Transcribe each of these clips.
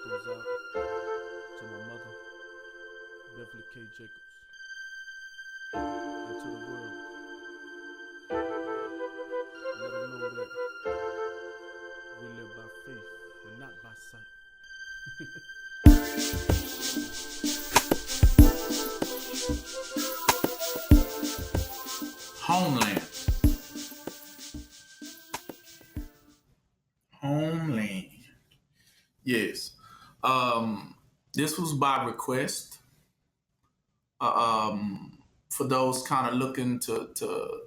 goes out to my mother, Beverly K. Jacobs, and to the world. Let them know that we live by faith and not by sight. Homeland. Homeland. Yes. This was by request. For those kind of looking to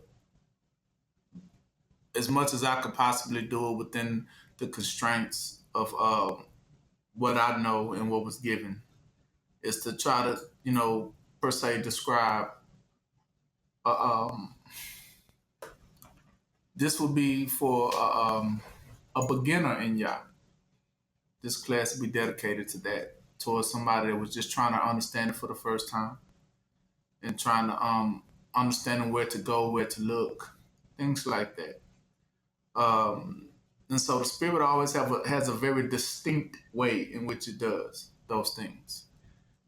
as much as I could possibly do it within the constraints of what I know and what was given, is to try to, per se describe. Uh, um, this would be for a beginner in Yah. This class will be dedicated to that, towards somebody that was just trying to understand it for the first time and trying to understanding where to go, where to look, things like that. And so the spirit always has a very distinct way in which it does those things.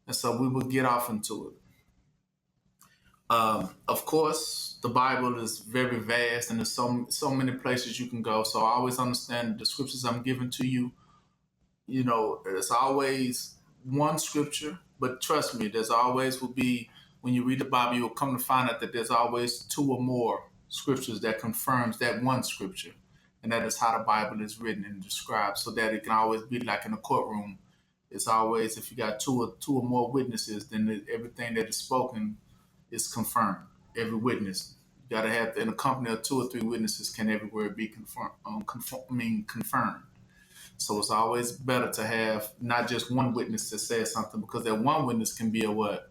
And so we will get off into it. Of course, the Bible is very vast, and there's so many places you can go. So I always understand the scriptures I'm giving to you. There's always one scripture, but trust me, there's always will be, when you read the Bible, you'll come to find out that there's always two or more scriptures that confirms that one scripture. And that is how the Bible is written and described, so that it can always be like in a courtroom. It's always, if you got two or more witnesses, then everything that is spoken is confirmed. Every witness. You got to have, in a company of two or three witnesses, can every word be confirmed. So it's always better to have not just one witness that says something, because that one witness can be a what?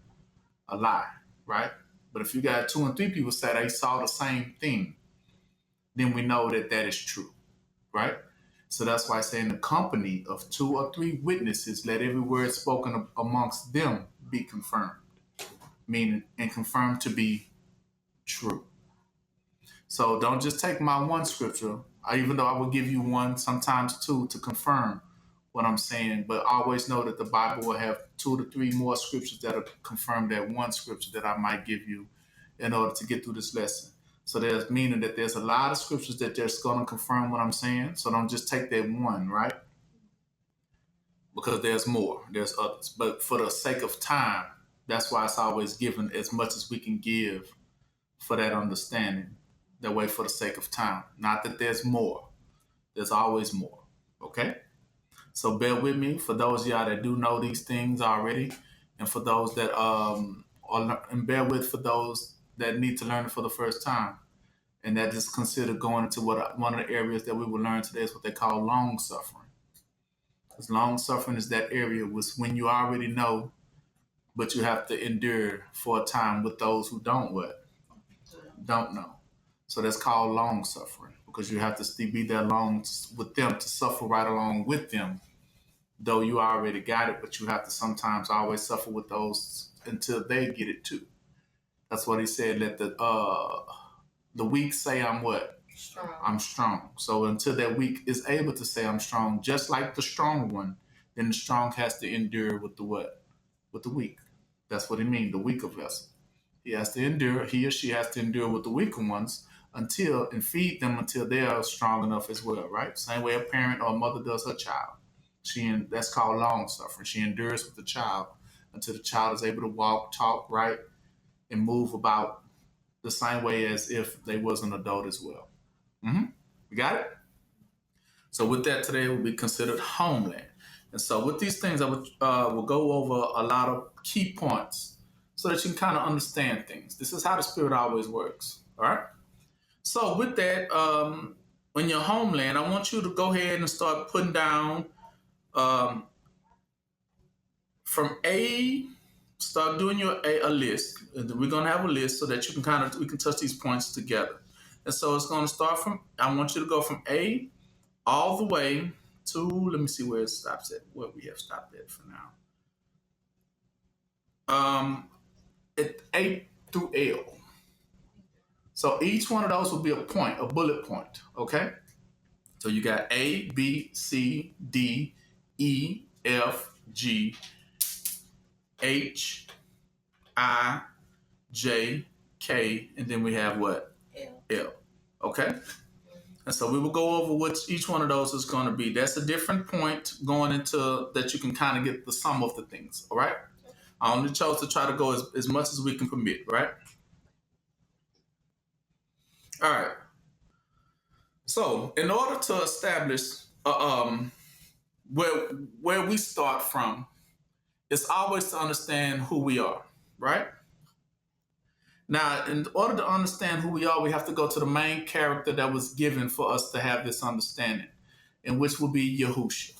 A lie, right? But if you got two and three people say they saw the same thing, then we know that that is true, right? So that's why I say, in the company of two or three witnesses, let every word spoken amongst them be confirmed, meaning and confirmed to be true. So don't just take my one scripture, even though I will give you one, sometimes two, to confirm what I'm saying. But always know that the Bible will have two to three more scriptures that will confirm that one scripture that I might give you in order to get through this lesson. So there's meaning that there's a lot of scriptures that just going to confirm what I'm saying. So don't just take that one, right? Because there's more, there's others. But for the sake of time, that's why it's always given as much as we can give for that understanding. That way, for the sake of time. Not that there's more. There's always more. Okay? So bear with me for those of y'all that do know these things already, and for those that and bear with for those that need to learn it for the first time. And that is considered going into one of the areas that we will learn today is what they call long suffering. Because long suffering is that area was when you already know, but you have to endure for a time with those who don't what? Don't know. So that's called long suffering, because you have to be there along with them, to suffer right along with them, though you already got it, but you have to sometimes always suffer with those until they get it too. That's what he said. Let the weak say I'm what? Strong. I'm strong. So until that weak is able to say I'm strong, just like the strong one, then the strong has to endure with the what? With the weak. That's what it means, the weaker vessel. He has to endure, he or she has to endure with the weaker ones and feed them until they are strong enough as well, right? Same way a parent or a mother does her child. That's called long suffering. She endures with the child until the child is able to walk, talk, right, and move about the same way as if they was an adult as well. You got it? So with that, today will be considered homeland. And so with these things, I will go over a lot of key points so that you can kind of understand things. This is how the Spirit always works, all right? So with that, in your homeland, I want you to go ahead and start putting down from A, start doing a list. We're going to have a list so that we can touch these points together. And so it's going to start I want you to go from A all the way to, let me see where it stops at, where we have stopped at for now. At A through L. So each one of those will be a bullet point, okay? So you got A, B, C, D, E, F, G, H, I, J, K, and then we have what? L. Okay? And so we will go over what each one of those is going to be. That's a different point going into that you can kind of get the sum of the things, all right? I only chose to try to go as much as we can permit, right? All right. So in order to establish where we start from, it's always to understand who we are, right? Now, in order to understand who we are, we have to go to the main character that was given for us to have this understanding, and which will be Yahushua.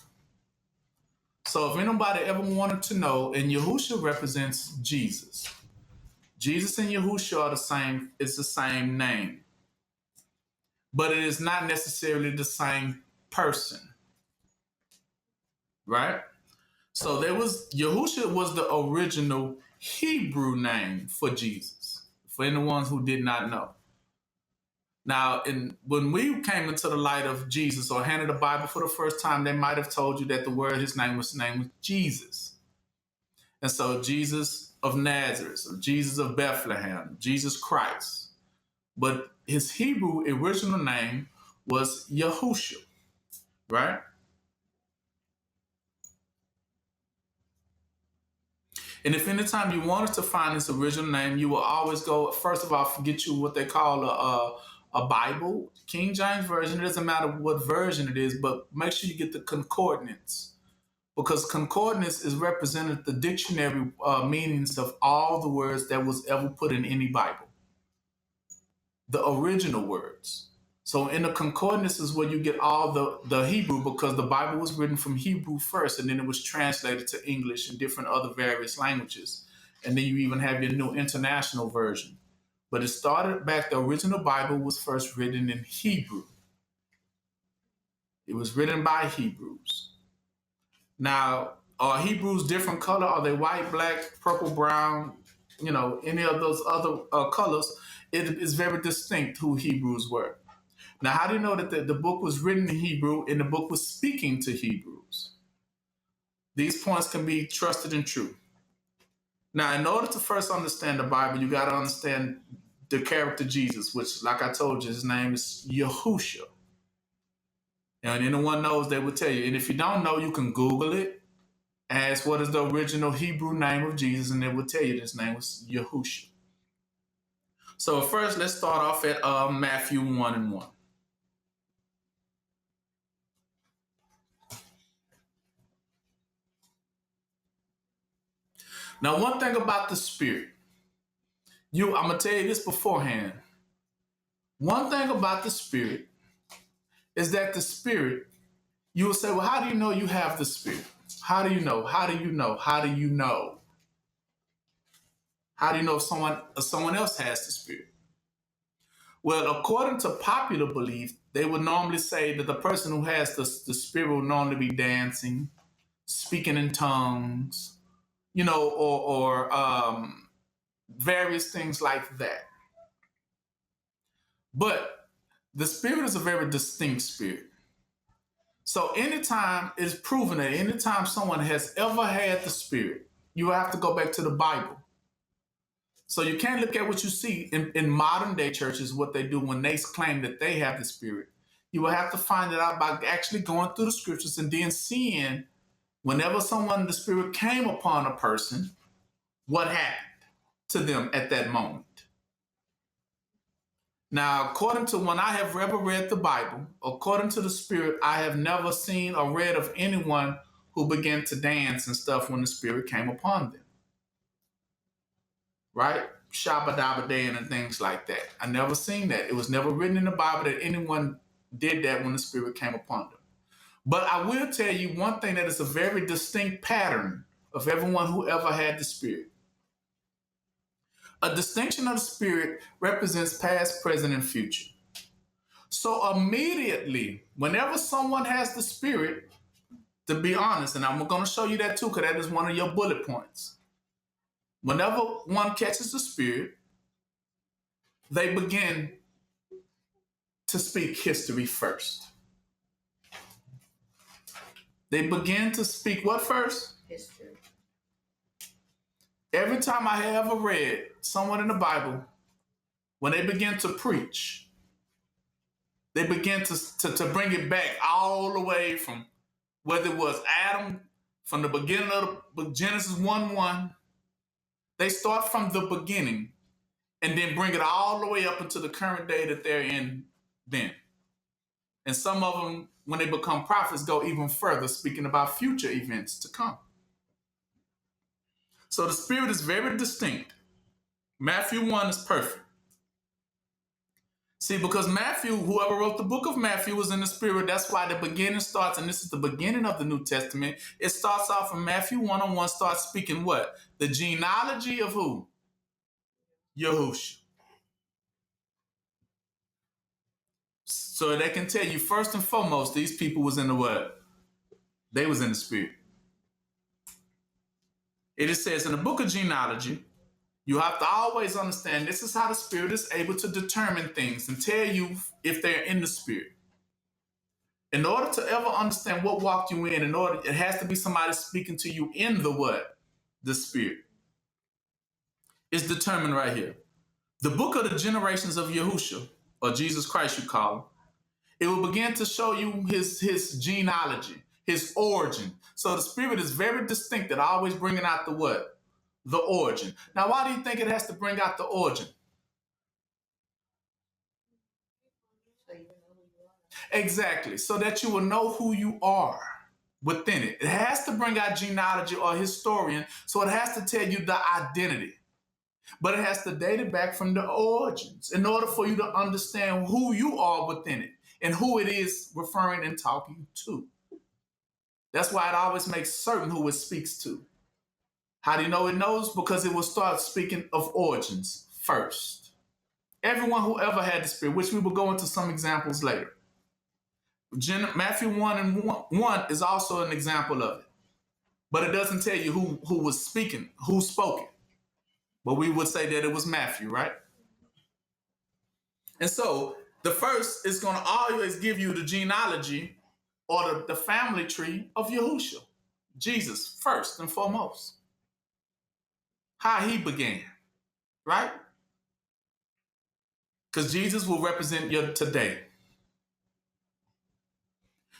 So if anybody ever wanted to know, and Yahushua represents Jesus. Jesus and Yahushua are the same, it's the same name. But it is not necessarily the same person. Right? So Yahushua was the original Hebrew name for Jesus, for anyone who did not know. Now, when we came into the light of Jesus or handed the Bible for the first time, they might have told you that his name was Jesus. And so Jesus of Nazareth, or Jesus of Bethlehem, Jesus Christ. But his Hebrew original name was Yahushua, right? And if anytime you wanted to find his original name, you will always go, first of all, get you what they call a Bible, King James Version. It doesn't matter what version it is, but make sure you get the concordance, because concordance is represented the dictionary meanings of all the words that was ever put in any Bible, the original words. So in the concordance is where you get all the Hebrew, because the Bible was written from Hebrew first, and then it was translated to English and different other various languages. And then you even have your New International Version. But it started back, the original Bible was first written in Hebrew. It was written by Hebrews. Now, are Hebrews different color? Are they white, black, purple, brown, any of those other colors? It is very distinct who Hebrews were. Now, how do you know that the book was written in Hebrew and the book was speaking to Hebrews? These points can be trusted and true. Now, in order to first understand the Bible, you got to understand the character Jesus, which, like I told you, his name is Yahushua. And anyone knows, they will tell you. And if you don't know, you can Google it, ask what is the original Hebrew name of Jesus, and they will tell you his name was Yahushua. So first, let's start off at Matthew 1:1. Now, one thing about the Spirit, I'm going to tell you this beforehand. One thing about the Spirit is that the Spirit, you will say, well, how do you know you have the Spirit? How do you know? How do you know? How do you know? How do you know if someone else has the Spirit? Well, according to popular belief, they would normally say that the person who has the Spirit will normally be dancing, speaking in tongues, or various things like that. But the Spirit is a very distinct spirit. So anytime it's proven that anytime someone has ever had the Spirit, you have to go back to the Bible. So you can't look at what you see in modern day churches, what they do when they claim that they have the Spirit. You will have to find it out by actually going through the scriptures and then seeing whenever the Spirit came upon a person, what happened to them at that moment. Now, according to when I have ever read the Bible, according to the Spirit, I have never seen or read of anyone who began to dance and stuff when the Spirit came upon them. Right? Shabba dabba dan and things like that. I never seen that. It was never written in the Bible that anyone did that when the Spirit came upon them. But I will tell you one thing that is a very distinct pattern of everyone who ever had the Spirit. A distinction of the Spirit represents past, present, and future. So immediately, whenever someone has the Spirit, to be honest, and I'm going to show you that too, because that is one of your bullet points. Whenever one catches the Spirit, they begin to speak history first. They begin to speak what first? History. Every time I have ever read someone in the Bible, when they begin to preach, they begin to bring it back all the way from whether it was Adam, from the beginning of Genesis 1:1. They start from the beginning and then bring it all the way up into the current day that they're in then. And some of them, when they become prophets, go even further, speaking about future events to come. So the spirit is very distinct. Matthew 1 is perfect. See, because Matthew, whoever wrote the book of Matthew was in the spirit. That's why the beginning starts, and this is the beginning of the New Testament. It starts off in Matthew 1:1, starts speaking what? The genealogy of who? Yahushua. So they can tell you first and foremost, these people was in the what? They was in the spirit. It says in the book of genealogy, you have to always understand this is how the spirit is able to determine things and tell you if they're in the spirit. In order to ever understand what walked you in it has to be somebody speaking to you in the what? The spirit. It's determined right here. The book of the generations of Yahushua, or Jesus Christ you call him, it will begin to show you his genealogy, his origin. So the spirit is very distinct at always bringing out the what? The origin. Now, why do you think it has to bring out the origin? So you know who you are. Exactly. So that you will know who you are within it. It has to bring out genealogy or historian. So it has to tell you the identity. But it has to date it back from the origins in order for you to understand who you are within it and who it is referring and talking to. That's why it always makes certain who it speaks to. How do you know it knows? Because it will start speaking of origins first. Everyone who ever had the spirit, which we will go into some examples later. Matthew 1:1 is also an example of it. But it doesn't tell you who was speaking, who spoke it. But we would say that it was Matthew, right? And so the first is going to always give you the genealogy or the family tree of Yahushua. Jesus, first and foremost. How he began, right? Because Jesus will represent your today.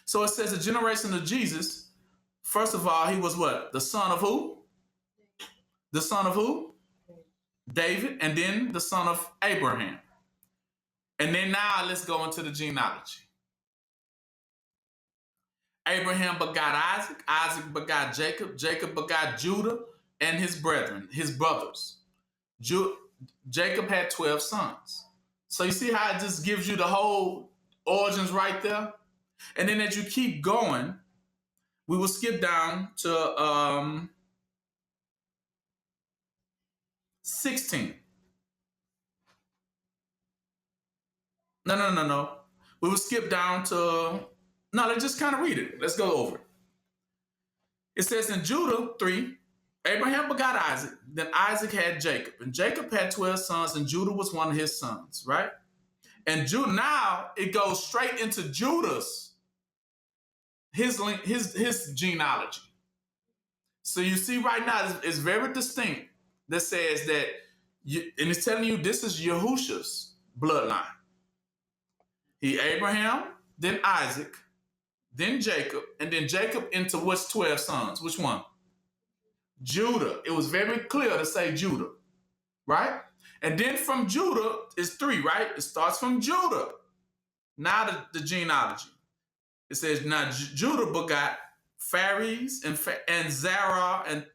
So it says the generation of Jesus, first of all, he was what? The son of who? The son of who? David, and then the son of Abraham. And then now let's go into the genealogy. Abraham begot Isaac, Isaac begot Jacob, Jacob begot Judah and his brethren, his brothers. Jacob had 12 sons. So you see how it just gives you the whole origins right there? And then as you keep going, we will skip down to 16. No. We will skip down to, let's just kind of read it. Let's go over it. It says in Judah 3, Abraham begot Isaac, then Isaac had Jacob, and Jacob had 12 sons, and Judah was one of his sons, right? And Judah, now it goes straight into Judah's, his genealogy. So you see right now, it's very distinct that says that, and it's telling you this is Yahushua's bloodline. He Abraham, then Isaac, then Jacob, and then Jacob into what's 12 sons? Which one? Judah. It was very clear to say Judah, right? And then from Judah is 3, right? It starts from Judah. Now the genealogy. It says, now Judah begot Phares and Zerah and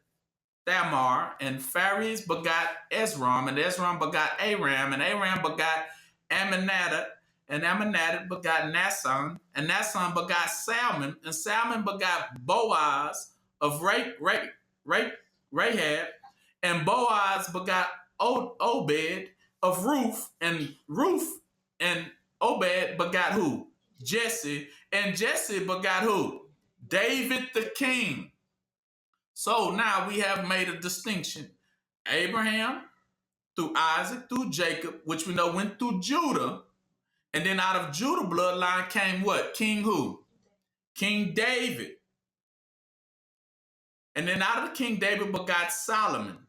Thamar, and Phares begot Ezram, and Ezram begot Aram, and Aram begot Amminadab, and Amminadab begot Naasson, and Naasson begot Salmon, and Salmon begot Boaz of Rahab, and Boaz begot Obed of Ruth, and Obed begot who? Jesse, and Jesse begot who? David the king. So now we have made a distinction. Abraham through Isaac, through Jacob, which we know went through Judah. And then out of Judah bloodline came what? King who? King David. And then out of the king, David begot Solomon.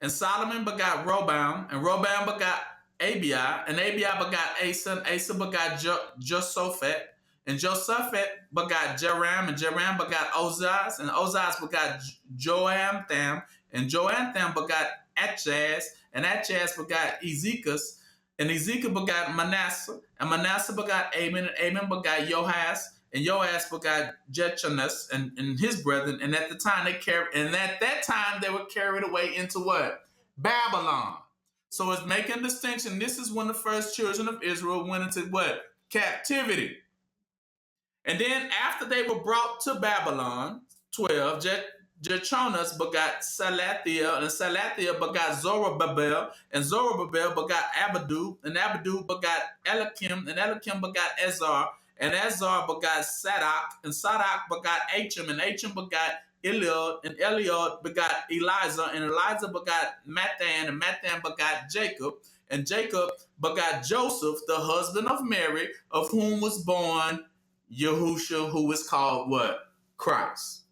And Solomon begot Roboam, and Roboam begot Abiah, and Abiah begot Asa, and Asa begot Josaphat, and Josaphat begot Joram, and Joram begot Ozias, and Ozias begot Joamtham, and Joamtham begot Achaz, and Achaz begot Ezekis, and Ezekiel begot Manasseh, and Manasseh begot Amon, and Amon begot Joash, and Joash begot Jechanus and his brethren. And at that time they were carried away into what? Babylon. So it's making a distinction. This is when the first children of Israel went into what? Captivity. And then after they were brought to Babylon, 12, Jechanus begot Salathiel, and Salathiel begot Zorobabel, and Zorobabel begot Abidu, and Abidu begot Elikim, and Elikim begot Ezar, and Ezar begot Sadak, and Sadak begot Achim, and Achim begot Eliod, and Eliod begot Eliza, and Eliza begot Mathan, and Mathan begot Jacob, and Jacob begot Joseph, the husband of Mary, of whom was born Yahusha, who is called what? Christ.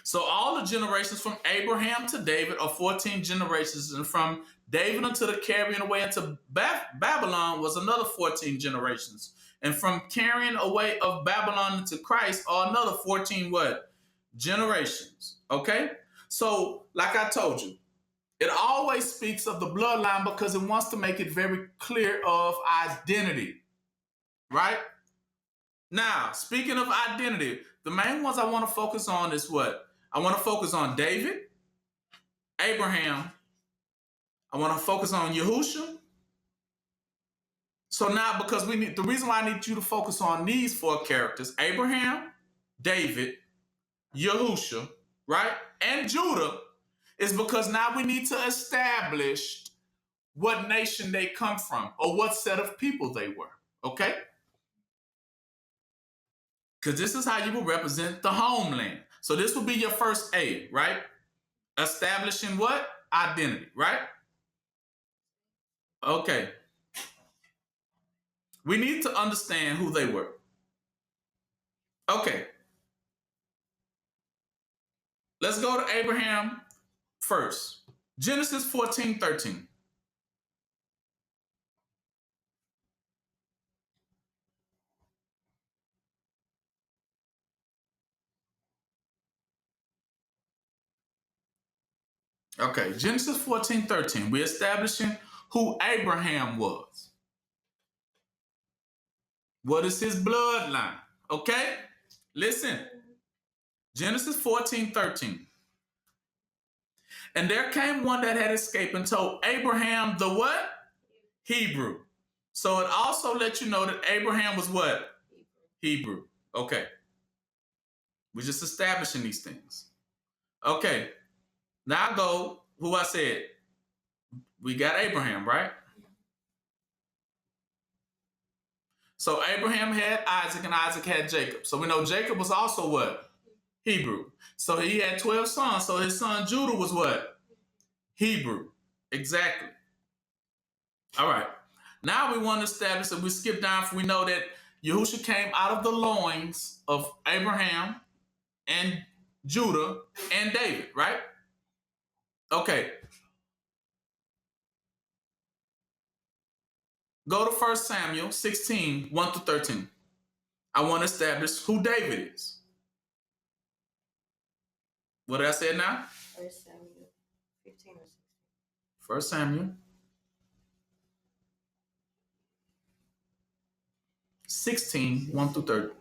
So all the generations from Abraham to David are 14 generations, and from David until the carrying away into Babylon was another 14 generations. And from carrying away of Babylon into Christ are another 14 what? Generations. Okay? So, like I told you, it always speaks of the bloodline because it wants to make it very clear of identity. Right? Now, speaking of identity, the main ones I want to focus on is what? I want to focus on David, Abraham. I want to focus on Yahusha. So now, because the reason why I need you to focus on these four characters, Abraham, David, Yahusha, right, and Judah, is because now we need to establish what nation they come from or what set of people they were, okay? Because this is how you will represent the homeland. So this will be your first A, right? Establishing what? Identity, right? Okay. We need to understand who they were. Okay. Let's go to Abraham first. Genesis 14:13. Okay, Genesis 14:13. We're establishing who Abraham was. What is his bloodline? Okay? Listen. Genesis 14:13. And there came one that had escaped and told Abraham the what? Hebrew. So it also lets you know that Abraham was what? Hebrew. Okay. We're just establishing these things. Okay. Now I go, who I said. We got Abraham, right? So Abraham had Isaac and Isaac had Jacob. So we know Jacob was also what? Hebrew. So he had 12 sons. So his son Judah was what? Hebrew. Exactly. All right. Now we want to establish that we skip down. We know that Yahusha came out of the loins of Abraham and Judah and David, right? Okay. Go to 1 Samuel 16, 1-13. I want to establish who David is. What did I say now? 1 Samuel 15 or 16. 1 Samuel 16, 1-13.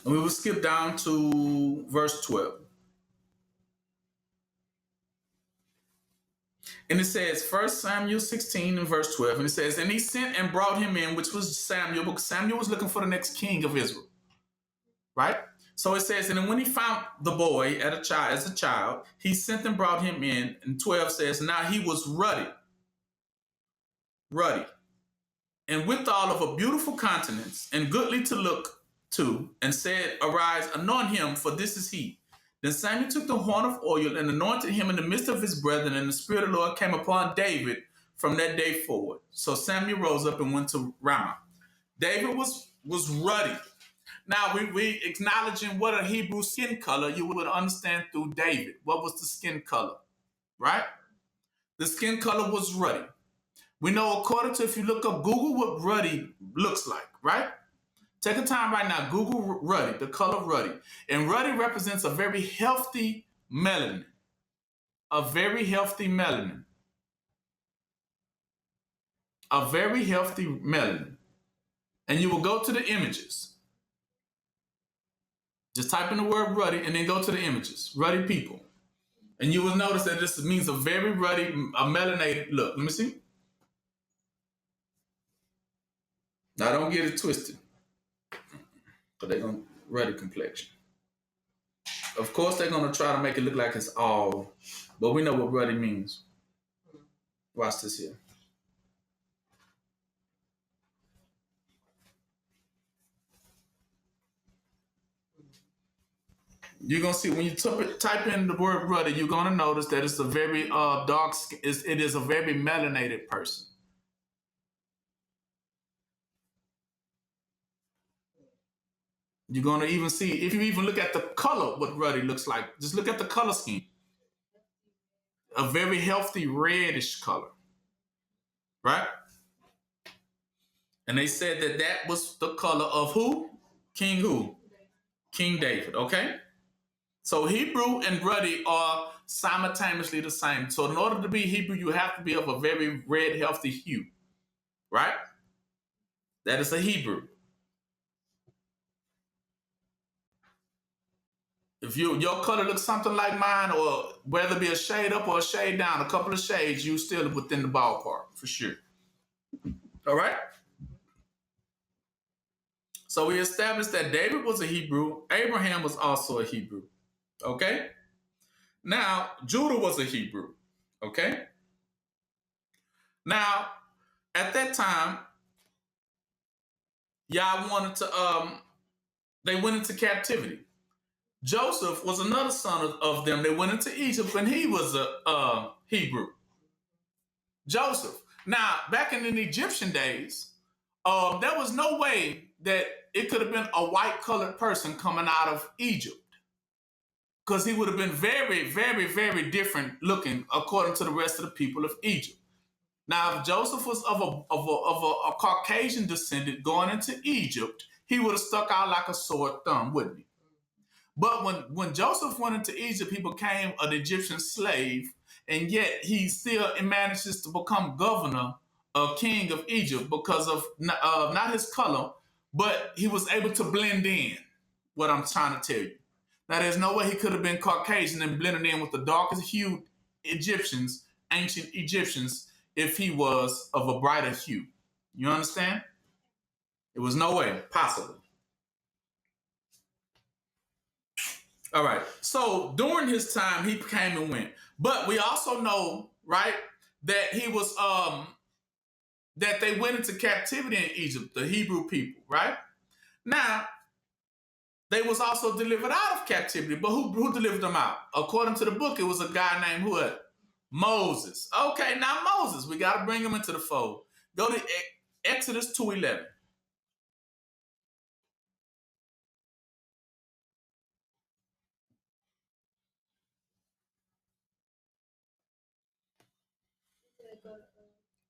And we will skip down to verse 12. And it says, 1 Samuel 16 and verse 12. And it says, and he sent and brought him in, which was Samuel, because Samuel was looking for the next king of Israel. Right? So it says, and then when he found the boy as a child, he sent and brought him in. And 12 says, now he was ruddy, and withal of a beautiful countenance, and goodly to look to, and said, arise, anoint him, for this is he. Then Samuel took the horn of oil and anointed him in the midst of his brethren, and the Spirit of the Lord came upon David from that day forward. So Samuel rose up and went to Ramah. David was ruddy. Now, we acknowledging what a Hebrew skin color, you would understand through David. What was the skin color, right? The skin color was ruddy. We know according to, if you look up Google, what ruddy looks like, right? Take a time right now, Google ruddy, the color ruddy. And ruddy represents a very healthy melanin. A very healthy melanin. A very healthy melanin. And you will go to the images. Just type in the word ruddy and then go to the images. Ruddy people. And you will notice that this means a very ruddy, a melanated look. Let me see. Now don't get it twisted. Because they're going to ruddy complexion. Of course, they're going to try to make it look like it's all, but we know what ruddy means. Watch this here. You're going to see when you type in the word ruddy, you're going to notice that it's a very dark skin. It is a very melanated person. You're going to even see, if you even look at the color, what ruddy looks like. Just look at the color scheme. A very healthy reddish color. Right? And they said that that was the color of who? King who? King David, okay? So Hebrew and ruddy are simultaneously the same. So in order to be Hebrew, you have to be of a very red, healthy hue. Right? That is a Hebrew. If your color looks something like mine, or whether it be a shade up or a shade down, a couple of shades, you still within the ballpark, for sure. All right? So we established that David was a Hebrew. Abraham was also a Hebrew. Okay? Now, Judah was a Hebrew. Okay? Now, at that time, Yah wanted to, they went into captivity. Joseph was another son of them. They went into Egypt, and he was a Hebrew. Joseph. Now, back in the Egyptian days, there was no way that it could have been a white-colored person coming out of Egypt, because he would have been very, very, very different looking according to the rest of the people of Egypt. Now, if Joseph was of a Caucasian descendant going into Egypt, he would have stuck out like a sore thumb, wouldn't he? But when Joseph went into Egypt, he became an Egyptian slave, and yet he still manages to become governor, king of Egypt, because of not his color, but he was able to blend in, what I'm trying to tell you. Now, there's no way he could have been Caucasian and blended in with the darkest hued Egyptians, ancient Egyptians, if he was of a brighter hue. You understand? It was no way possible. All right. So during his time, he came and went. But we also know, right, that he was that they went into captivity in Egypt, the Hebrew people, right? Now, they was also delivered out of captivity, but who delivered them out? According to the book, it was a guy named what? Moses. Okay, now Moses, we got to bring him into the fold. Go to Exodus 2:11.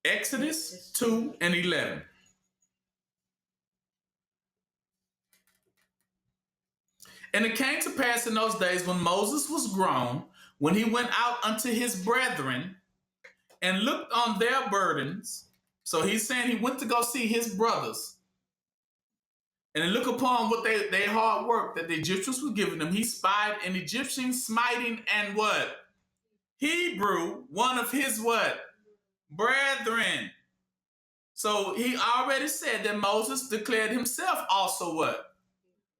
Exodus 2:11. And it came to pass in those days when Moses was grown, when he went out unto his brethren and looked on their burdens. So he's saying he went to go see his brothers and look upon what they hard work that the Egyptians were giving them. He spied an Egyptian smiting and what? Hebrew, one of his what? Brethren. So he already said that Moses declared himself also what?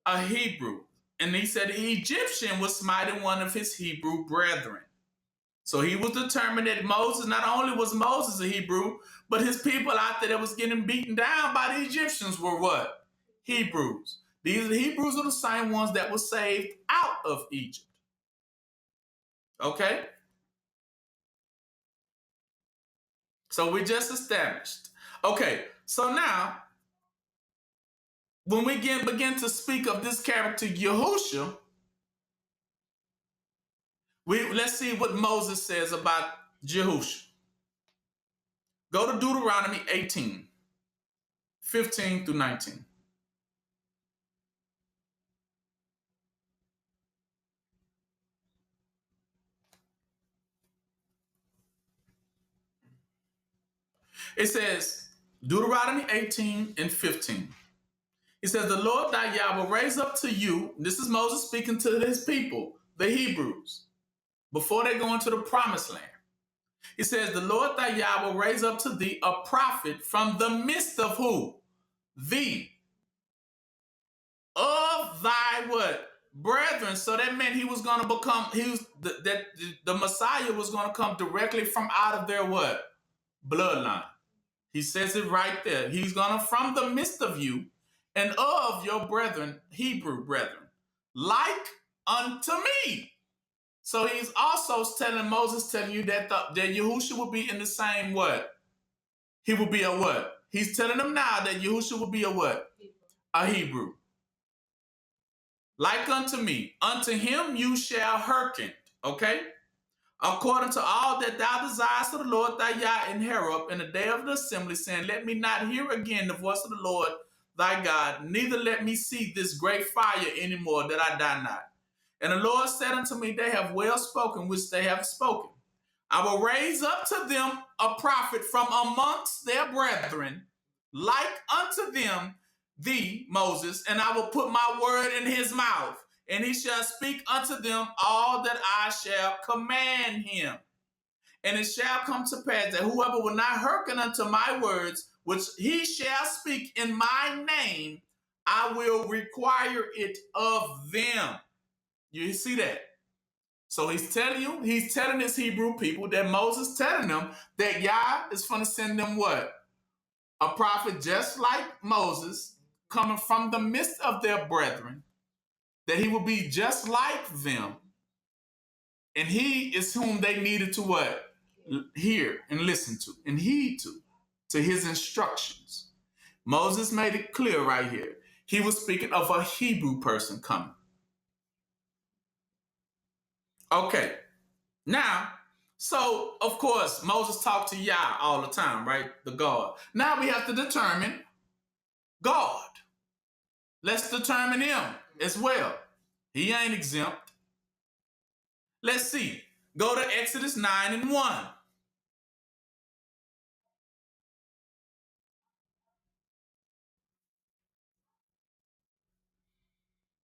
A Hebrew. and he said the Egyptian was smiting one of his Hebrew brethren. So he was determined that Moses, not only was Moses a Hebrew, but his people out there that was getting beaten down by the Egyptians were what? Hebrews. These Hebrews are the same ones that were saved out of Egypt. Okay? So we just established. Okay, so now, when we begin to speak of this character, Yahushua, let's see what Moses says about Yahushua. Go to Deuteronomy 18, 15 through 19. It says, Deuteronomy 18 and 15. It says, the Lord thy Yah will raise up to you. This is Moses speaking to his people, the Hebrews, before they go into the promised land. It says, the Lord thy Yah will raise up to thee a prophet from the midst of who? Thee. Of thy what? Brethren. So that meant he was going to become, the Messiah was going to come directly from out of their what? Bloodline. He says it right there. He's going to, from the midst of you and of your brethren, Hebrew brethren, like unto me. So he's also telling Moses, telling you that that Yahushua will be in the same what? He will be a what? He's telling them now that Yahushua will be a what? A Hebrew. Like unto me. Unto him you shall hearken. Okay? According to all that thou desirest of the Lord thy Yah in Horeb in the day of the assembly, saying, let me not hear again the voice of the Lord thy God, neither let me see this great fire anymore, that I die not. And the Lord said unto me, they have well spoken, which they have spoken. I will raise up to them a prophet from amongst their brethren, like unto them, thee, Moses, and I will put my word in his mouth, and he shall speak unto them all that I shall command him. And it shall come to pass that whoever will not hearken unto my words, which he shall speak in my name, I will require it of them. You see that? So he's telling his Hebrew people that Moses telling them that Yah is going to send them what? A prophet just like Moses, coming from the midst of their brethren, that he will be just like them. And he is whom they needed to what? Hear and listen to and heed to his instructions. Moses made it clear right here. He was speaking of a Hebrew person coming. Okay. Now, so of course, Moses talked to Yah all the time, right? The God. Now we have to determine God. Let's determine him as well. He ain't exempt. Let's see. Go to Exodus 9 and 1.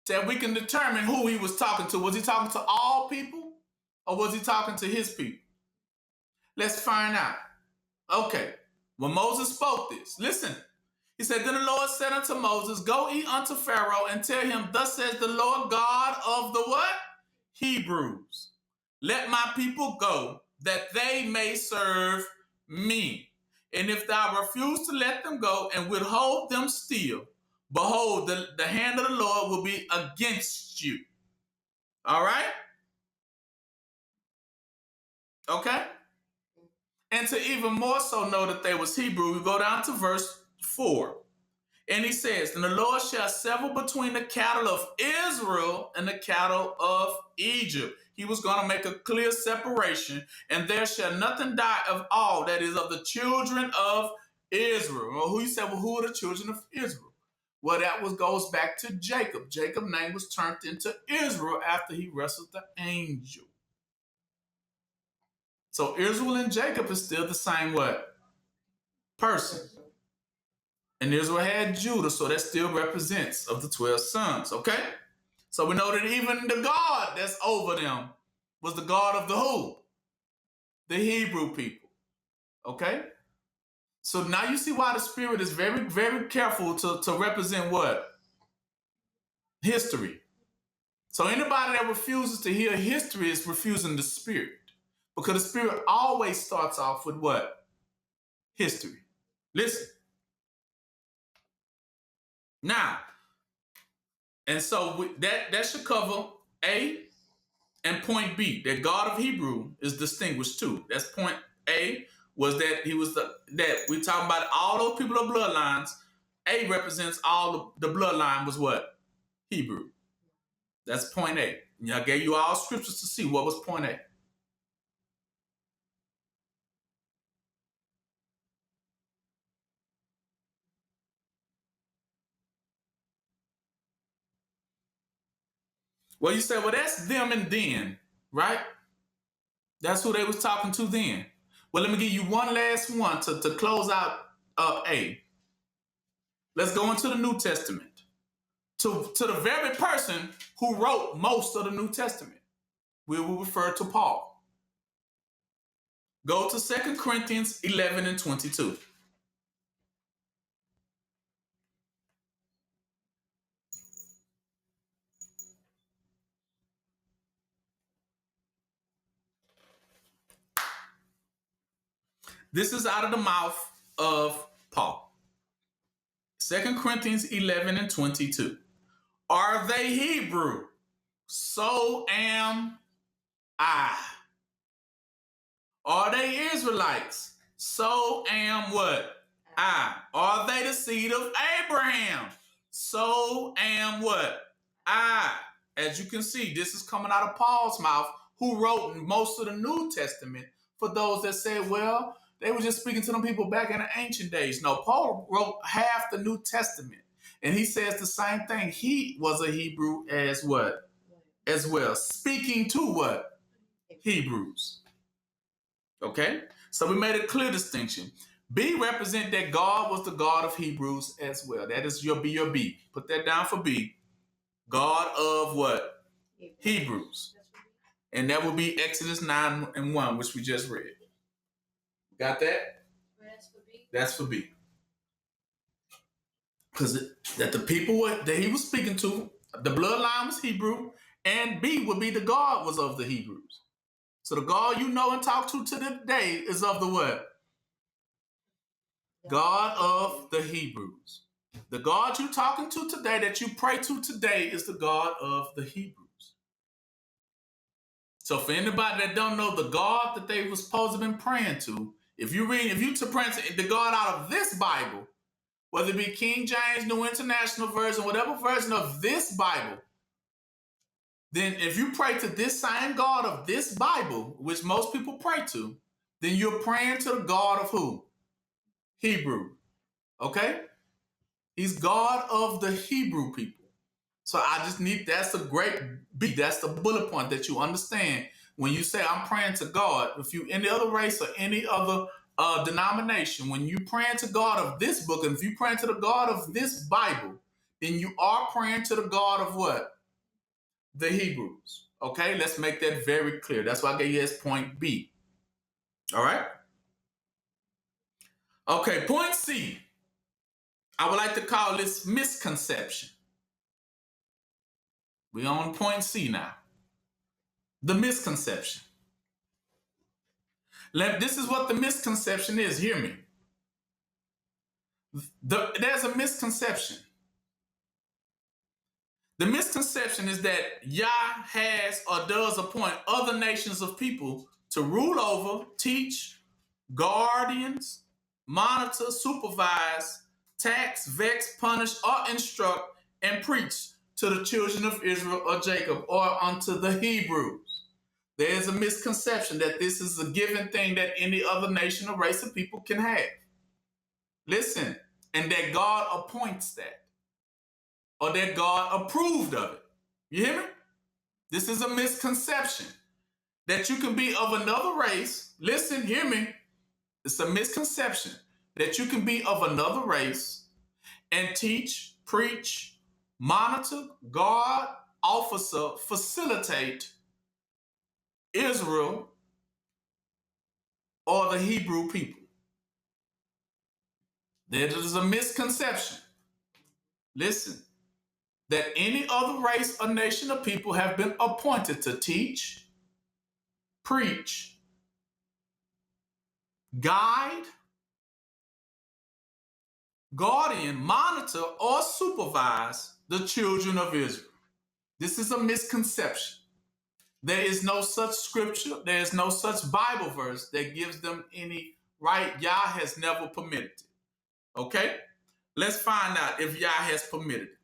That we can determine who he was talking to. Was he talking to all people or was he talking to his people? Let's find out. Okay. When Moses spoke this, listen. He said, then the Lord said unto Moses, go eat unto Pharaoh and tell him, thus says the Lord God of the what? Hebrews. Let my people go that they may serve me. And if thou refuse to let them go and withhold them still, behold, the hand of the Lord will be against you. All right? Okay? And to even more so know that they was Hebrew, we go down to verse 4. And he says, and the Lord shall sever between the cattle of Israel and the cattle of Egypt. He was going to make a clear separation, and there shall nothing die of all, that is of the children of Israel. Well, who you said, well, who are the children of Israel? Well, that goes back to Jacob. Jacob's name was turned into Israel after he wrestled the angel. So Israel and Jacob is still the same what? Person. And Israel had Judah, so that still represents of the 12 sons, okay? So we know that even the God that's over them was the God of the who? The Hebrew people, okay? So now you see why the Spirit is very, very careful to represent what? History. So anybody that refuses to hear history is refusing the spirit. Because the spirit always starts off with what? History. Listen. Now, and so that should cover A and point B, that God of Hebrew is distinguished too. That's point A, was that he was that we talking about all those people of bloodlines. A represents all the bloodline was what? Hebrew. That's point A. And I gave you all scriptures to see what was point A. Well, you say, well, that's them and then, right? That's who they was talking to then. Well, let me give you one last one to close out A. Let's go into the New Testament. To the very person who wrote most of the New Testament. We will refer to Paul. Go to 2 Corinthians 11 and 22. This is out of the mouth of Paul. 2 Corinthians 11 and 22. Are they Hebrew? So am I. Are they Israelites? So am what? I. Are they the seed of Abraham? So am what? I. As you can see, this is coming out of Paul's mouth, who wrote most of the New Testament, for those that say, well, they were just speaking to them people back in the ancient days. No, Paul wrote half the New Testament. And he says the same thing. He was a Hebrew as what? As well. Speaking to what? Hebrews. Okay? So we made a clear distinction. B represent that God was the God of Hebrews as well. That is your B. Put that down for B. God of what? Hebrews. And that will be Exodus 9 and 1, which we just read. Got that? That's for B. That's for B. Because that the people that he was speaking to, the bloodline was Hebrew, and B would be the God was of the Hebrews. So the God you know and talk to today is of the what? God of the Hebrews. The God you talking to today, that you pray to today, is the God of the Hebrews. So for anybody that don't know the God that they were supposed to have been praying to, if you to pray to the God out of this Bible, whether it be King James, New International Version, whatever version of this Bible, then if you pray to this same God of this Bible, which most people pray to, then you're praying to the God of who? Hebrew. Okay? He's God of the Hebrew people. So I just need, that's a great B. That's the bullet point that you understand when you say I'm praying to God. If you any other race or any other denomination, when you praying to God of this book, and if you praying to the God of this Bible, then you are praying to the God of what? The Hebrews. Okay, let's make that very clear. That's why I gave you as point B. All right. Okay, point C. I would like to call this misconception. We're on point C now. The misconception. This is what the misconception is. Hear me. There's a misconception. The misconception is that Yah has or does appoint other nations of people to rule over, teach, guardians, monitor, supervise, tax, vex, punish, or instruct, and preach to the children of Israel or Jacob or unto the Hebrews. There is a misconception that this is a given thing that any other nation or race of people can have. Listen, and that God appoints that, or that God approved of it. You hear me? This is a misconception that you can be of another race. Listen, hear me. It's a misconception that you can be of another race and teach, preach, monitor, guard, officer, facilitate Israel or the Hebrew people. There is a misconception. Listen, that any other race or nation of people have been appointed to teach, preach, guide, guardian, monitor, or supervise the children of Israel. This is a misconception. There is no such scripture, there is no such Bible verse that gives them any right. Yah has never permitted it. Okay? Let's find out if Yah has permitted it.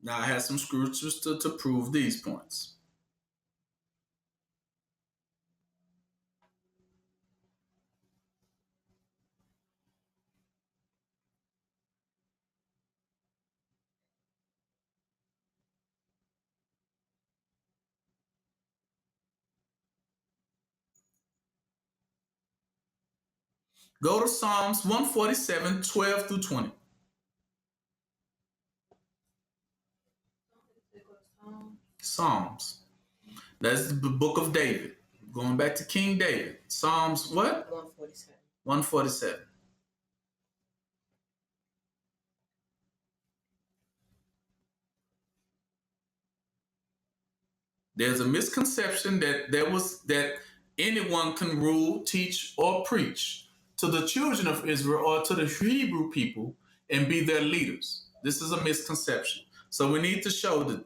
Now I have some scriptures to prove these points. Go to Psalms 147, 12 through 20. Psalms. That's the book of David. Going back to King David. Psalms what? 147. 147. There's a misconception that anyone can rule, teach, or preach to the children of Israel or to the Hebrew people and be their leaders. This is a misconception. So we need to show that.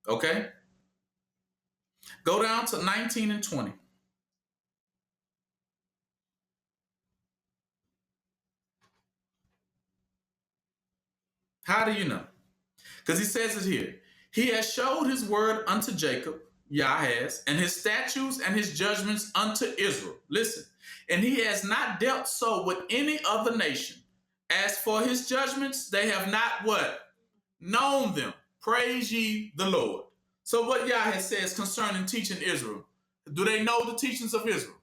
Okay? Go down to 19 and 20. How do you know? Because he says it here. He has showed his word unto Jacob, Yah has, and his statutes and his judgments unto Israel. Listen, and he has not dealt so with any other nation. As for his judgments, they have not what? Known them. Praise ye the Lord. So what Yah has says concerning teaching Israel, do they know the teachings of Israel?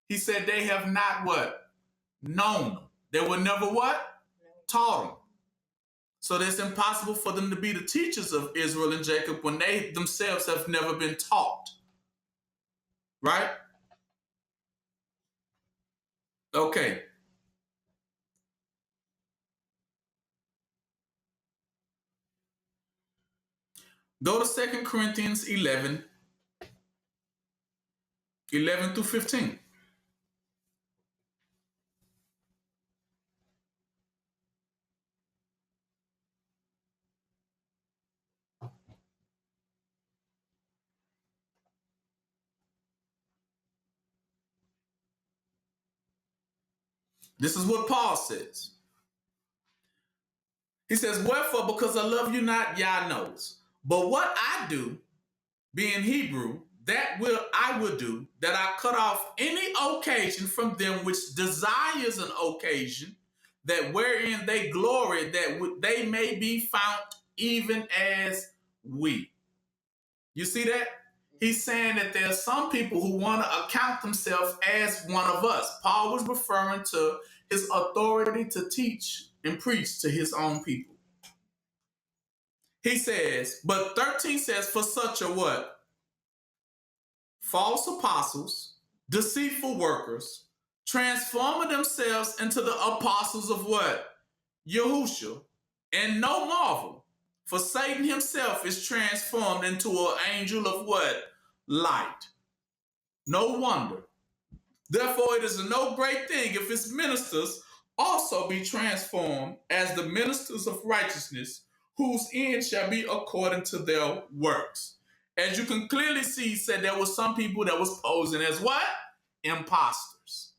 He said they have not what? Known them. They were never what? Taught them. So it's impossible for them to be the teachers of Israel and Jacob when they themselves have never been taught. Right? Okay. Go to 2 Corinthians 11, 11 through 15. This is what Paul says. He says, wherefore, because I love you not, Yah knows. But what I do, being Hebrew, that will I will do, that I cut off any occasion from them which desires an occasion, that wherein they glory, that they may be found even as we. You see that? He's saying that there are some people who want to account themselves as one of us. Paul was referring to his authority to teach and preach to his own people. He says, but 13 says, for such are what? False apostles, deceitful workers, transforming themselves into the apostles of what? Yahushua. And no marvel, for Satan himself is transformed into an angel of what? Light. No wonder. Therefore, it is no great thing if his ministers also be transformed as the ministers of righteousness, whose end shall be according to their works. As you can clearly see, he said there were some people that was posing as what? Imposters.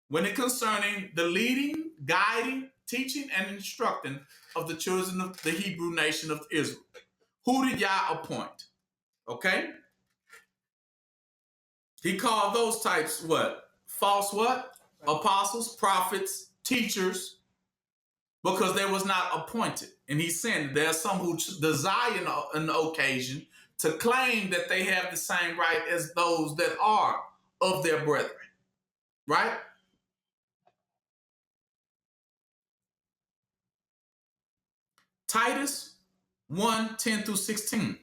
When it concerning the leading, guiding, teaching, and instructing of the children of the Hebrew nation of Israel. Who did Yah appoint? Okay? He called those types what? False what? Apostles, prophets, teachers, because they was not appointed. And he's saying there are some who desire an occasion to claim that they have the same right as those that are of their brethren. Right? Titus 1, 10 through 16.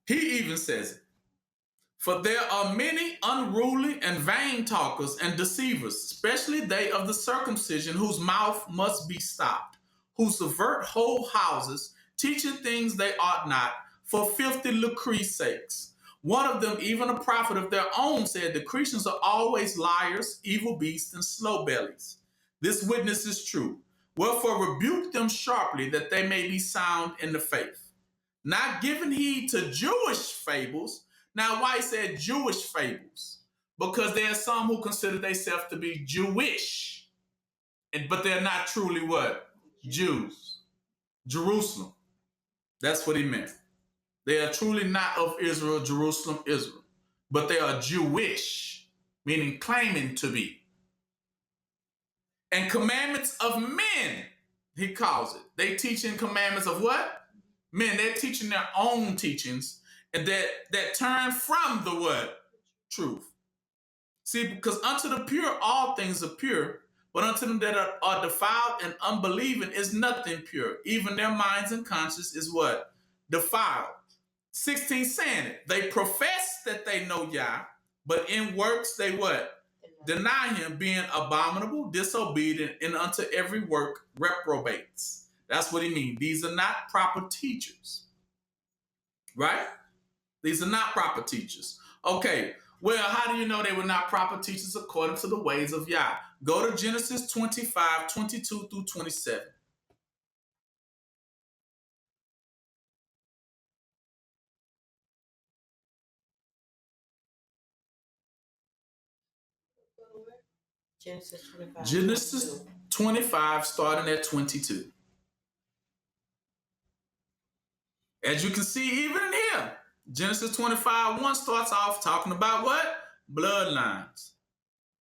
He even says it. For there are many unruly and vain talkers and deceivers, especially they of the circumcision, whose mouth must be stopped, who subvert whole houses, teaching things they ought not, for filthy lucre's sakes. One of them, even a prophet of their own, said, the Christians are always liars, evil beasts, and slow bellies. This witness is true. Wherefore rebuke them sharply, that they may be sound in the faith, not giving heed to Jewish fables. Now, why he said Jewish fables? Because there are some who consider themselves to be Jewish, but they're not truly what? Jews. Jerusalem. That's what he meant. They are truly not of Israel, Jerusalem, Israel. But they are Jewish, meaning claiming to be. And commandments of men, he calls it. They teaching commandments of what? Men. They're teaching their own teachings, and that turn from the what? Truth. See, because unto the pure all things are pure, but unto them that are defiled and unbelieving is nothing pure. Even their minds and conscience is what? Defiled. 16 saying it. They profess that they know Yah, but in works they what? Deny him, being abominable, disobedient, and unto every work reprobates. That's what he means. These are not proper teachers. Right? These are not proper teachers. Okay, well, how do you know they were not proper teachers according to the ways of Yah? Go to Genesis 25, 22 through 27. Genesis 25. Genesis 25, starting at 22. As you can see, even in here, Genesis 25, 1 starts off talking about what? Bloodlines.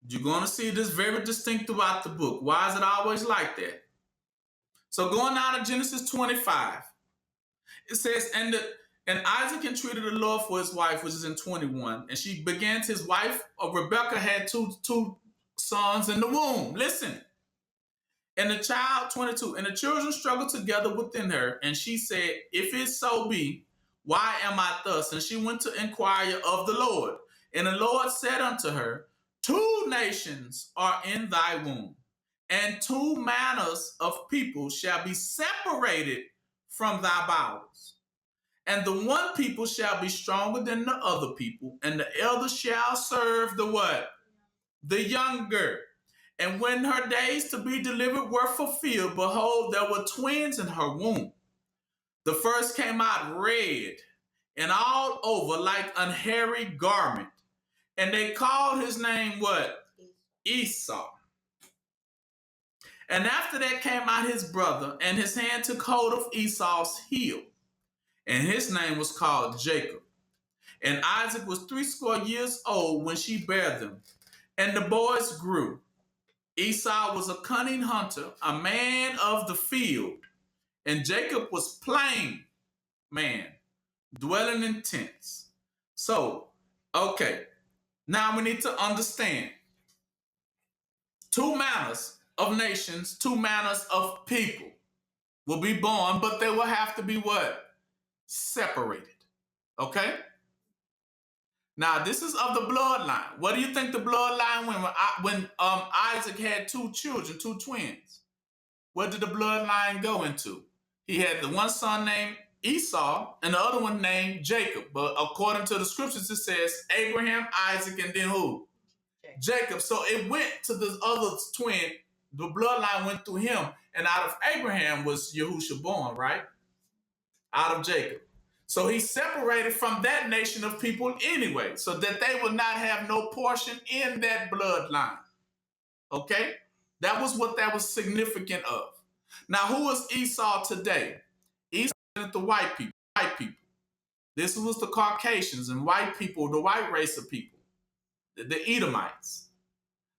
You're going to see this very distinct throughout the book. Why is it always like that? So going down to Genesis 25, it says, and Isaac entreated the Lord for his wife, which is in 21, and she began his wife, Rebekah had two sons in the womb. Listen. And the child, 22, and the children struggled together within her, and she said, if it so be, why am I thus? And she went to inquire of the Lord. And the Lord said unto her, 2 nations are in thy womb, and 2 manners of people shall be separated from thy bowels. And the one people shall be stronger than the other people, and the elder shall serve the what? The younger. And when her days to be delivered were fulfilled, behold, there were twins in her womb. The first came out red and all over like an hairy garment. And they called his name what? Esau. And after that came out his brother, and his hand took hold of Esau's heel. And his name was called Jacob. And Isaac was 80 years old when she bare them. And the boys grew. Esau was a cunning hunter, a man of the field, and Jacob was plain man, dwelling in tents. So, okay, now we need to understand 2 manners of nations, 2 manners of people will be born, but they will have to be what? Separated. Okay? Now, this is of the bloodline. What do you think the bloodline when Isaac had 2 children, 2 twins? What did the bloodline go into? He had the one son named Esau and the other one named Jacob. But according to the scriptures, it says Abraham, Isaac, and then who? Jacob. So it went to the other twin. The bloodline went through him. And out of Abraham was Yahusha born, right? Out of Jacob. So he separated from that nation of people anyway, so that they would not have no portion in that bloodline. Okay? That was what that was significant of. Now, who is Esau today? Esau is the white people. This was the Caucasians and white people, the white race of people, the Edomites.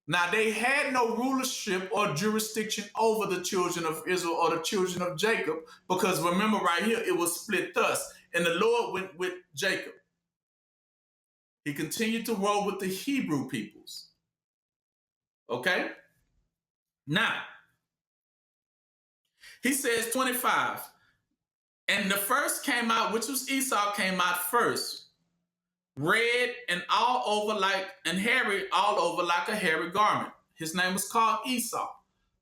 Now, they had no rulership or jurisdiction over the children of Israel or the children of Jacob, because remember right here, it was split thus. And the Lord went with Jacob. He continued to roll with the Hebrew peoples. Okay? Now, he says 25, And the first came out, which was Esau, came out first. Red and all over and hairy all over like a hairy garment. His name was called Esau.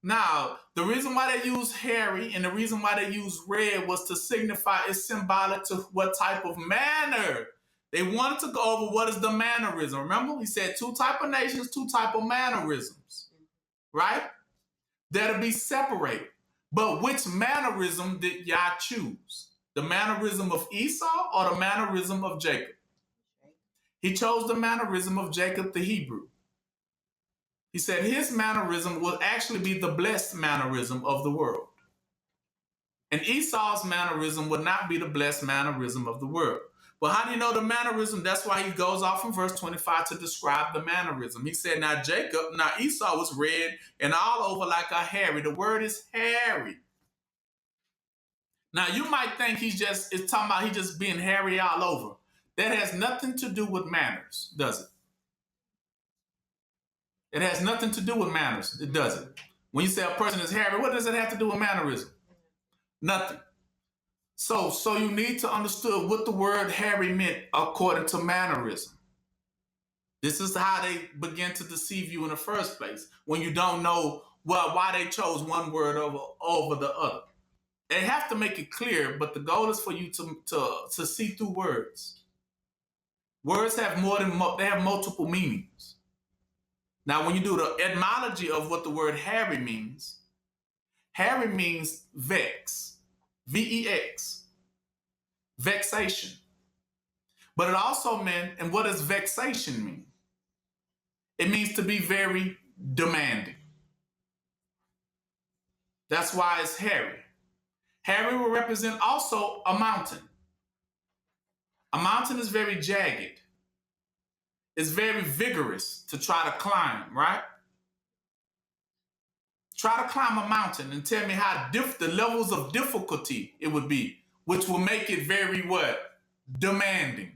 Now, the reason why they used hairy and the reason why they used red was to signify, it's symbolic to what type of manner. They wanted to go over what is the mannerism. Remember, he said 2 type of nations, 2 type of mannerisms, right? That'll be separated. But which mannerism did Yah choose? The mannerism of Esau or the mannerism of Jacob? He chose the mannerism of Jacob the Hebrew. He said his mannerism will actually be the blessed mannerism of the world. And Esau's mannerism would not be the blessed mannerism of the world. But how do you know the mannerism? That's why he goes off in verse 25 to describe the mannerism. He said, now Esau was red and all over like a hairy. The word is hairy. Now you might think it's talking about he just being hairy all over. That has nothing to do with manners, does it? It has nothing to do with manners. It doesn't. When you say a person is hairy, what does it have to do with mannerism? Nothing. So you need to understand what the word hairy meant according to mannerism. This is how they begin to deceive you in the first place, when you don't know why they chose one word over the other. They have to make it clear, but the goal is for you to see through words. Words have they have multiple meanings. Now, when you do the etymology of what the word hairy means vex, V-E-X, vexation. But it also meant, and what does vexation mean? It means to be very demanding. That's why it's hairy. Hairy will represent also a mountain. A mountain is very jagged. It's very vigorous to try to climb, right? Try to climb a mountain and tell me how the levels of difficulty it would be, which will make it very what? Demanding,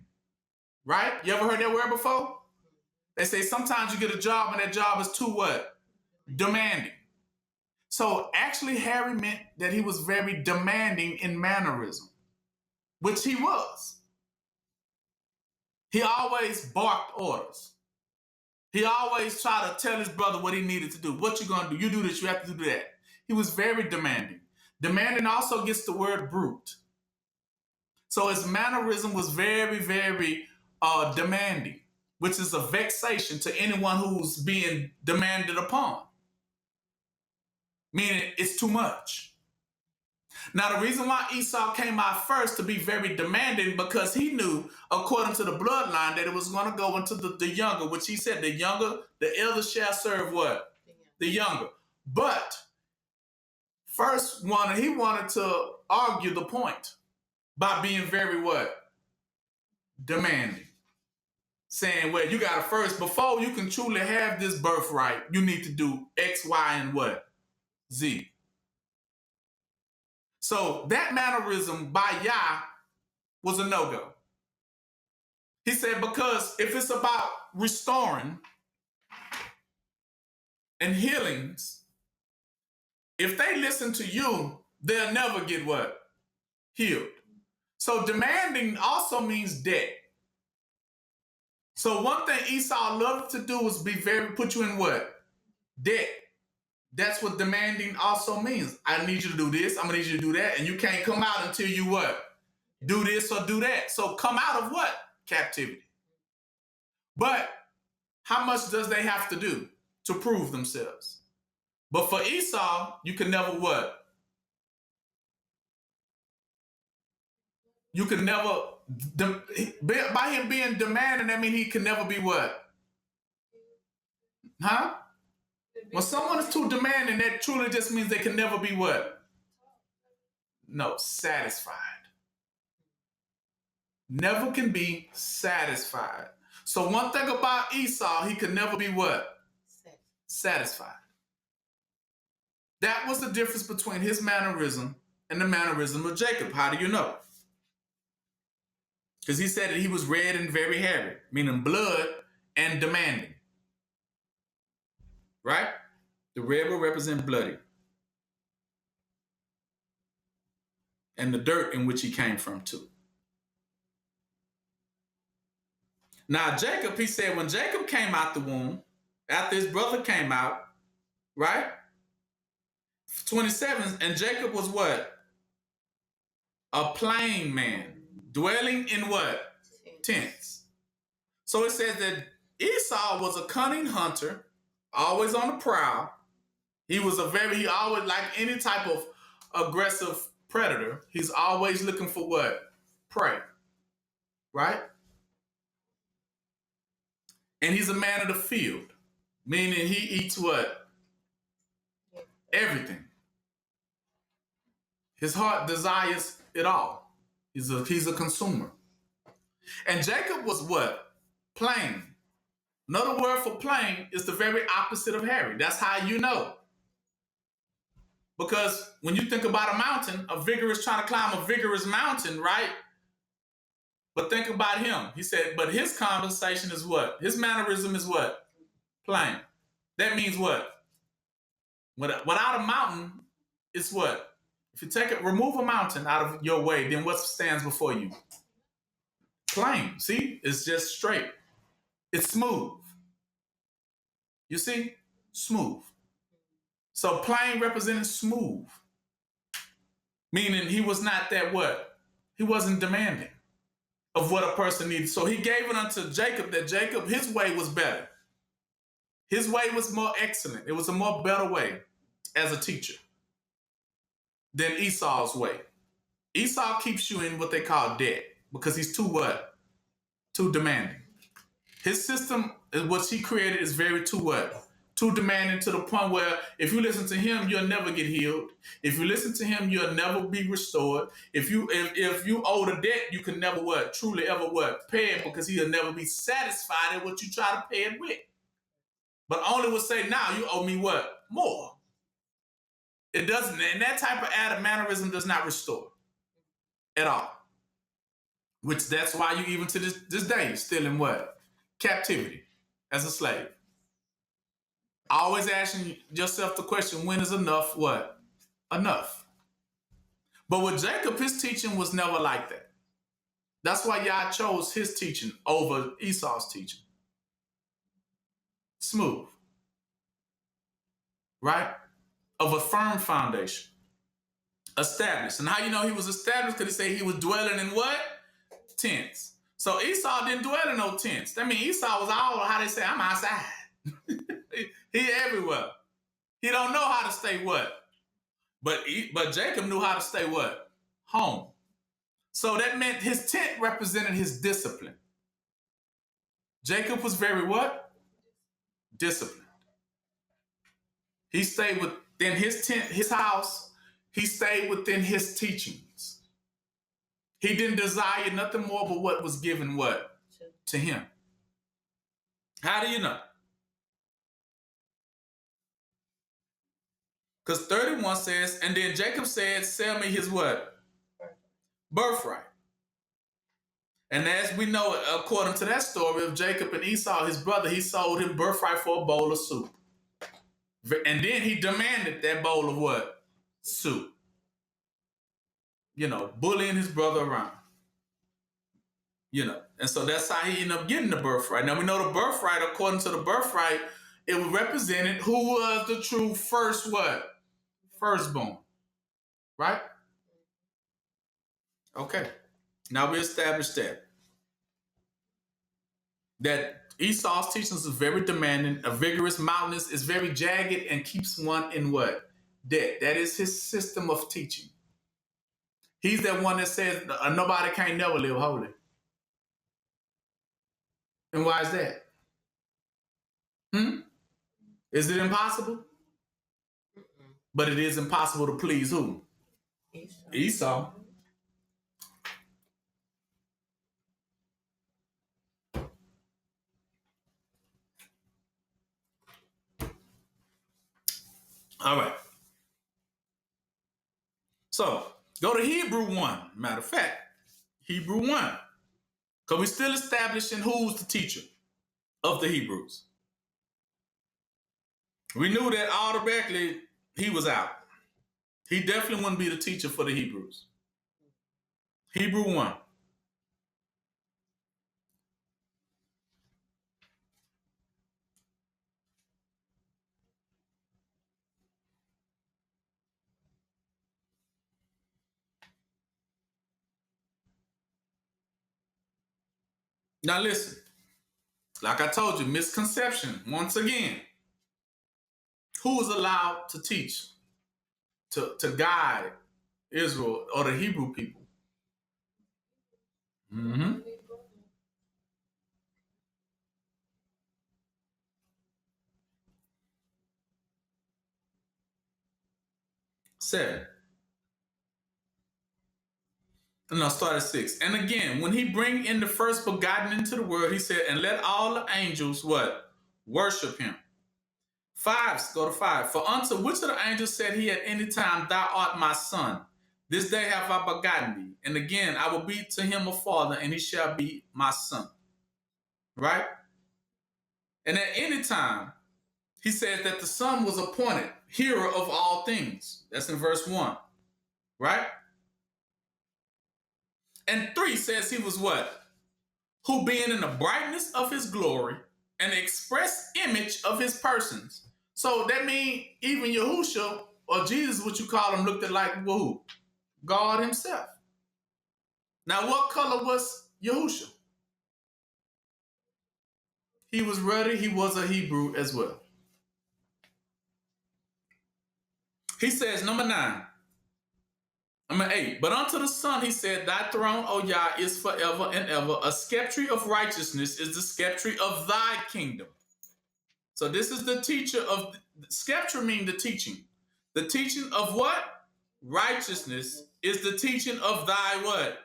right? You ever heard that word before? They say sometimes you get a job and that job is too what? Demanding. So actually Harry meant that he was very demanding in mannerism, which he was. He always barked orders. He always tried to tell his brother what he needed to do. What you gonna do? You do this, you have to do that. He was very demanding. Demanding also gets the word brute. So his mannerism was very, very demanding, which is a vexation to anyone who's being demanded upon. Meaning it's too much. Now, the reason why Esau came out first to be very demanding, because he knew, according to the bloodline, that it was going to go into the younger, which he said, the elder shall serve what? The younger. But first he wanted to argue the point by being very what? Demanding. Saying, well, you got to first, before you can truly have this birthright, you need to do X, Y, and what? Z. So that mannerism by Yah was a no-go. He said, because if it's about restoring and healings, if they listen to you, they'll never get what? Healed. So demanding also means debt. So one thing Esau loved to do was put you in what? Debt. That's what demanding also means. I need you to do this. I'm going to need you to do that. And you can't come out until you what? Do this or do that. So come out of what? Captivity. But how much does they have to do to prove themselves? But for Esau, you can never what? You can never, by him being demanding, that means he can never be what? Huh? When someone is too demanding, that truly just means they can never be what? No, satisfied. Never can be satisfied. So one thing about Esau, he could never be what? Satisfied. That was the difference between his mannerism and the mannerism of Jacob. How do you know? Because he said that he was red and very hairy, meaning blood and demanding. Right? The red will represent bloody. and the dirt in which he came from too. Now, Jacob, he said, when Jacob came out the womb, after his brother came out, right? 27, and Jacob was what? A plain man, dwelling in what? Tents. So it says that Esau was a cunning hunter, always on the prowl. He always, like any type of aggressive predator, he's always looking for what? Prey. Right? And he's a man of the field, meaning he eats what? Everything. His heart desires it all. He's a consumer. And Jacob was what? Plain. Another word for plain is the very opposite of hairy. That's how you know. Because when you think about a mountain, trying to climb a vigorous mountain, right? But think about him. He said, but his conversation is what? His mannerism is what? Plain. That means what? Without a mountain, it's what? If you remove a mountain out of your way, then what stands before you? Plain. See? It's just straight. It's smooth. You see? Smooth. So plain represented smooth. Meaning he was not that what? He wasn't demanding of what a person needed. So he gave it unto Jacob that Jacob, his way was better. His way was more excellent. It was a more better way as a teacher than Esau's way. Esau keeps you in what they call debt because he's too what? Too demanding. His system, what he created, is very too what? Too demanding, to the point where if you listen to him, you'll never get healed. If you listen to him, you'll never be restored. If you owe the debt, you can never what? Truly ever what? Pay it, because he'll never be satisfied at what you try to pay it with. But only will say, now you owe me what? More. It doesn't, and that type of mannerism does not restore at all. Which that's why you even to this day still in what? Captivity as a slave. Always asking yourself the question, when is enough what? Enough. But with Jacob, his teaching was never like that. That's why Yah chose his teaching over Esau's teaching. Smooth. Right? Of a firm foundation. Established. And how you know he was established? Because he said he was dwelling in what? Tents. So Esau didn't dwell in no tents. That means Esau was all, how they say, I'm outside. He everywhere. He don't know how to stay what? But Jacob knew how to stay what? Home. So that meant his tent represented his discipline. Jacob was very what? Disciplined. He stayed within his tent, his house. He stayed within his teachings. He didn't desire nothing more but what was given what? To him. How do you know? Because 31 says, and then Jacob said, sell me his what? Birthright. And as we know, according to that story of Jacob and Esau, his brother, he sold him birthright for a bowl of soup. And then he demanded that bowl of what? Soup. You know, bullying his brother around. You know, and so that's how he ended up getting the birthright. Now we know the birthright, according to the birthright, it represented who was the true first what? Firstborn. Right? Okay. Now we established that Esau's teachings is very demanding, a vigorous, mountainous, is very jagged, and keeps one in what? Debt. That is his system of teaching. He's that one that says nobody can't never live holy. And why is that? Is it impossible? But it is impossible to please who? Esau. All right. So go to Hebrew 1. Matter of fact, Hebrew 1. Because we're still establishing who's the teacher of the Hebrews. We knew that automatically he was out. He definitely wouldn't be the teacher for the Hebrews. Hebrew 1. Now listen, like I told you, misconception, once again. Who is allowed to teach, to guide Israel or the Hebrew people? Mm-hmm. 7. No, start at 6. And again, when he bring in the first begotten into the world, he said, and let all the angels what? Worship him. 5, go to 5. For unto which of the angels said he at any time, thou art my son? This day have I begotten thee. And again, I will be to him a father, and he shall be my son. Right? And at any time, he says that the son was appointed hearer of all things. That's in verse 1. Right? And 3 says he was what? Who being in the brightness of his glory and the express image of his persons. So that means even Yahushua, or Jesus, what you call him, looked at like who? God himself. Now, what color was Yahushua? He was ruddy. He was a Hebrew as well. He says, number 9. Number 8. But unto the Son he said, thy throne, O Yah, is forever and ever. A sceptre of righteousness is the sceptre of thy kingdom. So this is the teacher of, sceptre means the teaching. The teaching of what? Righteousness is the teaching of thy what?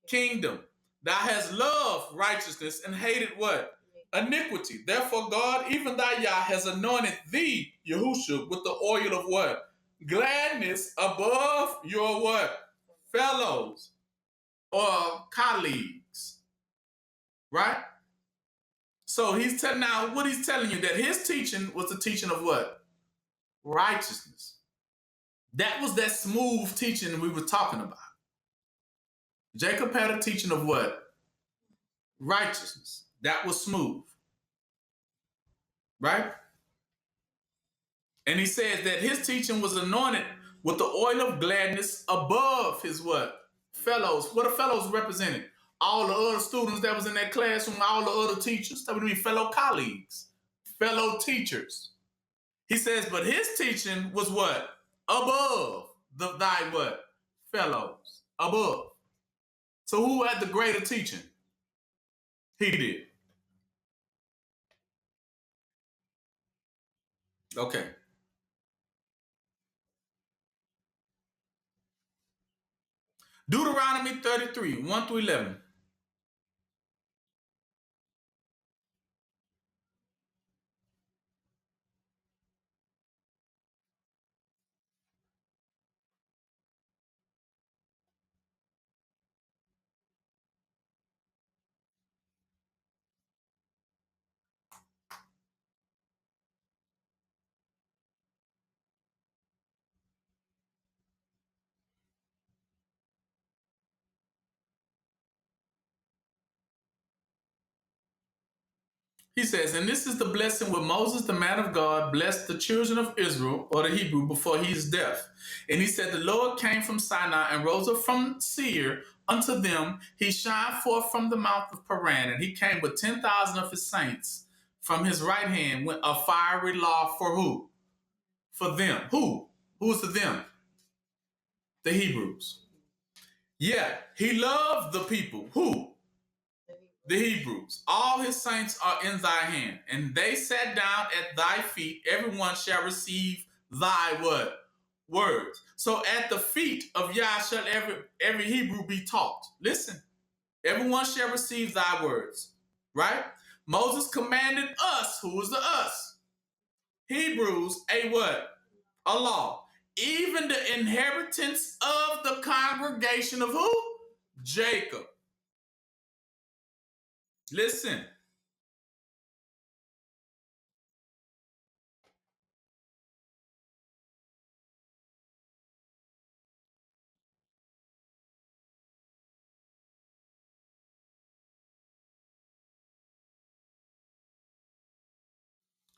Kingdom. Thou hast loved righteousness and hated what? Iniquity. Therefore God, even thy Yah, has anointed thee, Yahushua, with the oil of what? Gladness above your what? Fellows or colleagues. Right? So he's telling, now what he's telling you, that his teaching was the teaching of what? Righteousness. That was that smooth teaching we were talking about. Jacob had a teaching of what? Righteousness. That was smooth. Right? And he says that his teaching was anointed with the oil of gladness above his what? Fellows. What are fellows represented? All the other students that was in that classroom, all the other teachers. That would mean fellow colleagues, fellow teachers. He says, but his teaching was what? Above thy what? Fellows. Above. So who had the greater teaching? He did. Okay. Deuteronomy 33, 1 through 11. He says, and this is the blessing with Moses, the man of God, blessed the children of Israel, or the Hebrew, before he is deaf. And he said, the Lord came from Sinai and rose up from Seir unto them. He shined forth from the mouth of Paran, and he came with 10,000 of his saints from his right hand with a fiery law for who? For them. Who? Who's the them? The Hebrews. Yeah, he loved the people. Who? The Hebrews. All his saints are in thy hand, and they sat down at thy feet. Everyone shall receive thy what? Words. So at the feet of Yah shall every Hebrew be taught. Listen, everyone shall receive thy words. Right? Moses commanded us, who is the us? Hebrews, a what? A law. Even the inheritance of the congregation of who? Jacob. Listen.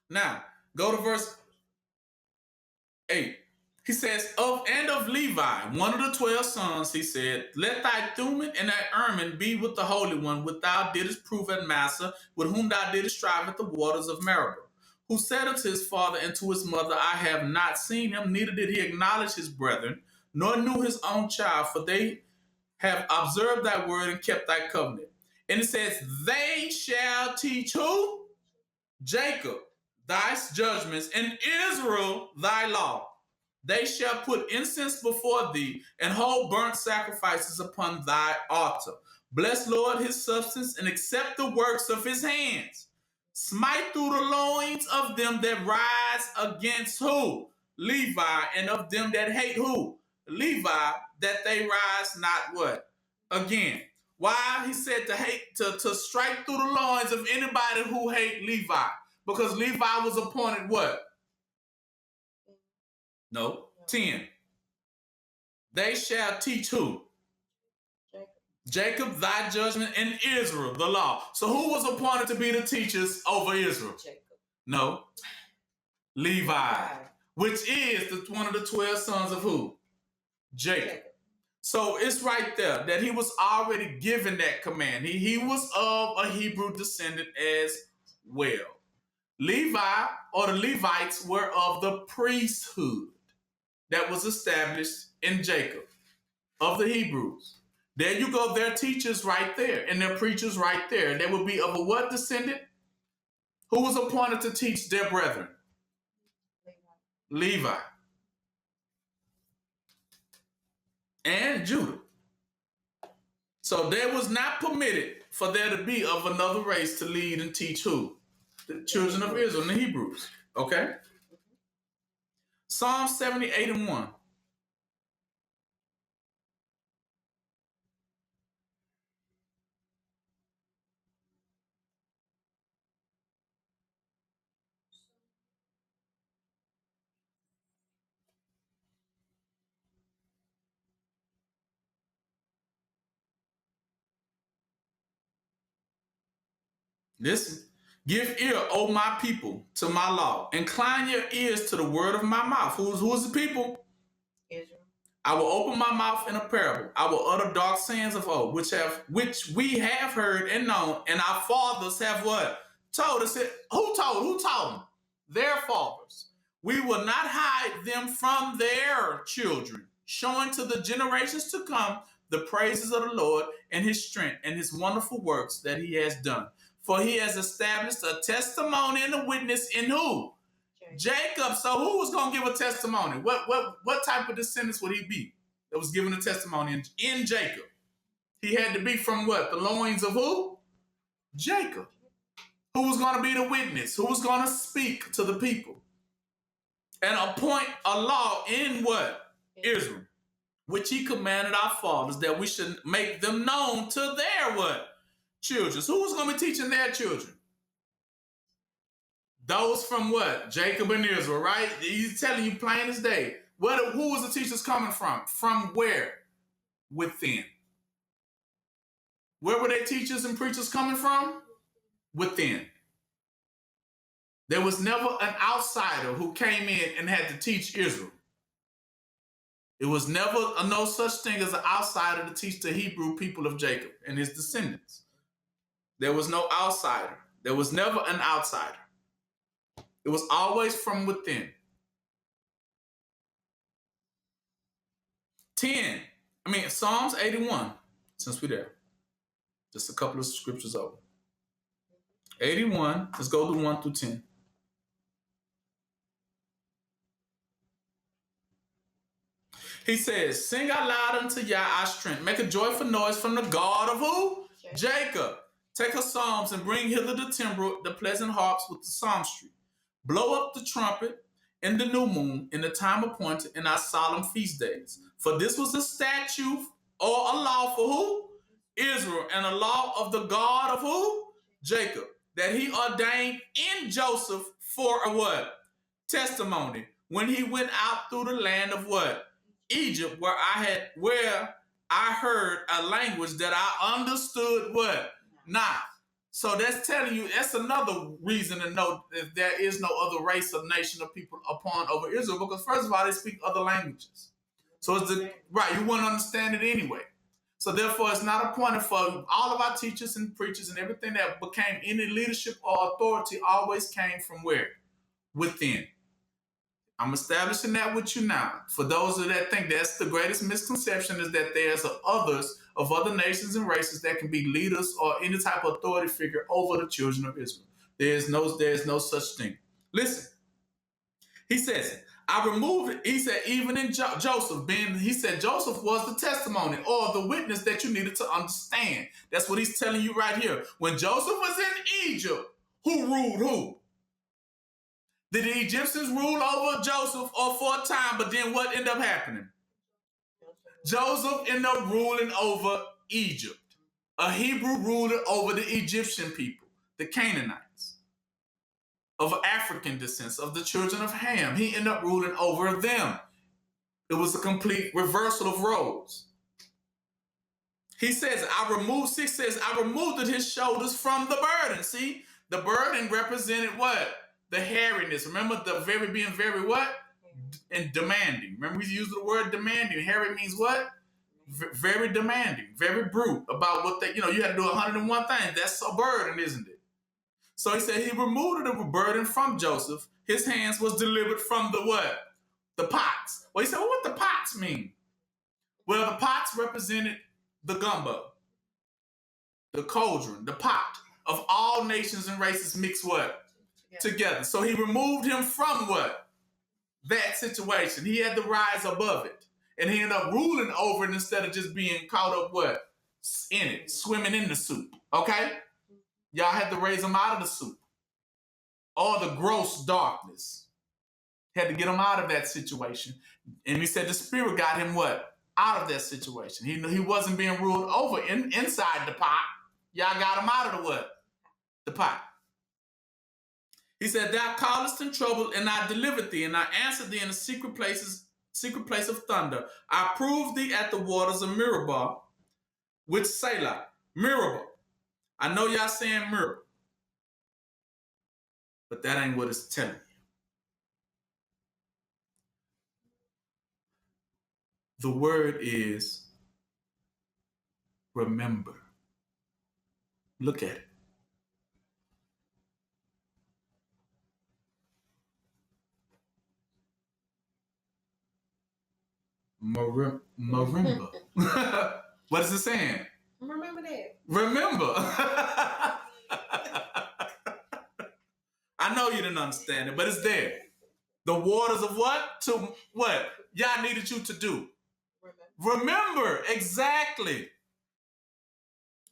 Now, go to verse 8. He says, of Levi, one of the 12 sons, he said, let thy Thummim and thy Urim be with the Holy One, which thou didst prove at Massa, with whom thou didst strive at the waters of Meribah. Who said unto his father and to his mother, I have not seen him, neither did he acknowledge his brethren, nor knew his own child, for they have observed thy word and kept thy covenant. And it says, they shall teach who? Jacob thy judgments, and Israel thy law. They shall put incense before thee, and hold burnt sacrifices upon thy altar. Bless, Lord, his substance, and accept the works of his hands. Smite through the loins of them that rise against who? Levi, and of them that hate who? Levi, that they rise not what? Again. Why? He said to hate, to strike through the loins of anybody who hate Levi. Because Levi was appointed what? No. 10. They shall teach who? Jacob thy judgment, and Israel the law. So who was appointed to be the teachers over Israel? Jacob. No. Levi. Which is one of the 12 sons of who? Jacob. So it's right there that he was already given that command. He was of a Hebrew descendant as well. Levi, or the Levites, were of the priesthood that was established in Jacob, of the Hebrews. There you go, their teachers right there, and their preachers right there. They would be of a what descendant? Who was appointed to teach their brethren? Levi. And Judah. So there was not permitted for there to be of another race to lead and teach who? The children of Israel, the Hebrews. Okay? Psalm 78 and 1. Listen. Give ear, O my people, to my law. Incline your ears to the word of my mouth. Who is the people? Israel. I will open my mouth in a parable. I will utter dark sayings of old, which we have heard and known, and our fathers have what? Told us it. Who told? Who told them? Their fathers. We will not hide them from their children, showing to the generations to come the praises of the Lord and his strength and his wonderful works that he has done. For he has established a testimony and a witness in who? Jacob. So who was going to give a testimony? What type of descendants would he be that was given a testimony in Jacob? He had to be from what? The loins of who? Jacob. Who was going to be the witness? Who was going to speak to the people? And appoint a law in what? Israel. Which he commanded our fathers that we should make them known to their what? Children. So who was going to be teaching their children? Those from what? Jacob and Israel, right? He's telling you plain as day. Who was the teachers coming from? From where? Within. Where were their teachers and preachers coming from? Within. There was never an outsider who came in and had to teach Israel. It was never no such thing as an outsider to teach the Hebrew people of Jacob and his descendants. There was no outsider. There was never an outsider. It was always from within. 10. Psalms 81, since we're there. Just a couple of scriptures over. 81, let's go to 1 through 10. He says, sing out loud unto Yah our strength. Make a joyful noise from the God of who? Jacob. Take her psalms and bring hither the timbrel, the pleasant harps with the psalmistry. Blow up the trumpet in the new moon, in the time appointed, in our solemn feast days. For this was a statute or a law for who? Israel, and a law of the God of who? Jacob, that he ordained in Joseph for a what? Testimony, when he went out through the land of what? Egypt, where I heard a language that I understood what? Not. So that's telling you, that's another reason to know that there is no other race or nation of people upon over Israel, because first of all, they speak other languages. So it's right, you wouldn't understand it anyway. So therefore, it's not appointed for all of our teachers and preachers and everything that became any leadership or authority always came from where? Within. I'm establishing that with you now. For those that think that's the greatest misconception, is that there's others of other nations and races that can be leaders or any type of authority figure over the children of Israel. There's no such thing. Listen, he says, I removed it. He said, even in Joseph, he said Joseph was the testimony or the witness that you needed to understand. That's what he's telling you right here. When Joseph was in Egypt, who ruled who? Did the Egyptians rule over Joseph or for a time, but then what ended up happening? Joseph ended up ruling over Egypt. A Hebrew ruler over the Egyptian people, the Canaanites, of African descent, of the children of Ham. He ended up ruling over them. It was a complete reversal of roles. He says, I removed his shoulders from the burden. See, the burden represented what? The hairiness. Remember being very what? And demanding. Remember we used the word demanding. Hairy means what? Very demanding, very brute about what you had to do 101 things. That's a burden, isn't it? So he said he removed the burden from Joseph. His hands was delivered from the what? The pots. Well, he said, well, what the pots mean? Well, the pots represented the gumbo, the cauldron, the pot of all nations and races mixed what? Together. So he removed him from what? That situation. He had to rise above it. And he ended up ruling over it instead of just being caught up what? In it, swimming in the soup. Okay? Y'all had to raise him out of the soup. All the gross darkness. Had to get him out of that situation. And he said the Spirit got him what? Out of that situation. He knew he wasn't being ruled over inside the pot. Y'all got him out of the what? The pot. He said, thou callest in trouble, and I delivered thee, and I answered thee in the secret place of thunder. I proved thee at the waters of Meribah with Selah. Meribah. I know y'all saying Meribah, but that ain't what it's telling you. The word is remember. Look at it. Marimba. What is it saying? Remember that. Remember. I know you didn't understand it, but it's there. The waters of what? To what? Y'all needed you to do. Remember. Exactly.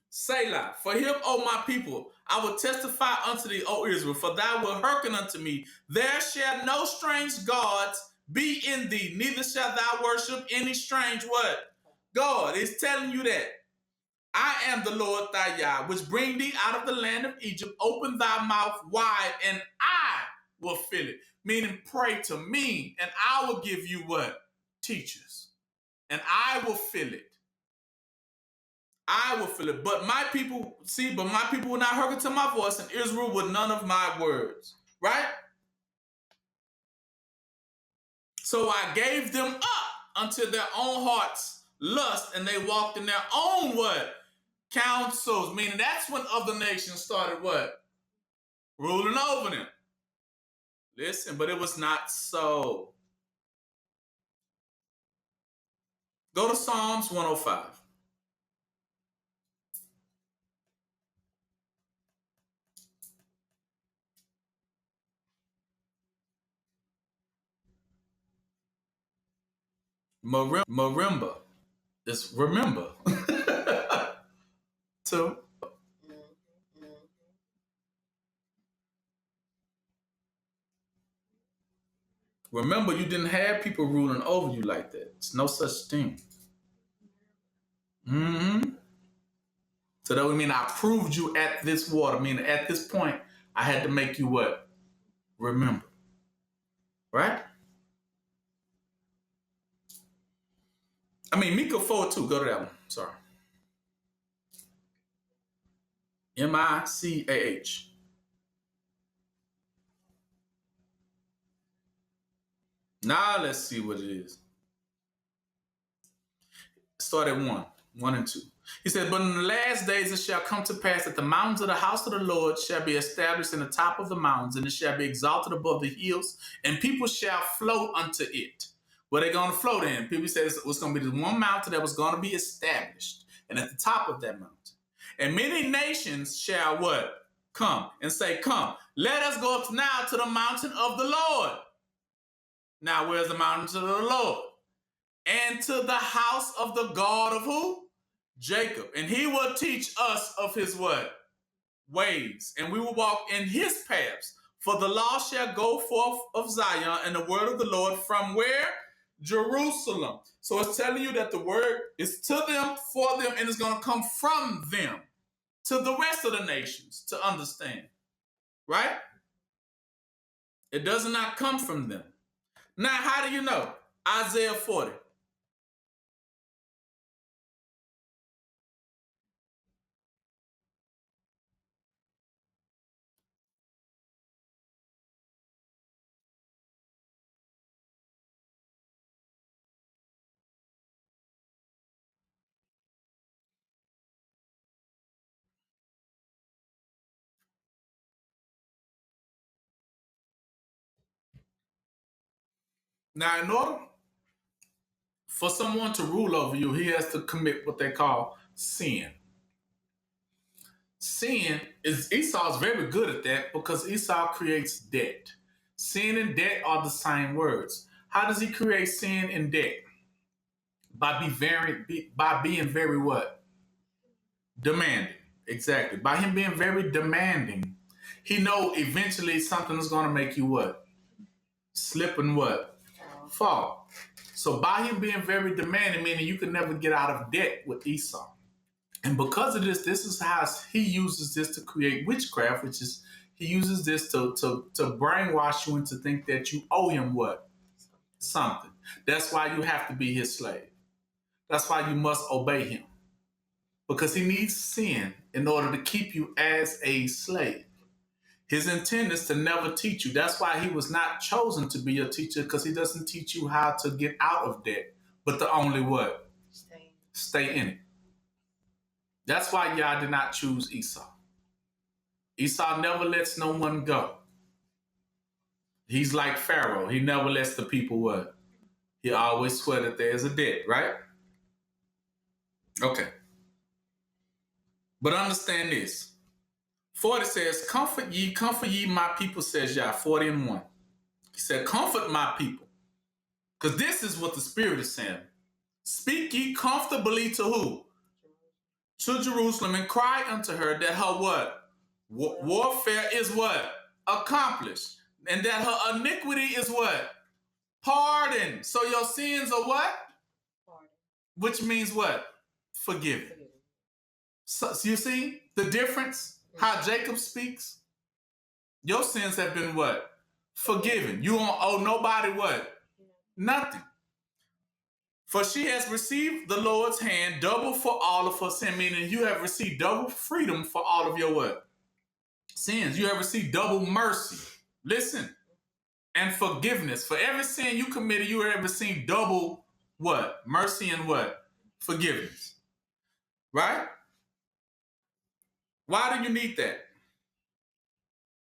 Selah. For him, O my people, I will testify unto thee, O Israel, for thou wilt hearken unto me. There shall no strange gods be in thee, neither shalt thou worship any strange what? God is telling you that. I am the Lord thy Yah, which bring thee out of the land of Egypt. Open thy mouth wide, and I will fill it. Meaning, pray to me, and I will give you what? Teachers. And I will fill it. I will fill it. But my people will not hearken to my voice, and Israel with none of my words. Right? So I gave them up unto their own hearts' lust, and they walked in their own what? Counsels. Meaning that's when other nations started what? Ruling over them. Listen, but it was not so. Go to Psalms 105. Marimba. It's remember. So, remember, you didn't have people ruling over you like that. It's no such thing. So that would mean I proved you at this water. Meaning at this point, I had to make you what? Remember. Right? I mean, Micah 4:2. Go to that one. Sorry. Micaah. Now let's see what it is. Start at 1 and 2. He said, but in the last days it shall come to pass that the mountains of the house of the Lord shall be established in the top of the mountains, and it shall be exalted above the hills, and people shall flow unto it. Where they going to float in? People say it's going to be the one mountain that was going to be established, and at the top of that mountain. And many nations shall what? Come and say, come, let us go up now to the mountain of the Lord. Now, where's the mountain of the Lord? And to the house of the God of who? Jacob. And he will teach us of his what? Ways. And we will walk in his paths. For the law shall go forth of Zion, and the word of the Lord from where? Jerusalem. So it's telling you that the word is to them, for them, and it's going to come from them to the rest of the nations to understand. Right? It does not come from them. Now, how do you know? Isaiah 40. Now, in order for someone to rule over you, he has to commit what they call sin. Sin is, Esau's very good at that because Esau creates debt. Sin and debt are the same words. How does he create sin and debt? By being very what? Demanding. Exactly. By him being very demanding, he know eventually something is going to make you what? Slip and what? Fall. So by him being very demanding, meaning you can never get out of debt with Esau. And because of this is how he uses this to create witchcraft, which is he uses this to brainwash you into think that you owe him what? Something. That's why you have to be his slave. That's why you must obey him. Because he needs sin in order to keep you as a slave. His intent is to never teach you. That's why he was not chosen to be a teacher, because he doesn't teach you how to get out of debt, but to only what? Stay in it. That's why Yah did not choose Esau. Esau never lets no one go. He's like Pharaoh. He never lets the people what? He always swear that there's a debt, right? Okay. But understand this. 40 says, comfort ye my people, says Yah, 40 and 1. He said, comfort my people. Because this is what the Spirit is saying. Speak ye comfortably to who? To Jerusalem, and cry unto her that her what? Warfare is what? Accomplished. And that her iniquity is what? Pardoned. So your sins are what? Pardon. Which means what? Forgiven. So you see the difference? How Jacob speaks? Your sins have been what? Forgiven. You don't owe nobody what? Nothing. For she has received the Lord's hand double for all of her sin, meaning you have received double freedom for all of your what? Sins. You have received double mercy. Listen. And forgiveness. For every sin you committed, you have received double what? Mercy and what? Forgiveness. Right? Why do you need that?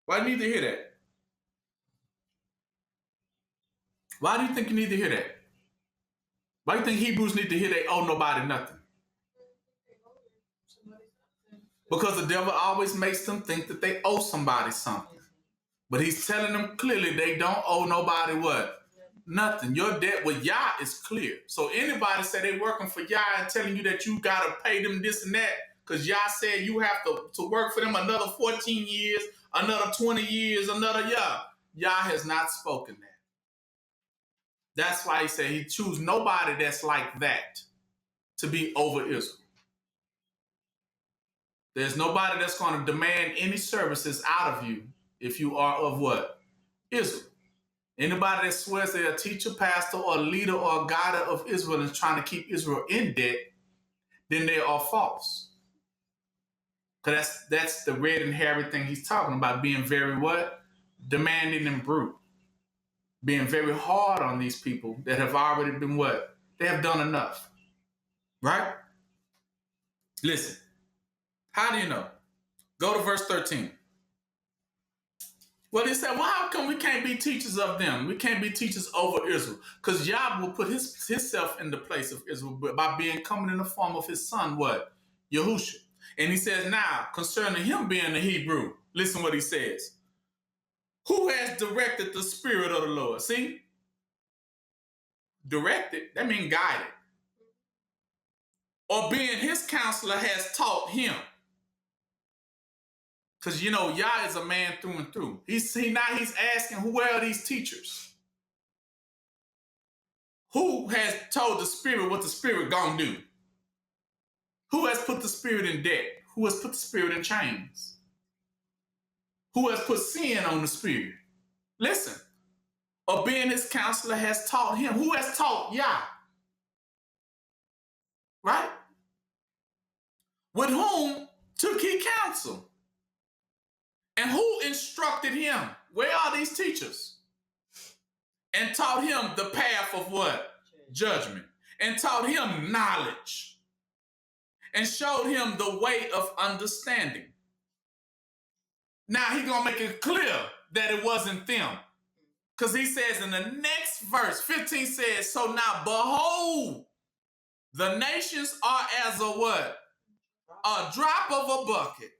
Why do you need to hear that? Why do you think you need to hear that? Why do you think Hebrews need to hear they owe nobody nothing? Because the devil always makes them think that they owe somebody something. But he's telling them clearly they don't owe nobody what? Nothing. Your debt with Yah is clear. So anybody say they working for Yah and telling you that you got to pay them this and that, because Yah said you have to work for them another 14 years, another 20 years, another Yah. Yah has not spoken that. That's why he said he choose nobody that's like that to be over Israel. There's nobody that's going to demand any services out of you if you are of what? Israel. Anybody that swears they're a teacher, pastor, or leader, or a guide of Israel and is trying to keep Israel in debt, then they are false. Because that's the red and hairy thing he's talking about, being very what? Demanding and brute. Being very hard on these people that have already been what? They have done enough. Right? Listen. How do you know? Go to verse 13. Well, he said, well, how come we can't be teachers of them? We can't be teachers over Israel. Because Yah will put himself in the place of Israel by coming in the form of his son, what? Yahusha. And he says, now, concerning him being a Hebrew, listen what he says. Who has directed the Spirit of the Lord? See? Directed, that means guided. Or being his counselor has taught him. Because, you know, Yah is a man through and through. He's asking, who are these teachers? Who has told the Spirit what the Spirit gonna do? Who has put the Spirit in debt? Who has put the Spirit in chains? Who has put sin on the Spirit? Listen, or being his counselor has taught him. Who has taught Yah? Right? With whom took he counsel? And who instructed him? Where are these teachers? And taught him the path of what? Judgment. And taught him knowledge. And showed him the way of understanding. Now he's going to make it clear that it wasn't them. Because he says in the next verse, 15 says, so now behold, the nations are as a what? A drop of a bucket,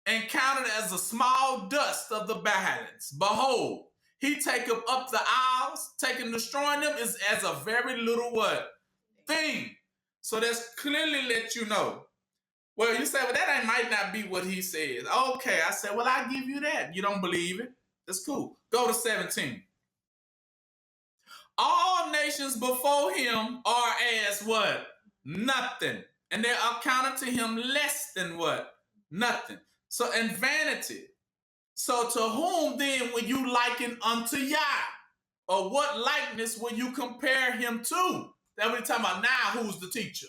and counted as a small dust of the balance. Behold, he taketh up the isles, taking destroying them is as a very little what? Thing. So that's clearly let you know. Well, you say, well, that might not be what he says. Okay, I said, well, I give you that. You don't believe it. That's cool. Go to 17. All nations before him are as what? Nothing. And they are counted to him less than what? Nothing. So, and vanity. So to whom then will you liken unto Yah? Or what likeness will you compare him to? That we're talking about now, who's the teacher?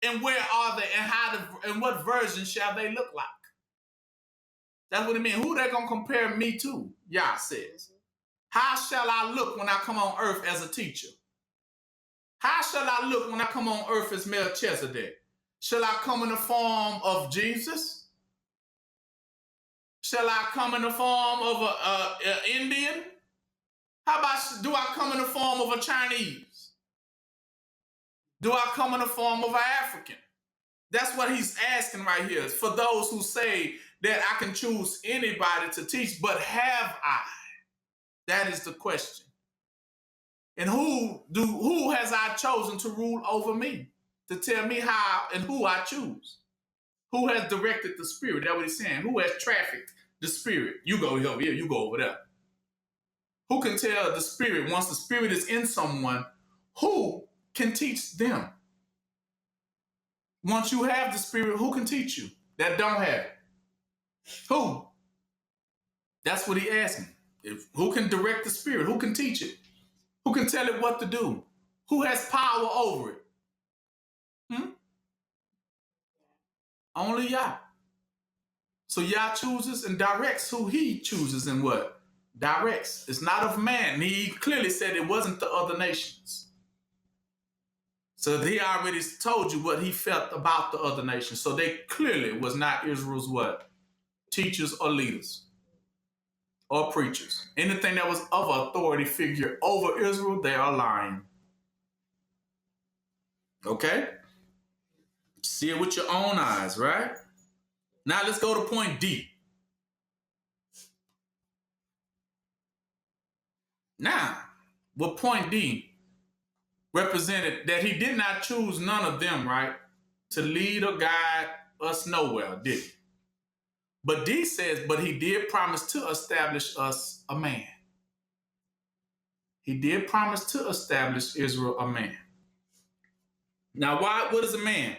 And where are they? And what version shall they look like? That's what it means. Who they going to compare me to? Yah says. How shall I look when I come on earth as a teacher? How shall I look when I come on earth as Melchizedek? Shall I come in the form of Jesus? Shall I come in the form of an Indian? How about, do I come in the form of a Chinese? Do I come in the form of an African? That's what he's asking right here. For those who say that I can choose anybody to teach, but have I? That is the question. And who has I chosen to rule over me? To tell me how and who I choose? Who has directed the Spirit? That's what he's saying. Who has trafficked the Spirit? You go over here, you go over there. Who can tell the Spirit, once the Spirit is in someone, who can teach them? Once you have the Spirit, who can teach you that don't have it? Who? That's what he's asking. Who can direct the Spirit? Who can teach it? Who can tell it what to do? Who has power over it? Only Yah. So Yah chooses and directs who he chooses and what? Directs. It's not of man. He clearly said it wasn't the other nations. So he already told you what he felt about the other nations. So they clearly was not Israel's what? Teachers or leaders or preachers. Anything that was of authority figure over Israel, they are lying. Okay? See it with your own eyes, right? Now let's go to point D. Now, with point D represented that he did not choose none of them, right, to lead or guide us nowhere, did he? But D says, but he did promise to establish us a man. He did promise to establish Israel a man. Now, what is a man?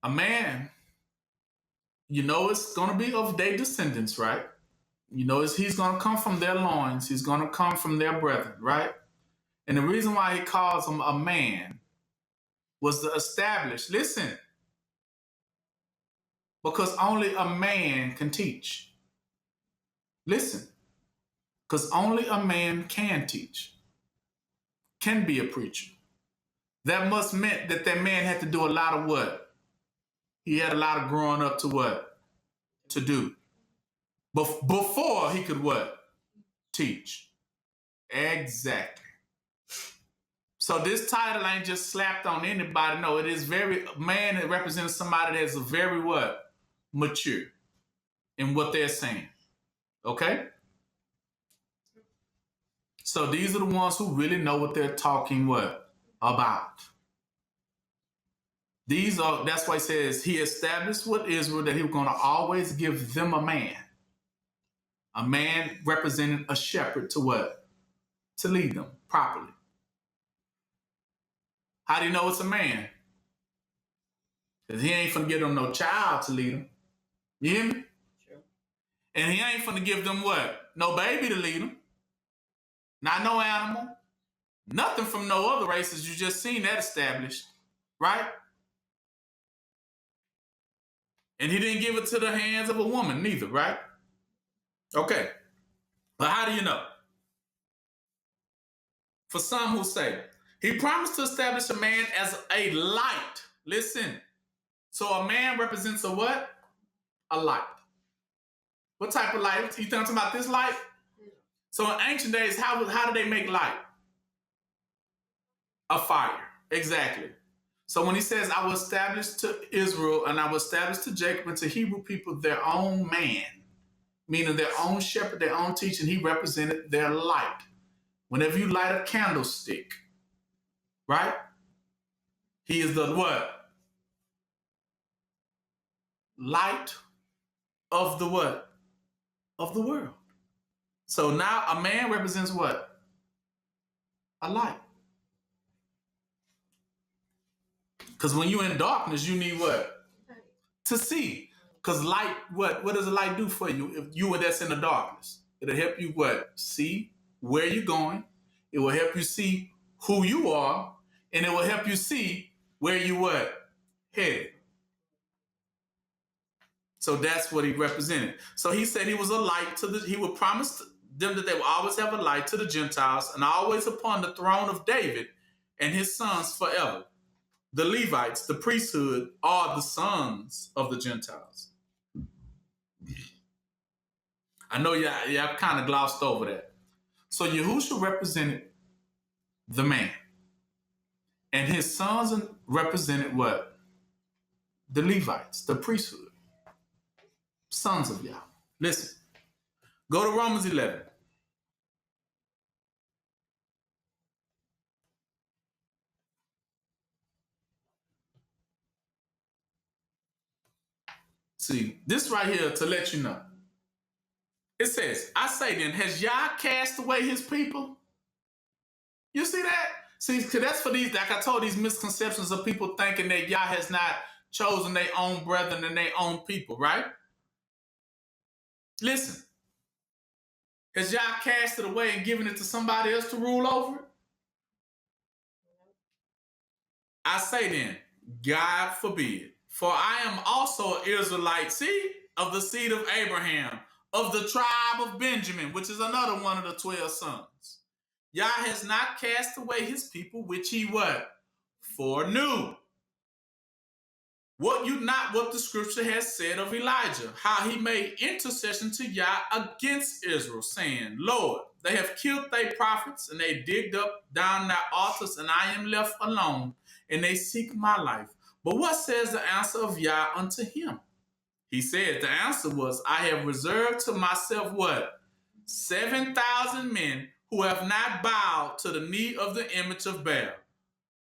A man, you know, it's going to be of their descendants, right? You know, he's going to come from their loins. He's going to come from their brethren, right? And the reason why he calls him a man was to establish, listen, because only a man can teach. Listen, because only a man can teach, can be a preacher. That must meant that man had to do a lot of what? He had a lot of growing up to what? To do. Before he could what? Teach. Exactly. So this title ain't just slapped on anybody. No, it is man, it represents somebody that's very what? Mature in what they're saying. Okay? So these are the ones who really know what they're talking what? About. That's why he says he established with Israel that he was going to always give them a man. A man representing a shepherd to what? To lead them properly. How do you know it's a man? Because he ain't finna give them no child to lead them. You hear me? Sure. And he ain't finna give them what? No baby to lead them. Not no animal. Nothing from no other races. You just seen that established. Right? And he didn't give it to the hands of a woman neither, right? Okay. But how do you know? For some who say, he promised to establish a man as a light. Listen. So a man represents a what? A light. What type of light? You talking about this light? So in ancient days, how did they make light? A fire. Exactly. So when he says, I will establish to Israel and I will establish to Jacob and to Hebrew people their own man, meaning their own shepherd, their own teaching, he represented their light. Whenever you light a candlestick, right? He is the what? Light of the what? Of the world. So now a man represents what? A light. Because when you're in darkness, you need what? To see. Because light, what does a light do for you if you were that's in the darkness? It'll help you what? See where you're going. It will help you see who you are. And it will help you see where you what? Headed. So that's what he represented. So he said he was a light he would promise them that they will always have a light to the Gentiles and always upon the throne of David and his sons forever. The Levites, the priesthood, are the sons of the Gentiles. I know y'all kind of glossed over that. So Yahushua represented the man. And his sons represented what? The Levites, the priesthood. Sons of Yah. Listen. Go to Romans 11. See, this right here to let you know. It says, I say then, has Yah cast away his people? You see that? See, because that's for these, like I told, these misconceptions of people thinking that Yah has not chosen their own brethren and their own people, right? Listen. Has Yah cast it away and given it to somebody else to rule over it? I say then, God forbid. For I am also an Israelite, see, of the seed of Abraham, of the tribe of Benjamin, which is another one of the 12 sons. Yah has not cast away his people, which he what? Foreknew. What the scripture has said of Elijah, how he made intercession to Yah against Israel, saying, Lord, they have killed their prophets, and they digged up down their altars, and I am left alone, and they seek my life. But what says the answer of Yah unto him? He said, the answer was, I have reserved to myself what? 7,000 men who have not bowed to the knee of the image of Baal.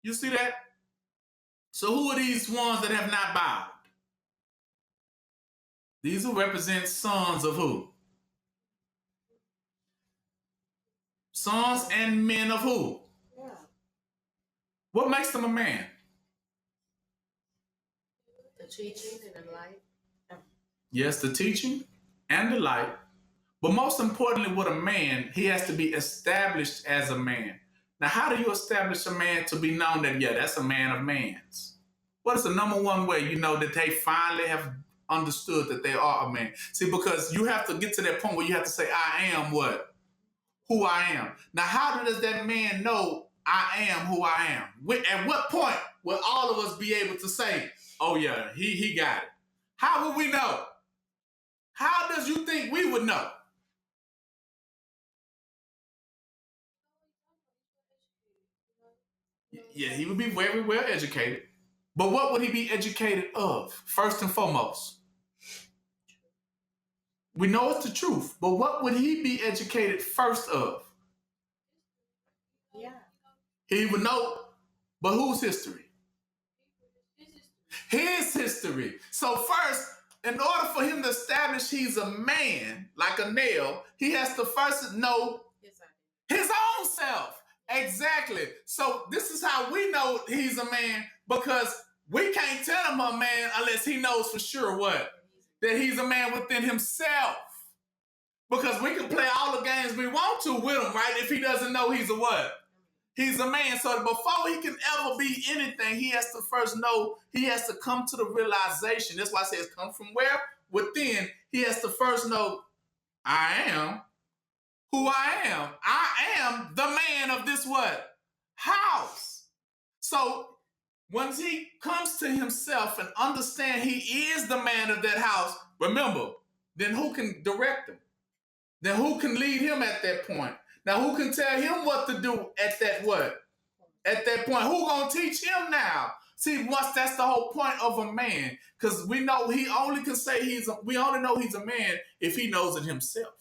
You see that? So who are these ones that have not bowed? These will represent sons of who? Sons and men of who? Yeah. What makes them a man? The teaching and the light. Yes, the teaching and the light. But most importantly, with a man, he has to be established as a man. Now, how do you establish a man to be known that, yeah, that's a man of mans? What is the number one way you know that they finally have understood that they are a man? See, because you have to get to that point where you have to say, I am what? Who I am. Now, how does that man know I am who I am? At what point will all of us be able to say, oh, yeah, he got it? How would we know? How does you think we would know? Yeah, he would be very well educated. But what would he be educated of, first and foremost? We know it's the truth, but what would he be educated first of? Yeah. He would know, but whose history? His history. So first, in order for him to establish he's a man, like a nail, he has to first know his own self. Exactly. So this is how we know he's a man, because we can't tell him a man unless he knows for sure what? That he's a man within himself. Because we can play all the games we want to with him, right? If he doesn't know he's a what? He's a man. So before he can ever be anything, he has to first know, he has to come to the realization. That's why I say it's come from where? Within. He has to first know, I am who I am. I am the man of this what? House. So once he comes to himself and understand he is the man of that house, remember, then who can direct him? Then who can lead him at that point? Now who can tell him what to do at that what? At that point, who gonna teach him now? See, once that's the whole point of a man, because we know he only can say we only know he's a man if he knows it himself.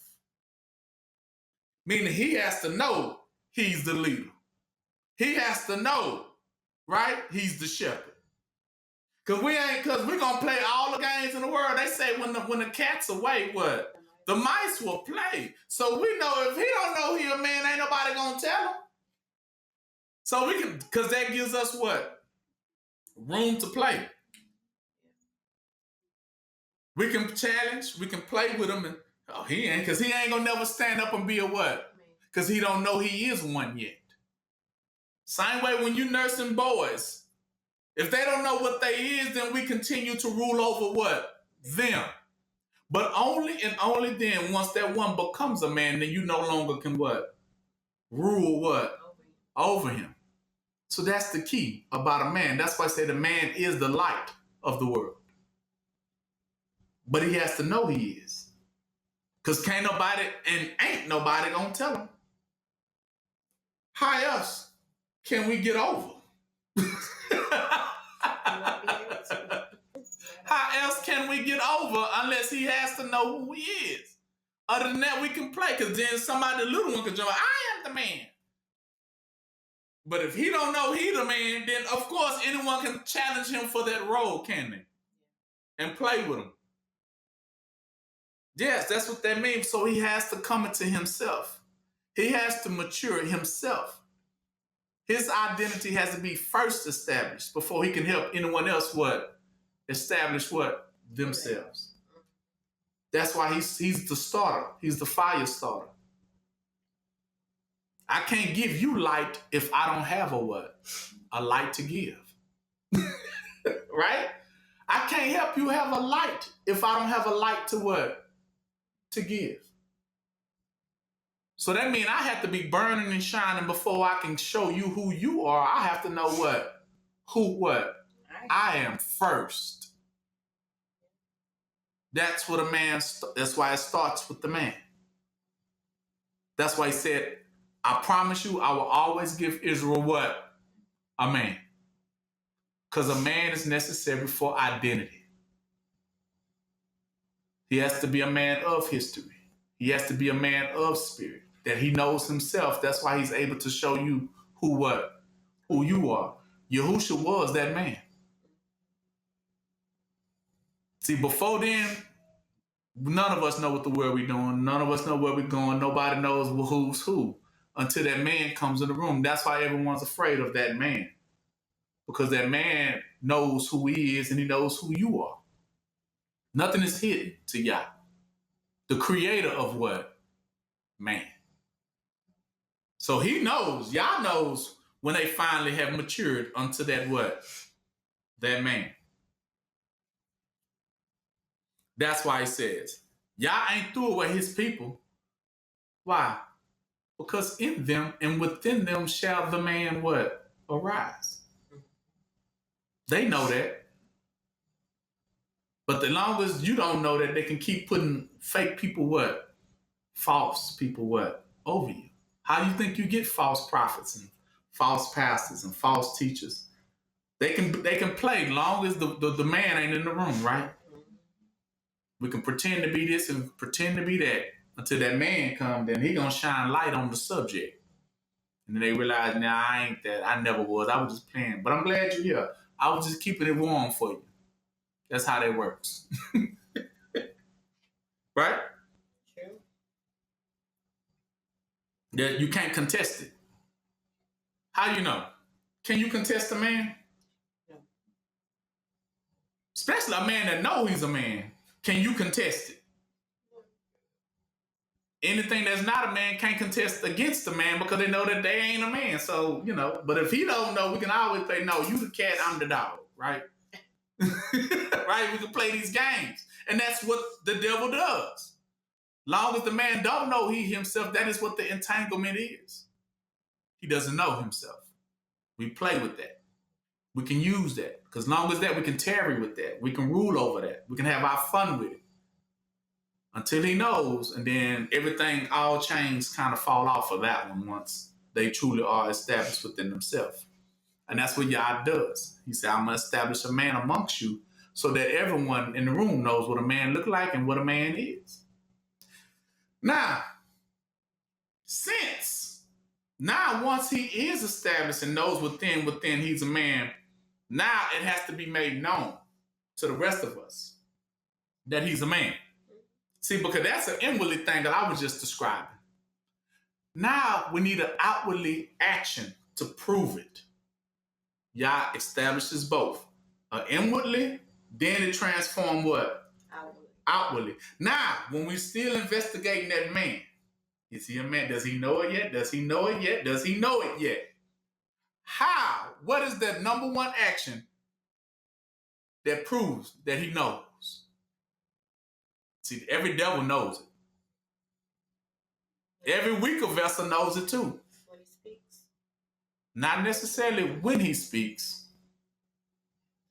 Meaning he has to know he's the leader. He has to know, right? He's the shepherd. Because we're going to play all the games in the world. They say when the cat's away, what? The mice will play. So we know if he don't know he a man, ain't nobody going to tell him. So we can, because that gives us what? Room to play. We can challenge, we can play with him, and he ain't, because he ain't going to never stand up and be a what? Because he don't know he is one yet. Same way when you nursing boys. If they don't know what they is, then we continue to rule over what? Them. But only and only then, once that one becomes a man, then you no longer can what? Rule what? Over him. So that's the key about a man. That's why I say the man is the light of the world. But he has to know he is. Because can't nobody and ain't nobody gonna tell him. How else can we get over? How else can we get over unless he has to know who he is? Other than that, we can play, because then somebody, the little one, can join. I am the man. But if he don't know he the man, then of course anyone can challenge him for that role, can they? And play with him. Yes, that's what that means. So he has to come into himself. He has to mature himself. His identity has to be first established before he can help anyone else what? Establish what? Themselves. That's why he's the starter. He's the fire starter. I can't give you light if I don't have a what? A light to give. Right? I can't help you have a light if I don't have a light to what? To give. So that means I have to be burning and shining before I can show you who you are. I have to know what? Who what? I am first. That's what a man, that's why it starts with the man. That's why he said, I promise you, I will always give Israel what? A man. Because a man is necessary for identity. He has to be a man of history. He has to be a man of spirit, that he knows himself. That's why he's able to show you who what? Who you are. Yahusha was that man. See, before then, none of us know what the world we're doing. None of us know where we're going. Nobody knows who's who until that man comes in the room. That's why everyone's afraid of that man. Because that man knows who he is and he knows who you are. Nothing is hidden to Yah. The creator of what? Man. So he knows, y'all knows when they finally have matured unto that what? That man. That's why he says, y'all ain't through with his people. Why? Because in them and within them shall the man what? Arise. They know that. But the long as you don't know that, they can keep putting fake people what? False people what? Over you. How do you think you get false prophets and false pastors and false teachers? They can play long as the man ain't in the room, right? We can pretend to be this and pretend to be that until that man comes, then he gonna shine light on the subject. And then they realize, nah, I ain't that. I never was. I was just playing. But I'm glad you're here. I was just keeping it warm for you. That's how that works. Right? True. That you can't contest it. How you know? Can you contest a man? No. Especially a man that knows he's a man. Can you contest it? Anything that's not a man can't contest against a man because they know that they ain't a man. So, but if he don't know, we can always say, no, you the cat, I'm the dog, right? Right? We can play these games. And that's what the devil does. Long as the man don't know he himself, that is what the entanglement is. He doesn't know himself. We play with that. We can use that. Because long as that, we can tarry with that. We can rule over that. We can have our fun with it. Until he knows, and then everything, all chains kind of fall off of that one once they truly are established within themselves. And that's what Yah does. He said, I'm going to establish a man amongst you so that everyone in the room knows what a man look like and what a man is. Now, once he is established and knows within he's a man, now it has to be made known to the rest of us that he's a man. See, because that's an inwardly thing that I was just describing. Now we need an outwardly action to prove it. Yah establishes both. Inwardly, then it transforms what? Outwardly. Now, when we're still investigating that man, is he a man? Does he know it yet? Does he know it yet? Does he know it yet? How? What is the number one action that proves that he knows? See, every devil knows it. Every weaker vessel knows it too. When he speaks. Not necessarily when he speaks.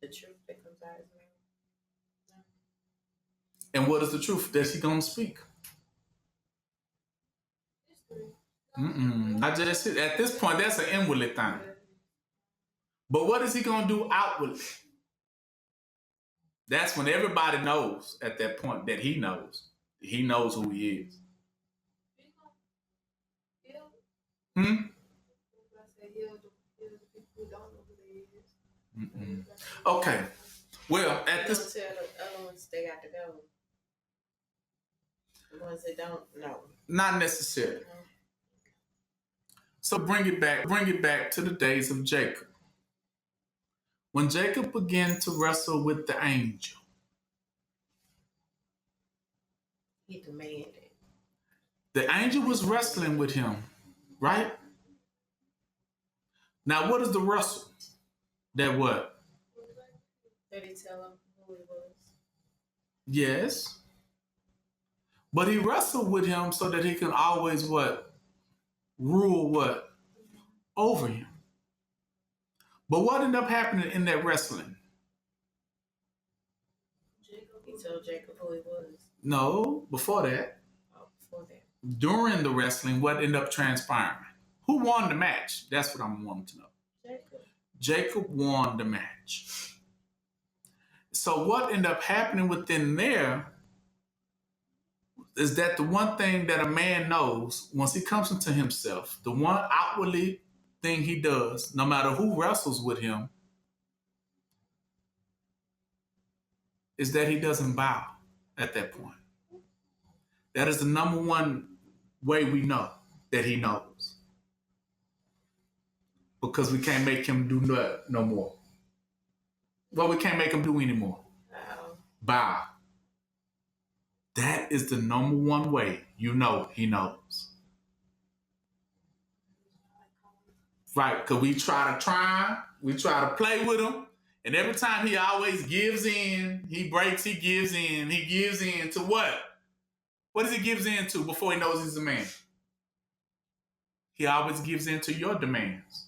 The truth that comes out of his mouth. No. And what is the truth that he's going to speak? I just at this point, that's an inwardly thing. But what is he going to do outwardly? That's when everybody knows at that point that he knows. He knows who he is. Okay. Well, at this... Tell the other ones they got to go. The ones that don't know. Not necessarily. No. So bring it back to the days of Jacob. When Jacob began to wrestle with the angel, he demanded. The angel was wrestling with him, right? Now, what is the wrestle? That what? Did he tell him who he was? Yes. But he wrestled with him so that he can always what? Rule what? Over him. But what ended up happening in that wrestling? He told Jacob who he was. No, before that. Oh, before that. During the wrestling, what ended up transpiring? Who won the match? That's what I'm wanting to know. Jacob won the match. So what ended up happening within there is that the one thing that a man knows once he comes into himself, the one outwardly thing he does, no matter who wrestles with him, is that he doesn't bow at that point. That is the number one way we know that he knows. Because we can't make him do no more. Well, we can't make him do anymore. Bow. That is the number one way you know he knows. Right? Because we try to play with him, and every time he always gives in, he breaks, he gives in to what? What does he gives in to before he knows he's a man? He always gives in to your demands.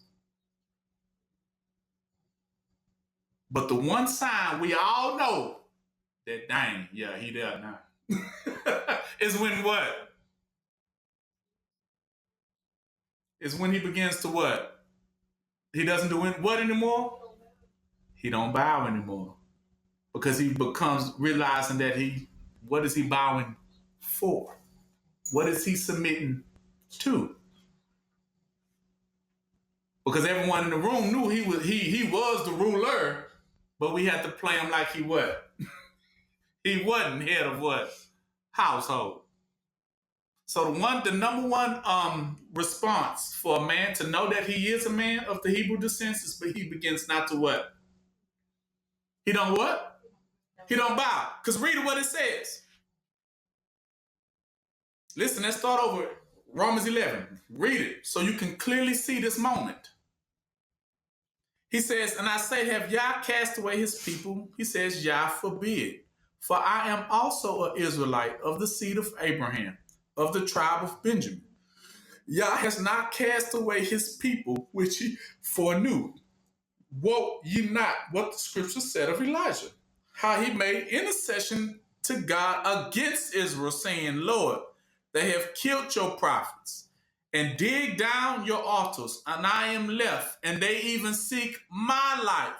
But the one sign we all know that, dang, yeah, he there now, is when what? Is when he begins to what? He doesn't do what anymore? He don't bow anymore. Because he becomes realizing that what is he bowing for? What is he submitting to? Because everyone in the room knew he was the ruler, but we had to play him like he what? He wasn't head of what? Household. So the number one response for a man to know that he is a man of the Hebrew descent is, but he begins not to what? He don't what? He don't bow. Because read what it says. Listen, let's start over Romans 11. Read it so you can clearly see this moment. He says, and I say, have Yah cast away his people? He says, Yah forbid. For I am also an Israelite of the seed of Abraham, of the tribe of Benjamin. Yah has not cast away his people, which he foreknew. Wote ye not what the scripture said of Elijah, how he made intercession to God against Israel, saying, Lord, they have killed your prophets and dig down your altars, and I am left, and they even seek my life.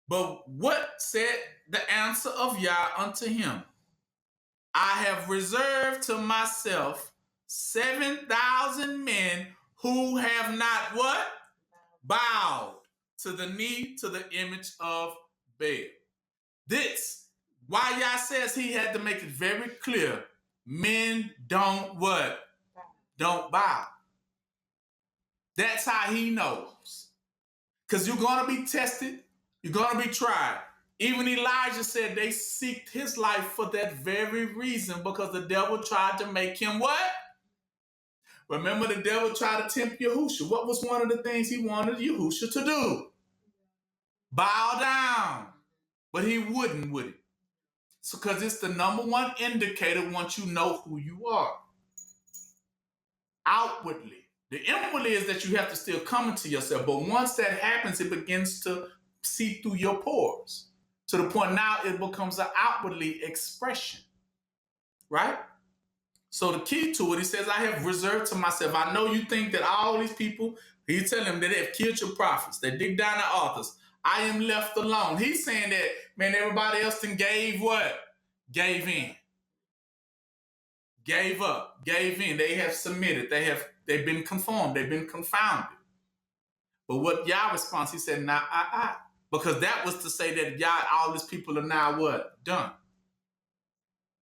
But what said the answer of Yah unto him? I have reserved to myself 7,000 men who have not what? Bowed to the knee to the image of Baal. This, why Yah says he had to make it very clear, men don't what? Don't bow. That's how he knows. Because you're going to be tested. You're going to be tried. Even Elijah said they seeked his life for that very reason, because the devil tried to make him what? Remember, the devil tried to tempt Yahusha. What was one of the things he wanted Yahusha to do? Bow down. But he wouldn't, would he? So, because it's the number one indicator once you know who you are. Outwardly. The inwardly is that you have to still come into yourself. But once that happens, it begins to see through your pores. To the point now it becomes an outwardly expression. Right? So the key to it, he says, I have reserved to myself. I know you think that all these people, he's telling them that they have killed your prophets. They dig down the altars. I am left alone. He's saying that, man, everybody else then gave what? Gave in. Gave up. Gave in. They have submitted. They've been conformed. They've been confounded. But what Yah responds, he said, nah, because that was to say that Yah, all these people are now what? Done.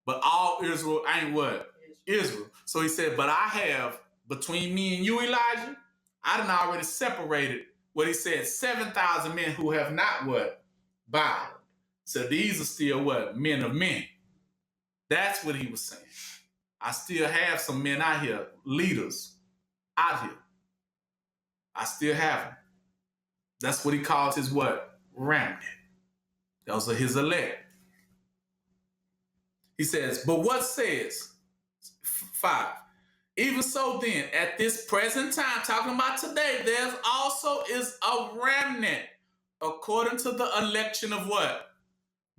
But all Israel ain't what? Israel. So he said, but I have, between me and you, Elijah, I done already separated what he said, 7,000 men who have not what? Bowed. So these are still what? Men of men. That's what he was saying. I still have some men out here, leaders out here. I still have them. That's what he calls his what? Remnant. Those are his elect. He says, but what says? 5. Even so then, at this present time, talking about today, there also is a remnant according to the election of what?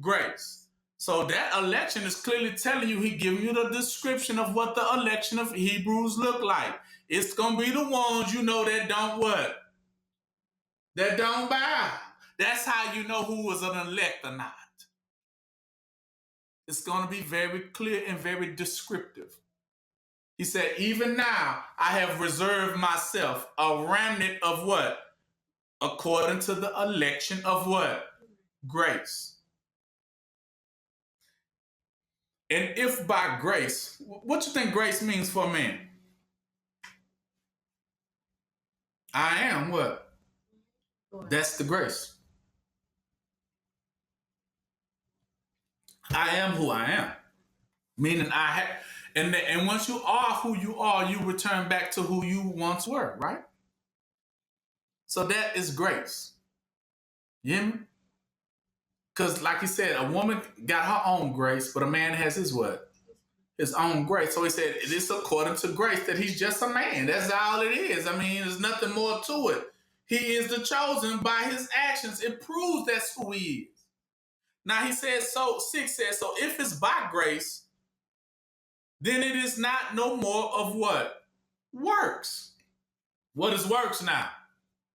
Grace. So that election is clearly telling you, he giving you the description of what the election of Hebrews look like. It's going to be the ones, you know, that don't what? That don't bow. That's how you know who was an elect or not. It's going to be very clear and very descriptive. He said, even now I have reserved myself a remnant of what? According to the election of what? Grace. And if by grace, what you think grace means for a man? I am what? That's the grace. I am who I am. Meaning And once you are who you are, you return back to who you once were, right? So that is grace. You hear me? Because like he said, a woman got her own grace, but a man has his what? His own grace. So he said, it is according to grace that he's just a man. That's all it is. I mean, there's nothing more to it. He is the chosen by his actions. It proves that's who he is. Now he says, so 6 says, so if it's by grace, then it is not no more of what? Works. What is works now?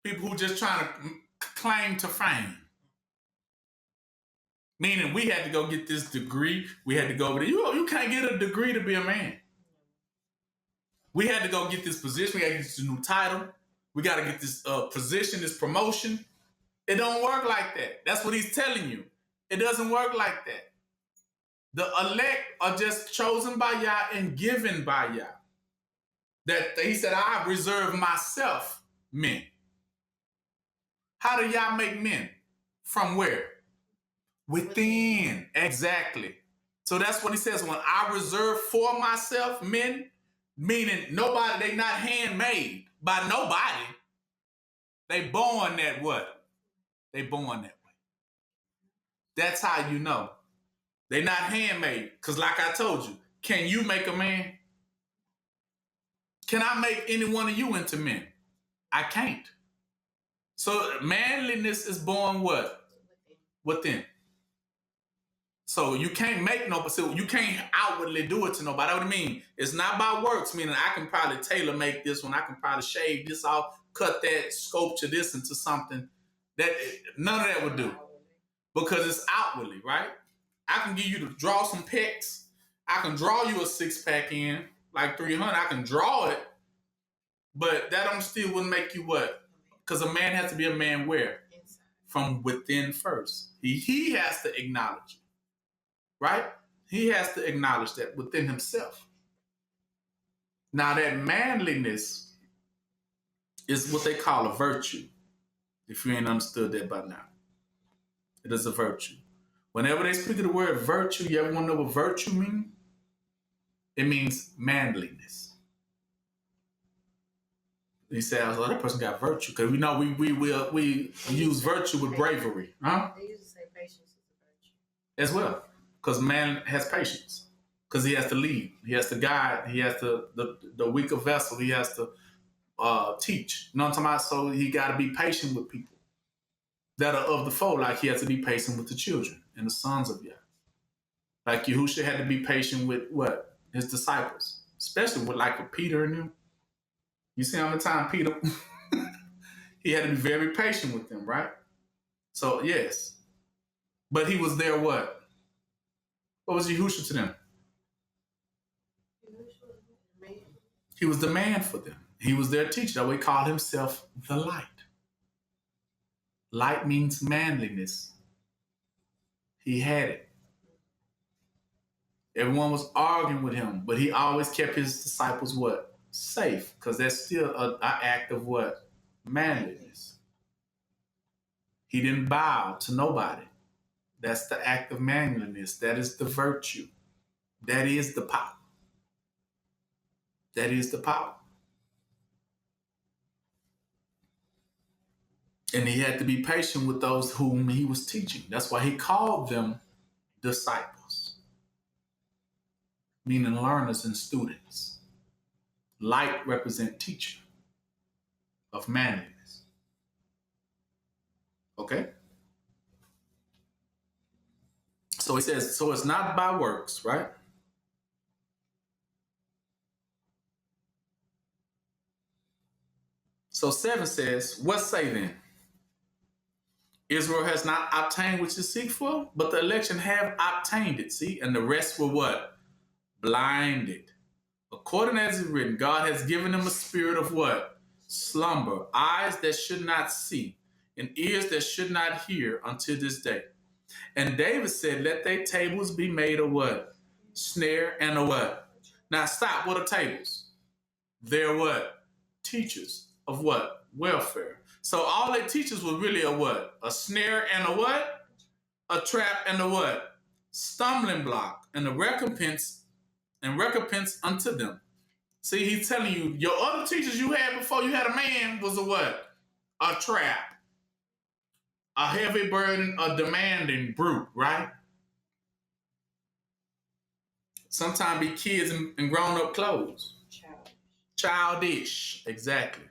People who just trying to claim to fame. Meaning we had to go get this degree. We had to go over there. You can't get a degree to be a man. We had to go get this position. We got to get this new title. We got to get this position, this promotion. It don't work like that. That's what he's telling you. It doesn't work like that. The elect are just chosen by Yah and given by Yah. That he said, I reserve myself men. How do Yah make men? From where? Within. Exactly. So that's what he says. When I reserve for myself men, meaning nobody, they not handmade by nobody. They born that what? They born that way. That's how you know. They not handmade. Because like I told you, can you make a man? Can I make any one of you into men? I can't. So manliness is born what? Within. So you can't make nobody, so you can't outwardly do it to nobody. That's what I mean. It's not by works, meaning I can probably tailor make this one. I can probably shave this off, cut that, sculpture this into something. That none of that would do. Because it's outwardly, right? I can give you to draw some pecs. I can draw you a 6-pack in, like 300. I can draw it. But that still wouldn't make you what? Because a man has to be a man where? From within first. He has to acknowledge it. Right? He has to acknowledge that within himself. Now that manliness is what they call a virtue. If you ain't understood that by now. It is a virtue. Whenever they speak of the word virtue, you ever want to know what virtue means? It means manliness. He says, "Oh, that person got virtue," because we know we use virtue with bravery, huh? They used to say patience is a virtue as well, because man has patience, because he has to lead, he has to guide, he has to the weaker vessel, he has to teach. You know what I'm talking about? So he got to be patient with people that are of the fold, like he has to be patient with the children and the sons of Yah. Like Yahushua had to be patient with what? His disciples, especially with Peter and them. You see how many times Peter, he had to be very patient with them, right? So, yes. But he was there what? What was Yahushua to them? He was the man for them. He was their teacher. That way he called himself the light. Light means manliness. He had it. Everyone was arguing with him, but he always kept his disciples what? Safe, because that's still an act of what? Manliness. He didn't bow to nobody. That's the act of manliness. That is the virtue. That is the power. That is the power. And he had to be patient with those whom he was teaching. That's why he called them disciples, meaning learners and students. Light represent teacher of manliness. Okay? So he says, so it's not by works, right? So 7 says, what say then? Israel has not obtained what you seek for, but the election have obtained it. See? And the rest were what? Blinded. According as it's written, God has given them a spirit of what? Slumber, eyes that should not see, and ears that should not hear until this day. And David said, let their tables be made of what? Snare and a what? Now stop, what are tables? They're what? Teachers of what? Welfare. So all their teachers were really a what? A snare and a what? A trap and a what? Stumbling block. And the recompense and recompense unto them. See, he's telling you, your other teachers you had before you had a man was a what? A trap, a heavy burden, a demanding brute, right? Sometimes be kids in grown-up clothes. Childish, exactly.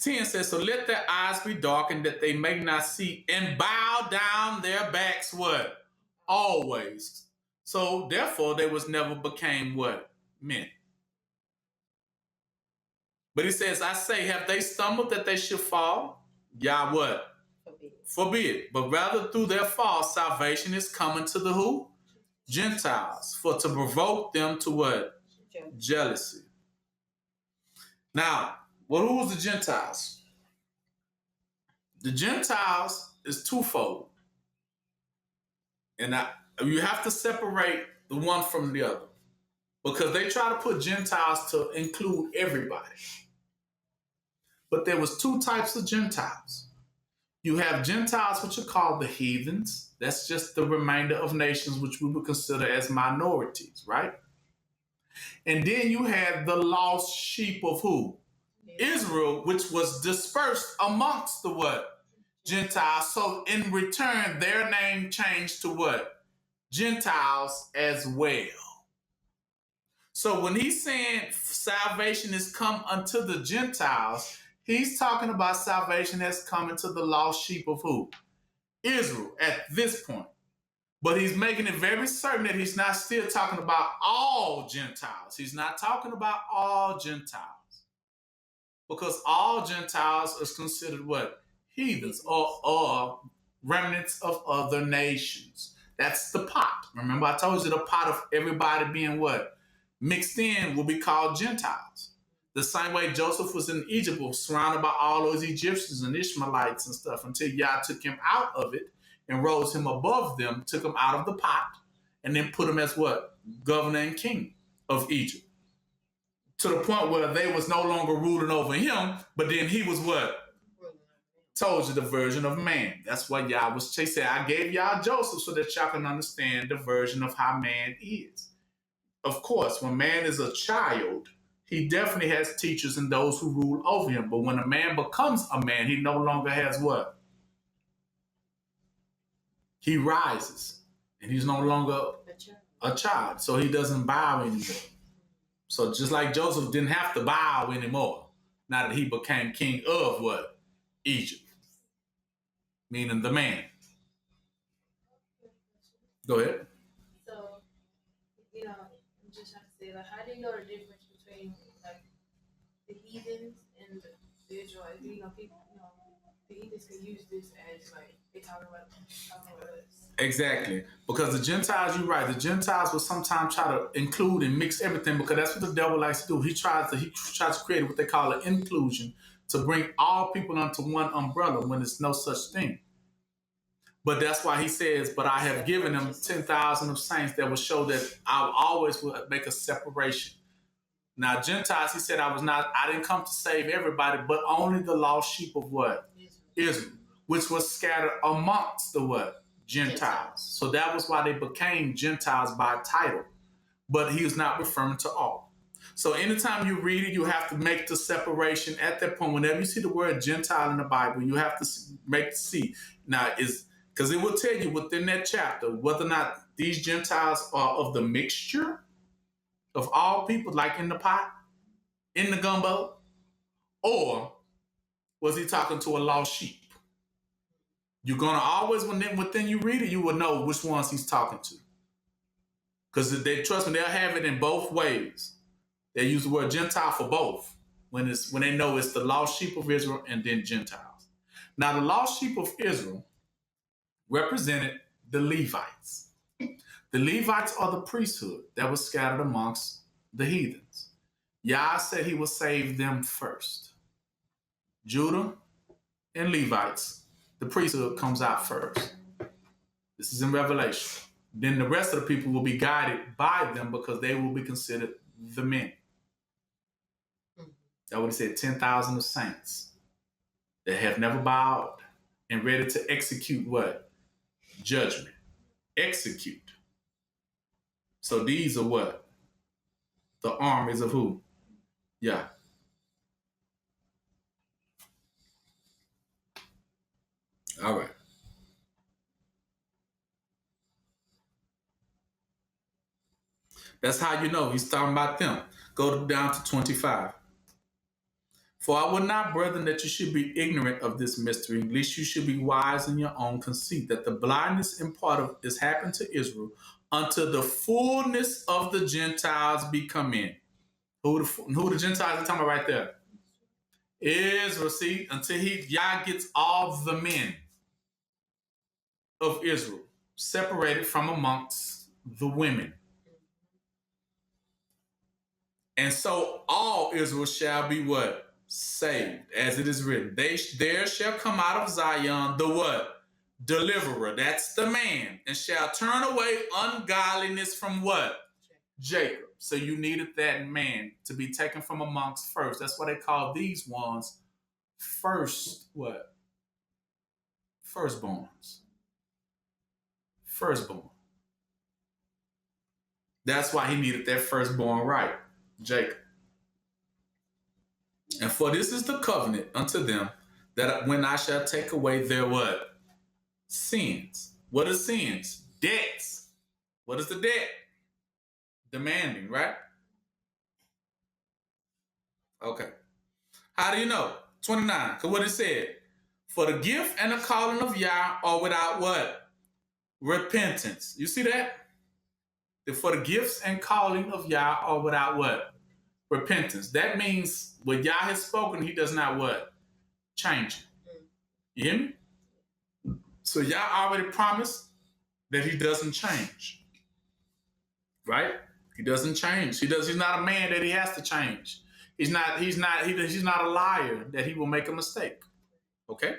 10 says, so let their eyes be darkened that they may not see, and bow down their backs, what? Always. So therefore they was never became what? Men. But he says, I say, have they stumbled that they should fall? Yah what? Forbid. But rather through their fall, salvation is coming to the who? Gentiles. For to provoke them to what? Jealousy. Now, who was the Gentiles? The Gentiles is twofold. And you have to separate the one from the other. Because they try to put Gentiles to include everybody. But there was two types of Gentiles. You have Gentiles, which are called the heathens. That's just the remainder of nations which we would consider as minorities, right? And then you had the lost sheep of who? Israel, which was dispersed amongst the what? Gentiles. So in return, their name changed to what? Gentiles as well. So when he's saying salvation is come unto the Gentiles, he's talking about salvation has come into the lost sheep of who? Israel at this point. But he's making it very certain that he's not still talking about all Gentiles. He's not talking about all Gentiles. Because all Gentiles is considered what? Heathens or remnants of other nations. That's the pot. Remember I told you the pot of everybody being what? Mixed in will be called Gentiles. The same way Joseph was in Egypt, was surrounded by all those Egyptians and Ishmaelites and stuff until Yah took him out of it and rose him above them, took him out of the pot, and then put him as what? Governor and king of Egypt. To the point where they was no longer ruling over him, but then he was what? Told you the version of man. That's what Yah was chasing. I gave y'all Joseph so that y'all can understand the version of how man is. Of course, when man is a child, he definitely has teachers and those who rule over him. But when a man becomes a man, he no longer has what? He rises. And he's no longer a child. So he doesn't bow anymore. So just like Joseph didn't have to bow anymore, now that he became king of what? Egypt. Meaning the man. Go ahead. So, I'm just trying to say, like, how do you know the difference between, like, the heathens and the Israelites? People, the heathens can use this as, like, they talking about us. Exactly. Because the Gentiles, you're right, the Gentiles will sometimes try to include and mix everything because that's what the devil likes to do. He tries to create what they call an inclusion to bring all people under one umbrella when there's no such thing. But that's why he says, but I have given them 10,000 of saints that will show that I always will make a separation. Now, Gentiles, he said, I didn't come to save everybody, but only the lost sheep of what? Israel, which was scattered amongst the what? Gentiles. So that was why they became Gentiles by title. But he is not referring to all. So anytime you read it, you have to make the separation at that point. Whenever you see the word Gentile in the Bible, you have to see. Now, because it will tell you within that chapter whether or not these Gentiles are of the mixture of all people, like in the pot, in the gumbo, or was he talking to a lost sheep? You're going to always, within you read it, you will know which ones he's talking to. Because trust me, they'll have it in both ways. They use the word Gentile for both when they know it's the lost sheep of Israel and then Gentiles. Now, the lost sheep of Israel represented the Levites. The Levites are the priesthood that was scattered amongst the heathens. Yah said he will save them first. Judah and Levites, the priesthood comes out first. This is in Revelation. Then the rest of the people will be guided by them because they will be considered the men. That's what he said, 10,000 of saints that have never bowed and ready to execute what? Judgment. Execute. So these are what? The armies of who? Yeah. All right. That's how you know he's talking about them. Go down to 25. For I would not, brethren, that you should be ignorant of this mystery, lest you should be wise in your own conceit, that the blindness in part of is happened to Israel, until the fullness of the Gentiles be come in. Who the Gentiles are talking about right there? Israel, see, until Yah gets all the men of Israel separated from amongst the women. And so all Israel shall be what? Saved, as it is written. There shall come out of Zion the what? Deliverer. That's the man. And shall turn away ungodliness from what? Jacob. So you needed that man to be taken from amongst first. That's why they call these ones first what? Firstborns. Firstborn. That's why he needed that firstborn right, Jacob. And for this is the covenant unto them, that when I shall take away their what? Sins. What are sins? Debts. What is the debt? Demanding, right? Okay. How do you know? 29. Because what it said, for the gift and the calling of Yah are without what? Repentance. You see that? For the gifts and calling of Yah are without what? Repentance. That means what Yah has spoken, he does not what? Change it. You hear me? So Yah already promised that he doesn't change. Right? He doesn't change. He's not a man that he has to change. He's not a liar that he will make a mistake. Okay?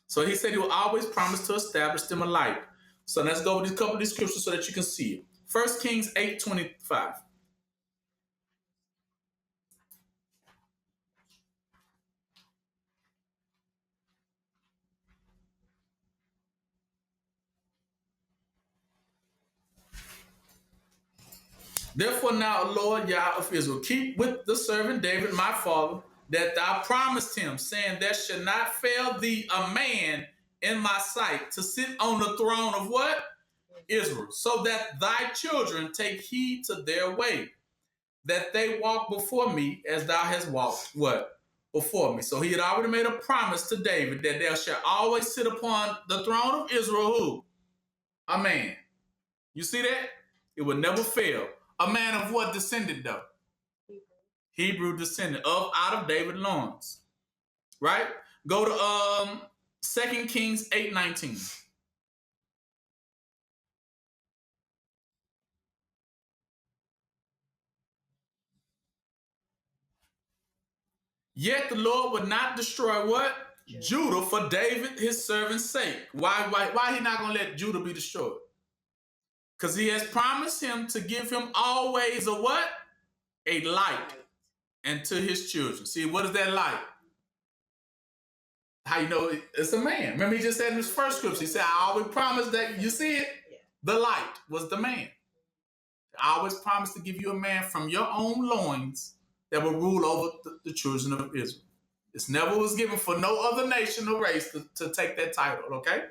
So he said he will always promise to establish them a light. So let's go with a couple of these scriptures so that you can see it. 1 Kings 8:25. Therefore now, Lord Yah of Israel, keep with the servant David, my father, that thou promised him, saying, there shall not fail thee a man in my sight to sit on the throne of what? Israel, so that thy children take heed to their way, that they walk before me as thou hast walked, what? Before me. So he had already made a promise to David that there shall always sit upon the throne of Israel who? A man. You see that? It would never fail. A man of what descendant though? Hebrew descendant out of David loins. Right? Go to 2 Kings 8:19. Yet the Lord would not destroy what? Judah for David, his servant's sake. Why he not going to let Judah be destroyed? Because he has promised him to give him always a what? A light. And to his children. See, what is that light? How you know it's a man? Remember he just said in his first scripture, he said, I always promised that, you see it? Yeah. The light was the man. I always promised to give you a man from your own loins that will rule over the children of Israel. This never was given for no other nation or race to take that title, okay?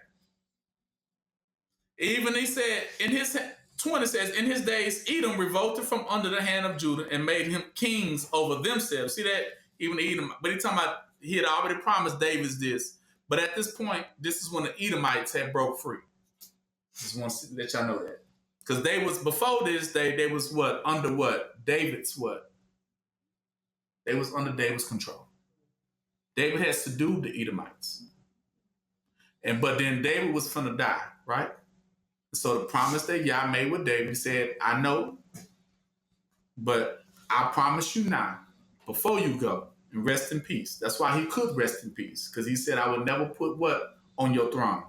Even he said, in his 20 says, in his days, Edom revolted from under the hand of Judah and made him kings over themselves. See that? Even Edom, but he's talking about, he had already promised David this. But at this point, this is when the Edomites had broke free. Just want to let y'all know that. Because they was, before this, they was what? Under what? David's what? They was under David's control. David had subdued the Edomites. But then David was finna die, right? So the promise that Yah made with David, he said, I know, but I promise you now, before you go, and rest in peace. That's why he could rest in peace, because he said, I would never put what? On your throne.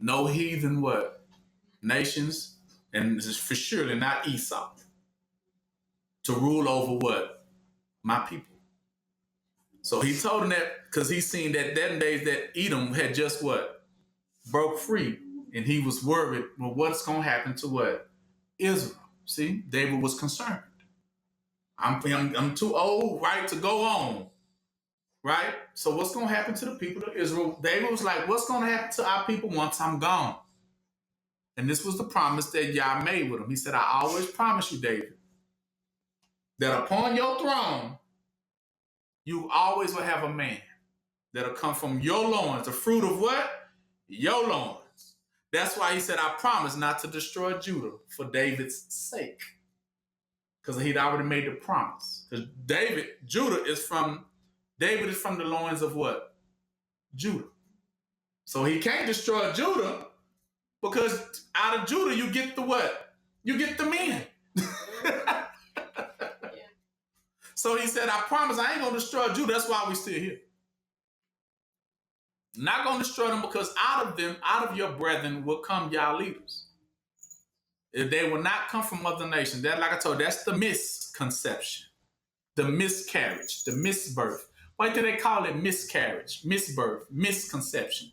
No heathen what? Nations, and for surely not Esau, to rule over what? My people. So he told him that because he seen that them days that Edom had just what? Broke free And he was worried, well, what's going to happen to what? Israel. See, David was concerned. I'm too old, right, to go on, right? So what's going to happen to the people of Israel? David was like, what's going to happen to our people once I'm gone? And this was the promise that Yah made with him. He said, I always promise you, David, that upon your throne, you always will have a man that'll come from your loins. The fruit of what? Your loins. That's why he said, I promise not to destroy Judah for David's sake. Because he'd already made the promise. Because David is from the loins of what? Judah. So he can't destroy Judah because out of Judah you get the what? You get the men. So he said, I promise I ain't going to destroy Judah. That's why we still here. Not going to destroy them because out of your brethren will come y'all leaders. If they will not come from other nations. That, like I told you, that's the misconception, the miscarriage, the misbirth. Why do they call it miscarriage, misbirth, misconception?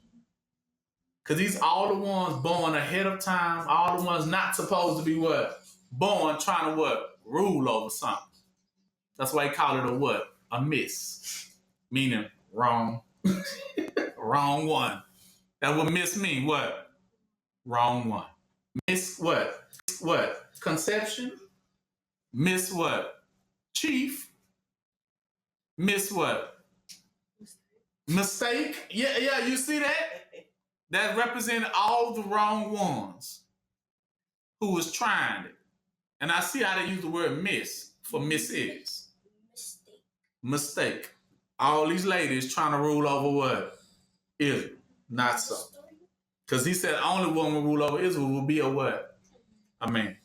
Because these all the ones born ahead of time, all the ones not supposed to be what? Born trying to what? Rule over something. That's why they call it a what? A miss. Meaning wrong. Wrong one. That would miss mean what? Wrong one. Miss what? What? Conception? Miss what? Chief? Miss what? Mistake? Yeah, you see that? That represented all the wrong ones who was trying it. And I see how they use the word miss for miss is. Mistake. All these ladies trying to rule over what? Israel. Not so. Because he said only one will rule over Israel will be a what? A man.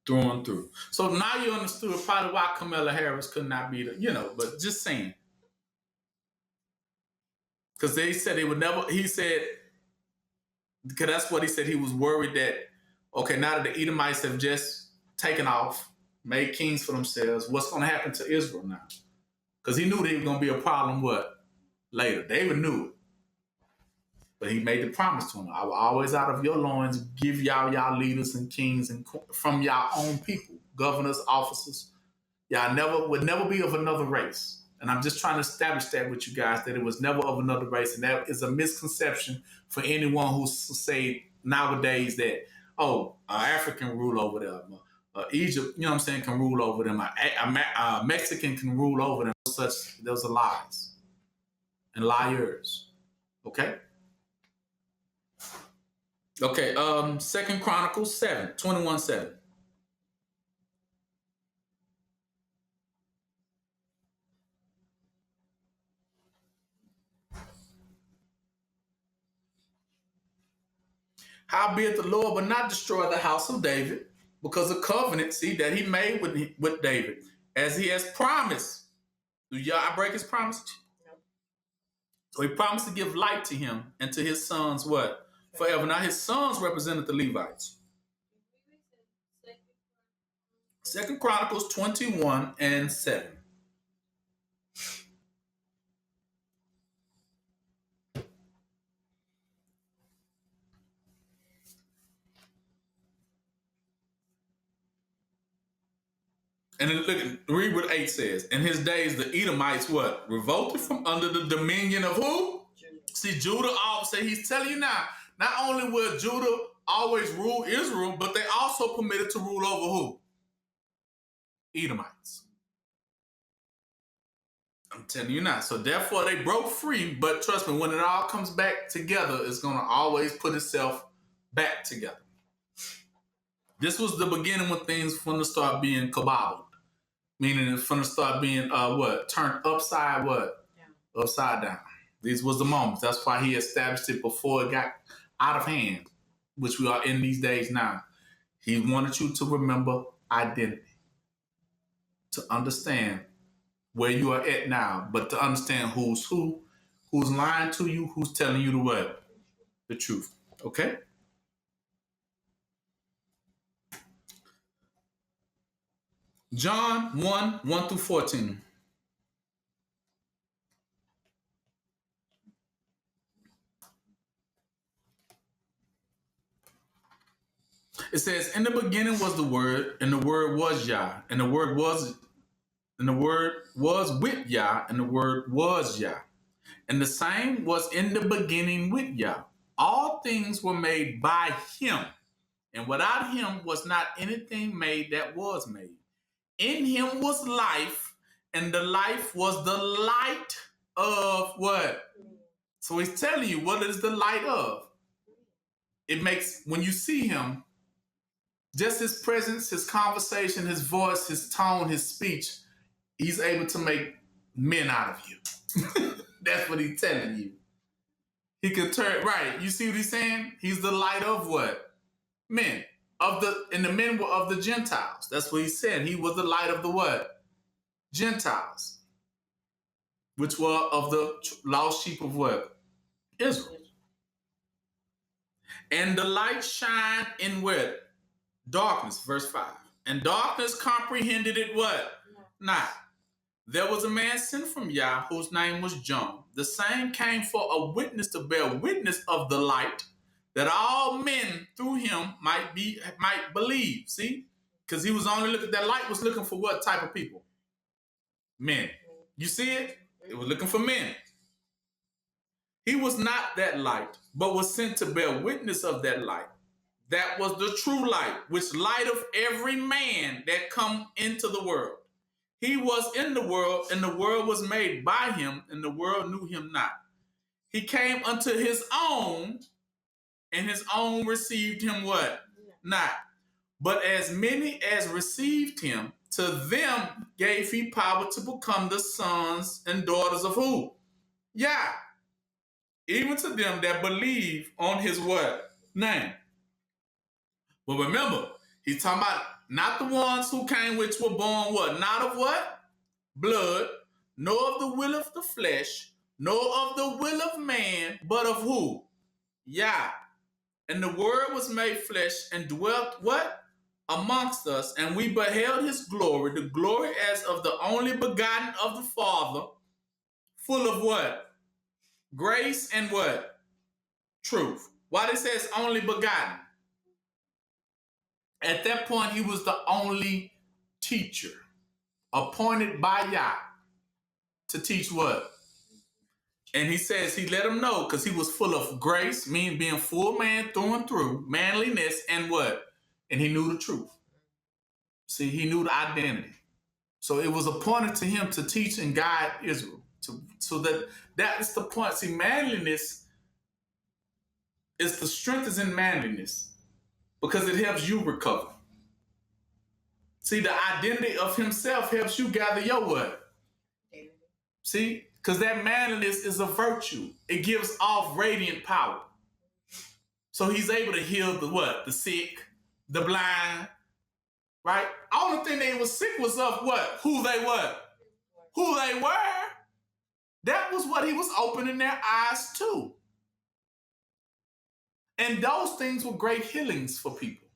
Through and through. So now you understood probably why Kamala Harris could not be but just saying. Because they said they would never, he said, because that's what he said, he was worried that, okay, now that the Edomites have just taken off, made kings for themselves, what's going to happen to Israel now? Because he knew there was going to be a problem, what? Later. David knew it. But he made the promise to him. I will always out of your loins give y'all leaders and kings and from y'all own people, governors, officers. Y'all would never be of another race. And I'm just trying to establish that with you guys, that it was never of another race. And that is a misconception for anyone who say nowadays that, African rule over them. Egypt, can rule over them. Mexican can rule over them. Those are lies and liars. Okay? Okay, 2 Chronicles 21:7. Howbeit the Lord will not destroy the house of David because of covenant, that he made with David, as he has promised. Do y'all break his promise? No. So he promised to give light to him and to his sons what? Forever. Now his sons represented the Levites. 2 Chronicles 21:7. And then read what 8 says. In his days, the Edomites what? Revolted from under the dominion of who? Judah. See, Judah say he's telling you now, not only will Judah always rule Israel, but they also permitted to rule over who? Edomites. I'm telling you now. So therefore they broke free, but trust me, when it all comes back together, it's going to always put itself back together. This was the beginning when things from the start being kabobbled. Meaning from the start being turned upside what? Yeah. Upside down. These was the moments. That's why he established it before it got out of hand, which we are in these days now. He wanted you to remember identity, to understand where you are at now, but to understand who's who, who's lying to you, who's telling you the what? The truth. Okay? John 1:1-14. It says, in the beginning was the Word, and the Word was Yah, and the Word was with Yah, and the Word was Yah. And the same was in the beginning with Yah. All things were made by him, and without him was not anything made that was made. In him was life, and the life was the light of what? So he's telling you, what is the light of? It makes, when you see him, just his presence, his conversation, his voice, his tone, his speech, he's able to make men out of you. That's what he's telling you. He can turn, right, you see what he's saying? He's the light of what? Men. And the men were of the Gentiles. That's what he said. He was the light of the what? Gentiles. Which were of the lost sheep of what? Israel. And the light shined in what? Darkness, verse 5. And darkness comprehended it what? Not. There was a man sent from Yah whose name was John. The same came for a witness to bear witness of the light, that all men through him might believe. See? Because he was only looking, that light was looking for what type of people? Men. You see it? It was looking for men. He was not that light, but was sent to bear witness of that light. That was the true light, which lighteth every man that come into the world. He was in the world, and the world was made by him, and the world knew him not. He came unto his own, and his own received him what? Not. But as many as received him, to them gave he power to become the sons and daughters of who? Yah. Even to them that believe on his what? Name. But remember, he's talking about not the ones who came which were born what? Not of what? Blood, nor of the will of the flesh, nor of the will of man, but of who? Yah. And the word was made flesh and dwelt what? Amongst us, and we beheld his glory, the glory as of the only begotten of the Father, full of what? Grace and what? Truth. Why it says only begotten? At that point, he was the only teacher appointed by Yah to teach what? And he says he let him know because he was full of grace, meaning being full man through and through, manliness, and what? And he knew the truth. See, he knew the identity. So it was appointed to him to teach and guide Israel. So that is the point. See, manliness is the strength is in manliness because it helps you recover. See, the identity of himself helps you gather your what? See, because that manliness is a virtue. It gives off radiant power. So he's able to heal the what? The sick, the blind, right? Only thing they was sick was of what? Who they what? Who they were. That was what he was opening their eyes to. And those things were great healings for people.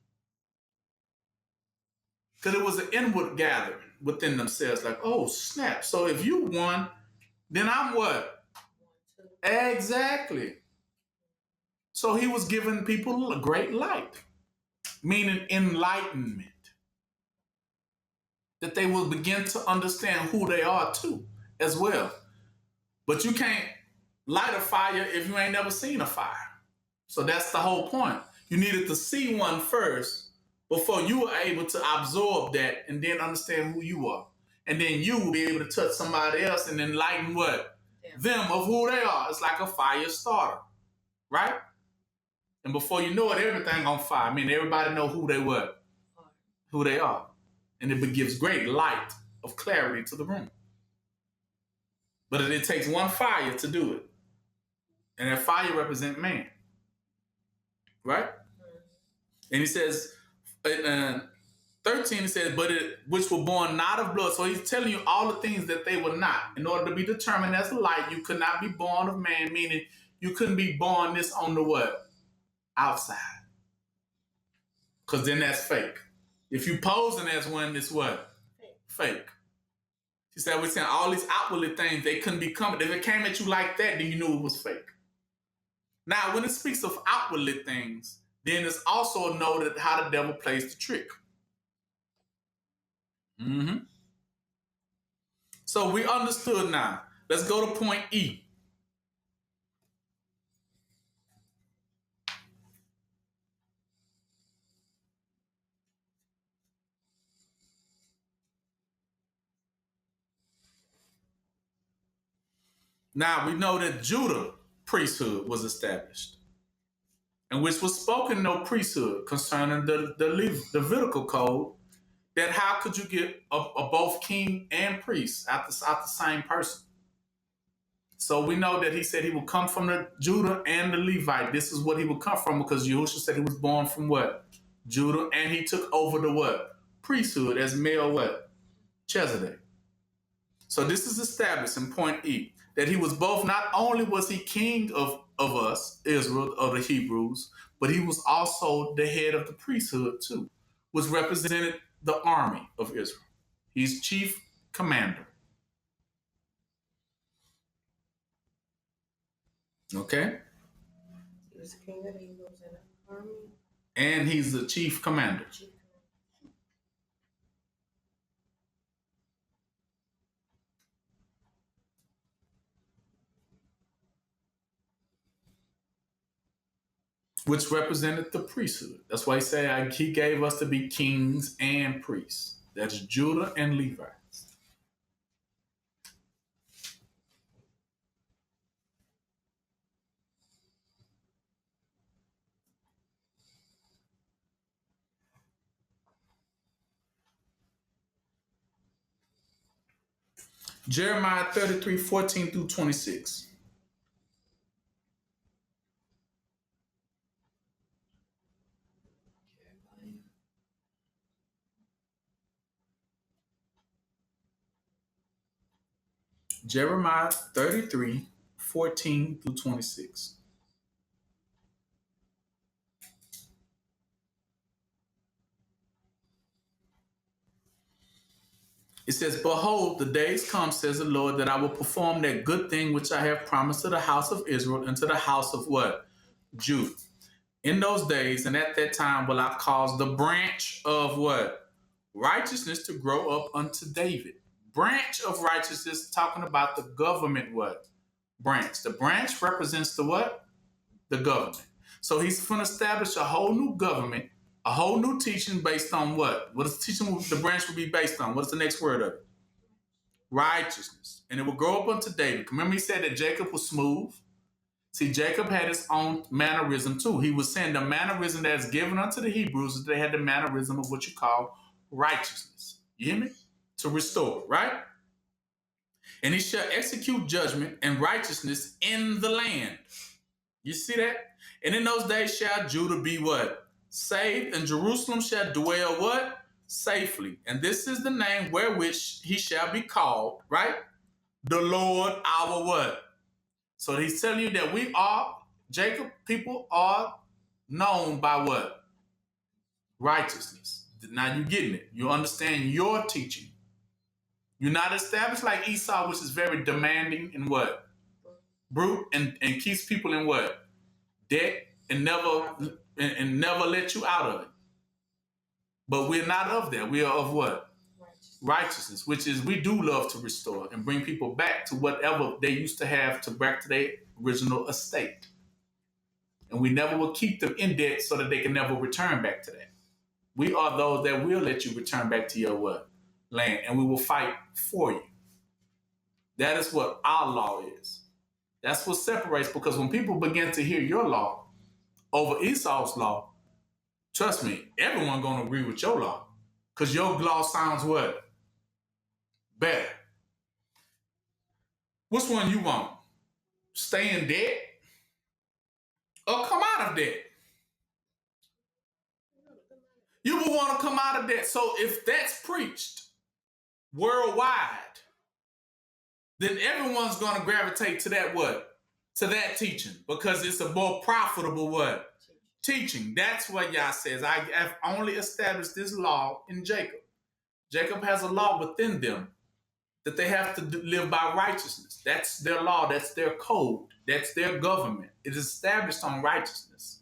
Because it was an inward gathering within themselves. Like, oh, snap. So if you won, then I'm what? Exactly. So he was giving people a great light. Meaning enlightenment. That they will begin to understand who they are too, as well. But you can't light a fire if you ain't never seen a fire. So that's the whole point. You needed to see one first before you were able to absorb that and then understand who you are. And then you will be able to touch somebody else and enlighten what? Them of who they are. It's like a fire starter, right? And before you know it, everything on fire. I mean, everybody know who they were, who they are. And it gives great light of clarity to the room. But it takes one fire to do it. And that fire represents man. Right? And he says, 13, he says, which were born not of blood. So he's telling you all the things that they were not. In order to be determined as a light, you could not be born of man, meaning you couldn't be born this on the what? Outside. Because then that's fake. If you posing as one, it's what? Fake. He said, we're saying all these outwardly things, they couldn't be coming. If it came at you like that, then you knew it was fake. Now, when it speaks of outwardly things, then it's also noted how the devil plays the trick. Mm-hmm. So we understood now. Let's go to point E. Now we know that Judah priesthood was established, in which was spoken no priesthood concerning the Levitical code, that how could you get a both king and priest out the same person? So we know that he said he would come from the Judah and the Levite. This is what he would come from, because Yahushua said he was born from what? Judah, and he took over the what? Priesthood as male what? Chesedek. So this is established in point E, that he was both, not only was he king of us, Israel, of the Hebrews, but he was also the head of the priesthood too, which represented the army of Israel. He's chief commander. Okay? He was king of the Hebrews and the army. And he's the chief commander. Which represented the priesthood. That's why he said he gave us to be kings and priests. That's Judah and Levites. Jeremiah 33, 14 through 26. Jeremiah 33, 14 through 26. It says, behold, the days come, says the Lord, that I will perform that good thing which I have promised to the house of Israel and to the house of what? Judah. In those days and at that time will I cause the branch of what? Righteousness to grow up unto David. Branch of righteousness, talking about the government what? Branch. The branch represents the what? The government. So he's going to establish a whole new government, a whole new teaching based on what? What is the teaching the branch will be based on? What's the next word of it? Righteousness. And it will grow up unto David. Remember he said that Jacob was smooth? See, Jacob had his own mannerism too. He was saying the mannerism that is given unto the Hebrews is they had the mannerism of what you call righteousness. You hear me? To restore, right? And he shall execute judgment and righteousness in the land. You see that? And in those days shall Judah be what? Saved, and Jerusalem shall dwell what? Safely. And this is the name wherewith he shall be called, right? The Lord our what? So he's telling you that we are, Jacob people are known by what? Righteousness. Now you're getting it. You understand your teaching. You're not established like Esau, which is very demanding and what? Brute, and keeps people in what? Debt, and never let you out of it. But we're not of that. We are of what? Righteousness, which is we do love to restore and bring people back to whatever they used to have, to back to their original estate. And we never will keep them in debt so that they can never return back to that. We are those that will let you return back to your what? Land, and we will fight for you. That is what our law is. That's what separates, because when people begin to hear your law over Esau's law, trust me, everyone gonna agree with your law, because your law sounds what? Better. Which one you want? Stay in debt or come out of debt? You will want to come out of debt. So if that's preached worldwide, then everyone's going to gravitate to that what? To that teaching, because it's a more profitable what? Teaching. That's what Yah says. I have only established this law in Jacob. Jacob has a law within them that they have to live by righteousness. That's their law. That's their code. That's their government. It is established on righteousness,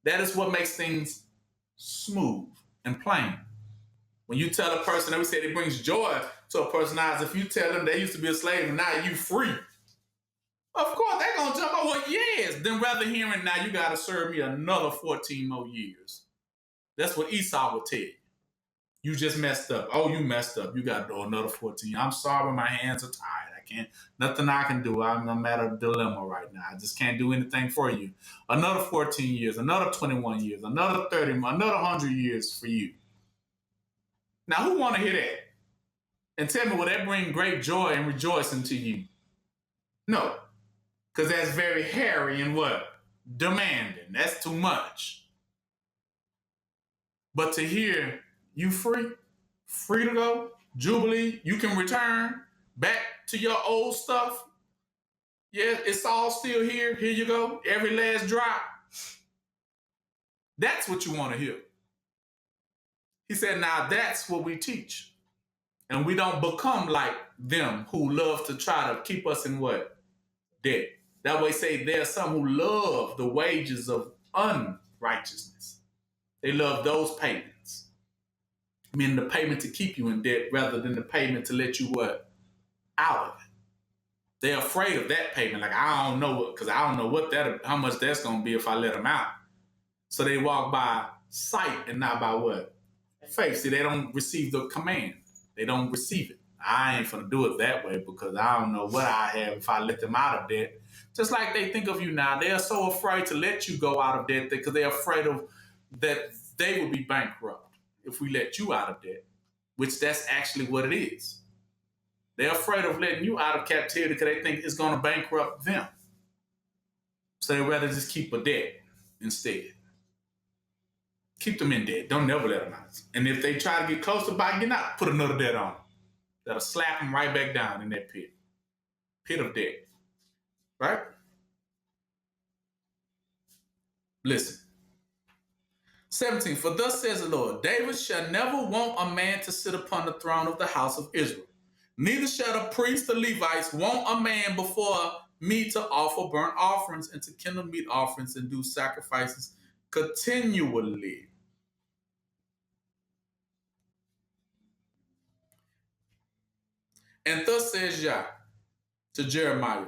That is what makes things smooth and plain. When you tell a person, they would say it brings joy to a person. Now, if you tell them they used to be a slave and now you free, of course they're gonna jump on. Well, yes. Then rather hearing now you gotta serve me another 14 more years. That's what Esau would tell you. You just messed up. Oh, you messed up. You gotta do another 14. I'm sorry, my hands are tired. I can't. Nothing I can do. I'm at a dilemma right now. I just can't do anything for you. Another 14 years. Another 21 years. Another 30. Another 100 years for you. Now, who want to hear that? And tell me, will that bring great joy and rejoicing to you? No, because that's very hairy and what? Demanding. That's too much. But to hear you free to go, Jubilee, you can return back to your old stuff. Yeah, it's all still here. Here you go. Every last drop. That's what you want to hear. He said, now that's what we teach. And we don't become like them who love to try to keep us in what? Debt. That way say there are some who love the wages of unrighteousness. They love those payments. Meaning the payment to keep you in debt rather than the payment to let you what? Out of it. They're afraid of that payment. Like, I don't know because I don't know how much that's going to be if I let them out. So they walk by sight and not by what? Faith. See, they don't receive the command. They don't receive it. I ain't gonna do it that way because I don't know what I have if I let them out of debt. Just like they think of you now, they are so afraid to let you go out of debt because they're afraid of that they will be bankrupt if we let you out of debt, which that's actually what it is. They're afraid of letting you out of captivity because they think it's gonna bankrupt them. So they'd rather just keep a debt instead. Keep them in debt. Don't never let them out. And if they try to get close to getting out, put another debt on them. That'll slap them right back down in that pit. Pit of debt. Right? Listen. 17. For thus says the Lord, David shall never want a man to sit upon the throne of the house of Israel. Neither shall the priests, the Levites, want a man before me to offer burnt offerings and to kindle meat offerings and do sacrifices continually. And thus says Yah to Jeremiah.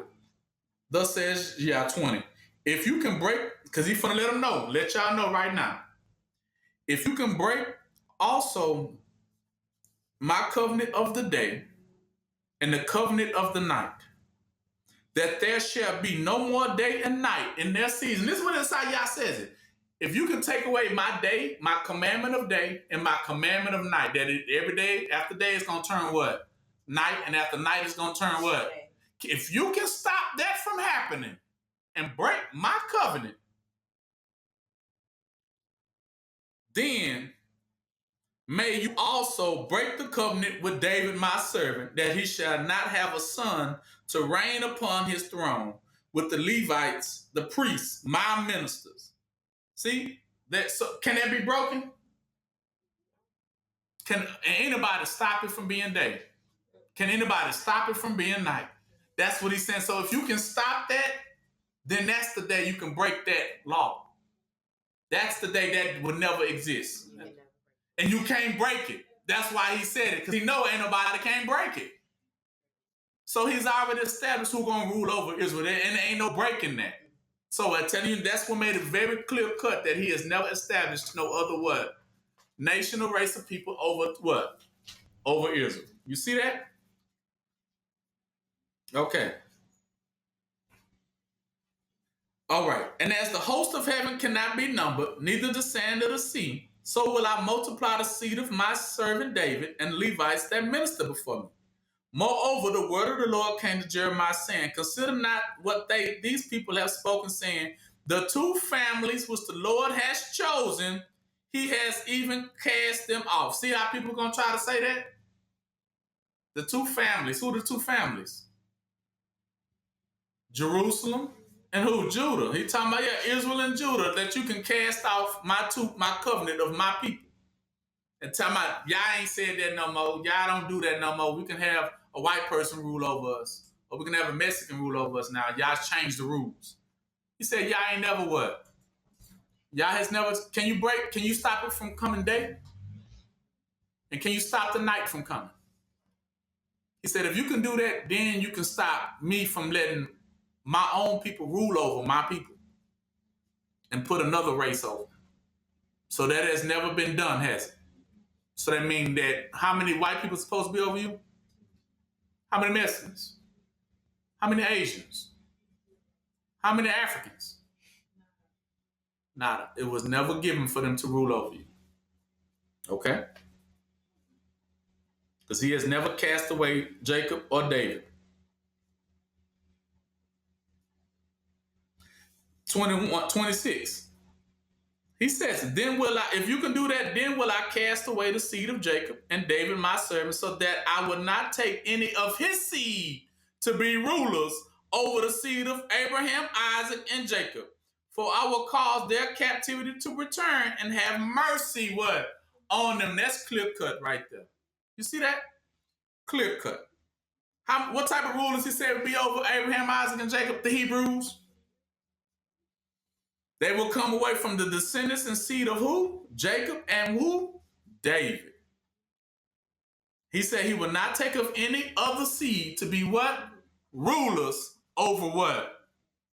Thus says Yah 20. If you can break, because he's going to let them know, let y'all know right now. If you can break also my covenant of the day and the covenant of the night, that there shall be no more day and night in their season. This is what inside Yah says it. If you can take away my day, my commandment of day, and my commandment of night, that every day after day is going to turn what? Night, and after night is going to turn what? If you can stop that from happening and break my covenant, then may you also break the covenant with David my servant, that he shall not have a son to reign upon his throne with the Levites, the priests, my ministers. See, can that be broken? Can anybody stop it from being day? Can anybody stop it from being night? That's what he's saying. So if you can stop that, then that's the day you can break that law. That's the day that would never exist. And you can't break it. That's why he said it, because he know ain't nobody can't break it. So he's already established who's going to rule over Israel, and there ain't no breaking that. So I tell you, that's what made it very clear cut that he has never established no other what? Nation or race of people over what? Over Israel. You see that? Okay. All right. And as the host of heaven cannot be numbered, neither the sand of the sea, so will I multiply the seed of my servant David and Levites that minister before me. Moreover, the word of the Lord came to Jeremiah saying, consider not what these people have spoken, saying, the two families which the Lord has chosen, he has even cast them off. See how people are going to try to say that? The two families. Who are the two families? Jerusalem and who? Judah. He talking about Israel and Judah, that you can cast off my covenant of my people. And talking about, y'all ain't said that no more. Y'all don't do that no more. We can have a white person rule over us. Or we can have a Mexican rule over us now. Y'all changed the rules. He said, y'all ain't never what? Y'all has never, can you stop it from coming day? And can you stop the night from coming? He said, if you can do that, then you can stop me from letting my own people rule over my people and put another race over. So that has never been done, has it? So that means that how many white people are supposed to be over you? How many Mexicans? How many Asians? How many Africans? Nada. It was never given for them to rule over you. Okay? Because he has never cast away Jacob or David. 26. He says, then will I, if you can do that, then will I cast away the seed of Jacob and David my servant, so that I will not take any of his seed to be rulers over the seed of Abraham, Isaac, and Jacob. For I will cause their captivity to return and have mercy, what? On them. That's clear cut right there. You see that? Clear cut. What type of rulers he said would be over Abraham, Isaac, and Jacob? The Hebrews. They will come away from the descendants and seed of who? Jacob and who? David. He said he will not take of any other seed to be what? Rulers over what?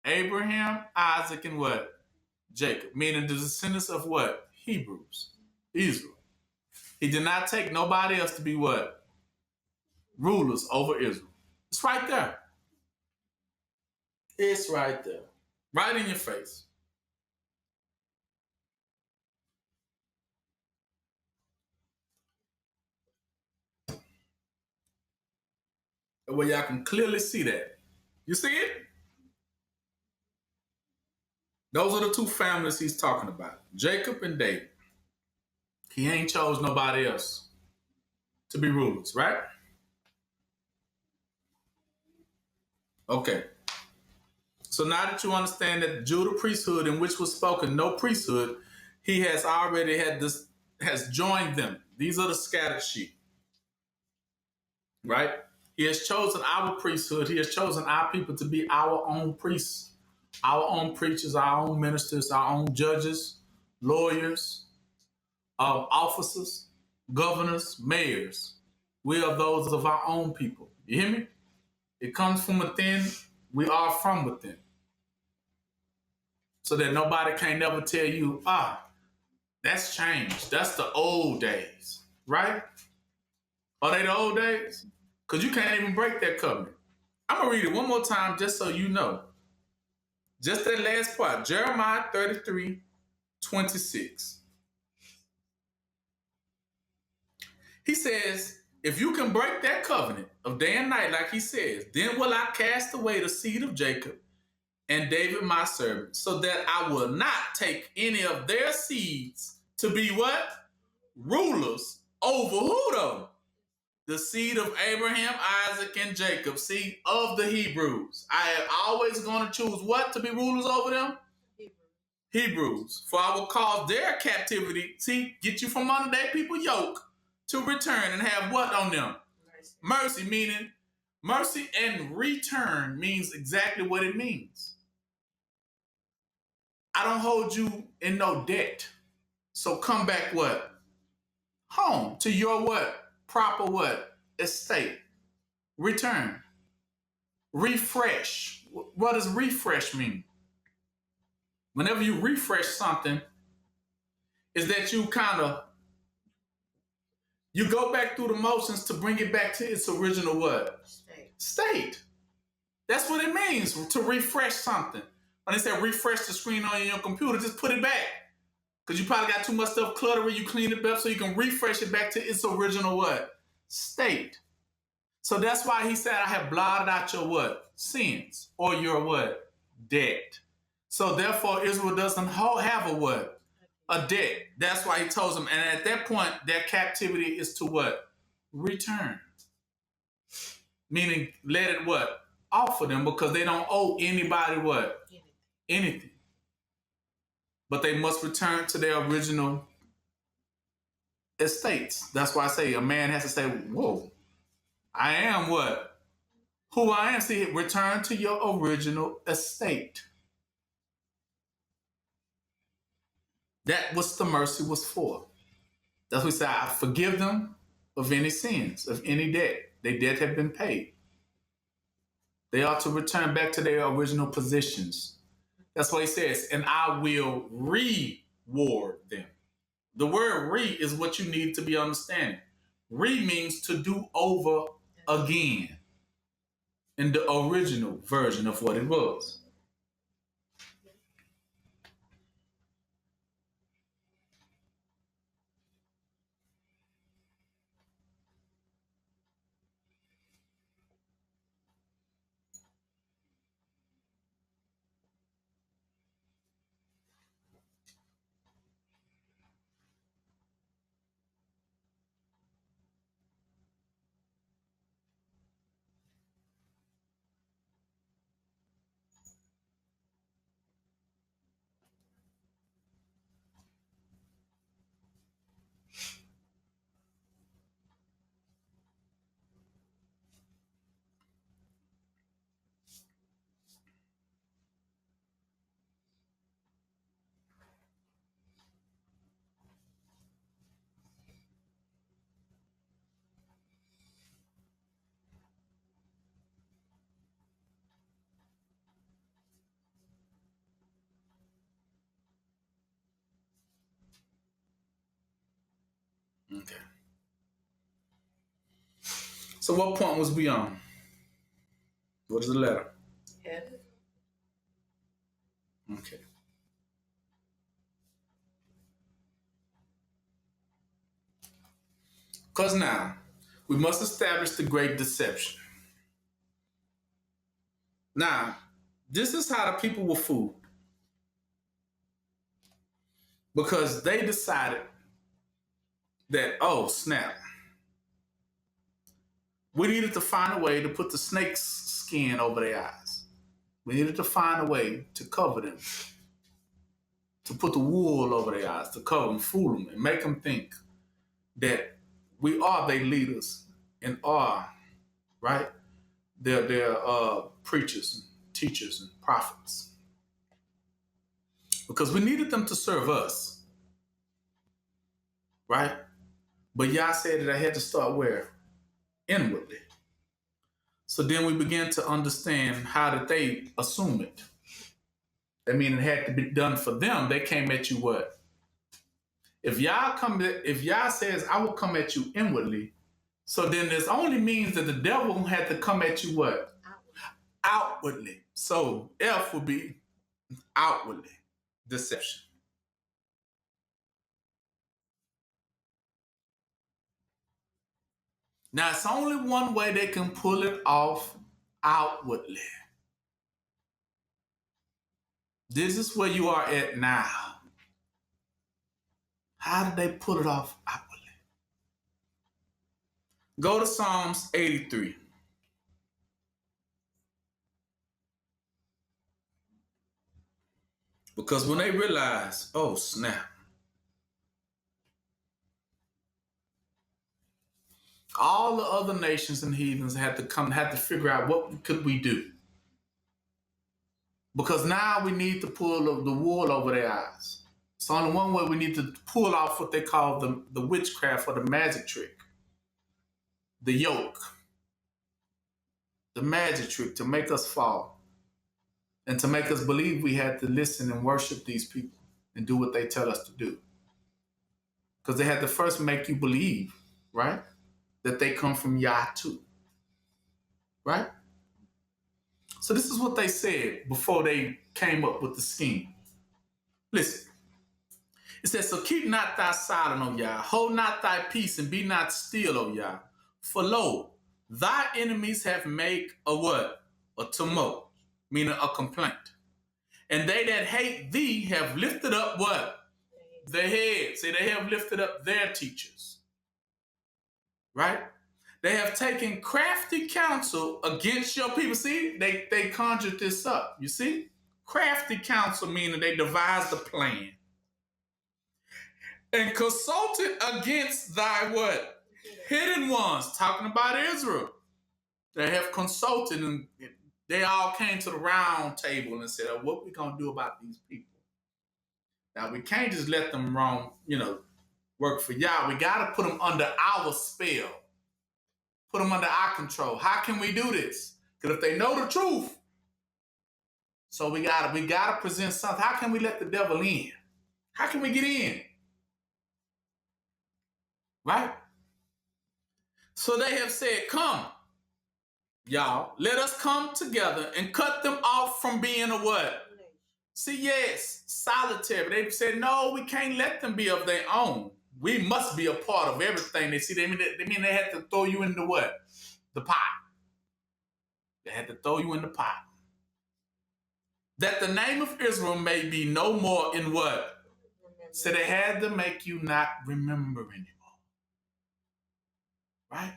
Abraham, Isaac, and what? Jacob. Meaning the descendants of what? Hebrews. Israel. He did not take nobody else to be what? Rulers over Israel. It's right there. It's right there. Right in your face. Where y'all can clearly see that. You see it? Those are the two families he's talking about. Jacob and David. He ain't chose nobody else to be rulers, right? Okay. So now that you understand that Judah priesthood in which was spoken, no priesthood, he has already had this, has joined them. These are the scattered sheep. Right? He has chosen our priesthood. He has chosen our people to be our own priests, our own preachers, our own ministers, our own judges, lawyers, officers, governors, mayors. We are those of our own people. You hear me? It comes from within. We are from within. So that nobody can never tell you, that's changed. That's the old days, right? Are they the old days? Because you can't even break that covenant. I'm going to read it one more time just so you know. Just that last part, Jeremiah 33:26. He says, if you can break that covenant of day and night, like he says, then will I cast away the seed of Jacob and David my servant, so that I will not take any of their seeds to be what? Rulers over who though? The seed of Abraham, Isaac, and Jacob, seed of the Hebrews. I am always going to choose what to be rulers over them? Hebrews. For I will cause their captivity, see, get you from under their people yoke, to return and have what on them? Mercy, meaning mercy and return means exactly what it means. I don't hold you in no debt. So come back what? Home to your what? Proper what? Estate. Return. Refresh. What does refresh mean? Whenever you refresh something, is that you you go back through the motions to bring it back to its original what? State. That's what it means to refresh something. When they say refresh the screen on your computer, just put it back. Because you probably got too much stuff cluttered, you clean it up so you can refresh it back to its original what? State. So that's why he said, I have blotted out your what? Sins. Or your what? Debt. So therefore, Israel doesn't have a what? A debt. That's why he told them. And at that point, their captivity is to what? Return. Meaning, let it what? Offer them, because they don't owe anybody what? Anything. But they must return to their original estates. That's why I say a man has to say, whoa, I am what? Who I am. See, return to your original estate. That was the mercy was for. That's what he said. I forgive them of any sins, of any debt. Their debt have been paid. They ought to return back to their original positions. That's what he says. And I will reward them. The word re is what you need to be understanding. Re means to do over again in the original version of what it was. Okay. So what point was we on? What is the letter? F. Okay. Because now, we must establish the great deception. Now, this is how the people were fooled. Because they decided that, oh, snap, we needed to find a way to put the snake's skin over their eyes. We needed to find a way to cover them, to put the wool over their eyes, to cover them, fool them, and make them think that we are their leaders and are, right? They're preachers and teachers and prophets. Because we needed them to serve us, right? But Yah said that I had to start where? Inwardly. So then we began to understand how did they assume it. I mean, it had to be done for them. They came at you what? If Yah says, I will come at you inwardly, so then this only means that the devil had to come at you what? Outwardly. So F would be outwardly. Deception. Now, it's only one way they can pull it off outwardly. This is where you are at now. How did they pull it off outwardly? Go to Psalms 83. Because when they realize, oh, snap, all the other nations and heathens had to figure out what could we do. Because now we need to pull the wool over their eyes. It's only one way we need to pull off what they call the witchcraft or the magic trick. The yoke. The magic trick to make us fall. And to make us believe we had to listen and worship these people and do what they tell us to do. Because they had to first make you believe, right? That they come from Yah too. Right? So this is what they said before they came up with the scheme. Listen. It says, so keep not thy silence, O Yah. Hold not thy peace and be not still, O Yah. For lo, thy enemies have made a what? A tumult, meaning a complaint. And they that hate thee have lifted up what? Their heads. See, they have lifted up their teachers. Right? They have taken crafty counsel against your people. See, they conjured this up. You see? Crafty counsel meaning they devised a plan. And consulted against thy what? Hidden ones. Talking about Israel. They have consulted and they all came to the round table and said, oh, what are we going to do about these people? Now we can't just let them work for y'all. We got to put them under our spell, put them under our control. How can we do this? Because if they know the truth, so we gotta present something. How can we let the devil in? How can we get in? Right? So they have said, come, y'all, let us come together and cut them off from being a what? See, yes, solitary. They said, no, we can't let them be of their own. We must be a part of everything. They mean they had to throw you in the what? The pot. They had to throw you in the pot. That the name of Israel may be no more in what? So they had to make you not remember anymore. Right?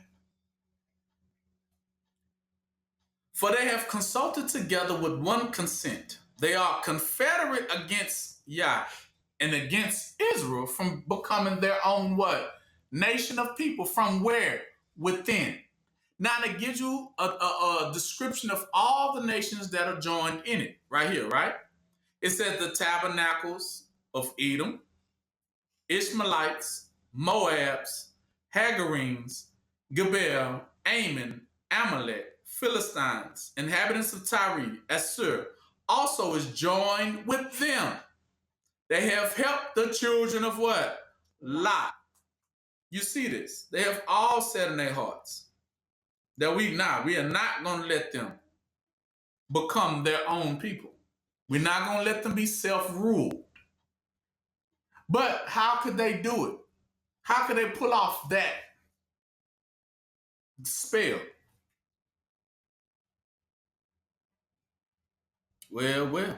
For they have consulted together with one consent. They are confederate against Yah and against Israel from becoming their own what? Nation of people. From where? Within. Now it gives you a description of all the nations that are joined in it. Right here, right? It says the tabernacles of Edom, Ishmaelites, Moabs, Hagarenes, Gebel, Ammon, Amalek, Philistines, inhabitants of Tyre, Assur, also is joined with them. They have helped the children of what? Lot. You see this? They have all said in their hearts that we are not going to let them become their own people. We're not going to let them be self-ruled. But how could they do it? How could they pull off that spell? Well.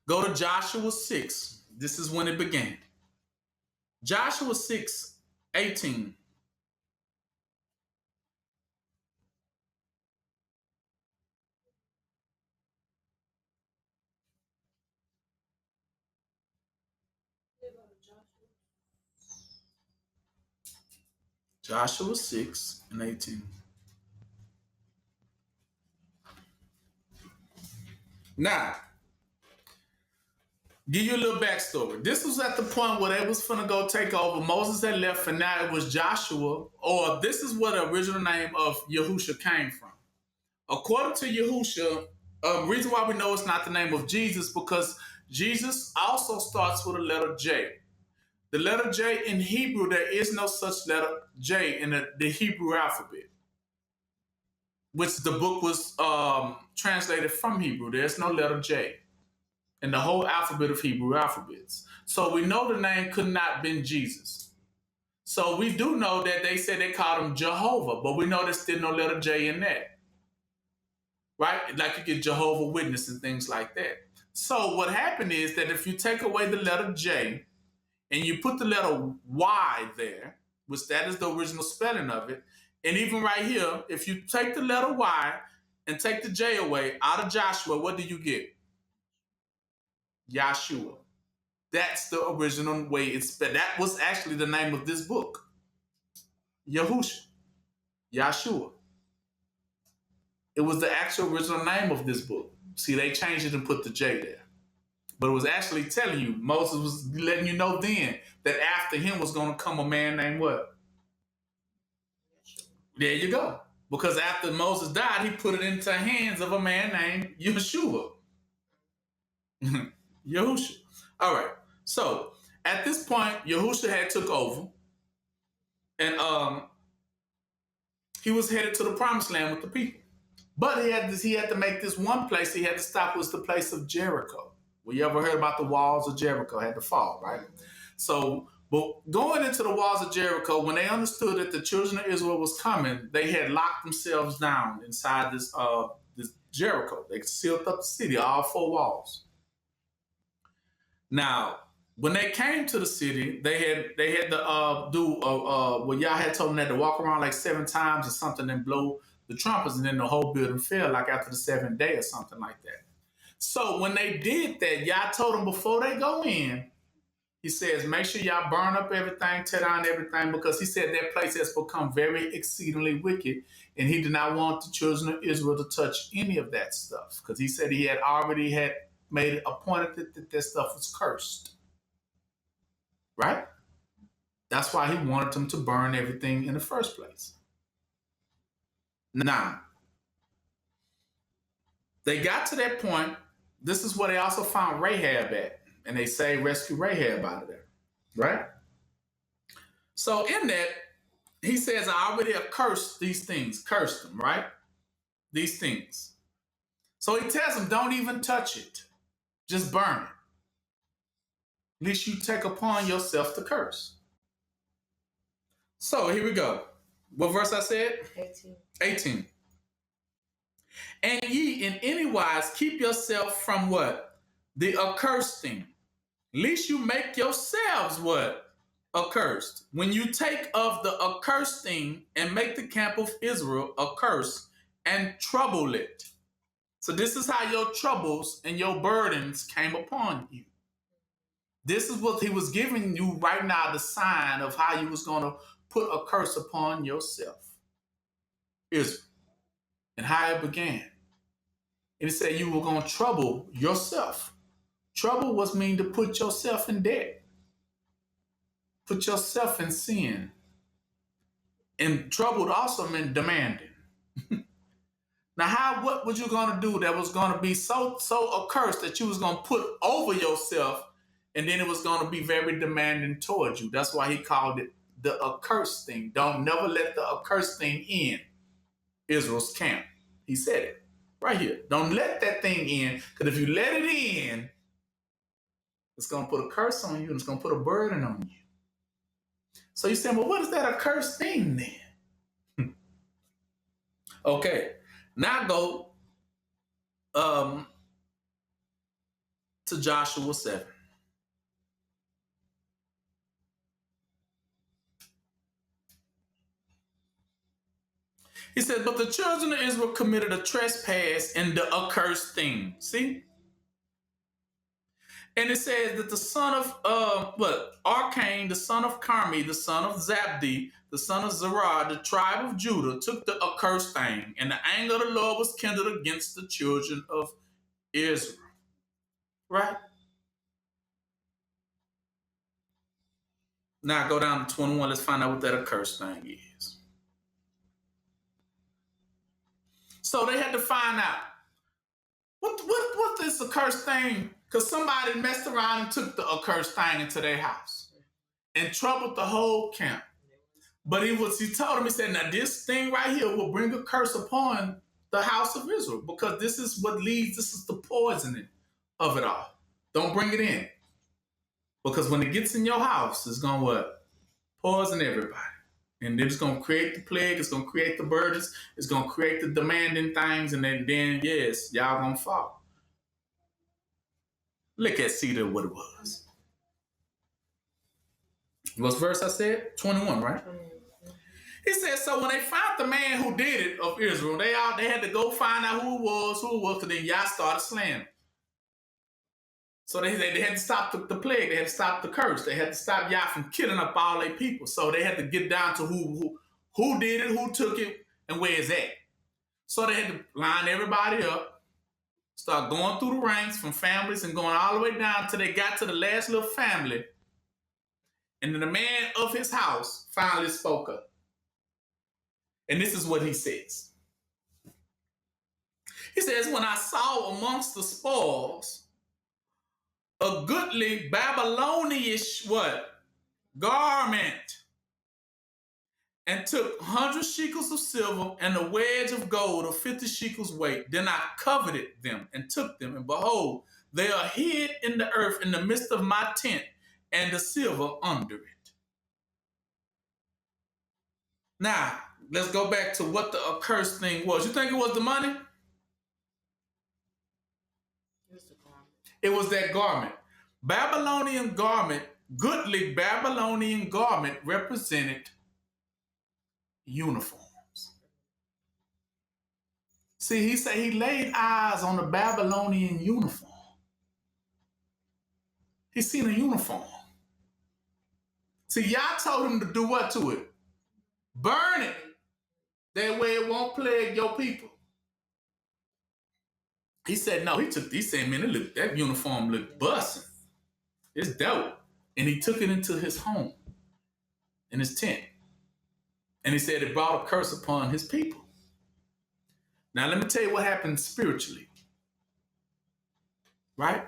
Go to Joshua 6. This is when it began. Joshua 6:18. Joshua 6:18. Now, give you a little backstory. This was at the point where they was finna go take over. Moses had left, and now it was Joshua, or this is where the original name of Yahusha came from. According to Yahusha, reason why we know it's not the name of Jesus, because Jesus also starts with a letter J. The letter J in Hebrew, there is no such letter J in the Hebrew alphabet, which the book was translated from Hebrew. There's no letter J in the whole alphabet of Hebrew alphabets. So we know the name could not have been Jesus. So we do know that they said they called him Jehovah, but we know there's still no letter J in that. Right? Like you get Jehovah Witness and things like that. So what happened is that if you take away the letter J and you put the letter Y there, which that is the original spelling of it, and even right here, if you take the letter Y and take the J away out of Joshua, what do you get? Yahshua. That's the original way it's spelled. That was actually the name of this book. Yahusha. Yahshua. It was the actual original name of this book. See, they changed it and put the J there. But it was actually telling you, Moses was letting you know then that after him was going to come a man named what? There you go. Because after Moses died, he put it into the hands of a man named Yeshua. Yahusha. All right. So at this point, Yahusha had took over. And he was headed to the promised land with the people. But he had to make this one place he had to stop, was the place of Jericho. Well, you ever heard about the walls of Jericho had to fall, right? So, but going into the walls of Jericho, when they understood that the children of Israel was coming, they had locked themselves down inside this Jericho. They sealed up the city, all four walls. Now, when they came to the city, they had to do what Yah had told them, they had to walk around like 7 times or something and blow the trumpets, and then the whole building fell like after the 7th day or something like that. So when they did that, Yah told them before they go in, he says, make sure y'all burn up everything, tear down everything, because he said that place has become very exceedingly wicked, and he did not want the children of Israel to touch any of that stuff, because he said he had already made it appointed that that stuff was cursed. right? That's why he wanted them to burn everything in the first place. Now, they got to that point. This is where they also found Rahab at. And they say rescue Rahab out of there, right? So in that, he says, I already have cursed these things, cursed them, right? These things. So he tells them, don't even touch it. Just burn it. Lest you take upon yourself the curse. So here we go. What verse I said? 18. And ye in any wise keep yourself from what? The accursed thing. Lest you make yourselves what? Accursed. When you take of the accursed thing and make the camp of Israel accursed and trouble it. So this is how your troubles and your burdens came upon you. This is what he was giving you right now, the sign of how you was going to put a curse upon yourself. Israel. And how it began. And it said you were going to trouble yourself. Trouble was mean to put yourself in debt. Put yourself in sin. And troubled also meant demanding. Now, what was you going to do that was going to be so accursed that you was going to put over yourself, and then it was going to be very demanding towards you? That's why he called it the accursed thing. Don't never let the accursed thing in Israel's camp. He said it right here. Don't let that thing in, because if you let it in, it's going to put a curse on you, and it's going to put a burden on you. So you say, well, what is that accursed thing then? Okay. Now go to Joshua 7. He said, but the children of Israel committed a trespass in the accursed thing. See? And it says that the son of, Arcane, the son of Carmi, the son of Zabdi, the son of Zerah, the tribe of Judah, took the accursed thing, and the anger of the Lord was kindled against the children of Israel. Right? Now go down to 21. Let's find out what that accursed thing is. So they had to find out what this accursed thing, because somebody messed around and took the accursed thing into their house and troubled the whole camp. But he told him, he said, now this thing right here will bring a curse upon the house of Israel, because this is what leads, this is the poisoning of it all. Don't bring it in. Because when it gets in your house, it's going to what? Poison everybody. And it's going to create the plague, it's going to create the burdens, it's going to create the demanding things, and then yes, y'all going to fall. Look at Cedar, what it was. What's verse I said? 21, right? He said, so when they found the man who did it of Israel, they had to go find out who it was, because then Yah started slaying them. So they had to stop the plague. They had to stop the curse. They had to stop Yah from killing up all their people. So they had to get down to who did it, who took it, and where it's at. So they had to line everybody up, start going through the ranks from families and going all the way down till they got to the last little family. And then the man of his house finally spoke up. And this is what he says. He says, when I saw amongst the spoils a goodly Babylonish garment, and took 100 shekels of silver and a wedge of gold of 50 shekels weight. Then I coveted them and took them, and behold, they are hid in the earth in the midst of my tent, and the silver under it. Now, let's go back to what the accursed thing was. You think it was the money? It was that garment. Babylonian garment, goodly Babylonian garment, represented uniforms. See, he said he laid eyes on the Babylonian uniform. He seen a uniform. See, Yah told him to do what to it? Burn it. That way it won't plague your people. He said, no, he said, man, that uniform looked busting. It's dope. and he took it into his home, in his tent. And he said it brought a curse upon his people. Now, let me tell you what happened spiritually, right?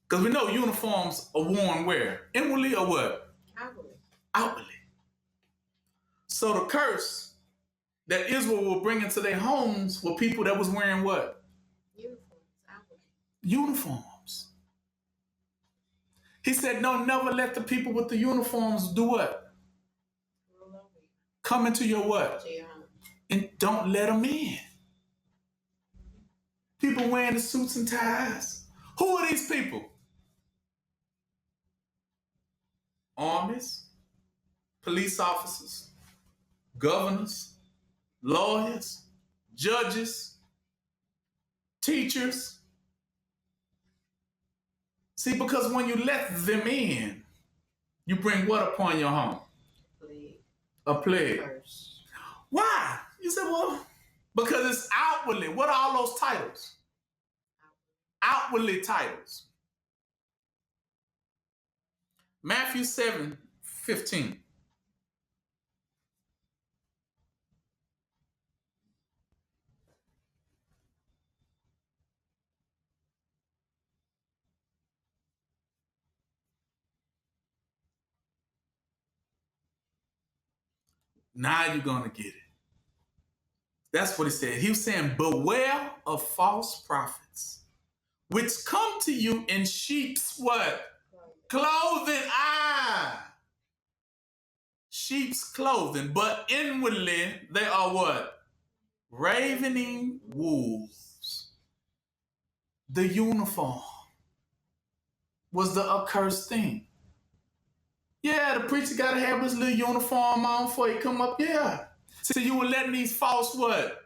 Because we know uniforms are worn where? Inwardly or what? Outwardly. Outwardly. So the curse that Israel will bring into their homes were people that was wearing what? Uniforms. Outwardly. Uniforms. He said, no, never let the people with the uniforms do what? Rule over you. Come into your what? To your home. And don't let them in. People wearing the suits and ties. Who are these people? Armies, police officers, governors, lawyers, judges, teachers. See, because when you let them in, you bring what upon your home? Plague. A plague. Curse. Why? You said, well, because it's outwardly. What are all those titles? Outwardly titles. Matthew 7:15. Now you're going to get it. That's what he said. He was saying, beware of false prophets, which come to you in sheep's what? Clothing. Sheep's clothing. But inwardly, they are what? Ravening wolves. The uniform was the accursed thing. Yeah, the preacher got to have his little uniform on before he come up. Yeah. So you were letting these false what?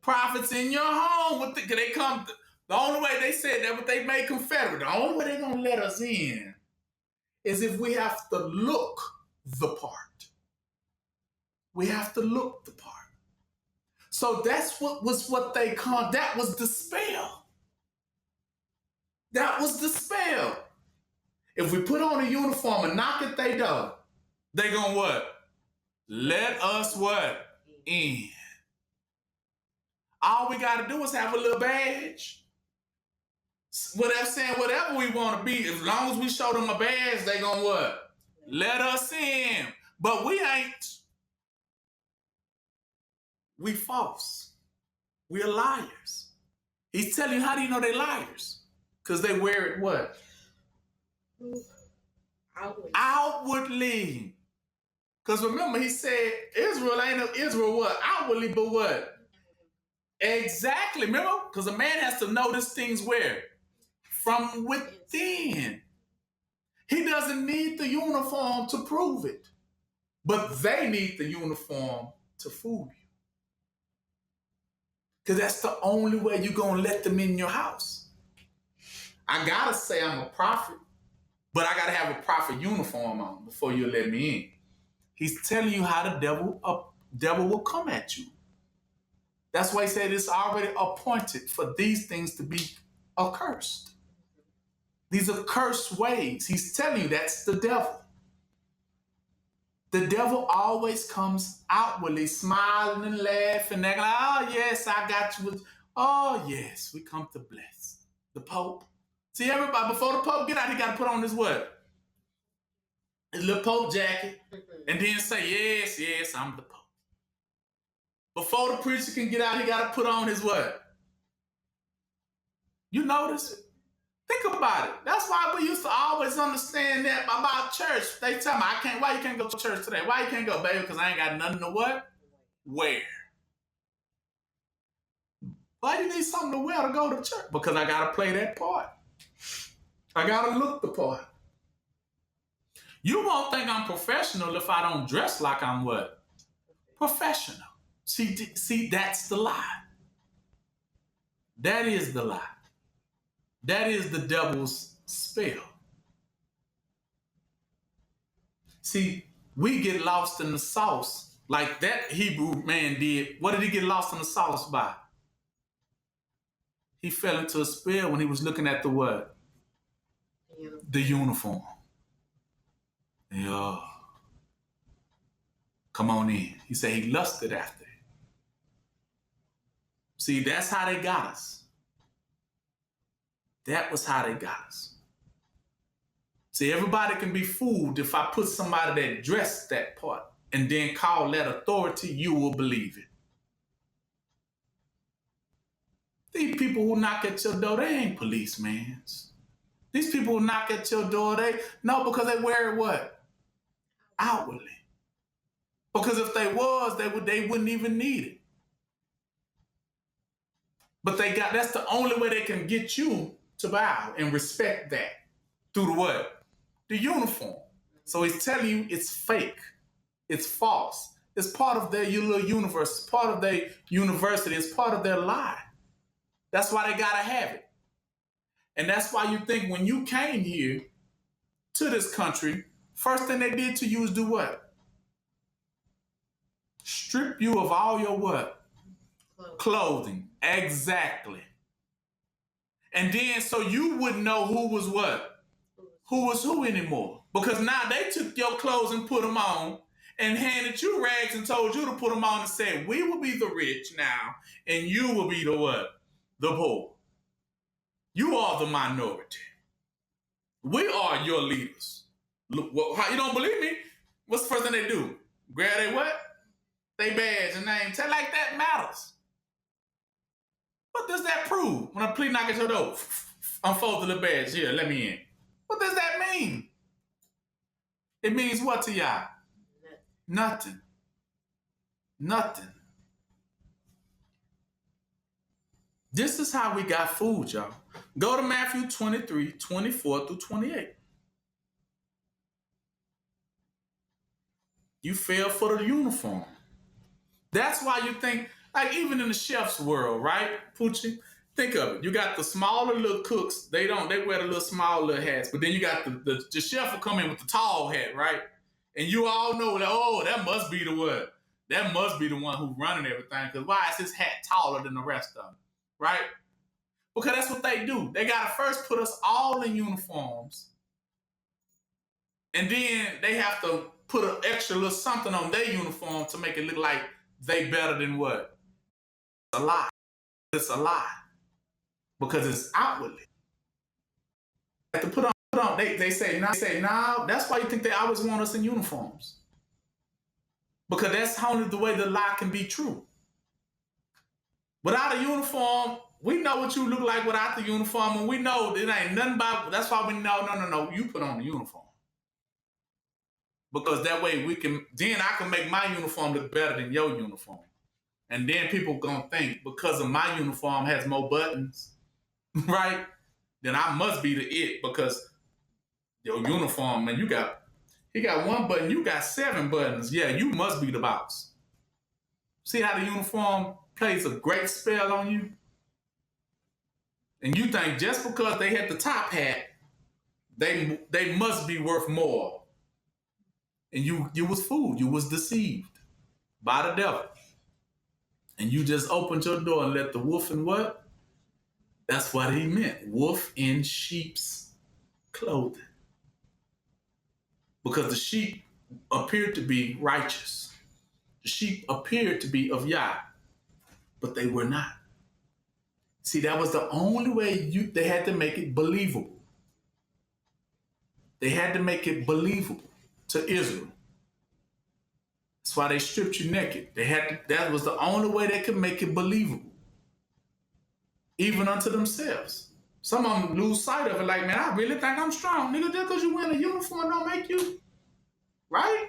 Prophets in your home. They come. The only way they said that, what they made Confederate, the only way they're going to let us in is if we have to look the part. We have to look the part. So that's what they called, that was the spell. That was the spell. If we put on a uniform and knock at their door, they gonna what? Let us what? In. All we gotta do is have a little badge. Whatever we want to be, as long as we show them a badge, they gonna what? Let us in. But we ain't. We false. We are liars. He's telling you, how do you know they're liars? Because they wear it what? Outwardly. Because remember, he said Israel ain't Israel what? Outwardly, but what? Exactly. Remember? Because a man has to notice things where? From within. He doesn't need the uniform to prove it. But they need the uniform to fool you. Because that's the only way you're going to let them in your house. I got to say I'm a prophet, but I got to have a prophet uniform on before you let me in. He's telling you how the devil will come at you. That's why he said it's already appointed for these things to be accursed. These are cursed ways. He's telling you that's the devil. The devil always comes outwardly, smiling and laughing. They're like, oh, yes, I got you. Oh, yes, we come to bless. The Pope. See, everybody, before the Pope get out, he got to put on his what? His little Pope jacket. And then say, yes, yes, I'm the Pope. Before the preacher can get out, he got to put on his what? You notice? Think about it. That's why we used to always understand that about church. They tell me, why you can't go to church today? Why you can't go, baby? Because I ain't got nothing to what? Wear. Why do you need something to wear to go to church? Because I got to play that part. I got to look the part. You won't think I'm professional if I don't dress like I'm what? Professional. See, that's the lie. That is the lie. That is the devil's spell. See, we get lost in the sauce like that Hebrew man did. What did he get lost in the sauce by? He fell into a spell when he was looking at the what? The uniform. Come on in. He said he lusted after it. See, that's how they got us. That was how they got us. See, everybody can be fooled if I put somebody that dressed that part and then call that authority, you will believe it. These people who knock at your door, they ain't policemen. These people who knock at your door, because they wear it what? Outwardly. Because if they was, they wouldn't even need it. But that's the only way they can get you to bow and respect that. Through the what? The uniform. So he's telling you it's fake. It's false. It's part of their little universe. It's part of their university. It's part of their lie. That's why they gotta have it. And that's why you think when you came here to this country, first thing they did to you is do what? Strip you of all your what? Clothing. Exactly. And then so you wouldn't know who was what? Who was who anymore. Because now they took your clothes and put them on and handed you rags and told you to put them on and said, we will be the rich now and you will be the what? The poor. You are the minority. We are your leaders. Look, how you don't believe me? What's the first thing they do? Grab they what? They badge and name. Tell like that matters. What does that prove? When a police knock at your door, unfold the badge. Here, let me in. What does that mean? It means what to y'all? Nothing. Nothing. This is how we got fooled, y'all. Go to Matthew 23, 24 through 28. You fell for the uniform. That's why you think, like even in the chef's world, right, Poochie? Think of it. You got the smaller little cooks. They wear the little small little hats. But then you got the chef will come in with the tall hat, right? And you all know that, oh, that must be the what? That must be the one who's running everything. Because why is his hat taller than the rest of them? Right? Because that's what they do. They got to first put us all in uniforms. And then they have to put an extra little something on their uniform to make it look like they better than what? It's a lie. It's a lie. Because it's outwardly. They have to put on. They say, no, that's why you think they always want us in uniforms. Because that's only the way the lie can be true. Without a uniform, we know what you look like without the uniform, and we know it ain't nothing about. That's why we know, no, you put on the uniform. Because that way then I can make my uniform look better than your uniform. And then people gonna think because of my uniform has more buttons, right? Then I must be the it because your uniform, man, he got one button, you got 7 buttons. Yeah, you must be the boss. See how the uniform plays a great spell on you? And you think just because they had the top hat, they must be worth more. And you was fooled. You was deceived by the devil. And you just opened your door and let the wolf in what? That's what he meant. Wolf in sheep's clothing. Because the sheep appeared to be righteous. The sheep appeared to be of Yah. But they were not. See, that was the only way they had to make it believable. They had to make it believable to Israel. That's why they stripped you naked. That was the only way they could make it believable. Even unto themselves. Some of them lose sight of it like, man, I really think I'm strong. Nigga, just because you wear a uniform don't make you, right?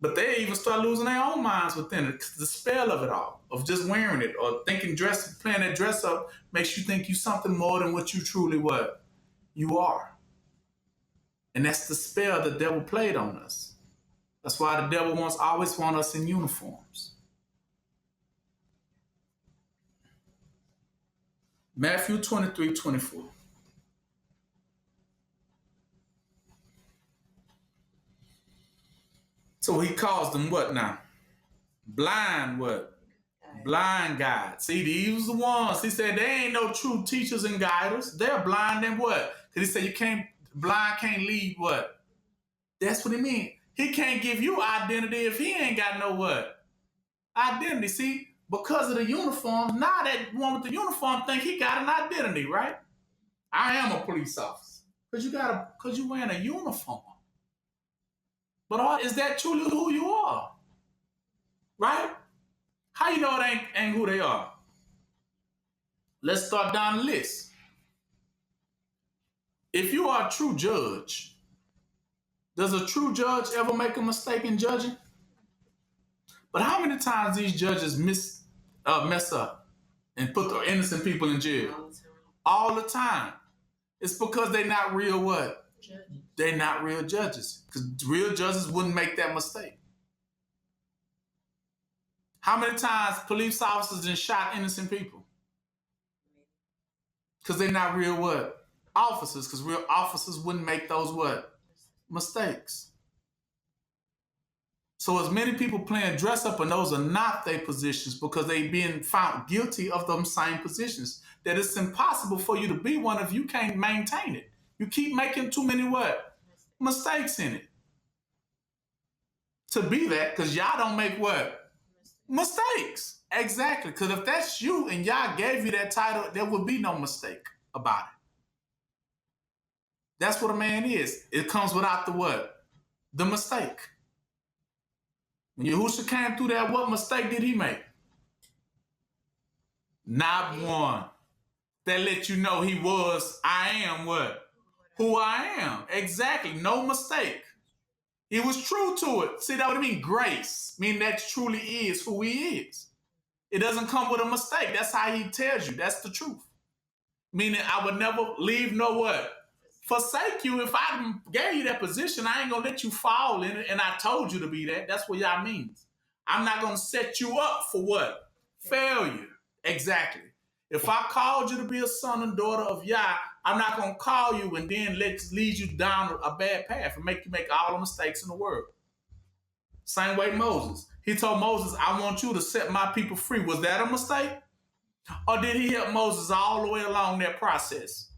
But they even start losing their own minds within it. The spell of it all, of just wearing it or thinking playing that dress up makes you think you something more than what you truly what you are. And that's the spell the devil played on us. That's why the devil always want us in uniforms. Matthew 23, 24. So he calls them what now? Blind what? Blind guides. See, these the ones. He said they ain't no true teachers and guiders. They're blind and what? Because he said blind can't lead what? That's what he mean. He can't give you identity if he ain't got no what? Identity. See, because of the uniform, now that one with the uniform think he got an identity, right? I am a police officer. Cause you wearing a uniform. But is that truly who you are? Right? How you know it ain't who they are? Let's start down the list. If you are a true judge, does a true judge ever make a mistake in judging? But how many times these judges mess up and put the innocent people in jail? All the time. It's because they're not real what? They're not real judges. Because real judges wouldn't make that mistake. How many times police officers have shot innocent people? Because they're not real what? Officers. Because real officers wouldn't make those what? Mistakes. So as many people playing dress up, and those are not their positions because they being found guilty of them same positions, that it's impossible for you to be one if you can't maintain it. You keep making too many what? Mistakes in it. To be that, because y'all don't make what? Mistakes. Exactly. Because if that's you and y'all gave you that title, there would be no mistake about it. That's what a man is. It comes without the what? The mistake. When Yahushua came through that, what mistake did he make? Not one. That let you know he was, I am what? Who I am. Exactly. No mistake. He was true to it. See, that would mean grace. Meaning that truly is who he is. It doesn't come with a mistake. That's how he tells you. That's the truth. Meaning I would never leave no what? Forsake you. If I gave you that position, I ain't going to let you fall in it. And I told you to be that. That's what y'all means. I'm not going to set you up for what? Failure. Exactly. If I called you to be a son and daughter of Yah, I'm not going to call you and then lead you down a bad path and make you make all the mistakes in the world. Same way Moses. He told Moses, I want you to set my people free. Was that a mistake? Or did he help Moses all the way along that process?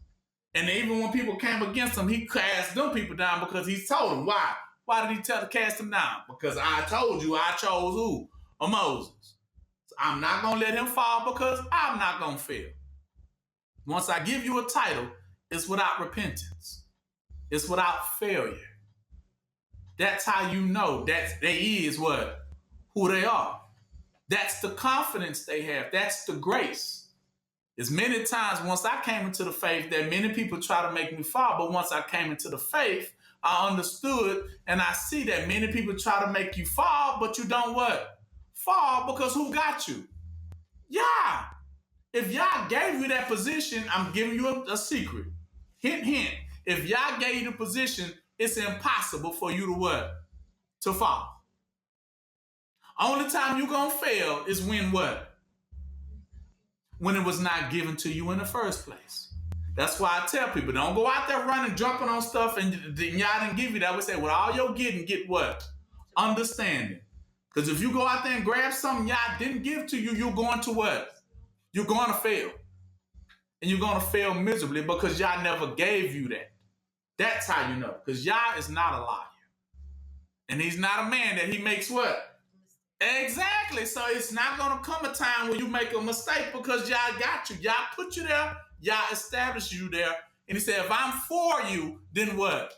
And even when people came against him, he cast them people down because he told them. Why? Why did he tell to cast them down? Because I told you I chose who? Moses. So I'm not going to let him fall because I'm not going to fail. Once I give you a title, it's without repentance. It's without failure. That's how you know that they is what? Who they are. That's the confidence they have. That's the grace. As many times once I came into the faith that many people try to make me fall, but once I came into the faith, I understood and I see that many people try to make you fall, but you don't what? Fall because who got you? Yeah. If Yah gave you that position, I'm giving you a secret. Hint, hint. If Yah gave you the position, it's impossible for you to what? To fall. Only time you're going to fail is when what? When it was not given to you in the first place. That's why I tell people, don't go out there running, jumping on stuff, and Yah didn't give you that. We say, well, all you're getting, get what? Understanding. Because if you go out there and grab something Yah didn't give to you, you're going to what? You're going to fail. And you're going to fail miserably because Yah never gave you that. That's how you know. Because Yah is not a liar. And he's not a man that he makes what? Exactly. So it's not going to come a time where you make a mistake because Yah got you. Yah put you there. Yah established you there. And he said, if I'm for you, then what?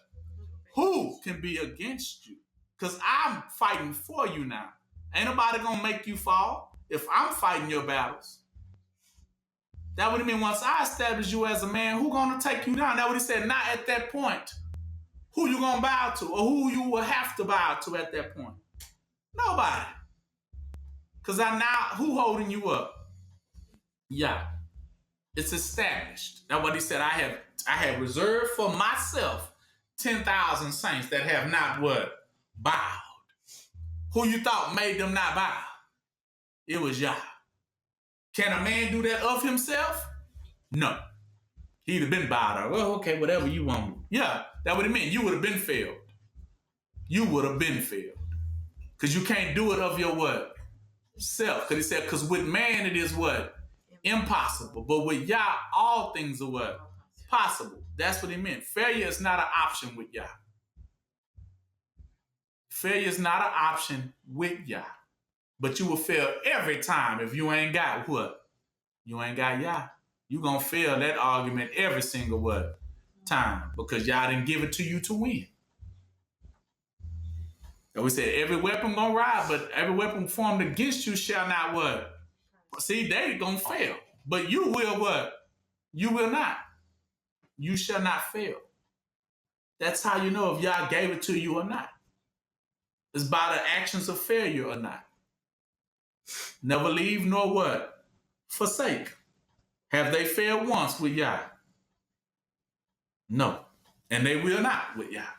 Who can be against you? Because I'm fighting for you now. Ain't nobody going to make you fall if I'm fighting your battles. That would mean once I establish you as a man, who going to take you down? That would he said, not at that point. Who you going to bow to or who you will have to bow to at that point? Nobody. Because who holding you up? Yeah. It's established. That's what he said. I have reserved for myself 10,000 saints that have not what? Bowed. Who you thought made them not bow? It was Yah. Can a man do that of himself? No. He'd have been bowed out. Well, okay, whatever you want. Yeah, that would have meant you would have been failed. You would have been failed. Because you can't do it of your what? Self. Because he said, because with man it is what? Impossible. But with Yah, all things are what? Possible. That's what he meant. Failure is not an option with Yah. Failure is not an option with Yah. But you will fail every time if you ain't got what? You ain't got Yah. You gonna fail that argument every single what? Time. Because Yah didn't give it to you to win. And we said every weapon gonna rise, but every weapon formed against you shall not what? See, they gonna fail. But you will what? You will not. You shall not fail. That's how you know if Yah gave it to you or not. It's by the actions of failure or not. Never leave nor what? Forsake. Have they failed once with Yah? No. And they will not with Yah.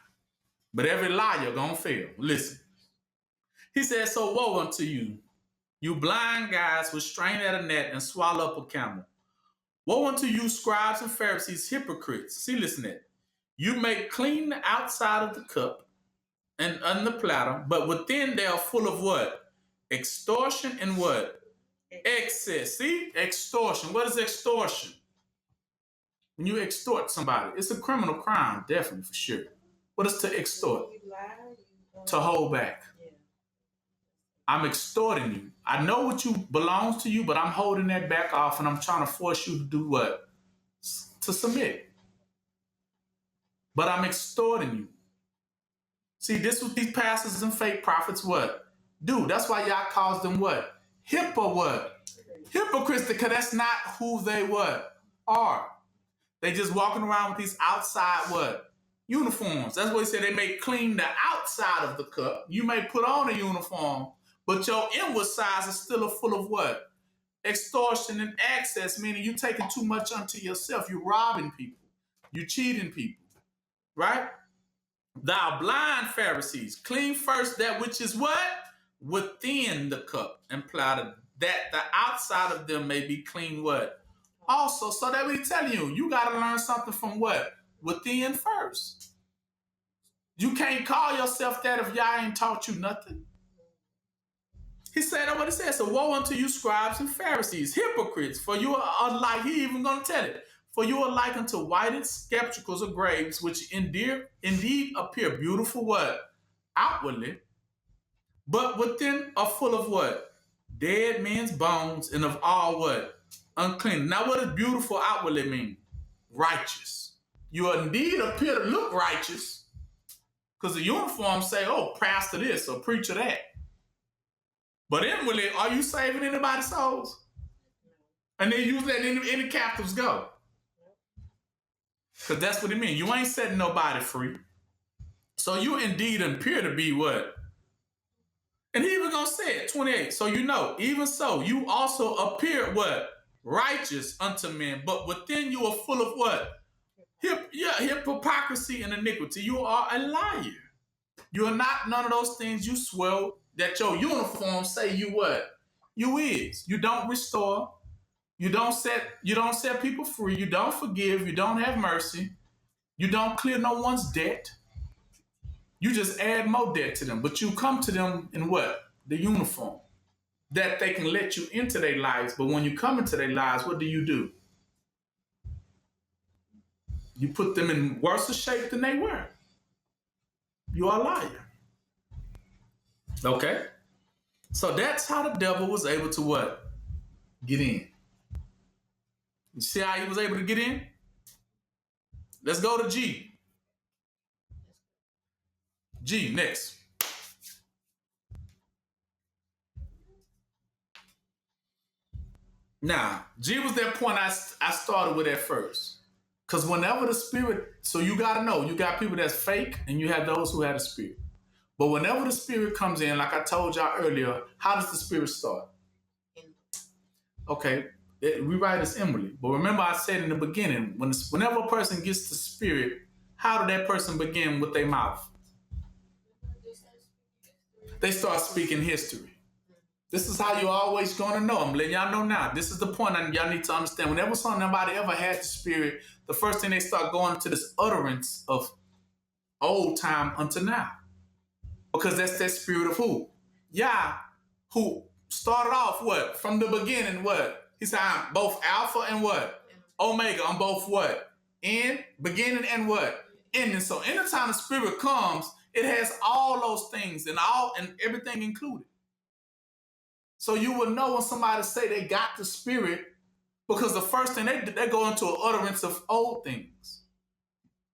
But every liar gonna fail. Listen. He said, so woe unto you, you blind guys which strain at a net and swallow up a camel. Woe unto you, scribes and Pharisees, hypocrites. See, listen to that. You make clean the outside of the cup and the platter, but within they are full of what? Extortion and what? Excess. See? Extortion. What is extortion? When you extort somebody, it's a criminal crime, definitely, for sure. What is to extort? To hold back. I'm extorting you. I know what you belongs to you, but I'm holding that back off and I'm trying to force you to do what? To submit. But I'm extorting you. See, this what these pastors and fake prophets what? Do. That's why Yah calls them what? Hypocrites, because that's not who they what? Are. They just walking around with these outside what? Uniforms. That's what he said. They may clean the outside of the cup. You may put on a uniform, but your inward sides is still full of what? Extortion and access, meaning you taking too much unto yourself. You robbing people. You cheating people. Right? Thou blind Pharisees, clean first that which is what? Within the cup and platter, that the outside of them may be clean what? Also, so that we tell you got to learn something from what? Within first. You can't call yourself that if Yah ain't taught you nothing. He said what he said. So woe unto you, scribes and Pharisees, hypocrites, for you are like, he even going to tell it. For you are like unto whited sepulchres or graves, which indeed appear beautiful what? Outwardly, but within are full of what? Dead men's bones and of all what? Unclean. Now what does beautiful outwardly mean? Righteous. You indeed appear to look righteous because the uniforms say, oh, pastor this or preacher that. But inwardly, are you saving anybody's souls? And then you let any captives go. Because that's what it means. You ain't setting nobody free. So you indeed appear to be what? And he even gonna say it, 28. So you know, even so, you also appear what? Righteous unto men, but within you are full of what? Hypocrisy and iniquity. You are a liar. You are not none of those things you swear that your uniform say you what? You is. You don't restore. You don't set people free. You don't forgive. You don't have mercy. You don't clear no one's debt. You just add more debt to them. But you come to them in what? The uniform. That they can let you into their lives. But when you come into their lives, what do? You put them in worse shape than they were. You are a liar. Okay? So that's how the devil was able to what? Get in. You see how he was able to get in? Let's go to G. G, next. Now, G was that point I started with at first. Because whenever the spirit, so you got to know, you got people that's fake and you have those who have a spirit. But whenever the spirit comes in, like I told y'all earlier, how does the spirit start? Okay, we write as inwardly. But remember I said in the beginning, whenever a person gets the spirit, how did that person begin with their mouth? They start speaking history. This is how you're always going to know. I'm letting y'all know now. This is the point y'all need to understand. Whenever somebody ever had the spirit, the first thing they start going to this utterance of old time unto now. Because that's that spirit of who? Yah, who started off what? From the beginning, what? He said, I'm both Alpha and what? Omega. I'm both what? In, beginning and what? Ending. So anytime the spirit comes, It has all those things and everything included. So you will know when somebody say they got the Spirit, because the first thing they go into an utterance of old things.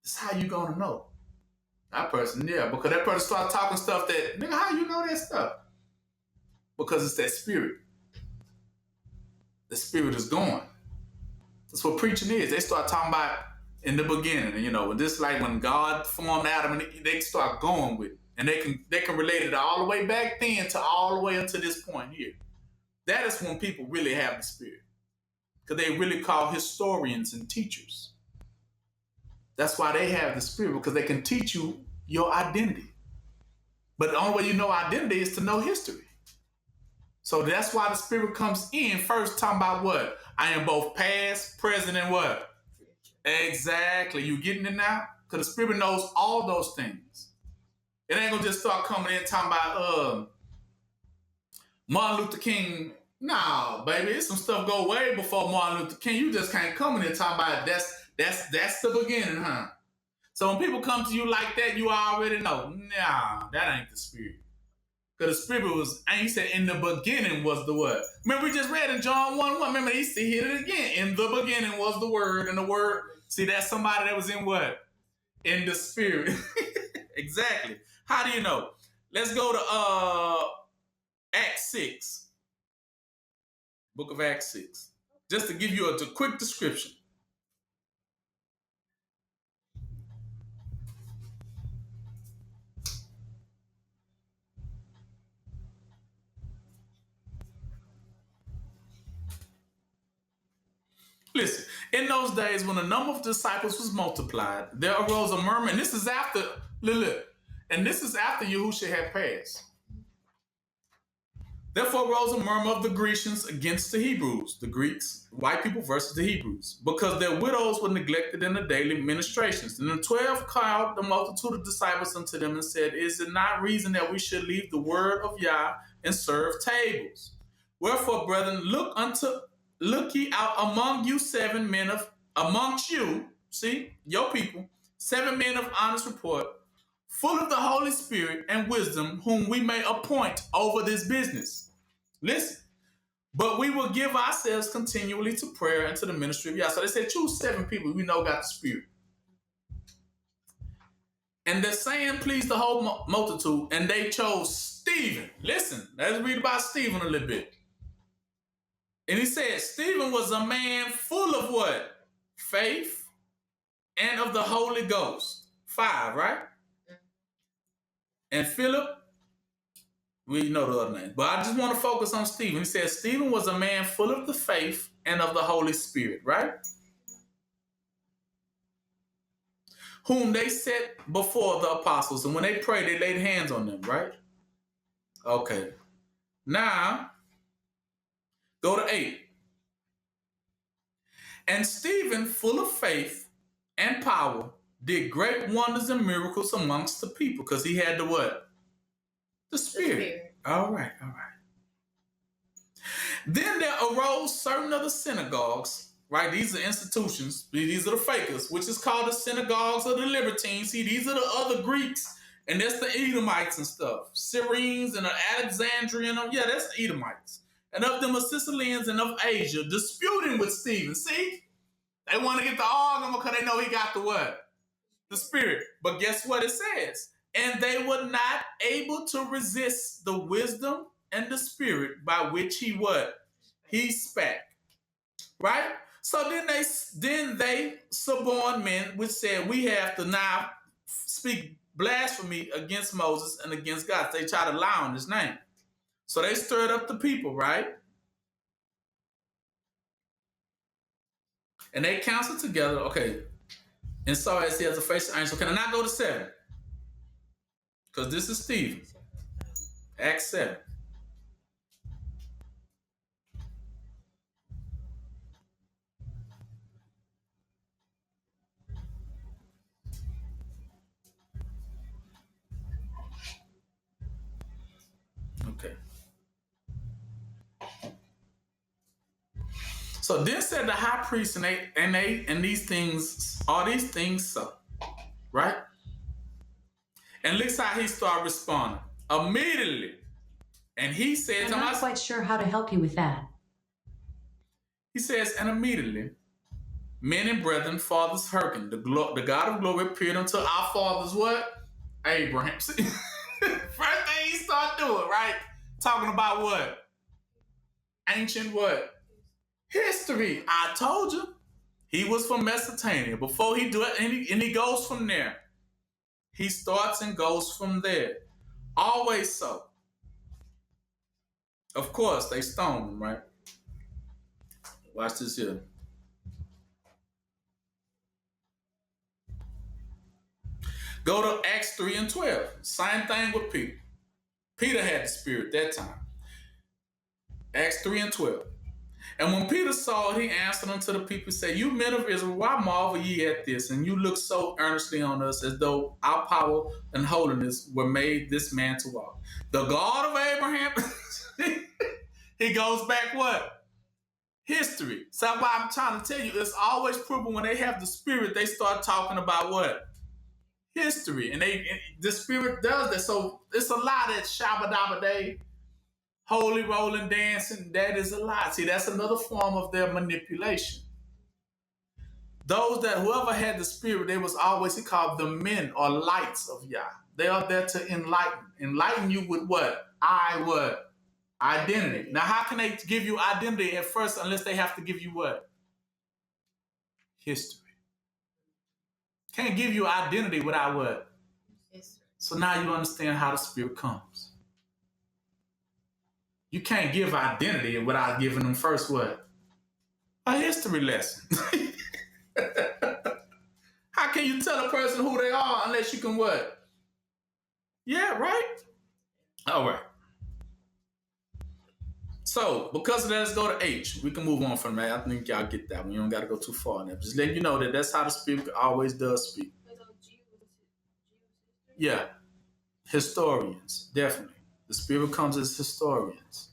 That's how you gonna know. That person, yeah, because that person start talking stuff that, nigga, how you know that stuff? Because it's that Spirit. The Spirit is going. That's what preaching is. They start talking about in the beginning, this like when God formed Adam, and they start going with it. And they can relate it all the way back then to all the way up to this point here. That is when people really have the Spirit. Because they really call historians and teachers. That's why they have the Spirit, because they can teach you your identity. But the only way you know identity is to know history. So that's why the Spirit comes in first, talking about what? I am both past, present, and what? Exactly. You getting it now? Because the Spirit knows all those things. It ain't going to just start coming in talking about Martin Luther King. No, baby. It's some stuff go way before Martin Luther King. You just can't come in and talk about that's the beginning, huh? So when people come to you like that, you already know. Nah, that ain't the Spirit. Because the Spirit was, and he said, in the beginning was the what? Remember, we just read in John 1:1. Remember, he hit it again. In the beginning was the Word, and the Word. See, that's somebody that was in what? In the Spirit. Exactly. How do you know? Let's go to Acts 6. Book of Acts 6. Just to give you a quick description. Listen, in those days when the number of disciples was multiplied, there arose a murmur, and this is after, look, and this is after Yahushua had passed. Therefore arose a murmur of the Grecians against the Hebrews, the Greeks, white people versus the Hebrews, because their widows were neglected in the daily ministrations. And the 12 called the multitude of disciples unto them and said, is it not reason that we should leave the word of Yah and serve tables? Wherefore, brethren, look ye out among you 7 men amongst you, see, your people, 7 men of honest report, full of the Holy Spirit and wisdom, whom we may appoint over this business. Listen, but we will give ourselves continually to prayer and to the ministry of Yah. So they said, choose 7 people we know got the Spirit. And the saying pleased the whole multitude, and they chose Stephen. Listen, let's read about Stephen a little bit. And he said, Stephen was a man full of what? Faith and of the Holy Ghost. 5, right? And Philip, we know the other name. But I just want to focus on Stephen. He said, Stephen was a man full of the faith and of the Holy Spirit, right? Whom they set before the apostles. And when they prayed, they laid hands on them, right? Okay. Now, go to 8. And Stephen, full of faith and power, did great wonders and miracles amongst the people, because he had the what? The Spirit. All right. Then there arose certain of the synagogues, right? These are institutions. These are the fakers, which is called the synagogues of the libertines. See, these are the other Greeks, and that's the Edomites and stuff. Syrians and the Alexandrian. Yeah, that's the Edomites. And of them are Sicilians and of Asia, disputing with Stephen. See? They want to get the argument because they know he got the what? The Spirit. But guess what it says? And they were not able to resist the wisdom and the Spirit by which he what? He spake. Right? So then they suborned men which said, we have to now speak blasphemy against Moses and against God. They try to lie on his name. So they stirred up the people, right? And they counseled together, okay, and saw as he has a face of angel. Can I not go to 7? Because this is Stephen. Acts 7. Okay. So then said the high priest, and these things, all these things so, right? And listen how he started responding. Immediately. And he says, I'm not quite sure how to help you with that. He says, and immediately, men and brethren, fathers hearken. The God of glory appeared unto our fathers, what? Abraham. See, first thing he started doing, right? Talking about what? Ancient what? History. I told you. He was from Mesopotamia. Before he do it, and he goes from there. He starts and goes from there. Always so. Of course, they stoned him, right? Watch this here. Go to Acts 3 and 12. Same thing with Peter. Peter had the Spirit that time. Acts 3 and 12. And when Peter saw it, he answered unto the people, said, you men of Israel, why marvel ye at this? And you look so earnestly on us as though our power and holiness were made this man to walk. The God of Abraham, he goes back what? History. So that's why I'm trying to tell you, it's always proven when they have the Spirit, they start talking about what? History. And the Spirit does that. So it's a lot of Shabba Dabba Day, holy rolling dancing. That is a lie. See, that's another form of their manipulation. Those that whoever had the Spirit, they was always, he called the men or lights of Yah. They are there to enlighten. Enlighten you with what? What? Identity. Now, how can they give you identity at first unless they have to give you what? History. Can't give you identity without what? History. So now you understand how the Spirit comes. You can't give identity without giving them first what? A history lesson. How can you tell a person who they are unless you can what? Yeah, right? All right. So, because of that, let's go to H. We can move on from that. I think y'all get that one. You don't got to go too far now. Just letting you know that that's how the Spirit always does speak. Yeah. Historians, definitely. The Spirit comes as historians.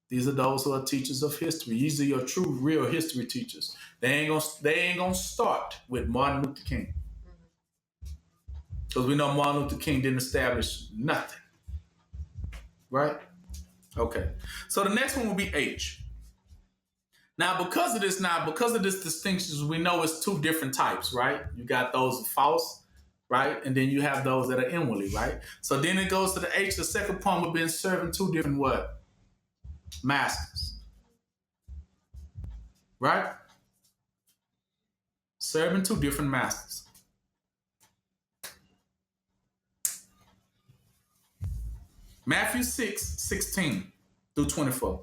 These are those who are teachers of history. These are your true, real history teachers. They ain't gonna start with Martin Luther King. Because we know Martin Luther King didn't establish nothing. Right? Okay. So the next one will be H. Now, because of this distinctions, we know it's two different types, right? You got those false, right? And then you have those that are inwardly, right? So then it goes to the H. The second point would be serving two different what? Masters. Right? Serving two different masters. Matthew 6:16 through 24.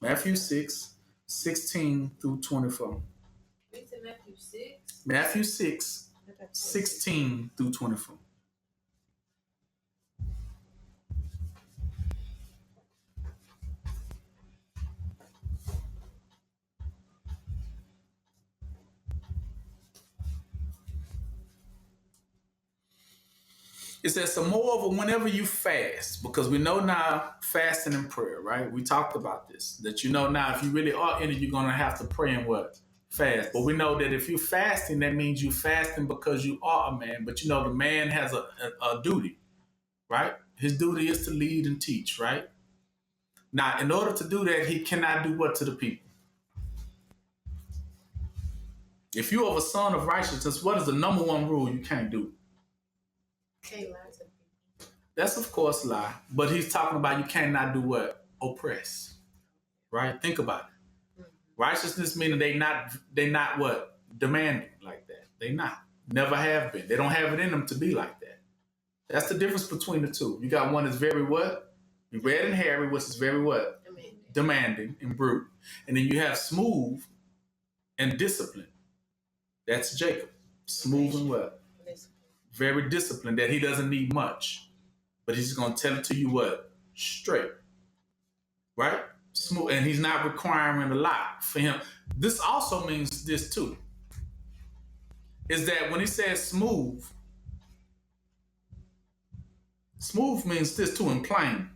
Matthew 6:16 through 24. It's in Matthew 6. Matthew 6:16 through 24. It says, so moreover, whenever you fast, because we know now fasting and prayer, right? We talked about this, that you know now if you really are in it, you're going to have to pray and what? Fast. But we know that if you're fasting, that means you're fasting because you are a man. But you know the man has a duty, right? His duty is to lead and teach, right? Now, in order to do that, he cannot do what to the people? If you are a son of righteousness, what is the number one rule you can't do? Can't lie to people. That's of course lie, but he's talking about you cannot do what? Oppress. Right? Think about it. Mm-hmm. Righteousness meaning they not what? Demanding like that. They not. Never have been. They don't have it in them to be like that. That's the difference between the two. You got one that's very what? Red and hairy, which is very what? Demanding and brute. And then you have smooth and disciplined. That's Jacob. Smooth and what? Very disciplined, that he doesn't need much. But he's going to tell it to you what? Straight. Right? Smooth. And he's not requiring a lot for him. This also means this too. Is that when he says smooth, Smooth means this too in plain.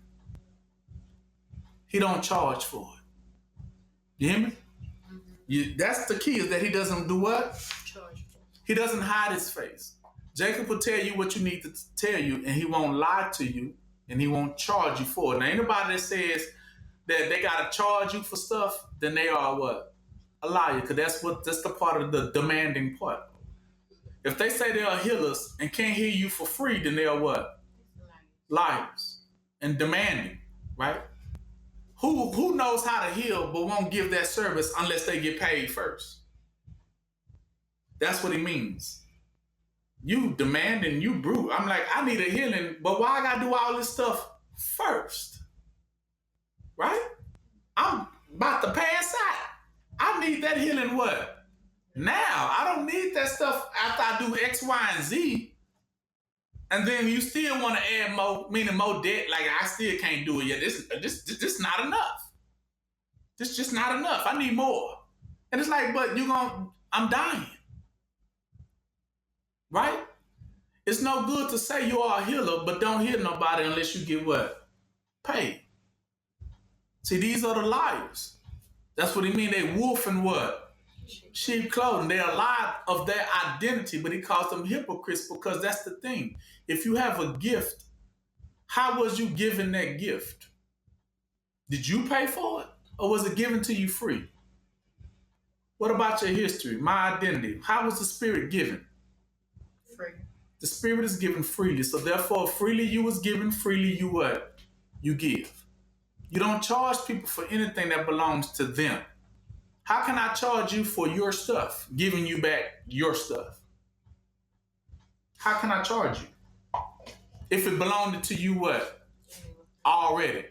He don't charge for it. You hear me? That's the key, is that he doesn't do what? Charge. He doesn't hide his face. Jacob will tell you what you need to tell you, and he won't lie to you, and he won't charge you for it. Now, anybody that says that they got to charge you for stuff, then they are what? A liar, because that's the part of the demanding part. If they say they are healers and can't heal you for free, then they are what? Liars and demanding, right? Who knows how to heal but won't give that service unless they get paid first? That's what he means. You demanding, you brute. I'm like, I need a healing, but why I gotta do all this stuff first? Right? I'm about to pass out. I need that healing what? Now. I don't need that stuff after I do X, Y, and Z. And then you still want to add more, meaning more debt. Like, I still can't do it yet. This not enough. This just not enough. I need more. And it's like, but I'm dying. Right? It's no good to say you are a healer, but don't heal nobody unless you get what? Paid. See, these are the liars. That's what he mean. They wolf in what? Sheep clothing. They're a lie of their identity, but he calls them hypocrites because that's the thing. If you have a gift, how was you given that gift? Did you pay for it, or was it given to you free? What about your history, my identity? How was the Spirit given? Free. The Spirit is given freely, so therefore freely you was given, freely you what? You give. You don't charge people for anything that belongs to them. How can I charge you for your stuff, giving you back your stuff? How can I charge you? If it belonged to you what? Already.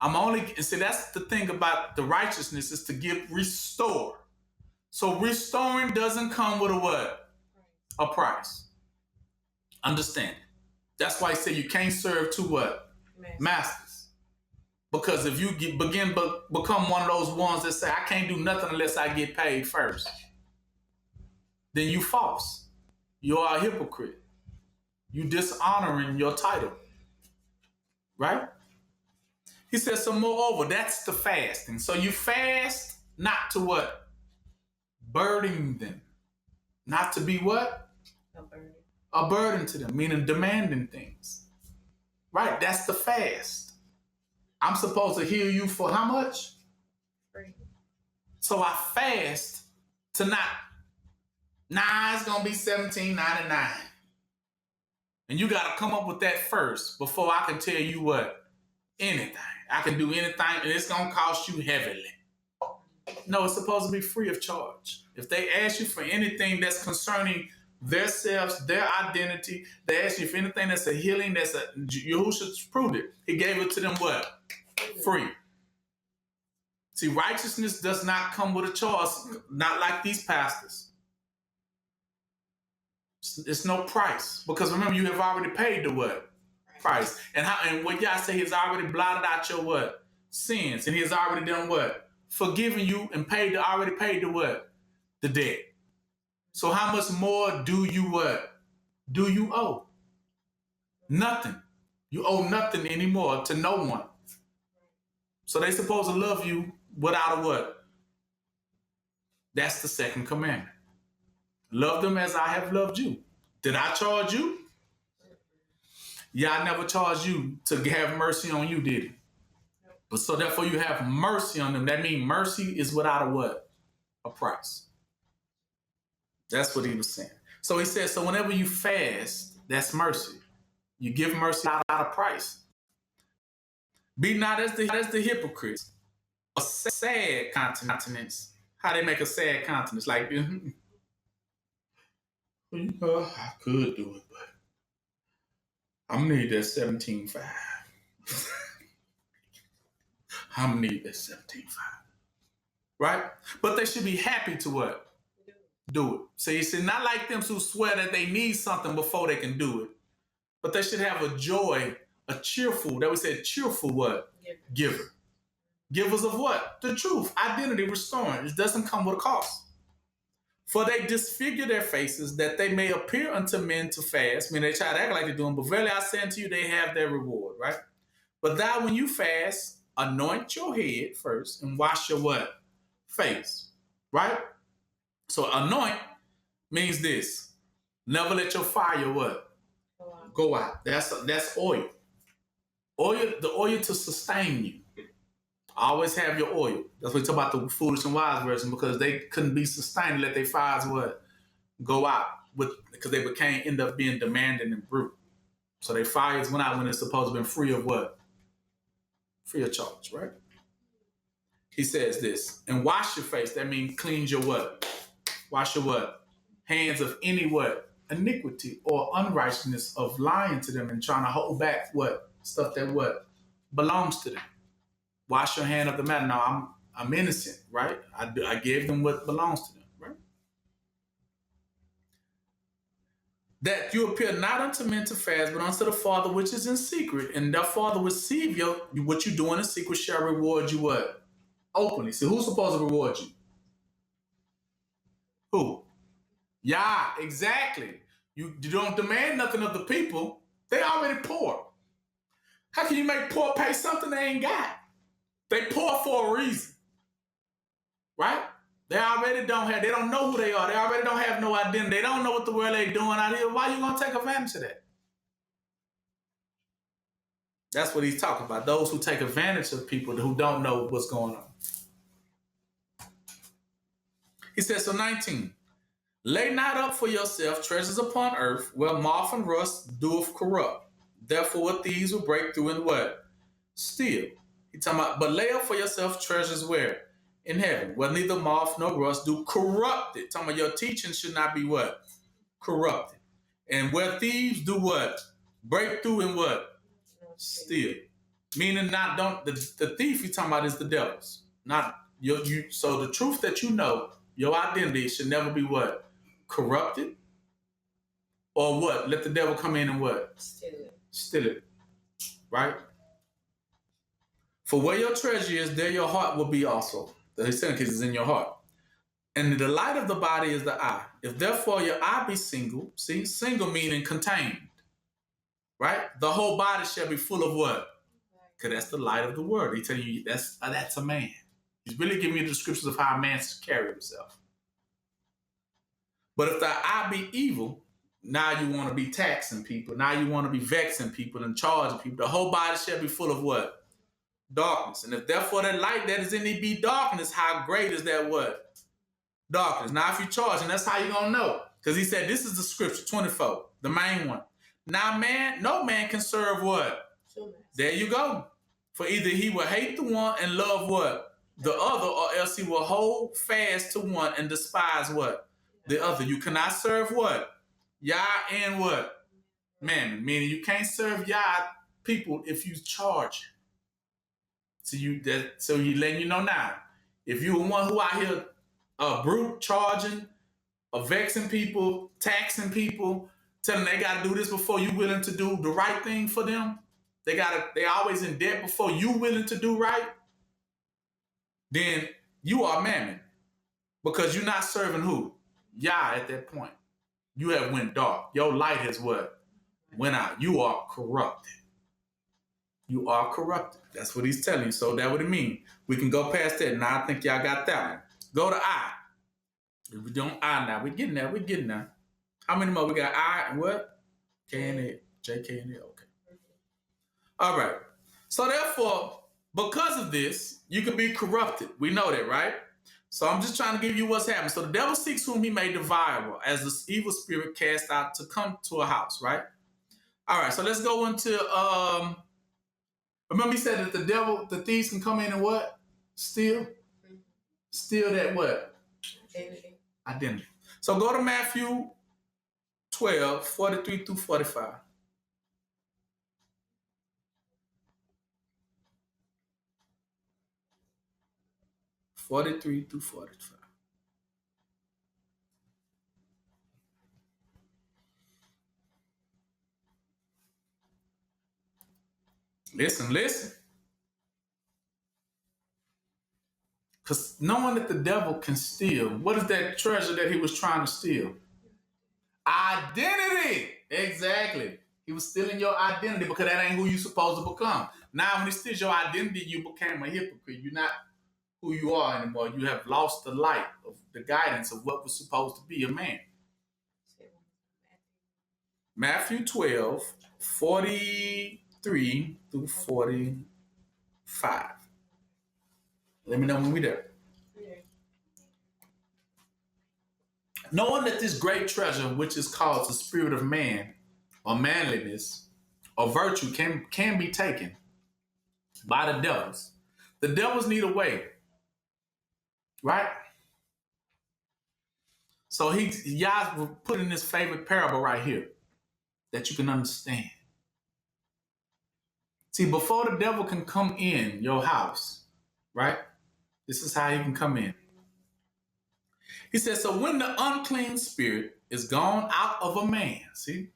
And see, that's the thing about the righteousness, is to restore. So restoring doesn't come with a what? A price. Understand? That's why I say you can't serve two what? Masters. Because if you become one of those ones that say, I can't do nothing unless I get paid first, then you false. You are a hypocrite. You dishonoring your title. Right? He says, so moreover, that's the fasting. So you fast not to what? Burden them. Not to be what? A burden. A burden to them, meaning demanding things. Right? That's the fast. I'm supposed to heal you for how much? Free. So I fast to not, it's going to be $17.99. And you got to come up with that first before I can tell you what? Anything. I can do anything, and it's going to cost you heavily. No, it's supposed to be free of charge. If they ask you for anything that's concerning their selves, their identity, they ask you for anything that's a healing, Yahushua proved it. He gave it to them what? Free. See, righteousness does not come with a charge, not like these pastors. It's no price. Because remember, you have already paid the what? Price. And what y'all say, he's already blotted out your what? Sins. And he has already done what? Forgiven you and already paid the what? The debt. So how much more do you what? Do you owe? Nothing. You owe nothing anymore to no one. So they supposed to love you without a what? That's the second commandment. Love them as I have loved you. Did I charge you? Yeah, I never charged you to have mercy on you, did it? But so therefore you have mercy on them. That means mercy is without a what? A price. That's what he was saying. So he says, so whenever you fast, that's mercy. You give mercy without a price. Be not as the hypocrites. A sad countenance. How they make a sad countenance? Like, I could do it, but I'm gonna need that 17.5. I'm gonna need that 17.5. Right? But they should be happy to what? Do it. So you see, not like them who swear that they need something before they can do it. But they should have a joy, a cheerful, that we said cheerful what? Giver. Givers of what? The truth, identity, restoring. It doesn't come with a cost. For they disfigure their faces, that they may appear unto men to fast. I mean, they try to act like they're doing, but verily I say unto you, they have their reward, right? But thou, when you fast, anoint your head first and wash your what? Face, right? So anoint means this. Never let your fire what? Go out. That's oil. Oil, the oil to sustain you. Always have your oil. That's what we talk about the foolish and wise version, because they couldn't be sustained, let their fires what? Go out with, because they end up being demanding and brute. So their fires went out when it's supposed to have been free of what? Free of charge, right? He says this, and wash your face. That means cleanse your what? Wash your what? Hands of any what? Iniquity or unrighteousness of lying to them and trying to hold back what? Stuff that what? Belongs to them. Wash your hand of the matter. Now I'm innocent, right? I gave them what belongs to them, right? That you appear not unto men to fast, but unto the Father which is in secret, and that Father will see what you do in secret shall reward you what? Openly. See, who's supposed to reward you? Who? Yeah, exactly. You don't demand nothing of the people. They already poor. How can you make poor pay something they ain't got? They poor for a reason. Right? They already they don't know who they are. They already don't have no identity. They don't know what the world they doing out here. Why you gonna take advantage of that? That's what he's talking about. Those who take advantage of people who don't know what's going on. He says, so 19, lay not up for yourself treasures upon earth, where moth and rust doeth corrupt. Therefore, what thieves will break through and what? Steal. He's talking about, but lay up for yourself treasures where? In heaven, where neither moth nor rust do corrupt it. Talking about your teaching should not be what? Corrupted. And where thieves do what? Break through and what? Steal. Meaning the thief you're talking about is the devil's. Not you. So the truth that you know, your identity should never be what? Corrupted. Or what? Let the devil come in and what? Steal it. Right? For where your treasure is, there your heart will be also. The second is in your heart. And the light of the body is the eye. If therefore your eye be single, see, single meaning contained. Right? The whole body shall be full of what? Because that's the light of the world. He tell you that's a man. He's really giving you the descriptions of how a man should carry himself. But if thy eye be evil, now you want to be taxing people. Now you want to be vexing people and charging people. The whole body shall be full of what? Darkness. And if therefore that light that is in thee be darkness, how great is that what? Darkness. Now if you charge, and that's how you're going to know. Because he said, this is the scripture, 24, the main one. Now no man can serve what? There you go. For either he will hate the one and love what? The other, or else he will hold fast to one and despise what? The other. You cannot serve what? Yah and what? Mammon. Meaning you can't serve Yah people if you charge. So he letting you know now. If you're one who out here brute charging, vexing people, taxing people, telling them they got to do this before you willing to do the right thing for them, they always in debt before you willing to do right, then you are mammon. Because you're not serving who? Yah at that point. You have went dark. Your light has what? Went out. You are corrupted. You are corrupted. That's what he's telling you. So that what it means. We can go past that. Now I think y'all got that one. Go to I. If we don't I now, we're getting there. We're getting there. How many more? We got I and what? K and L. J, K, and L. Okay. All right. So therefore, because of this, you can be corrupted. We know that, right? So I'm just trying to give you what's happening. So the devil seeks whom he may devour, as the evil spirit cast out to come to a house, right? All right. So let's go into remember he said that the thieves can come in and what? Steal? Steal that what? Identity. So go to Matthew 12, 43 through 45. (43 through 45). Listen. Because knowing that the devil can steal, what is that treasure that he was trying to steal? Identity. Exactly. He was stealing your identity because that ain't who you supposed to become. Now, when he steals your identity, you became a hypocrite. You're not who you are anymore. You have lost the light of the guidance of what was supposed to be a man. Matthew 12, 43 through 45. Let me know when we're there. Knowing that this great treasure, which is called the spirit of man, or manliness, or virtue, can be taken by the devils. The devils need a way, right? So Yah put in this favorite parable right here that you can understand. See, before the devil can come in your house, right? This is how he can come in. He says, so when the unclean spirit is gone out of a man, see?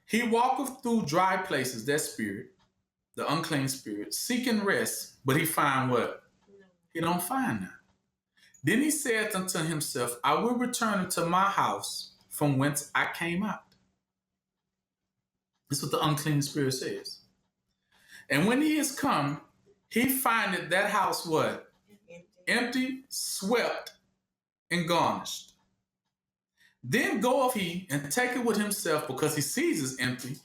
He walketh through dry places, that spirit, the unclean spirit, seeking rest, but he find what? He don't find none. Then he saith unto himself, I will return unto my house from whence I came out. This is what the unclean spirit says. And when he is come, he findeth that house what? Empty, swept, and garnished. Then goeth he and taketh with himself, because he sees it empty,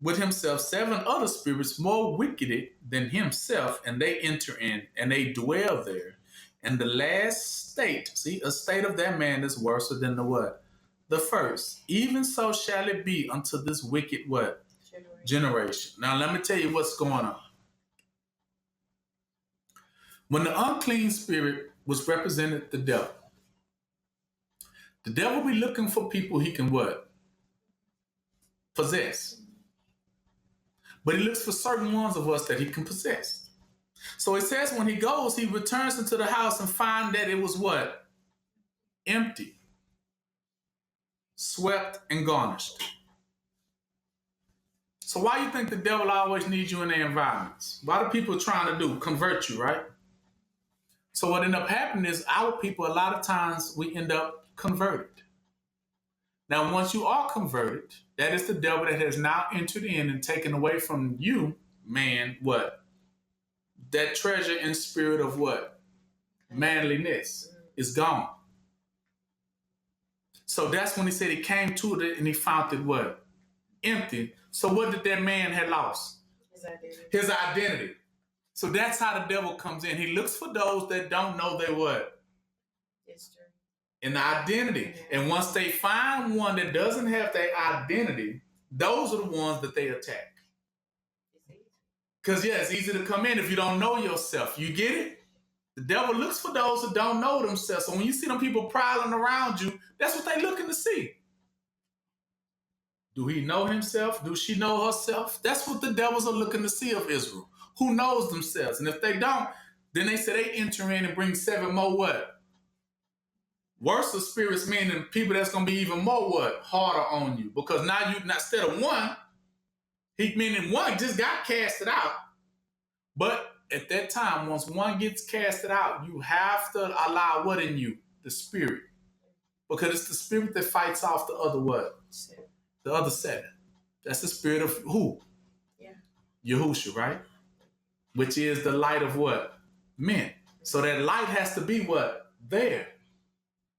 with himself 7 other spirits more wicked than himself, and they enter in, and they dwell there. And the last state, see, a state of that man is worse than the what? The first. Even so shall it be unto this wicked what? Generation. Now let me tell you what's going on. When the unclean spirit was represented the devil be looking for people he can what? Possess. But he looks for certain ones of us that he can possess. So it says when he goes, he returns into the house and finds that it was what? Empty, swept, and garnished. So why do you think the devil always needs you in their environments? What are people trying to do? Convert you, right? So what ended up happening is our people, a lot of times we end up converted. Now, once you are converted, that is the devil that has now entered in and taken away from you, man, what? That treasure and spirit of what? Manliness is gone. So that's when he said he came to it and he found it what? Empty. So what did that man have lost? His identity. So that's how the devil comes in. He looks for those that don't know their what? History. In the identity. And once they find one that doesn't have their identity, those are the ones that they attack. Because, yeah, it's easy to come in if you don't know yourself. You get it? The devil looks for those that don't know themselves. So when you see them people prowling around you, that's what they're looking to see. Do he know himself? Do she know herself? That's what the devils are looking to see of Israel. Who knows themselves? And if they don't, then they say they enter in and bring 7 more what? Worse of spirits, meaning people that's going to be even more what? Harder on you. Because now you, instead of one, meaning one just got casted out. But at that time, once one gets casted out, you have to allow what in you? The spirit. Because it's the spirit that fights off the other what? The other 7. That's the spirit of who? Yeah. Yahusha, right? Which is the light of what? Men. So that light has to be what? There.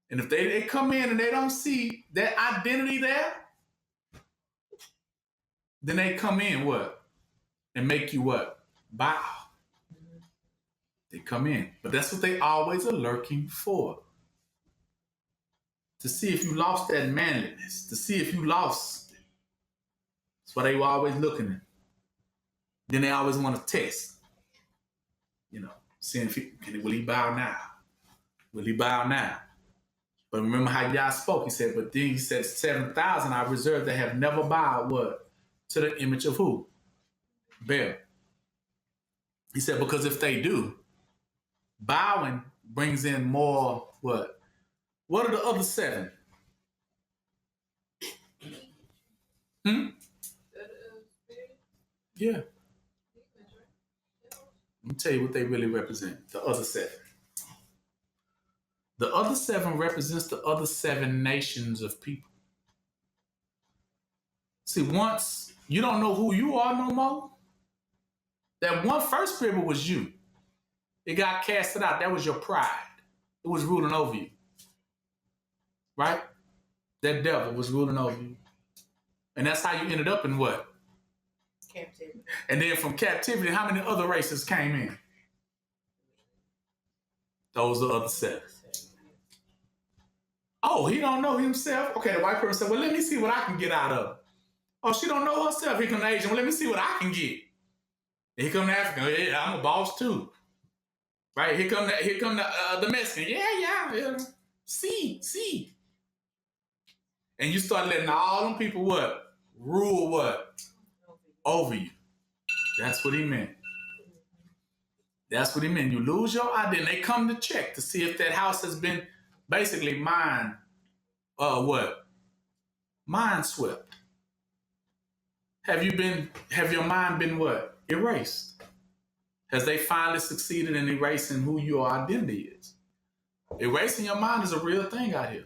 And if they come in and they don't see that identity there, then they come in what? And make you what? Bow. They come in. But that's what they always are lurking for. To see if you lost that manliness. To see if you lost it. That's why they were always looking at. Then they always want to test. You know, seeing if will he bow now? Will he bow now? But remember how Yah spoke. He said, but then he said 7,000 I reserved that have never bowed what? To the image of who? Baal. He said, because if they do, bowing brings in more what? What are the other 7? Yeah. I'm tell you what they really represent. The other 7. The other 7 represents the other 7 nations of people. See, once you don't know who you are no more, that one first spirit was you. It got casted out. That was your pride. It was ruling over you. Right? That devil was ruling over you. And that's how you ended up in what? Captivity. And then from captivity, how many other races came in? Those are the other 7. Oh, he don't know himself? Okay, the white person said, well, let me see what I can get out of it. Oh, she don't know herself. Here come the Asian. Well, let me see what I can get. And here come the African. Yeah, I'm a boss too. Right? Here come the Mexican. Yeah. See. And you start letting all them people what? Rule what? Over you. That's what he meant. That's what he meant. You lose your identity. They come to check to see if that house has been basically mind swept. Have your mind been what? Erased? Has they finally succeeded in erasing who your identity is? Erasing your mind is a real thing out here.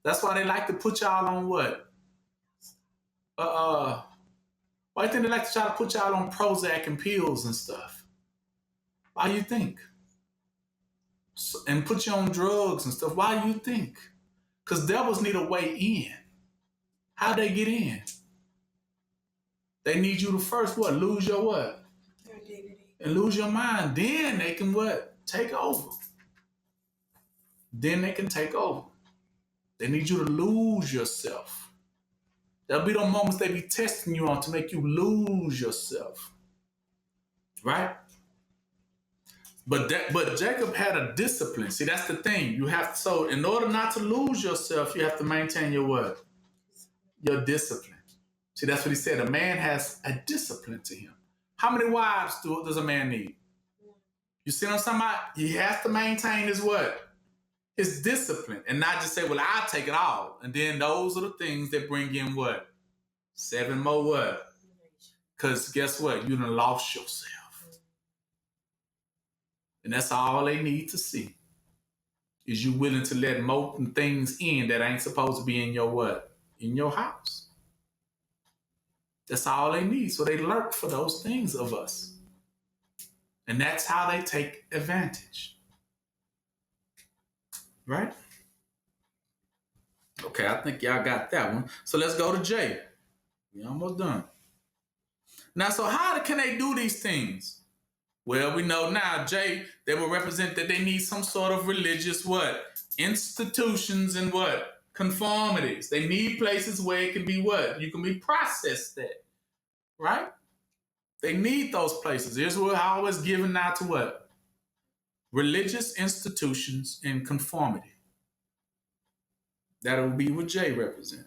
That's why they like to put y'all on what? Why do you think they like to try to put y'all on Prozac and pills and stuff? Why you think? And put you on drugs and stuff. Why do you think? Because devils need a way in. How they get in? They need you to first what? Lose your what? Identity. And lose your mind. Then they can what? Take over. Then they can take over. They need you to lose yourself. There'll be those moments they be testing you on to make you lose yourself. Right? But Jacob had a discipline. See, that's the thing. So in order not to lose yourself, you have to maintain your what? Your discipline. See, that's what he said. A man has a discipline to him. How many wives does a man need? You see what I'm talking about? He has to maintain his what? His discipline. And not just say, well, I'll take it all. And then those are the things that bring in what? 7 more what? Because guess what? You done lost yourself. And that's all they need to see. Is you willing to let more things in that ain't supposed to be in your what? In your house. That's all they need. So they lurk for those things of us. And that's how they take advantage. Right? Okay, I think y'all got that one. So let's go to J. We're almost done. Now, so how can they do these things? Well, we know now, J, they will represent that they need some sort of religious what? Institutions and what? Conformities. They need places where it can be what? You can be processed at. Right? They need those places. Here's what I always given now to what? Religious institutions in conformity. That will be what J represents.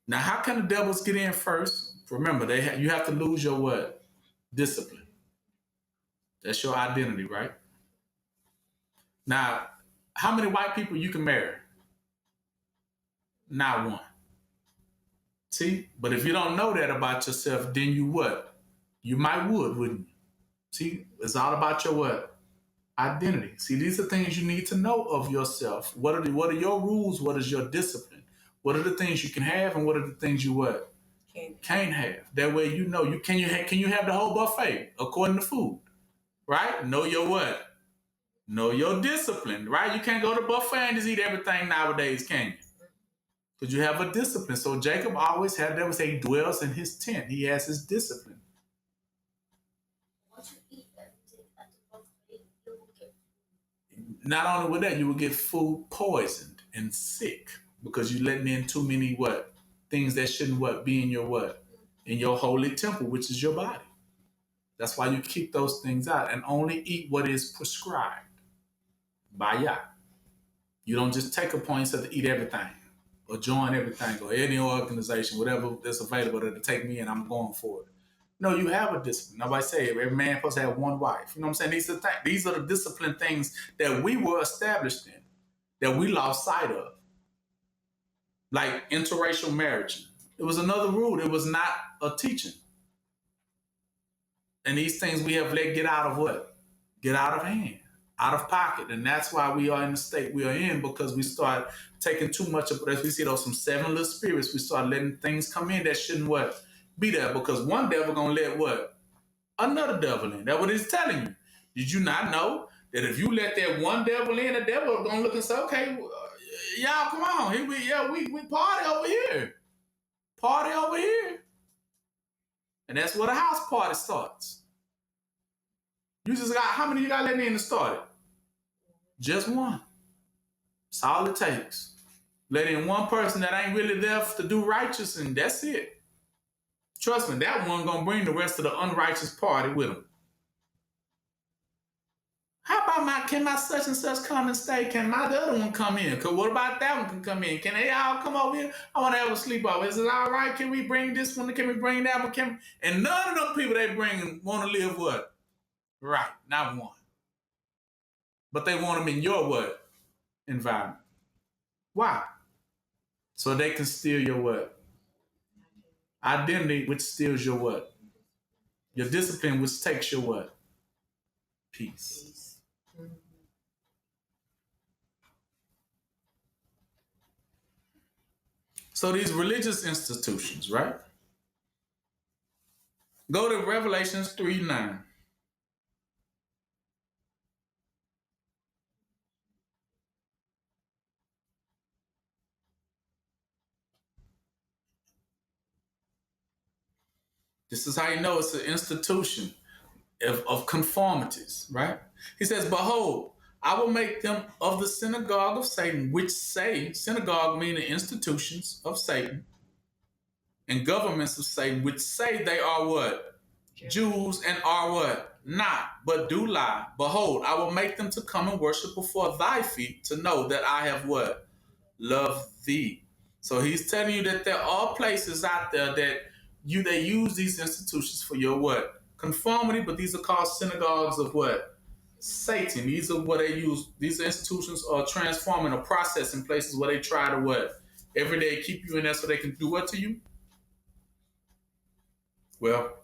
Now, how can the devils get in first? Remember, you have to lose your what? Discipline. That's your identity, right? Now, how many white people you can marry? Not one. See? But if you don't know that about yourself, then you what? You wouldn't you? See? It's all about your what? Identity. See, these are things you need to know of yourself. What are your rules? What is your discipline? What are the things you can have and what are the things you what? Can't have. That way you know can you have the whole buffet according to food. Right? Know your what? Know your discipline, right? You can't go to buffet and just eat everything nowadays, can you? Because you have a discipline. So Jacob always had, that was he dwells in his tent. He has his discipline. Once you eat everything at the buffet, you will get food. Not only with that, you will get food poisoned and sick because you're letting in too many what? Things that shouldn't what? Be in your what? In your holy temple, which is your body. That's why you keep those things out and only eat what is prescribed by Yah. You don't just take a point and say to eat everything or join everything or any organization, whatever that's available to take me in, I'm going for it. No, you have a discipline. Nobody say every man supposed to have one wife. You know what I'm saying? These are the discipline things that we were established in. that we lost sight of, like interracial marriage. It was another rule. It was not a teaching. And these things we have let get out of what? Get out of hand, out of pocket. And that's why we are in the state we are in, because we start taking too much of, as we see those some seven little spirits, we start letting things come in that shouldn't what? Be there. Because one devil gonna let what? Another devil in. That's what he's telling you. Did you not know that if you let that one devil in, the devil gonna look and say, okay, y'all come on, here we party over here. Party over here. And that's where the house party starts. You just got, how many you got letting in to start it? Just one. That's all it takes. Let in one person that ain't really there to do righteous, and that's it. Trust me, that one gonna bring the rest of the unrighteous party with them. How about can my such and such come and stay? Can my the other one come in? Cause what about that one can come in? Can they all come over here? I want to have a sleepover. Is it all right? Can we bring this one? Can we bring that one? And none of them people they bring want to live what? Right, not one. But they want them in your what? Environment. Why? So they can steal your what? Identity, which steals your what? Your discipline, which takes your what? Peace. So these religious institutions, right? Go to Revelations 3:9. This is how you know it's an institution of conformities, right? He says, behold, I will make them of the synagogue of Satan, which say, synagogue meaning institutions of Satan, and governments of Satan, which say they are what? Jews, and are what? Not, but do lie. Behold, I will make them to come and worship before thy feet, to know that I have what? Loved thee. So he's telling you that there are places out there that they use these institutions for your what? Conformity, but these are called synagogues of what? Satan. These are what they use. These institutions are transforming a process in places where they try to what? Every day keep you in there so they can do what to you? Well,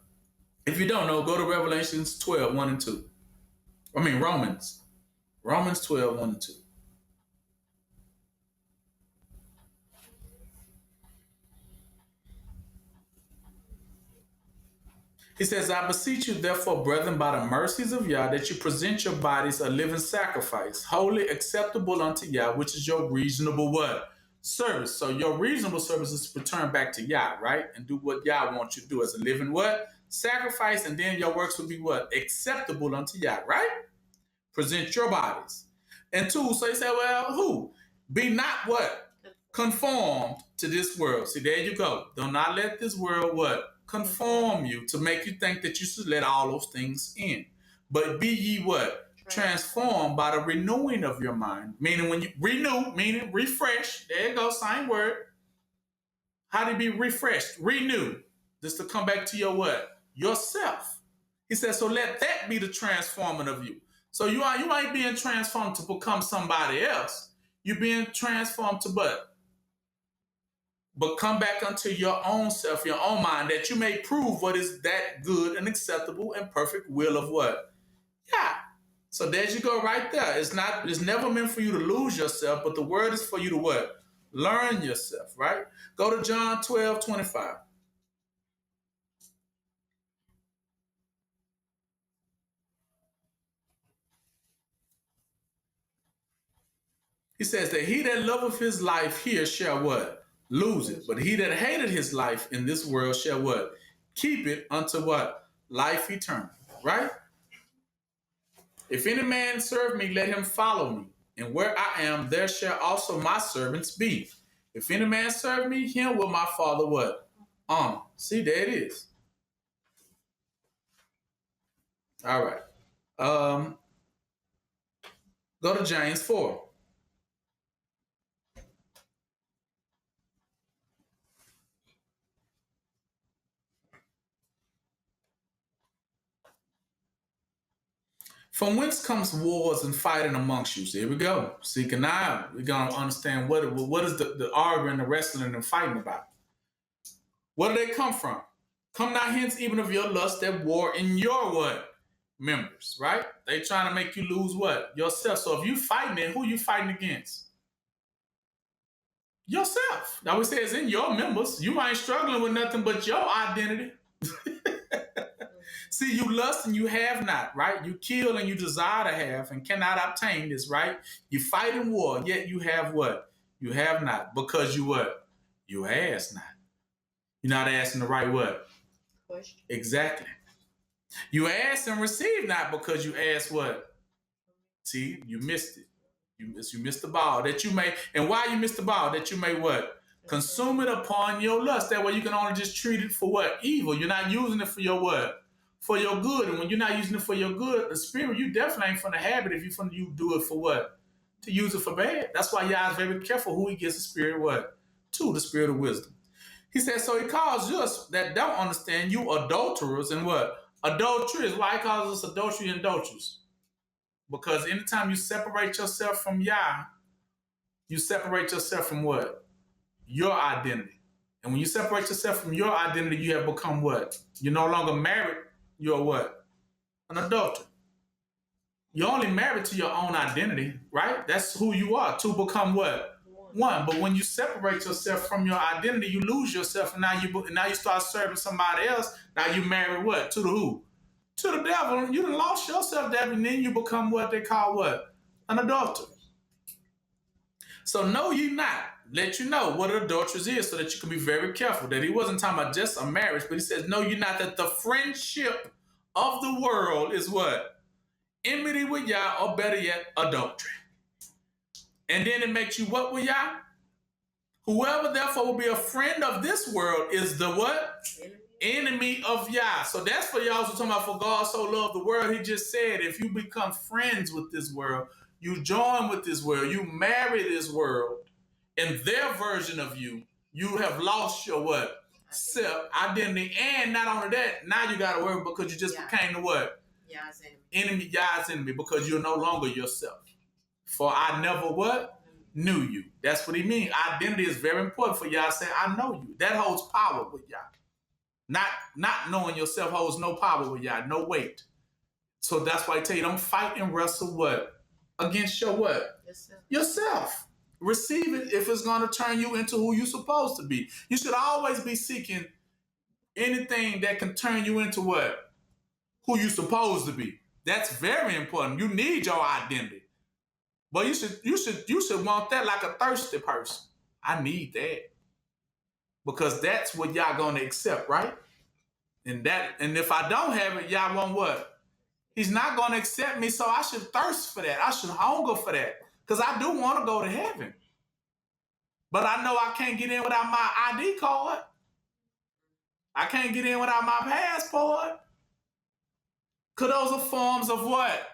if you don't know, go to Revelations 12, 1 and 2. Romans 12, 1 and 2. He says, I beseech you, therefore, brethren, by the mercies of Yah, that you present your bodies a living sacrifice, wholly acceptable unto Yah, which is your reasonable what? Service. So your reasonable service is to return back to Yah, right? And do what Yah wants you to do as a living what? Sacrifice, and then your works will be what? Acceptable unto Yah, right? Present your bodies. And two, so he said, well, who? Be not what? Conformed to this world. See, there you go. Do not let this world what? Conform you to make you think that you should let all those things in. But be ye what? Transformed by the renewing of your mind. Meaning when you renew, meaning refresh. There you go, same word. How to be refreshed? Renew. Just to come back to your what? Yourself. He says, so let that be the transforming of you. So you ain't being transformed to become somebody else. You're being transformed to what? But come back unto your own self, your own mind, that you may prove what is that good and acceptable and perfect will of what? Yeah. So there you go right there. It's never meant for you to lose yourself, but the word is for you to what? Learn yourself, right? Go to John 12, 25. He says that he that loveth his life here shall what? Lose it. But he that hated his life in this world shall what? Keep it unto what? Life eternal. Right? If any man serve me, let him follow me. And where I am, there shall also my servants be. If any man serve me, him will my Father what? Honor. See, there it is. All right. Go to James 4. From whence comes wars and fighting amongst you? So here we go. Seeking now, we're going to understand what is the arguing, the wrestling, and fighting about. Where do they come from? Come not hence even of your lust that war in your what? Members, right? They trying to make you lose what? Yourself. So if you fighting it, who you fighting against? Yourself. Now we say it's in your members. You ain't struggling with nothing but your identity. See, you lust and you have not, right? You kill and you desire to have and cannot obtain this, right? You fight in war, yet you have what? You have not. Because you what? You ask not. You're not asking the right what? Question. Exactly. You ask and receive not because you ask what? See, you missed it. You missed the ball that you may, and why you missed the ball that you may what? Consume it upon your lust. That way you can only just treat it for what? Evil. You're not using it for your what? For your good. And when you're not using it for your good, the spirit, you definitely ain't finna have it if you do it for what? To use it for bad. That's why y'all is very careful who he gives the spirit what? To the spirit of wisdom. He says, so he calls us that don't understand you adulterers and what? Adulteries. Why he calls us adultery and adulterers? Because anytime you separate yourself from Yah, you separate yourself from what? Your identity. And when you separate yourself from your identity, you have become what? You're no longer married. You're what? An adulterer. You're only married to your own identity, right? That's who you are. To become what? One. But when you separate yourself from your identity, you lose yourself, and now you start serving somebody else. Now you marry what? To the who? To the devil. You done lost yourself, devil, and then you become what they call what? An adulterer. So know ye not, let you know what an adulteress is, so that you can be very careful. That he wasn't talking about just a marriage, but he says, know you not that the friendship of the world is what? Enmity with Yah, or better yet, adultery. And then it makes you what with Yah? Whoever therefore will be a friend of this world is the what? Enemy of Yah. So that's for y'all who talking about for God so loved the world. He just said if you become friends with this world, you join with this world, you marry this world, in their version of you, you have lost your what? Self identity. And not only that, now you got to worry because you just became the what? Yah's enemy. Enemy, Yah's enemy, because you're no longer yourself. For I never what? Knew you. That's what he means. Identity is very important for Yah to say, I know you. That holds power with Yah. Not knowing yourself holds no power with Yah, no weight. So that's why I tell you, don't fight and wrestle what? Against your what? Yourself. Receive it if it's going to turn you into who you're supposed to be. You should always be seeking anything that can turn you into what? Who you're supposed to be. That's very important. You need your identity. But you should want that like a thirsty person. I need that. Because that's what y'all gonna accept, right? And if I don't have it, y'all want what? He's not gonna accept me, so I should thirst for that. I should hunger for that. Because I do want to go to heaven. But I know I can't get in without my ID card. I can't get in without my passport. Because those are forms of what?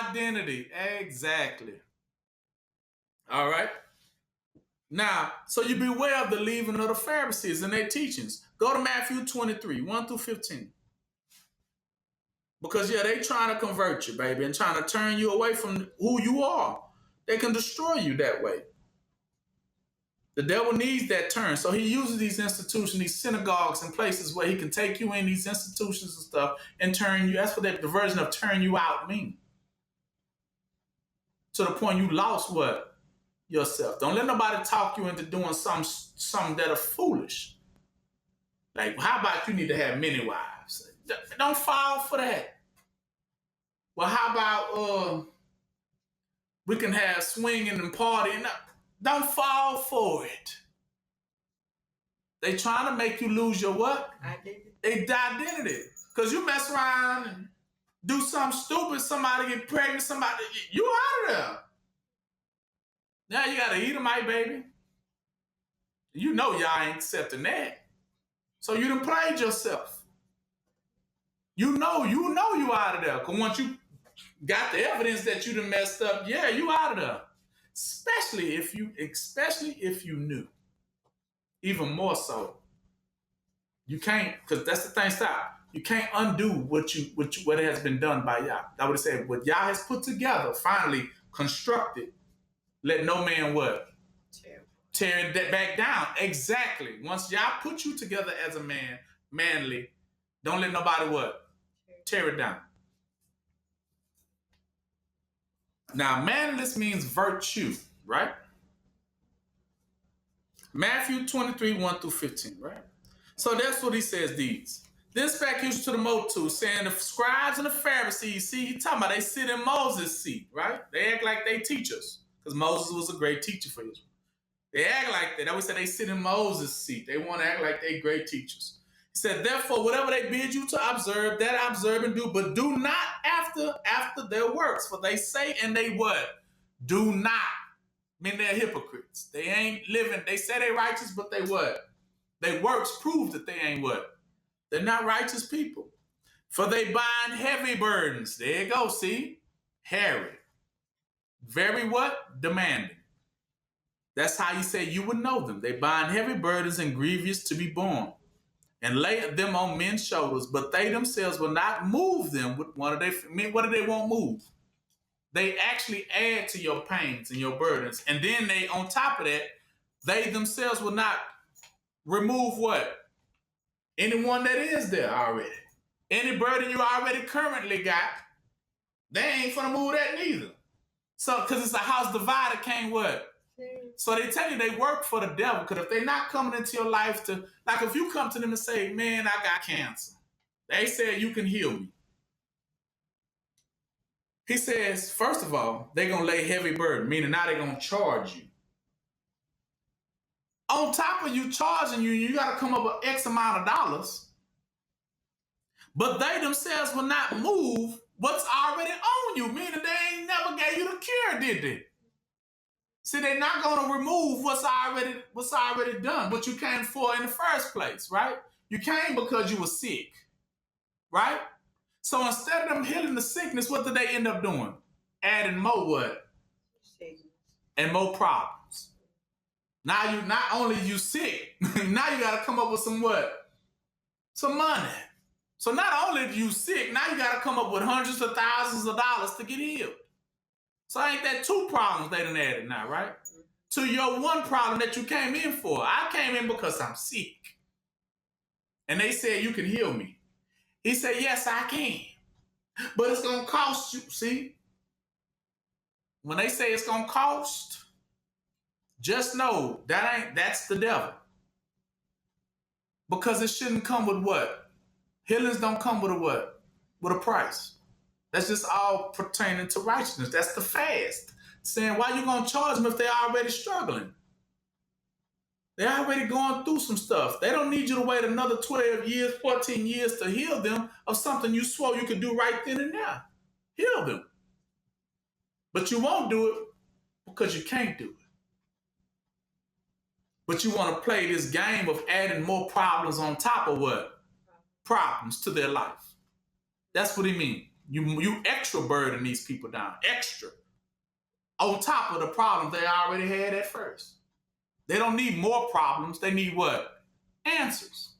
Identity. Exactly. All right. Now, so you beware of the leaven of the Pharisees and their teachings. Go to Matthew 23, 1 through 15. Because, they trying to convert you, baby, and trying to turn you away from who you are. They can destroy you that way. The devil needs that turn. So he uses these institutions, these synagogues and places where he can take you in these institutions and stuff and turn you. That's what the version of turn you out means. To the point you lost what? Yourself. Don't let nobody talk you into doing something that are foolish. Like, how about you need to have many wives? Don't fall for that. Well, how about we can have swinging and partying? Don't fall for it. They trying to make you lose your what? Identity. Because you mess around and do something stupid, somebody get pregnant, you out of there. Now you got to eat them, my baby. You know y'all ain't accepting that. So you done played yourself. You know you out of there. Because once you got the evidence that you done messed up, you out of there. Especially if you knew. Even more so. You can't, because that's the thing, stop. You can't undo what has been done by Yah. I would say what Yah has put together, finally constructed. Let no man what? Tear it back down. Exactly. Once Yah put you together as a man, manly, don't let nobody what? Tear it down. Now, manliness means virtue, right? Matthew 23, 1 through 15, right? So that's what he says these. Then spake he to the multitude, saying the scribes and the Pharisees, see, he talking about they sit in Moses' seat, right? They act like they teachers, because Moses was a great teacher for Israel. They act like that. I would say they sit in Moses' seat. They want to act like they great teachers. He said, therefore, whatever they bid you to observe, that observe and do, but do not after their works. For they say and they what? Do not. I mean, they're hypocrites. They ain't living. They say they righteous, but they what? Their works prove that they ain't what? They're not righteous people. For they bind heavy burdens. There you go, see? Hairy. Very what? Demanding. That's how you say you would know them. They bind heavy burdens and grievous to be borne, and lay them on men's shoulders, but they themselves will not move them with one of their. I mean, what do they won't move? They actually add to your pains and your burdens. And then they, on top of that, they themselves will not remove what? Anyone that is there already. Any burden you already currently got, they ain't gonna move that neither. So, because it's a house divided, can't what? So they tell you they work for the devil, because if they're not coming into your life to, like if you come to them and say, man, I got cancer. They said you can heal me. He says, first of all, they're going to lay heavy burden, meaning now they're going to charge you. On top of you charging you, you got to come up with X amount of dollars. But they themselves will not move what's already on you, meaning they ain't never gave you the cure, did they? See, they're not going to remove what's already done, what you came for in the first place, right? You came because you were sick, right? So instead of them healing the sickness, what did they end up doing? Adding more what? And more problems. Now you not only you sick, now you got to come up with some what? Some money. So not only you sick, now you got to come up with hundreds of thousands of dollars to get healed. So ain't that two problems they done added now, right? To your one problem that you came in for. I came in because I'm sick. And they said you can heal me. He said, yes, I can. But it's going to cost you. See? When they say it's going to cost, just know that's the devil. Because it shouldn't come with what? Healings don't come with a what? With a price. That's just all pertaining to righteousness. That's the fast. Saying, why you going to charge them if they're already struggling? They're already going through some stuff. They don't need you to wait another 12 years, 14 years to heal them of something you swore you could do right then and there. Heal them. But you won't do it because you can't do it. But you want to play this game of adding more problems on top of what? Problems to their life. That's what he means. You extra burden these people down. Extra. On top of the problems they already had at first. They don't need more problems. They need what? Answers.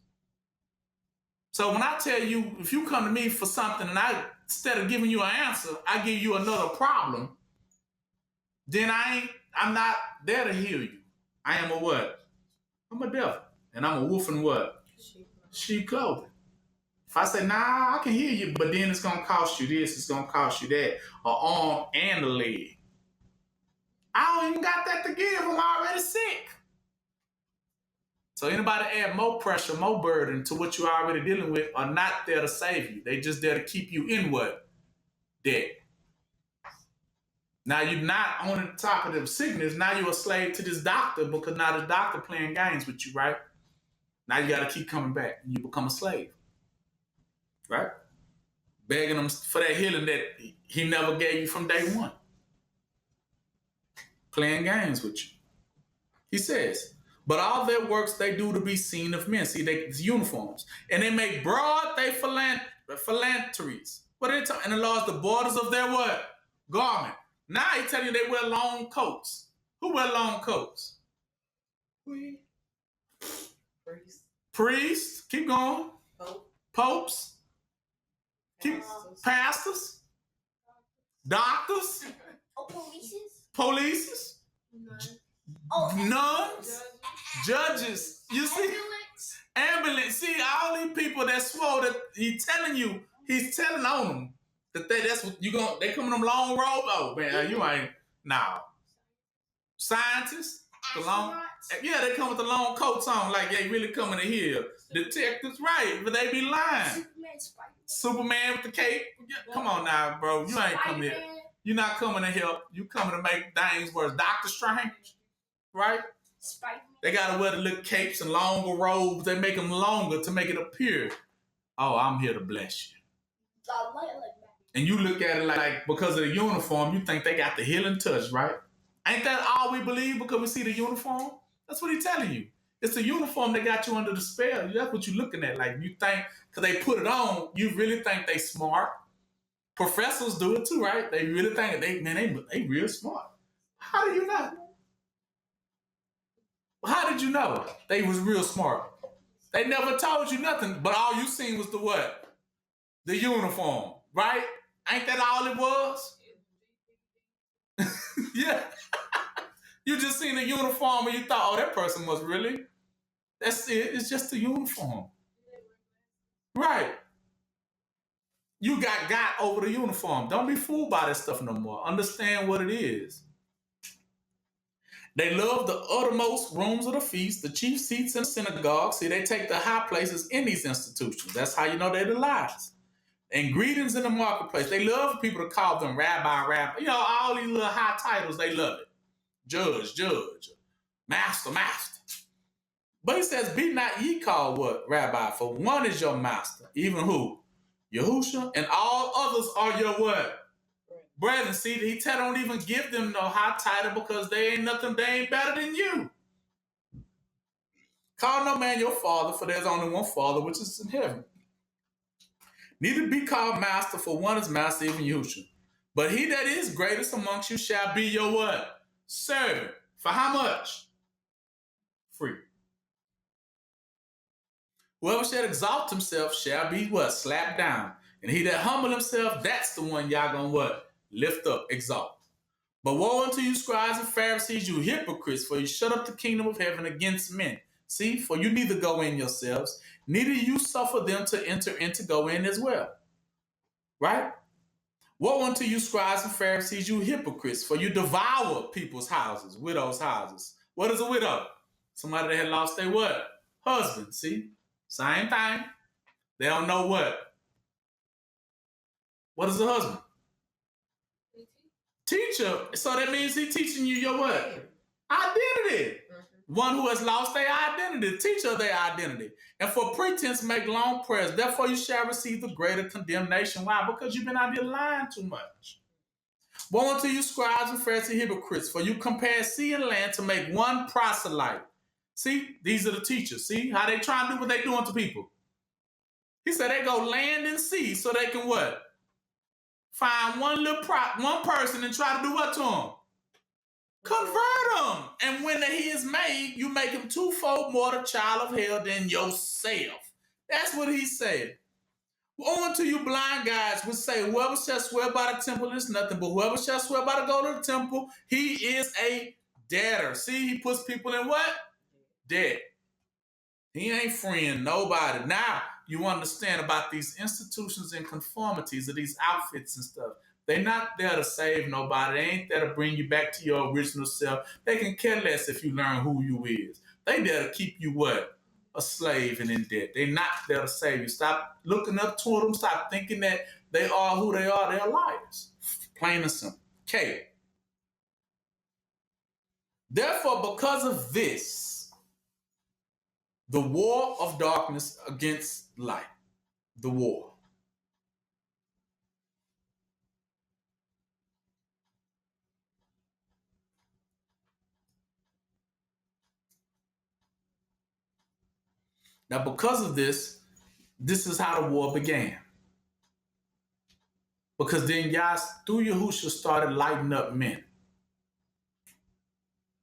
So when I tell you, if you come to me for something and instead of giving you an answer, I give you another problem, then I'm not there to heal you. I am a what? I'm a devil. And I'm a wolf in what? Sheep clothing. If I say, nah, I can heal you, but then it's going to cost you this, it's going to cost you that, an arm and a leg. I don't even got that to give. I'm already sick. So anybody add more pressure, more burden to what you're already dealing with are not there to save you. They just there to keep you in what? Debt. Now you're not on the top of the sickness. Now you're a slave to this doctor because now the doctor playing games with you, right? Now you got to keep coming back. You become a slave, right? Begging him for that healing that he never gave you from day one. Playing games with you. He says, but all their works they do to be seen of men. See, it's uniforms. And they make broad their philanteries. What are they talking? And enlarge the borders of their what? Garment. Now he's telling you they wear long coats. Who wear long coats? Priests. Keep going. Popes. Keep pastors, doctors, polices, nuns, judges. You see, ambulance. See, all these people that swore that he's telling on them that that's what you going. They come in them long road. Oh man, you ain't now. Scientists, the long. Yeah, they come with the long coats on, like they really coming to heal. Detectives, right? But they be lying. Superman with the cape. Yeah, come on now, bro. You ain't coming here. You're not coming to help. You coming to make things worse. Doctor Strange, right? They gotta wear the little capes and longer robes. They make them longer to make it appear. Oh, I'm here to bless you. And you look at it like because of the uniform, you think they got the healing touch, right? Ain't that all we believe because we see the uniform? That's what he's telling you. It's the uniform that got you under the spell. That's what you're looking at. Like you think, because they put it on, you really think they smart. Professors do it too, right? They really think they real smart. How do you know? How did you know they was real smart? They never told you nothing, but all you seen was the what? The uniform, right? Ain't that all it was? Yeah. You just seen the uniform and you thought, oh, that person was really. That's it. It's just a uniform. Right. You got over the uniform. Don't be fooled by that stuff no more. Understand what it is. They love the uttermost rooms of the feast, the chief seats in the synagogue. See, they take the high places in these institutions. That's how you know they're the lies. And greetings in the marketplace. They love people to call them rabbi. You know, all these little high titles, they love it. Judge, master. But he says, be not ye called what? Rabbi, for one is your master. Even who? Yahusha. And all others are your what? Brethren. See, he don't even give them no high title because they ain't better than you. Call no man your father, for there's only one father, which is in heaven. Neither be called master, for one is master, even Yahusha. But he that is greatest amongst you shall be your what? Servant. For how much? Free. Whoever shall exalt himself shall be what? Slapped down. And he that humble himself, that's the one y'all gonna what? Lift up, exalt. But woe unto you, scribes and Pharisees, you hypocrites, for you shut up the kingdom of heaven against men. See, for you neither go in yourselves, neither you suffer them to enter in to go in as well. Right? Woe unto you, scribes and Pharisees, you hypocrites, for you devour people's houses, widows' houses. What is a widow? Somebody that had lost their what? Husband, see? Same thing. They don't know what. What is a husband? Teacher. So that means he's teaching you your what? Identity. One who has lost their identity, the teacher of their identity. And for pretense make long prayers. Therefore you shall receive the greater condemnation. Why? Because you've been out there lying too much. Woe unto you, scribes and Pharisees, hypocrites, for you compare sea and land to make one proselyte. See, these are the teachers. See how they trying to do what they doing to people. He said they go land and sea so they can what? Find one person and try to do what to him? Convert him. And when he is made, you make him twofold more the child of hell than yourself. That's what he said. Woe unto you blind guys which say, whoever shall swear by the temple is nothing, but whoever shall swear by the gold of the temple, he is a debtor. See, he puts people in what? Debt. He ain't freeing nobody. Now you understand about these institutions and conformities of these outfits and stuff. They're not there to save nobody. They ain't there to bring you back to your original self. They can care less if you learn who you is. They there to keep you what? A slave and in debt. They're not there to save you. Stop looking up to them. Stop thinking that they are who they are. They're liars. Plain and simple. Okay. Therefore, because of this, the war of darkness against light. The war. Now, because of this is how the war began. Because then Yah, through Yahushua, started lighting up men.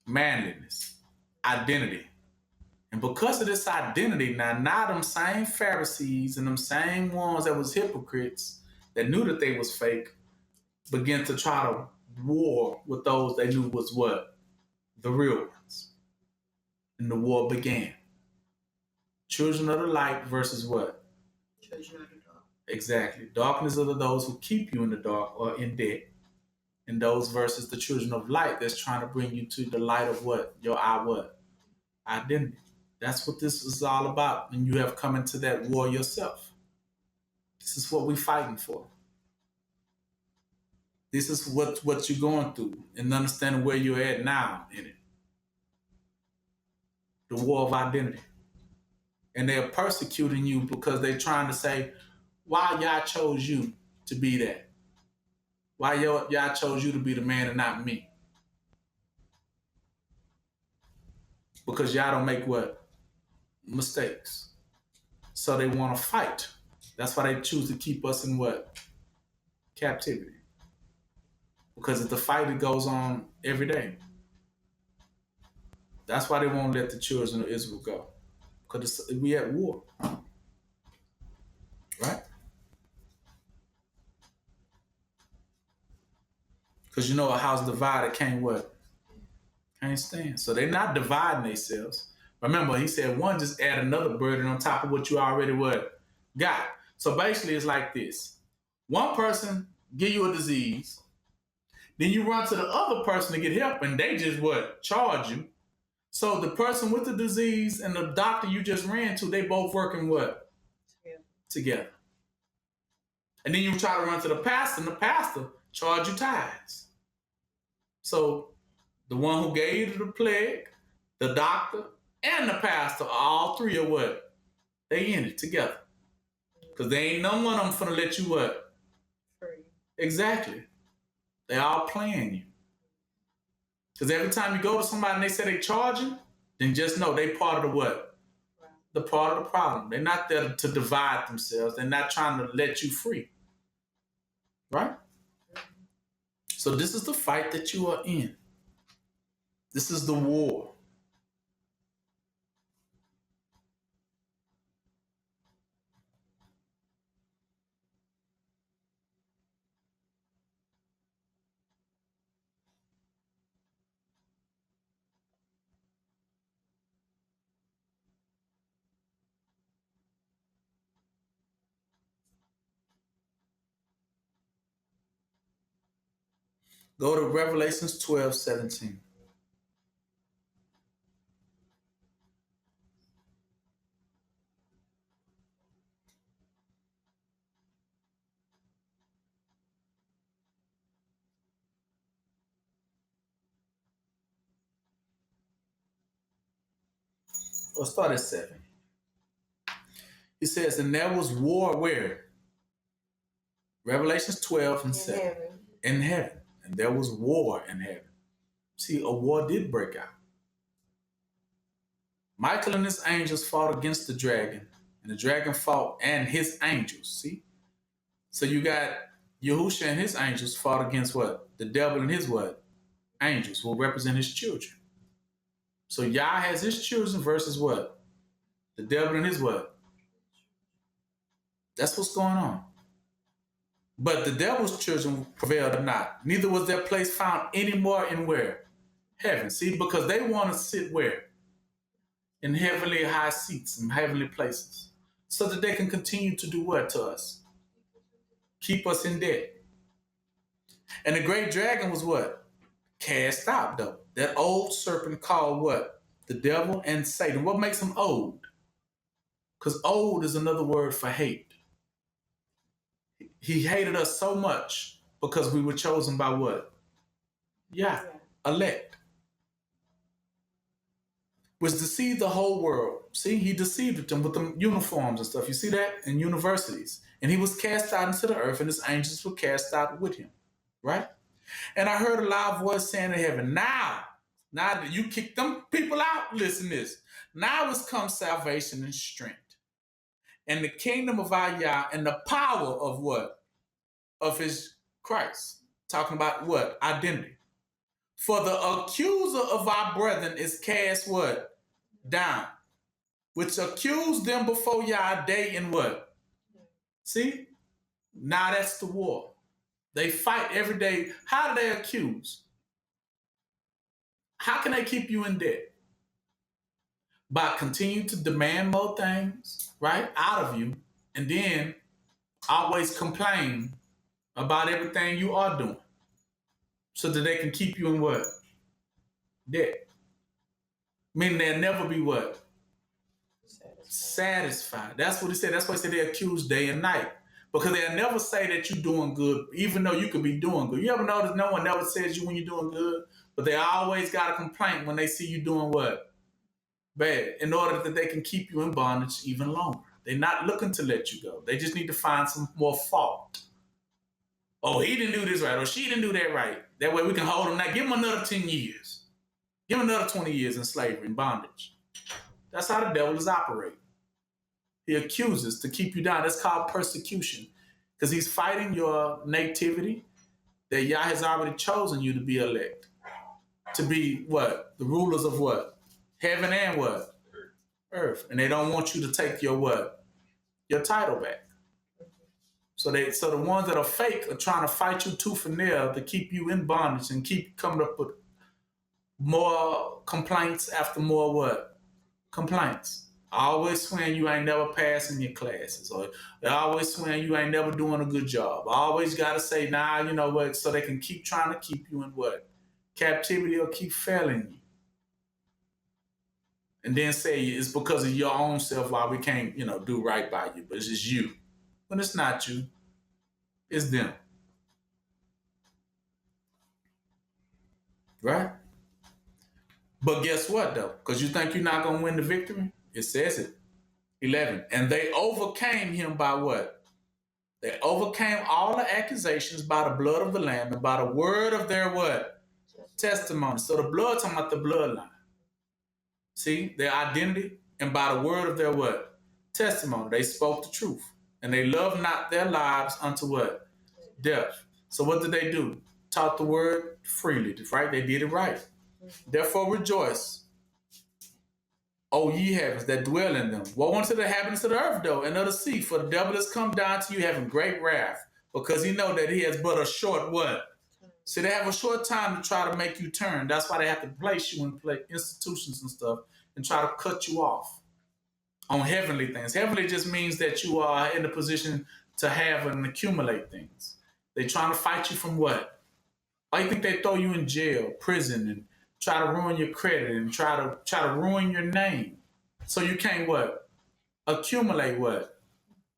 Manliness. Identity. And because of this identity, now them same Pharisees and them same ones that was hypocrites that knew that they was fake began to try to war with those they knew was what? The real ones. And the war began. Children of the light versus what? Children of the dark. Exactly. Darkness are those who keep you in the dark or in debt. And those versus the children of light that's trying to bring you to the light of what? Your what? Identity. That's what this is all about. And you have come into that war yourself. This is what we're fighting for. This is what you're going through and understanding where you're at now in it. The war of identity. And they're persecuting you because they're trying to say, why y'all chose you to be that? Why y'all chose you to be the man and not me? Because y'all don't make what? Mistakes. So they want to fight. That's why they choose to keep us in what? Captivity. Because it's the fight that goes on every day. That's why they won't let the children of Israel go. Because we at war. Right? Because you know a house divided can't what? Can't stand. So they're not dividing themselves. Remember, he said one just add another burden on top of what you already what? Got. So basically it's like this. One person give you a disease. Then you run to the other person to get help and they just what? Charge you. So the person with the disease and the doctor you just ran to, they both working what? Together. And then you try to run to the pastor and the pastor charge you tithes. So the one who gave you the plague, the doctor, and the pastor, all three are what? They in it together. Because they ain't none one of them finna let you what? Free. Exactly. They all playing you. Because every time you go to somebody and they say they charging, then just know they part of the what? Wow. The part of the problem. They're not there to divide themselves. They're not trying to let you free. Right? So this is the fight that you are in. This is the war. Go to Revelations 12:17. Or start at 7. He says, and there was war where? Revelations 12 and 7. Heaven. In heaven. And there was war in heaven. See, a war did break out. Michael and his angels fought against the dragon. And the dragon fought and his angels. See? So you got Yahushua and his angels fought against what? The devil and his what? Angels will represent his children. So Yah has his children versus what? The devil and his what? That's what's going on. But the devil's children prevailed not. Neither was their place found anymore in where? Heaven. See, because they want to sit where? In heavenly high seats, in heavenly places. So that they can continue to do what to us? Keep us in debt. And the great dragon was what? Cast out, though. That old serpent called what? The devil and Satan. What makes him old? Because old is another word for hate. He hated us so much because we were chosen by what? Yeah. Elect. Was deceived the whole world. See, he deceived them with them uniforms and stuff. You see that? In universities. And he was cast out into the earth and his angels were cast out with him. Right? And I heard a loud voice saying in heaven, now that you kicked them people out, listen to this. Now has come salvation and strength. And the kingdom of our Yah and the power of what? Of his Christ. Talking about what? Identity. For the accuser of our brethren is cast what? Down. Which accused them before Yah day and what? See? Now that's the war. They fight every day. How do they accuse? How can they keep you in debt? By continuing to demand more things, right, out of you, and then always complain about everything you are doing so that they can keep you in what? Debt. Meaning they'll never be what? Satisfied. That's what he said. That's why he said they accuse day and night. Because they'll never say that you're doing good, even though you could be doing good. You ever notice no one never says you when you're doing good, but they always got a complaint when they see you doing what? Bad. In order that they can keep you in bondage even longer. They're not looking to let you go. They just need to find some more fault. Oh, he didn't do this right, or she didn't do that right. That way we can hold them. Now give them another 10 years. Give them another 20 years in slavery and bondage. That's how the devil is operating. He accuses to keep you down. That's called persecution. Because he's fighting your nativity that Yah has already chosen you to be elect. To be what? The rulers of what? Heaven and what? Earth. And they don't want you to take your what? Your title back. So the ones that are fake are trying to fight you tooth and nail to keep you in bondage and keep coming up with more complaints after more what? Complaints. Always swearing you ain't never passing your classes, or they always swearing you ain't never doing a good job. Always got to say, nah, you know what, so they can keep trying to keep you in what? Captivity, or keep failing you. And then say it's because of your own self why we can't, do right by you, but it's just you. But it's not you. It's them. Right? But guess what, though? Because you think you're not going to win the victory? It says it. 11. And they overcame him by what? They overcame all the accusations by the blood of the Lamb and by the word of their what? Testimony. So the blood talking about the bloodline. See? Their identity, and by the word of their what? Testimony. They spoke the truth. And they loved not their lives unto what? Death. So what did they do? Taught the word freely, right? They did it right. Therefore rejoice, O ye heavens that dwell in them. Woe unto the inhabitants of the earth, though, and of the sea, for the devil has come down to you having great wrath, because he know that he has but a short what? So they have a short time to try to make you turn. That's why they have to place you in institutions and stuff and try to cut you off on heavenly things. Heavenly just means that you are in a position to have and accumulate things. They're trying to fight you from what? Why you think they throw you in jail, prison, and try to ruin your credit and try to ruin your name, so you can't what? Accumulate what?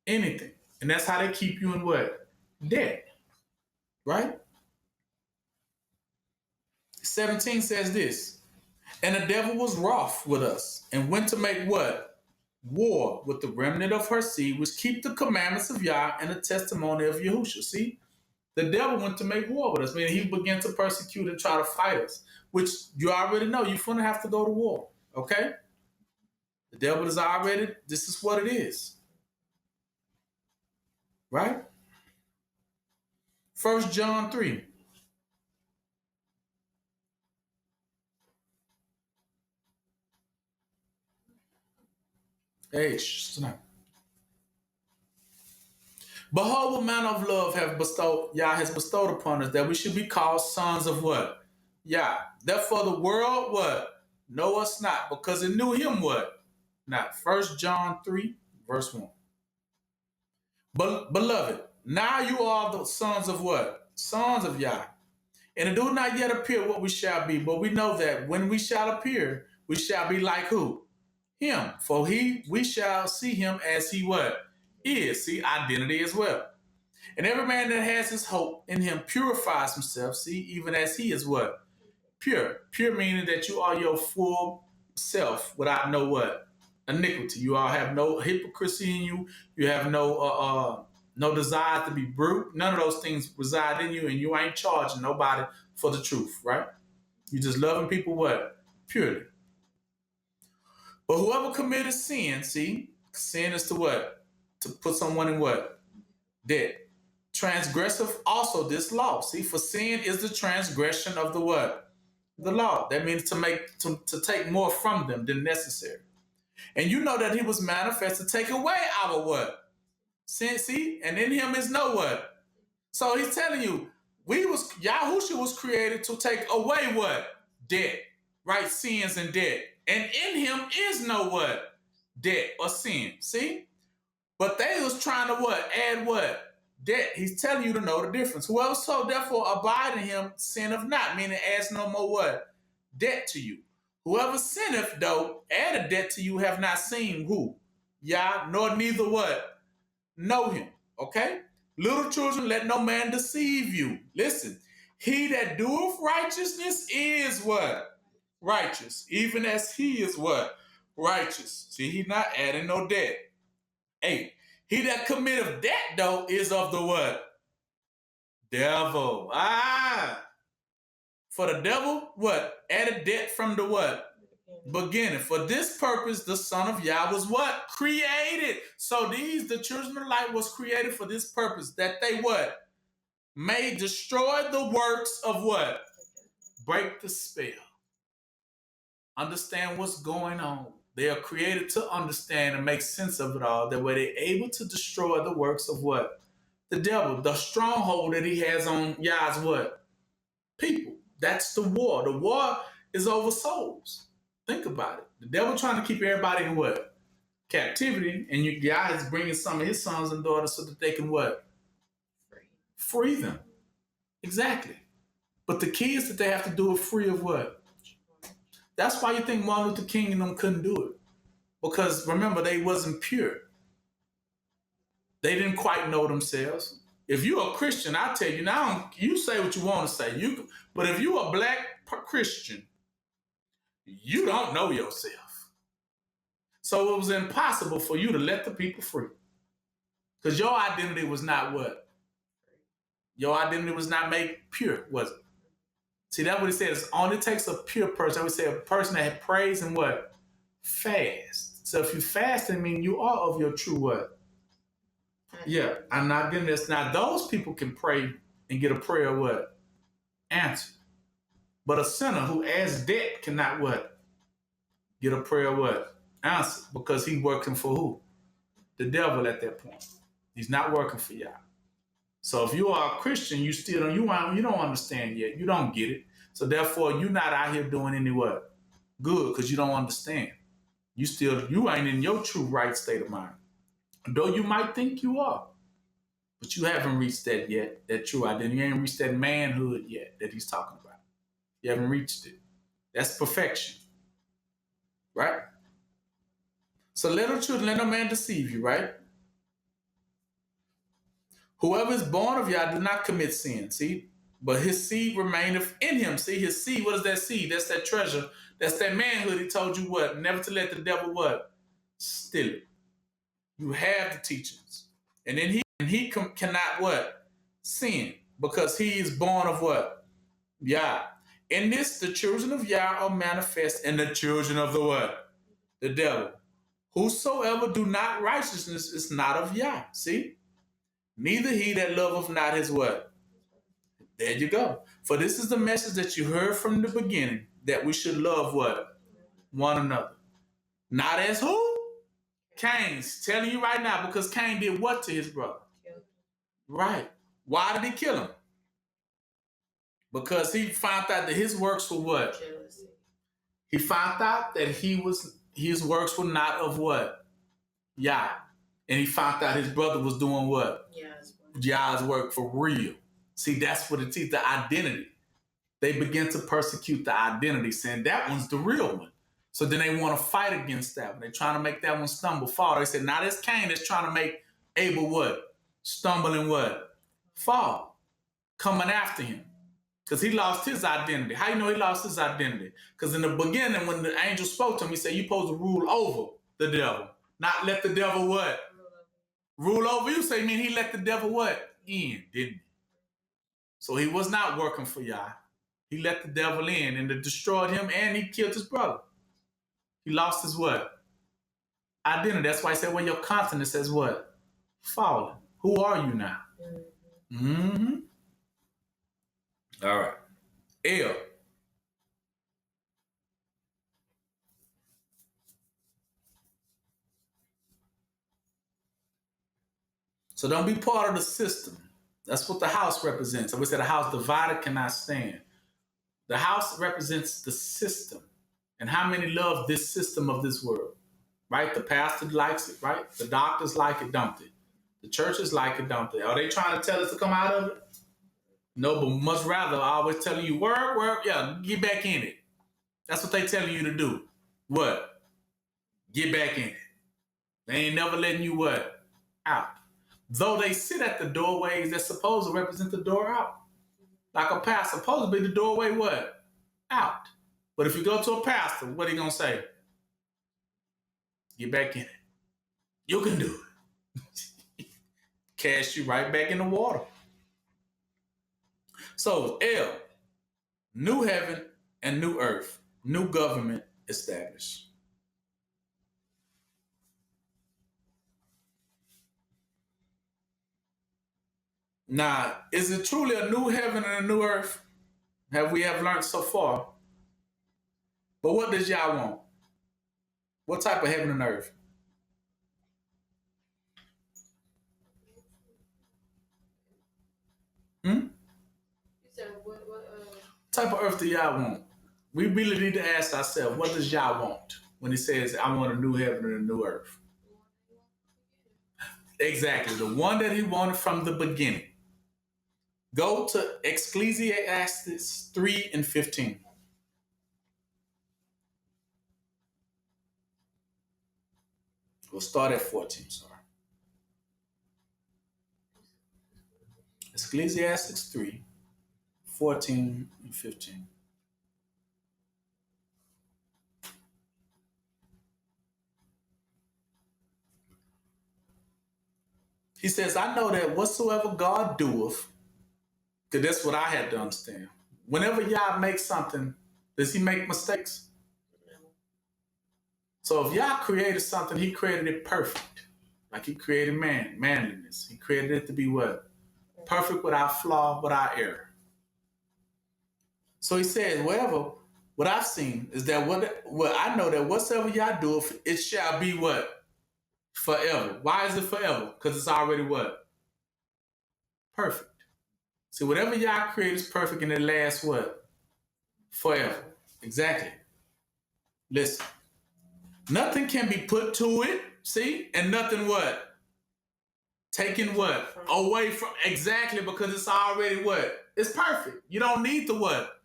Anything. And that's how they keep you in what? Debt. Right? 17 says this, and the devil was wroth with us and went to make what? War with the remnant of her seed, which keep the commandments of Yah and the testimony of Yahushua. See? The devil went to make war with us, meaning he began to persecute and try to fight us, which you already know you're going to have to go to war, okay? The devil is already, this is what it is, right? 1 John 3. Hey, snap. Behold, what manner of love Yah has bestowed upon us, that we should be called sons of what? Yah. Therefore the world what? Know us not, because it knew him what? Not. 1 John 3, verse 1. But beloved, now you are the sons of what? Sons of Yah. And it do not yet appear what we shall be, but we know that when we shall appear, we shall be like who? Him. For we shall see him as he what? Is. See, identity as well. And every man that has his hope in him purifies himself, see, even as he is what? Pure. Pure meaning that you are your full self without no what? Iniquity. You all have no hypocrisy in you. You have no desire to be brute. None of those things reside in you, and you ain't charging nobody for the truth, right? You just loving people what? Purely. But whoever committed sin, see, sin is to what? To put someone in what? Debt. Transgressive also this law. See, for sin is the transgression of the what? The law. That means to take more from them than necessary. And you know that he was manifest to take away our what? Sin, see, and in him is no what? So he's telling you, Yahusha was created to take away what? Debt, right? Sins and debt. And in him is no what? Debt or sin. See? But they was trying to what? Add what? Debt. He's telling you to know the difference. Whoever so therefore abide in him sinneth not, meaning adds no more what? Debt to you. Whoever sinneth, though, add a debt to you, have not seen who? Yah, nor neither what? Know him. Okay? Little children, let no man deceive you. Listen, he that doeth righteousness is what? Righteous. Even as he is what? Righteous. See, he not adding no debt. 8. He that committeth debt, though, is of the what? Devil. For the devil, what? Added debt from the what? Beginning. For this purpose, the Son of Yah was what? Created. So the children of light was created for this purpose, that they what? May destroy the works of what? Break the spell. Understand what's going on. They are created to understand and make sense of it all. That way they're able to destroy the works of what? The devil. The stronghold that he has on Yah's what? People. That's the war. The war is over souls. Think about it. The devil trying to keep everybody in what? Captivity. And Yah is bringing some of his sons and daughters so that they can what? Free them. Exactly. But the key is that they have to do it free of what? That's why you think Martin Luther King and them couldn't do it. Because remember, they wasn't pure. They didn't quite know themselves. If you're a Christian, I tell you now, you say what you want to say. But if you're a black Christian, you don't know yourself. So it was impossible for you to let the people free. Because your identity was not what? Your identity was not made pure, was it? See, that's what he says. It only takes a pure person. I would say a person that prays and what? Fast. So if you fast, I mean you are of your true what? Yeah, I'm not getting this. Now, those people can pray and get a prayer what? Answered. But a sinner who adds debt cannot what? Get a prayer what? Answered. Because he's working for who? The devil at that point. He's not working for Yah. So if you are a Christian, you don't understand yet. You don't get it. So therefore, you're not out here doing any what? Good, because you don't understand. You ain't in your true right state of mind. Though you might think you are. But you haven't reached that yet, that true identity. You ain't reached that manhood yet that he's talking about. You haven't reached it. That's perfection. Right? So little children, let no man deceive you, right? Whoever is born of Yah do not commit sin, see? But his seed remaineth in him. See, his seed, what is that seed? That's that treasure. That's that manhood. He told you what? Never to let the devil what? Steal it. You have the teachings. And then he cannot what? Sin. Because he is born of what? Yah. In this, the children of Yah are manifest, and the children of the what? The devil. Whosoever do not righteousness is not of Yah. See? Neither he that loveth not his what? There you go. For this is the message that you heard from the beginning, that we should love what? One another. Not as who? Cain's telling you right now, because Cain did what to his brother? Right. Why did he kill him? Because he found out that his works were what? He found out that his works were not of what? Yah. And he found out his brother was doing what? Yah's work for real. See, that's what it is, the identity. They begin to persecute the identity, saying that one's the real one. So then they want to fight against that one. They're trying to make that one stumble, fall. They said, now this Cain is trying to make Abel what? Stumble and what? Fall. Coming after him. Because he lost his identity. How you know he lost his identity? Because in the beginning, when the angel spoke to him, he said, you're supposed to rule over the devil. Not let the devil what? Rule over you. So you mean he let the devil what? In, didn't he? So he was not working for Yah. He let the devil in and it destroyed him, and he killed his brother. He lost his what? Identity. That's why he said, well, your continence says what? Fallen. Who are you now? Mm-hmm. All right. L. So don't be part of the system. That's what the house represents. So we said a house divided cannot stand. The house represents the system. And how many love this system of this world? Right? The pastor likes it, right? The doctors like it, don't they? The churches like it, don't they? Are they trying to tell us to come out of it? No, but much rather always telling you, work, yeah, get back in it. That's what they telling you to do. What? Get back in it. They ain't never letting you what? Out. Though they sit at the doorways that's supposed to represent the door out. Like a pastor, supposed to be the doorway what? Out. But if you go to a pastor, what are you going to say? Get back in it. You can do it. Cast you right back in the water. So, L, new heaven and new earth, new government established. Now, is it truly a new heaven and a new earth? We have learned so far. But what does y'all want? What type of heaven and earth? You said what Type of earth do y'all want? We really need to ask ourselves, what does y'all want when he says, I want a new heaven and a new earth? Exactly, the one that he wanted from the beginning. Go to Ecclesiastes 3 and 15. We'll start at 14, sorry. Ecclesiastes 3, 14 and 15. He says, I know that whatsoever God doeth, because that's what I had to understand. Whenever Yah makes something, does he make mistakes? No. So if Yah created something, he created it perfect. Like he created manliness. He created it to be what? Perfect without flaw, without error. So he says, what I've seen is that what I know that whatsoever Yah doeth, it shall be what? Forever. Why is it forever? Because it's already what? Perfect. See, whatever Yah created is perfect and it lasts what? Forever. Exactly. Listen. Nothing can be put to it, see? And nothing what? Taken what? Away from, exactly, because it's already what? It's perfect. You don't need to what?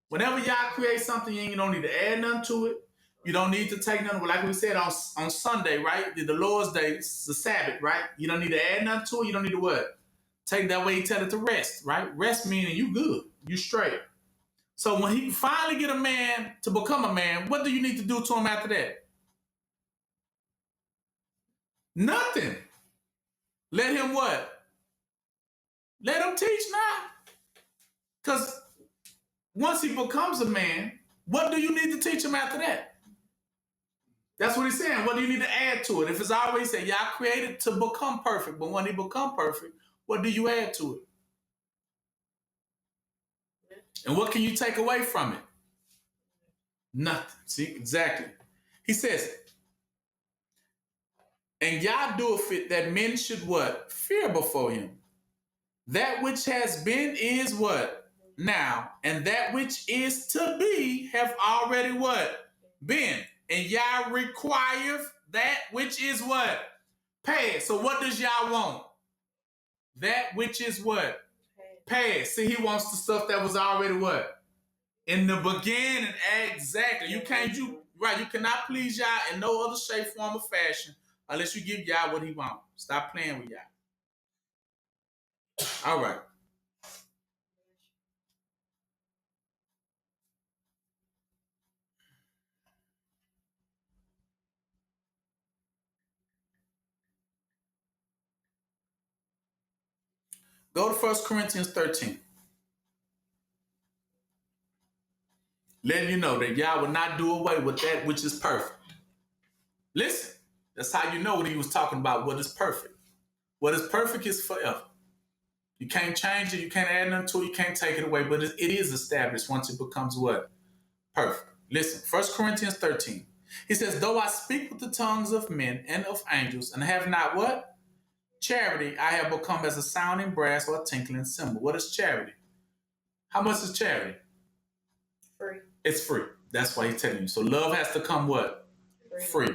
Whenever Yah creates something, you don't need to add nothing to it. You don't need to take nothing. Like we said on Sunday, right? The Lord's Day, it's the Sabbath, right? You don't need to add nothing to it. You don't need to what? Take that way he tell it to rest, right? Rest meaning you good. You straight. So when he finally get a man to become a man, what do you need to do to him after that? Nothing. Let him what? Let him teach now. Because once he becomes a man, what do you need to teach him after that? That's what he's saying. What do you need to add to it? If it's already said, Yah created to become perfect, but when he become perfect, what do you add to it? And what can you take away from it? Nothing. See, exactly. He says, and Yah doeth it that men should what? Fear before him. That which has been is what? Now. And that which is to be have already what? Been. And Yah requireth that which is what? Past. So what does Yah want? That which is what? Past. See, he wants the stuff that was already what? In the beginning. Exactly. You cannot please Yah in no other shape, form, or fashion unless you give Yah what he wants. Stop playing with Yah. All right. Go to 1 Corinthians 13. Letting you know that Yah will not do away with that which is perfect. Listen, that's how you know what he was talking about, what is perfect. What is perfect is forever. You can't change it, you can't add nothing to it, you can't take it away, but it is established once it becomes what? Perfect. Listen, 1 Corinthians 13. He says, though I speak with the tongues of men and of angels and have not what? Charity, I have become as a sounding brass or a tinkling cymbal. What is charity? How much is charity? Free. It's free. That's why he's telling you. So love has to come what? Free.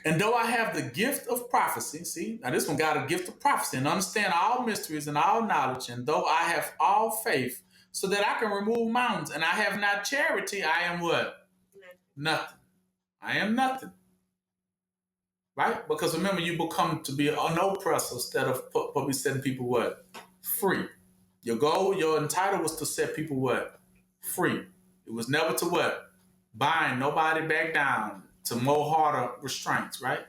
And though I have the gift of prophecy, see, now this one got a gift of prophecy and understand all mysteries and all knowledge, and though I have all faith so that I can remove mountains, and I have not charity, I am what? Nothing. I am nothing. Right? Because remember, you become to be an oppressor instead of probably setting people what? Free. Your goal, your entitle was to set people what? Free. It was never to what? Bind nobody back down to more harder restraints, right?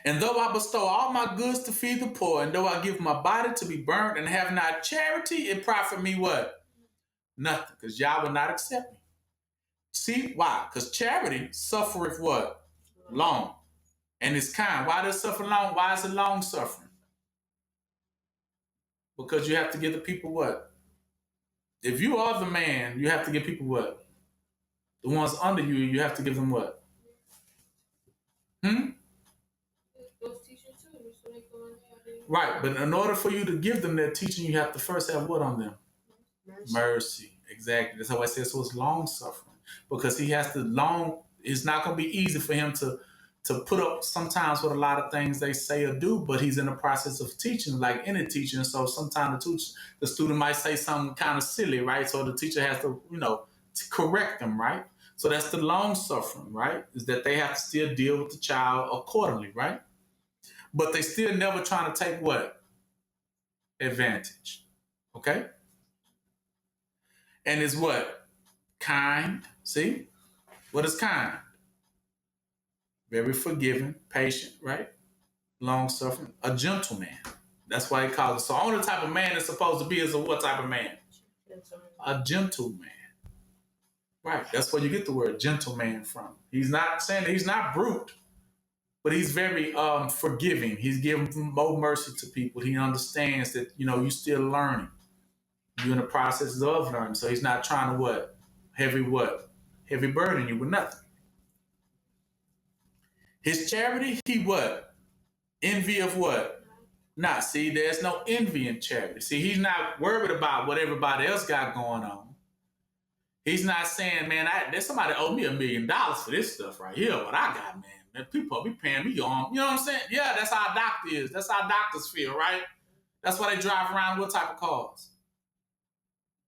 And though I bestow all my goods to feed the poor, and though I give my body to be burnt and have not charity, it profit me what? Nothing, because y'all will not accept me. See, why? Because charity suffereth what? Long. And it's kind. Why does it suffer long? Why is it long suffering? Because you have to give the people what? If you are the man, you have to give people what? The ones under you, you have to give them what? Those teachers too, so they go in. Right, but in order for you to give them that teaching, you have to first have what on them? Mercy. Exactly. That's how I say so it's long suffering. Because he has to it's not going to be easy for him to put up sometimes with a lot of things they say or do, but he's in the process of teaching, like any teacher. And so sometimes the student might say something kind of silly, right? So the teacher has to, to correct them, right? So that's the long suffering, right? Is that they have to still deal with the child accordingly, right? But they still never trying to take what? Advantage. Okay? And is what? Kind. See? What is kind? Very forgiving, patient, right? Long suffering. A gentleman. That's why he calls it. So only type of man it's supposed to be is a what type of man? A gentleman. Right. That's where you get the word gentleman from. He's not saying that he's not brute, but he's very forgiving. He's giving more mercy to people. He understands that, you're still learning. You're in the process of learning. So he's not trying to what? Heavy burden you with nothing. His charity, he what? Envy of what? Nah, see, there's no envy in charity. See, he's not worried about what everybody else got going on. He's not saying, man, there's somebody owe me $1 million for this stuff right here. What I got, man, people be paying me on. You know what I'm saying? Yeah, that's how a doctor is. That's how doctors feel, right? That's why they drive around what type of cars?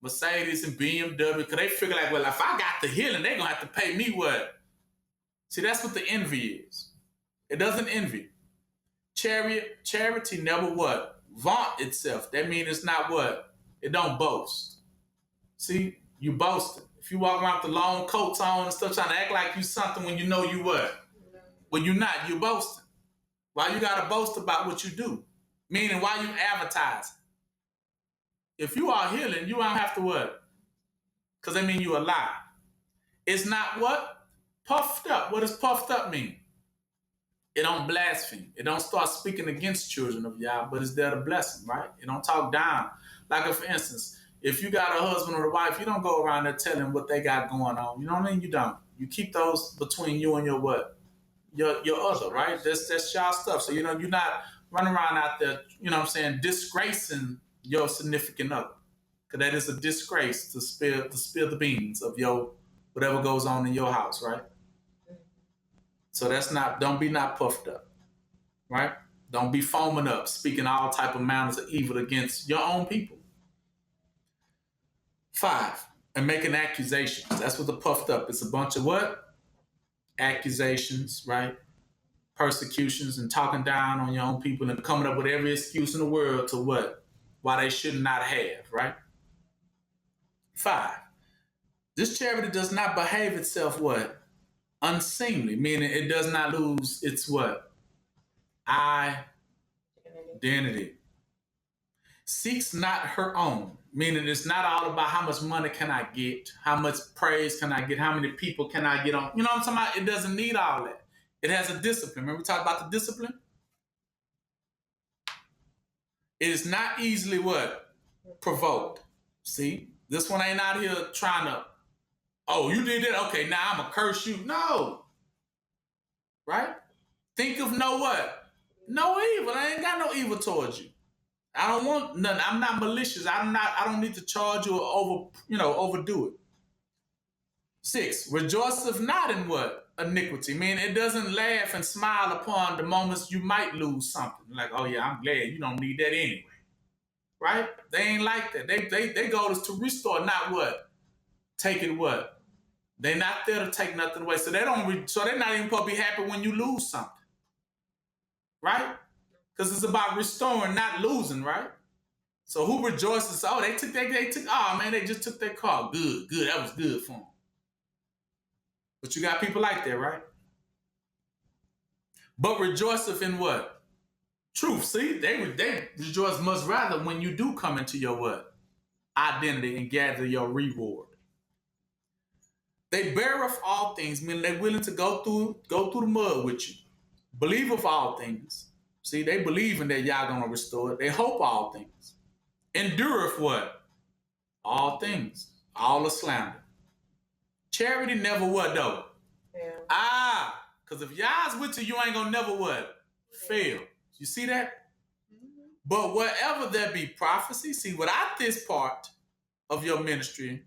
Mercedes and BMW, because they figure like, well, if I got the healing, they're going to have to pay me what? See, that's what the envy is. It doesn't envy. Charity never what? Vaunt itself. That means it's not what? It don't boast. See, you boasting. If you walk around with the long coats on and stuff trying to act like you something when you know you what? When you're not, you boasting. Why you got to boast about what you do? Meaning, why you advertising? If you are healing, you don't have to what? Because that means you alive. It's not what? Puffed up. What does puffed up mean? It don't blaspheme. It don't start speaking against children of Yah, but it's there to bless them, right? It don't talk down. Like, for instance, if you got a husband or a wife, you don't go around there telling what they got going on. You know what I mean? You don't. You keep those between you and your what? Your other, right? That's y'all stuff. So, you're not running around out there, disgracing your significant other. Because that is a disgrace to spill the beans of your whatever goes on in your house, right? So don't be not puffed up, right? Don't be foaming up, speaking all type of manners of evil against your own people. 5, and making accusations. That's what the puffed up. It's a bunch of what? Accusations, right? Persecutions and talking down on your own people and coming up with every excuse in the world to what? Why they should not have, right? 5, this charity does not behave itself what? Unseemly, meaning it does not lose its what? Identity. Seeks not her own, meaning it's not all about how much money can I get, how much praise can I get, how many people can I get on. You know what I'm talking about? It doesn't need all that. It has a discipline. Remember we talked about the discipline? It is not easily what? Provoked. See? This one ain't out here trying to, oh, you did that? Okay, now I'm going to curse you. No. Right? Think of no what? No evil. I ain't got no evil towards you. I don't want nothing. I'm not malicious. I don't need to charge you or overdo it. 6, rejoiceth not in what? Iniquity. Meaning it doesn't laugh and smile upon the moments you might lose something. Like, oh yeah, I'm glad you don't need that anyway. Right? They ain't like that. They goal is to restore, not what? Take it what? They're not there to take nothing away. So they're not even supposed to be happy when you lose something. Right? Because it's about restoring, not losing, right? So who rejoices? Oh, they just took their car. Good, that was good for them. But you got people like that, right? But rejoiceth in what? Truth. See, they rejoice much rather when you do come into your what? Identity and gather your reward. They beareth all things, meaning they're willing to go through the mud with you. Believe of all things. See, they believe in that y'all gonna restore it. They hope all things. Endureth what? All things. All the slander. Charity never what though? Yeah. Because if y'all's with you ain't gonna never what? Fail. You see that? But wherever there be prophecy, see, without this part of your ministry,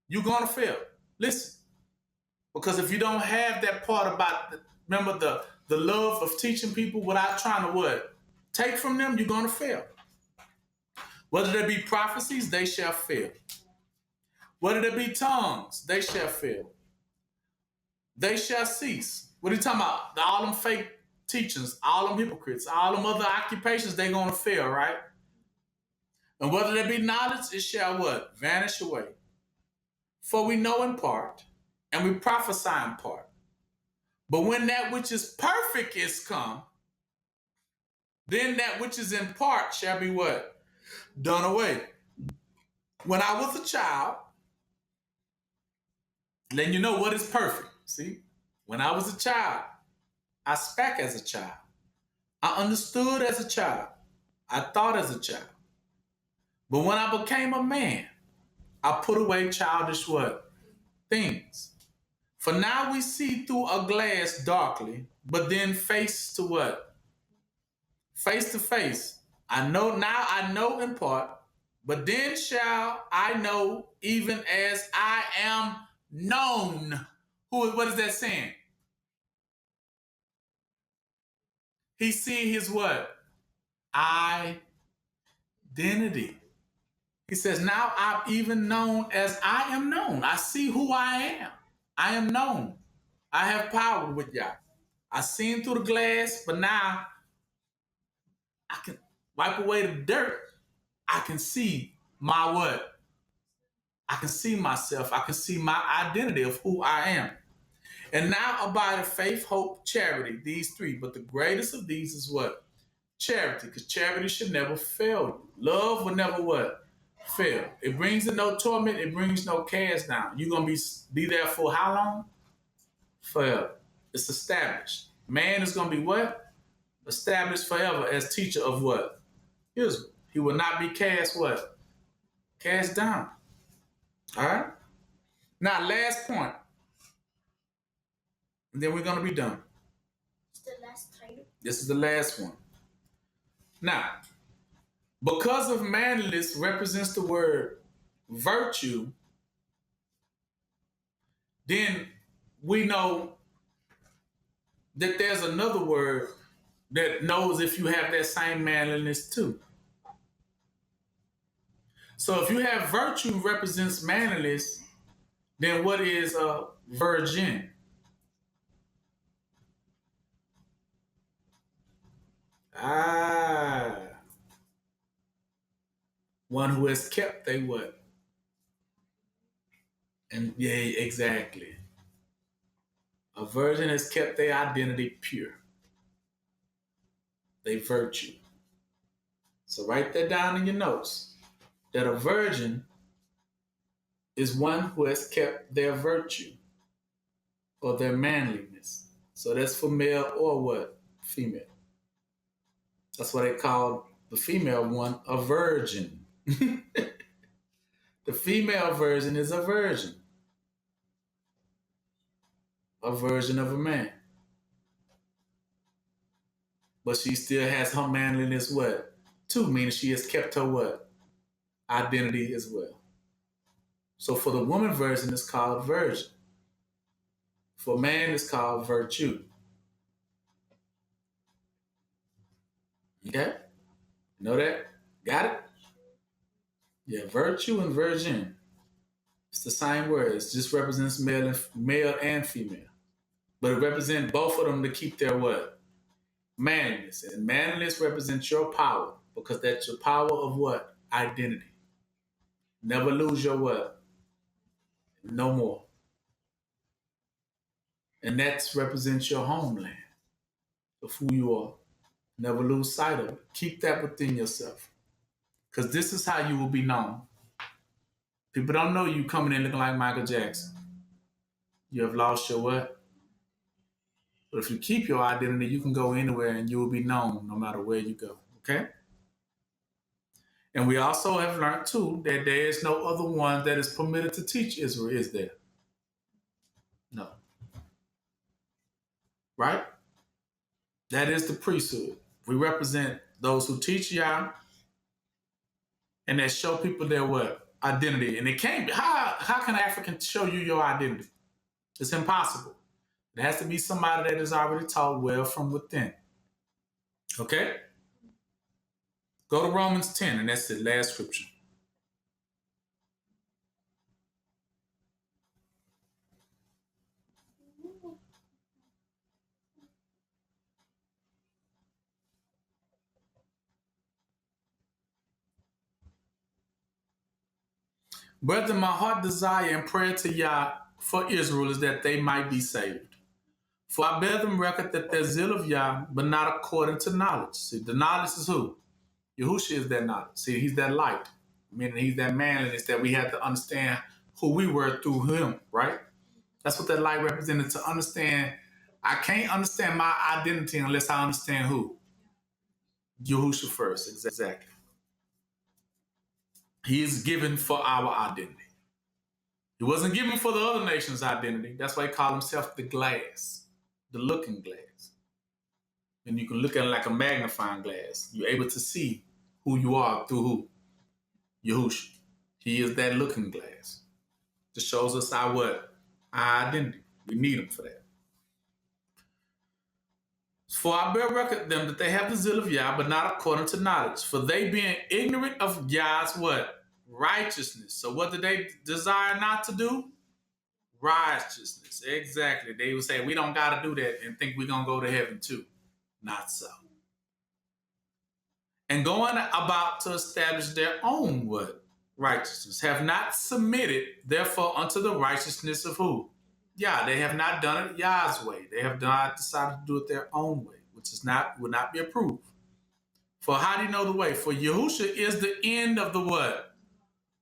you're gonna fail. Listen. Because if you don't have that part about, remember the love of teaching people without trying to what? Take from them, you're gonna fail. Whether there be prophecies, they shall fail. Whether there be tongues, they shall fail. They shall cease. What are you talking about? All them fake teachers, all them hypocrites, all them other occupations, they gonna fail, right? And whether there be knowledge, it shall what? Vanish away. For we know in part, and we prophesy in part. But when that which is perfect is come, then that which is in part shall be what? Done away. When I was a child, letting you know what is perfect. See? When I was a child, I spake as a child. I understood as a child. I thought as a child. But when I became a man, I put away childish what? Things. For now we see through a glass darkly, but then face to what? Face to face. I know in part, but then shall I know even as I am known. What is that saying? He's seeing his what? Identity. He says, now I'm even known as I am known. I see who I am. I am known. I have power with y'all. I seen through the glass, but now I can wipe away the dirt. I can see my what? I can see myself. I can see my identity of who I am. And now abide faith, hope, charity, these three. But the greatest of these is what? Charity, because charity should never fail you. Love will never what? Fail. It brings no torment. It brings no cast down. You're going to be there for how long? Forever. It's established. Man is going to be what? Established forever as teacher of what? Israel. He will not be cast what? Cast down. All right? Now, last point. And then we're going to be done. It's the last title. This is the last one. Now, because of manliness represents the word virtue, then we know that there's another word that knows if you have that same manliness too. So if you have virtue represents manliness, then what is a virgin? One who has kept they what? And yeah, exactly. A virgin has kept their identity pure. They virtue. So write that down in your notes. That a virgin is one who has kept their virtue or their manliness. So that's for male or what? Female. That's why they call the female one a virgin. The female version is a virgin. A version of a man. but she still has her manliness what? Too, meaning she has kept her what? Identity as well. So for the woman version, it's called virgin. For man, it's called virtue. Okay? Know that? Got it? Yeah, virtue and virgin. It's the same word. It just represents male and female. But it represents both of them to keep their what? Manliness. And manliness represents your power because that's your power of what? Identity. Never lose your what? No more. And that represents your homeland of who you are. Never lose sight of it. Keep that within yourself. Because this is how you will be known. People don't know you coming in looking like Michael Jackson. You have lost your what? But if you keep your identity, you can go anywhere and you will be known no matter where you go. Okay? And we also have learned too that there is no other one that is permitted to teach Israel, is there? No. Right? That is the priesthood. We represent those who teach Yah and that show people their what? Identity. And it can't be. How can an African show you your identity? It's impossible. It has to be somebody that is already taught well from within. Okay? Go to Romans 10, and that's the last scripture. Brethren, my heart desire and prayer to Yah for Israel is that they might be saved. For I bear them record that there's zeal of Yah, but not according to knowledge. See, the knowledge is who? Yahushua is that knowledge. See, he's that light. Meaning he's that manliness that we have to understand who we were through him, right? That's what that light represented, to understand. I can't understand my identity unless I understand who? Yahushua first, exactly. He is given for our identity. He wasn't given for the other nation's identity. That's why he called himself the glass, the looking glass. And you can look at it like a magnifying glass. You're able to see who you are through who? Yahushua. He is that looking glass. Just shows us our what? Our identity. We need him for that. For I bear record them that they have the zeal of Yah, but not according to knowledge. For they being ignorant of Yah's what? Righteousness. So what did they desire not to do? Righteousness. Exactly. They would say, we don't got to do that and think we're going to go to heaven too. Not so. And going about to establish their own what? Righteousness. Have not submitted, therefore, unto the righteousness of who? Yeah, they have not done it Yah's way. They have not decided to do it their own way, which is would not be approved. For how do you know the way? For Yahushua is the end of the what?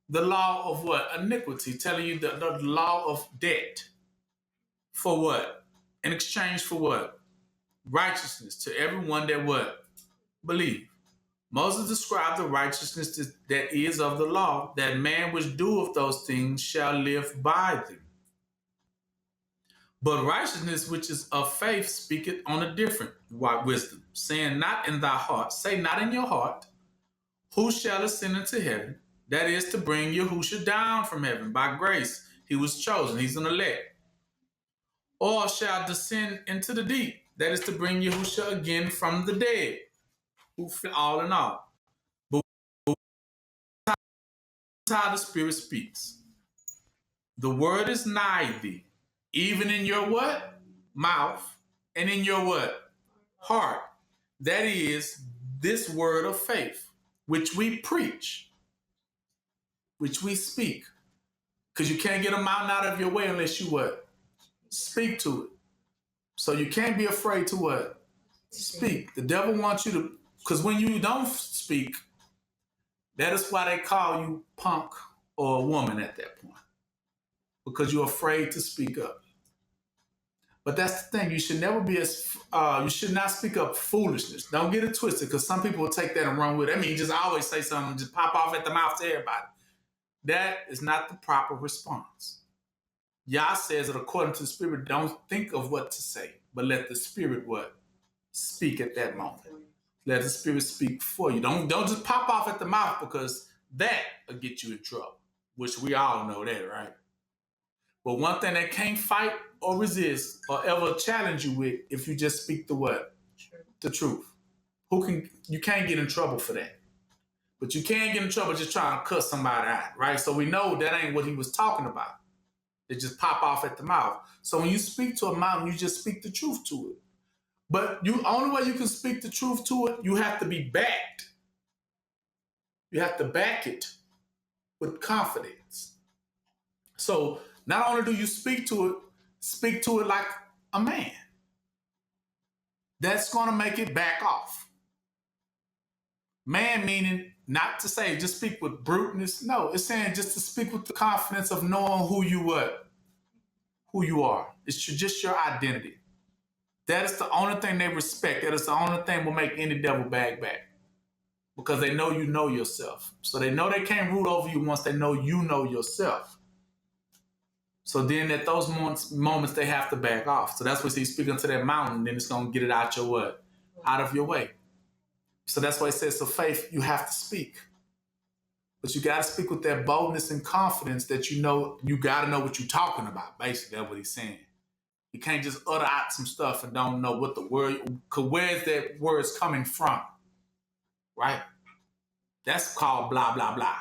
The law of what? Iniquity, telling you the law of debt. For what? In exchange for what? Righteousness to everyone that what? Believe. Moses described the righteousness that is of the law, that man which doeth those things shall live by them. But righteousness which is of faith speaketh on a different wisdom, saying not in thy heart, say not in your heart, who shall ascend into heaven? That is to bring Yahushua down from heaven by grace. He was chosen, he's an elect. Or shall descend into the deep? That is to bring Yahushua again from the dead, who all in all. But how the Spirit speaks. The word is nigh thee, even in your what? Mouth, and in your what? Heart. That is this word of faith, which we preach, which we speak. Because you can't get a mountain out of your way unless you what? Speak to it. So you can't be afraid to what? Speak. The devil wants you to, because when you don't speak, that is why they call you punk or a woman at that point. Because you're afraid to speak up. But that's the thing. You should never be you should not speak up foolishness. Don't get it twisted, because some people will take that and run with it. I mean, just always say something, just pop off at the mouth to everybody. That is not the proper response. Yah says that according to the Spirit, don't think of what to say, but let the Spirit what? speak at that moment. Let the Spirit speak for you. Don't just pop off at the mouth, because that will get you in trouble, which we all know that, right? But one thing that can't fight or resist or ever challenge you with, if you just speak the what? The truth. You can't get in trouble for that. But you can't get in trouble just trying to cut somebody out, right? So we know that ain't what he was talking about. They just pop off at the mouth. So when you speak to a mountain, you just speak the truth to it. But only way you can speak the truth to it, you have to be backed. You have to back it with confidence. So not only do you speak to it like a man. That's going to make it back off. Man meaning not to say just speak with bruteness. No, it's saying just to speak with the confidence of knowing who you are. It's just your identity. That is the only thing they respect. That is the only thing will make any devil back. Because they know you know yourself. So they know they can't rule over you once they know you know yourself. So then at those moments they have to back off. So that's what he's speaking to that mountain, then it's going to get it out your what? Out of your way. So that's why it says, so faith, you have to speak. But you got to speak with that boldness and confidence that you know, you got to know what you're talking about. Basically, that's what he's saying. You can't just utter out some stuff and don't know what the word, because where's that words coming from? Right? That's called blah, blah, blah.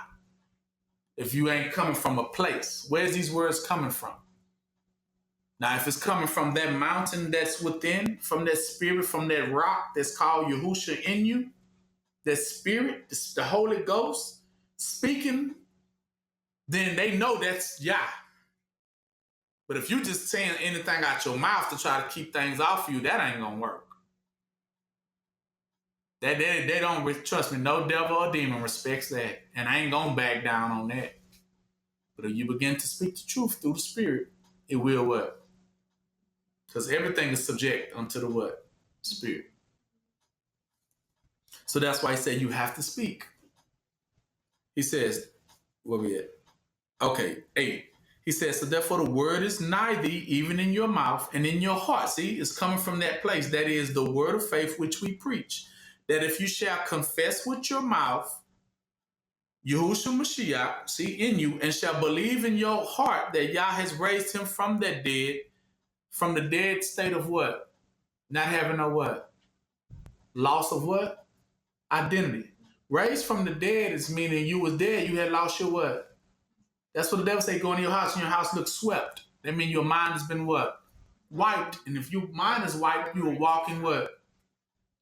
If you ain't coming from a place, where's these words coming from? Now, if it's coming from that mountain that's within, from that spirit, from that rock that's called Yahusha in you, that spirit, the Holy Ghost speaking, then they know that's Yah. But if you just saying anything out your mouth to try to keep things off you, that ain't gonna work. They don't, trust me, no devil or demon respects that. And I ain't gonna back down on that. But if you begin to speak the truth through the Spirit, it will what? Because everything is subject unto the what? Spirit. So that's why he said you have to speak. He says, where we at? Okay, 8. He says, so therefore the word is nigh thee, even in your mouth and in your heart. See, it's coming from that place. That is the word of faith which we preach. That if you shall confess with your mouth, Yahushua Mashiach, see, in you, and shall believe in your heart that Yah has raised him from the dead state of what? Not having a what? Loss of what? Identity. Raised from the dead is meaning you was dead, you had lost your what? That's what the devil say, go into your house and your house looks swept. That means your mind has been what? Wiped. And if your mind is wiped, you are walking what?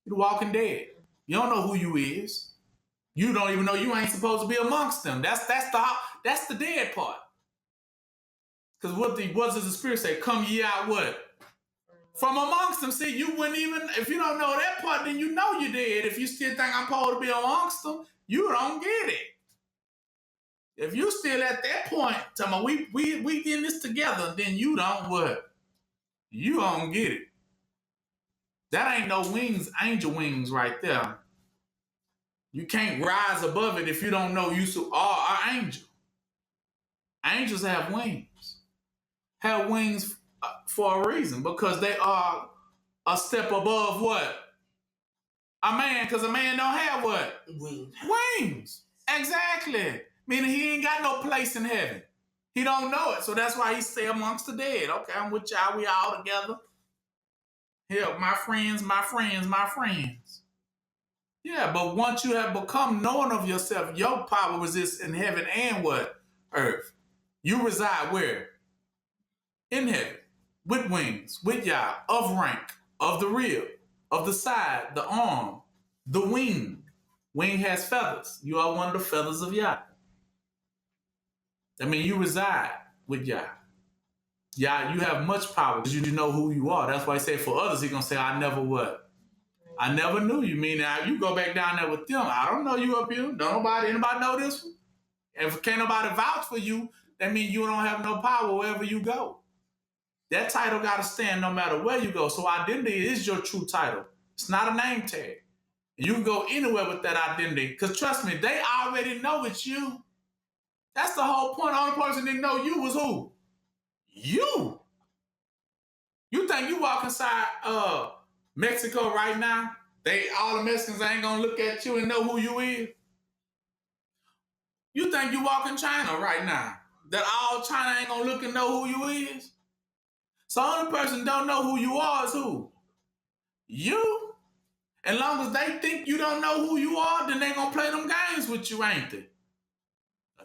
You're walking dead. You don't know who you is. You don't even know you ain't supposed to be amongst them. That's the dead part. Because what does the Spirit say? Come ye out what? From amongst them. See, you wouldn't even, if you don't know that part, then you know you're dead. If you still think I'm supposed to be amongst them, you don't get it. If you still at that point, tell me we in this together, then you don't what? You don't get it. That ain't no wings, angel wings right there. You can't rise above it if you don't know you are an angel. Angels have wings. Have wings for a reason, because they are a step above what? A man, because a man don't have what? Wings. Exactly. Meaning he ain't got no place in heaven. He don't know it. So that's why he stay amongst the dead. Okay, I'm with y'all. We all together. Here, my friends, my friends, my friends. Yeah, but once you have become known of yourself, your power resists in heaven and what? Earth. You reside where? In heaven. With wings, with Yah, of rank, of the rib, of the side, the arm, the wing. Wing has feathers. You are one of the feathers of Yah. I mean, you reside with Yah. Yah, you have much power because you know who you are. That's why he said for others, he's going to say, I never what? I never knew you. Meaning, you go back down there with them. I don't know you up here. Don't anybody know this one? If can't nobody vouch for you, that means you don't have no power wherever you go. That title got to stand no matter where you go. So identity is your true title. It's not a name tag. And you can go anywhere with that identity. Because trust me, they already know it's you. That's the whole point. The only person that didn't know you was who? You. You think you walk inside Mexico right now, all the Mexicans ain't gonna look at you and know who you is. You think you walk in China right now, that all China ain't gonna look and know who you is? So the only person don't know who you are is who? You. As long as they think you don't know who you are, then they gonna play them games with you, ain't they?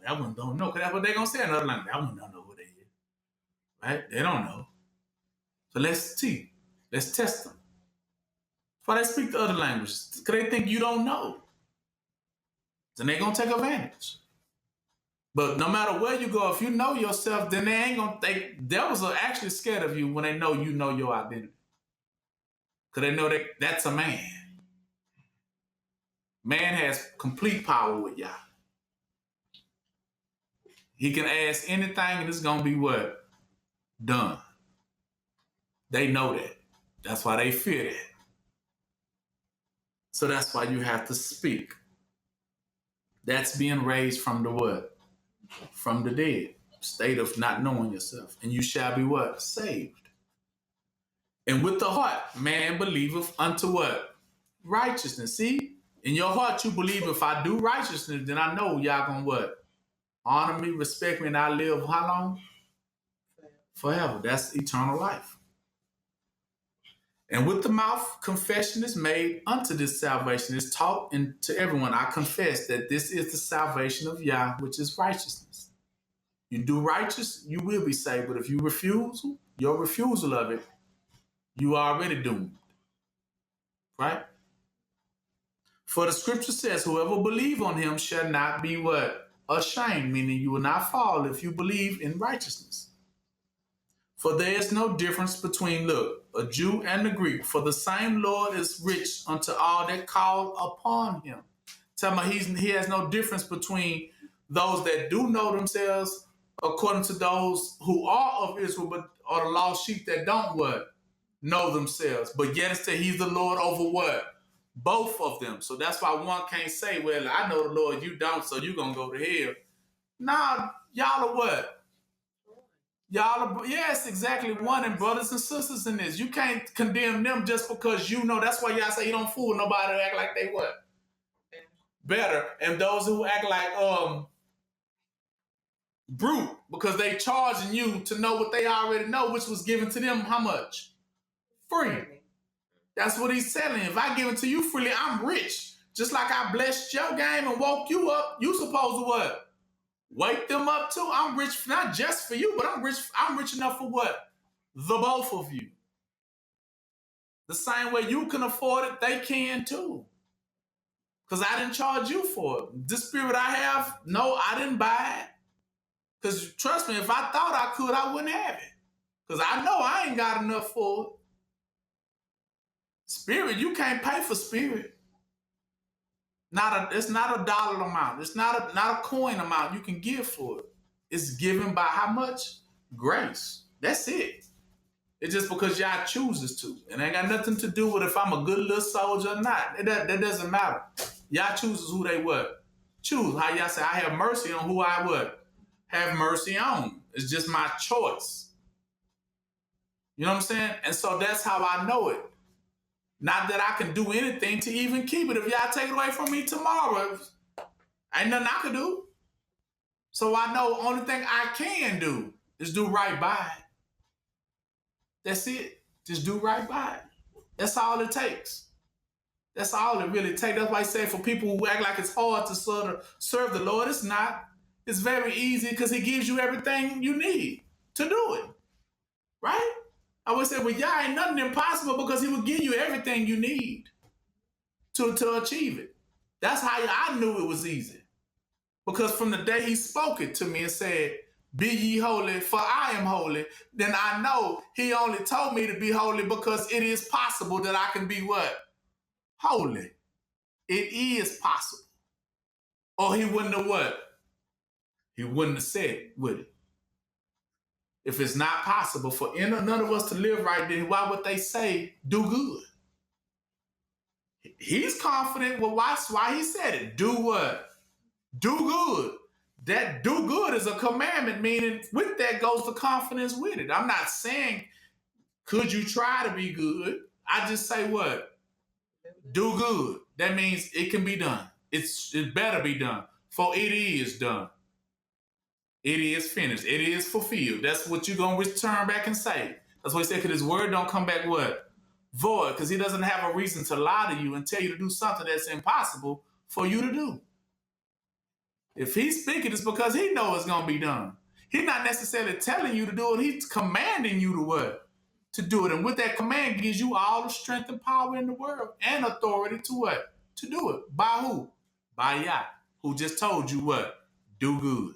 That one don't know, because that's what they gonna say in another language. That one don't know who they is. Right? They don't know. So let's see. Let's test them. That's why they speak the other languages, because they think you don't know. Then they gonna take advantage. But no matter where you go, if you know yourself, then they ain't gonna think devils are actually scared of you when they know you know your identity. Because they know that's a man. Man has complete power with Yah. He can ask anything and it's gonna be what? Done. They know that. That's why they fear that. So that's why you have to speak. That's being raised from the what? From the dead. State of not knowing yourself. And you shall be what? Saved. And with the heart, man believeth unto what? Righteousness. See? In your heart, you believe if I do righteousness, then I know y'all gonna what? Honor me, respect me, and I live how long? Forever. That's eternal life. And with the mouth, confession is made unto this salvation. It's taught to everyone. I confess that this is the salvation of Yah, which is righteousness. You do righteous, you will be saved. But if you refuse, your refusal of it, you are already doomed. Right? For the scripture says, whoever believe on him shall not be what? Ashamed, meaning you will not fall if you believe in righteousness. For there is no difference between, look, a Jew and a Greek. For the same Lord is rich unto all that call upon him. Tell me, he has no difference between those that do know themselves, according to those who are of Israel, but are the lost sheep that don't what? Know themselves. But yet it's that he's the Lord over what? Both of them. So that's why one can't say, well, I know the Lord, you don't, so you're going to go to hell. Nah, y'all are what? Y'all are, yes, exactly, one, and brothers and sisters in this. You can't condemn them just because you know. That's why y'all say you don't fool nobody who act like they what? Better. And those who act like brute, because they charging you to know what they already know, which was given to them how much? Free. That's what he's selling. If I give it to you freely, I'm rich. Just like I blessed your game and woke you up, you supposed to what? Wake them up too. I'm rich, not just for you, but I'm rich enough for what? The both of you. The same way you can afford it, they can too. Because I didn't charge you for it. This spirit I have, no, I didn't buy it. Because trust me, if I thought I could, I wouldn't have it. Because I know I ain't got enough for it. Spirit, you can't pay for spirit. It's not a dollar amount. It's not a coin amount you can give for it. It's given by how much? Grace. That's it. It's just because y'all chooses to. It ain't got nothing to do with if I'm a good little soldier or not. That doesn't matter. Y'all chooses who they what? Choose. How y'all say, I have mercy on who I what? Have mercy on. It's just my choice. You know what I'm saying? And so that's how I know it. Not that I can do anything to even keep it. If y'all take it away from me tomorrow, ain't nothing I can do. So I know the only thing I can do is do right by it. That's it. Just do right by it. That's all it takes. That's all it really takes. That's why I say for people who act like it's hard to serve the Lord, it's not. It's very easy because he gives you everything you need to do it. Right? I would say, well, y'all ain't nothing impossible because he will give you everything you need to achieve it. That's how I knew it was easy. Because from the day he spoke it to me and said, be ye holy, for I am holy, then I know he only told me to be holy because it is possible that I can be what? Holy. It is possible. Or he wouldn't have what? He wouldn't have said it, would it? If it's not possible for none of us to live right, then why would they say, do good? He's confident. Well, that's why he said it. Do what? Do good. That do good is a commandment, meaning with that goes the confidence with it. I'm not saying, could you try to be good? I just say what? Do good. That means it can be done. It better be done. For it is done. It is finished. It is fulfilled. That's what you're going to return back and say. That's what he said, because his word don't come back what? Void, because he doesn't have a reason to lie to you and tell you to do something that's impossible for you to do. If he's speaking, it's because he knows it's going to be done. He's not necessarily telling you to do it. He's commanding you to what? To do it. And with that command gives you all the strength and power in the world and authority to what? To do it. By who? By Yah, who just told you what? Do good.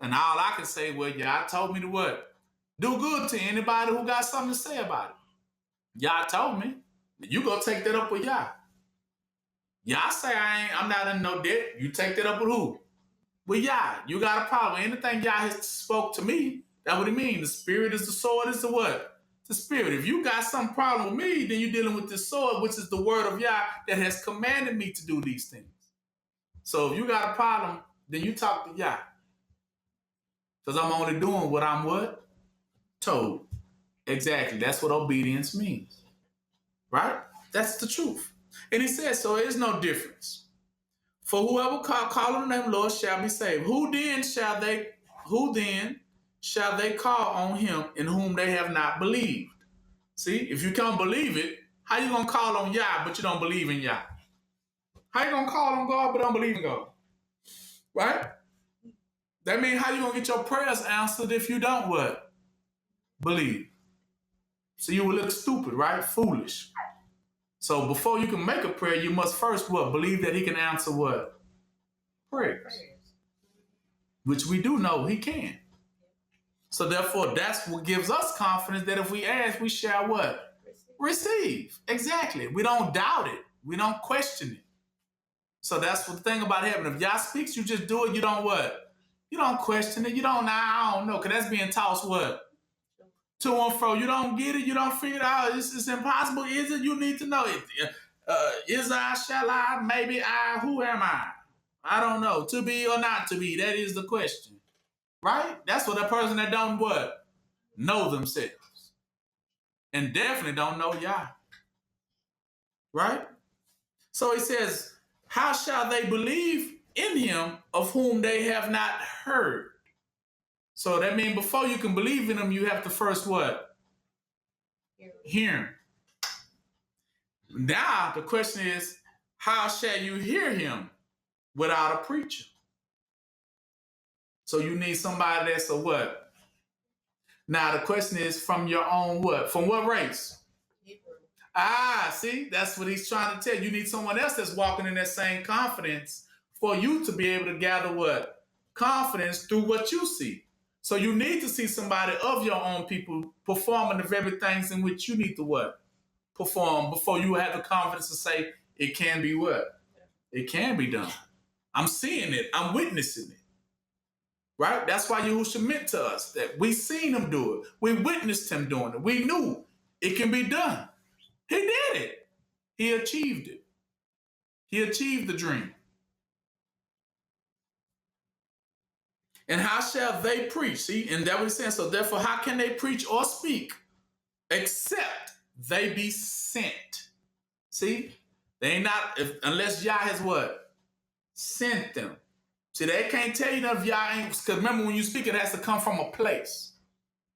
And all I can say, well, Yah told me to what? Do good to anybody who got something to say about it. Yah told me. You go take that up with Yah. Yah say I'm not in no debt. You take that up with who? With Yah. You got a problem. Anything Yah has spoke to me, that's what it means. The spirit is the sword, is the what? The spirit. If you got some problem with me, then you're dealing with the sword, which is the word of Yah that has commanded me to do these things. So if you got a problem, then you talk to Yah. Because I'm only doing what I'm what? Told. Exactly. That's what obedience means. Right? That's the truth. And he says, so there's no difference. For whoever call on the name of the Lord shall be saved. Who then shall they call on him in whom they have not believed? See, if you can't believe it, how you gonna call on Yah but you don't believe in Yah? How you gonna call on God but don't believe in God? Right? That means how you gonna get your prayers answered if you don't what? Believe. So you will look stupid, right? Foolish. So before you can make a prayer, you must first what? Believe that he can answer what? Prayers. Which we do know he can. So therefore, that's what gives us confidence that if we ask, we shall what? Receive. Exactly. We don't doubt it. We don't question it. So that's the thing about heaven. If Yah speaks, you just do it. You don't what? You don't question it. You don't, I don't know. Because that's being tossed what? To and fro. You don't get it. You don't figure it out. It's impossible. Is it? You need to know it. Is I, shall I, maybe I, who am I? I don't know. To be or not to be. That is the question. Right? That's what a person that don't what? Know themselves. And definitely don't know Yah. Right? So he says, how shall they believe in him of whom they have not heard? So that means before you can believe in him, you have to first what? Hear him. Now the question is, how shall you hear him without a preacher? So you need somebody that's a what? Now the question is from your own what? From what race? See, that's what he's trying to tell you. You need someone else that's walking in that same confidence for you to be able to gather what? Confidence through what you see. So you need to see somebody of your own people performing the very things in which you need to what? Perform before you have the confidence to say it can be what? It can be done. I'm seeing it. I'm witnessing it. Right? That's why Yahushua meant to us that we seen him do it. We witnessed him doing it. We knew it can be done. He did it. He achieved it. He achieved the dream. And how shall they preach? See, and that was saying, so therefore, how can they preach or speak except they be sent? See, they ain't not, unless Yah has what? Sent them. See, they can't tell you that if Yah ain't, because remember when you speak, it has to come from a place.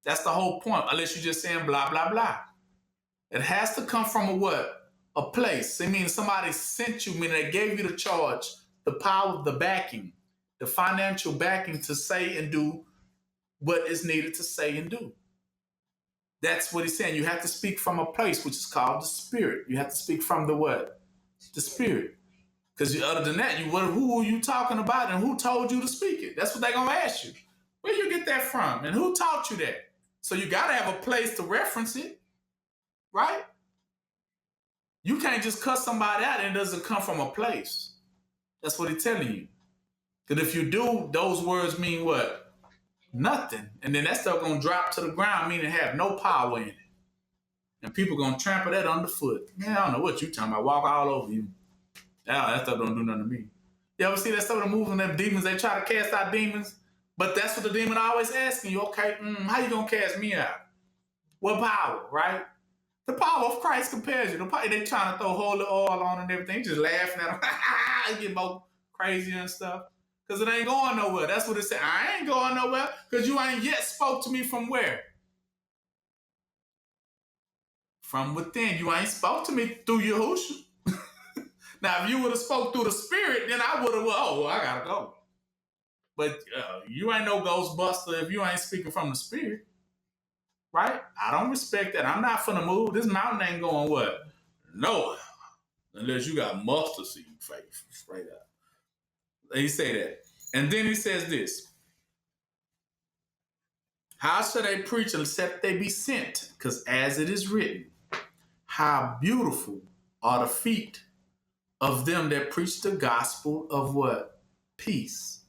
That's the whole point, unless you're just saying blah, blah, blah. It has to come from a what? A place. It means somebody sent you, meaning they gave you the charge, the power, the backing, the financial backing to say and do what is needed to say and do. That's what he's saying. You have to speak from a place, which is called the spirit. You have to speak from the what? The spirit. Because other than that, who are you talking about and who told you to speak it? That's what they're going to ask you. Where you get that from? And who taught you that? So you got to have a place to reference it. Right? You can't just cut somebody out and it doesn't come from a place. That's what he's telling you. Because if you do, those words mean what? Nothing. And then that stuff going to drop to the ground, meaning have no power in it. And people going to trample that underfoot. Man, I don't know what you talking about. Walk all over you. That stuff don't do nothing to me. You ever see that stuff in the movies when them demons, they try to cast out demons? But that's what the demon always asking you. Okay, how you going to cast me out? What power, right? The power of Christ compels you. They trying to throw holy oil on and everything. You just laughing at them. You get more crazy and stuff. Because it ain't going nowhere. That's what it said. I ain't going nowhere because you ain't yet spoke to me from where? From within. You ain't spoke to me through Yahushua. Now, if you would have spoke through the Spirit, then I would have, I got to go. But you ain't no Ghostbuster if you ain't speaking from the Spirit. Right? I don't respect that. I'm not finna move. This mountain ain't going what? Nowhere. Unless you got mustard seed faith. Straight up. He say that. And then he says this. How shall they preach except they be sent? Because as it is written, how beautiful are the feet of them that preach the gospel of what? Peace.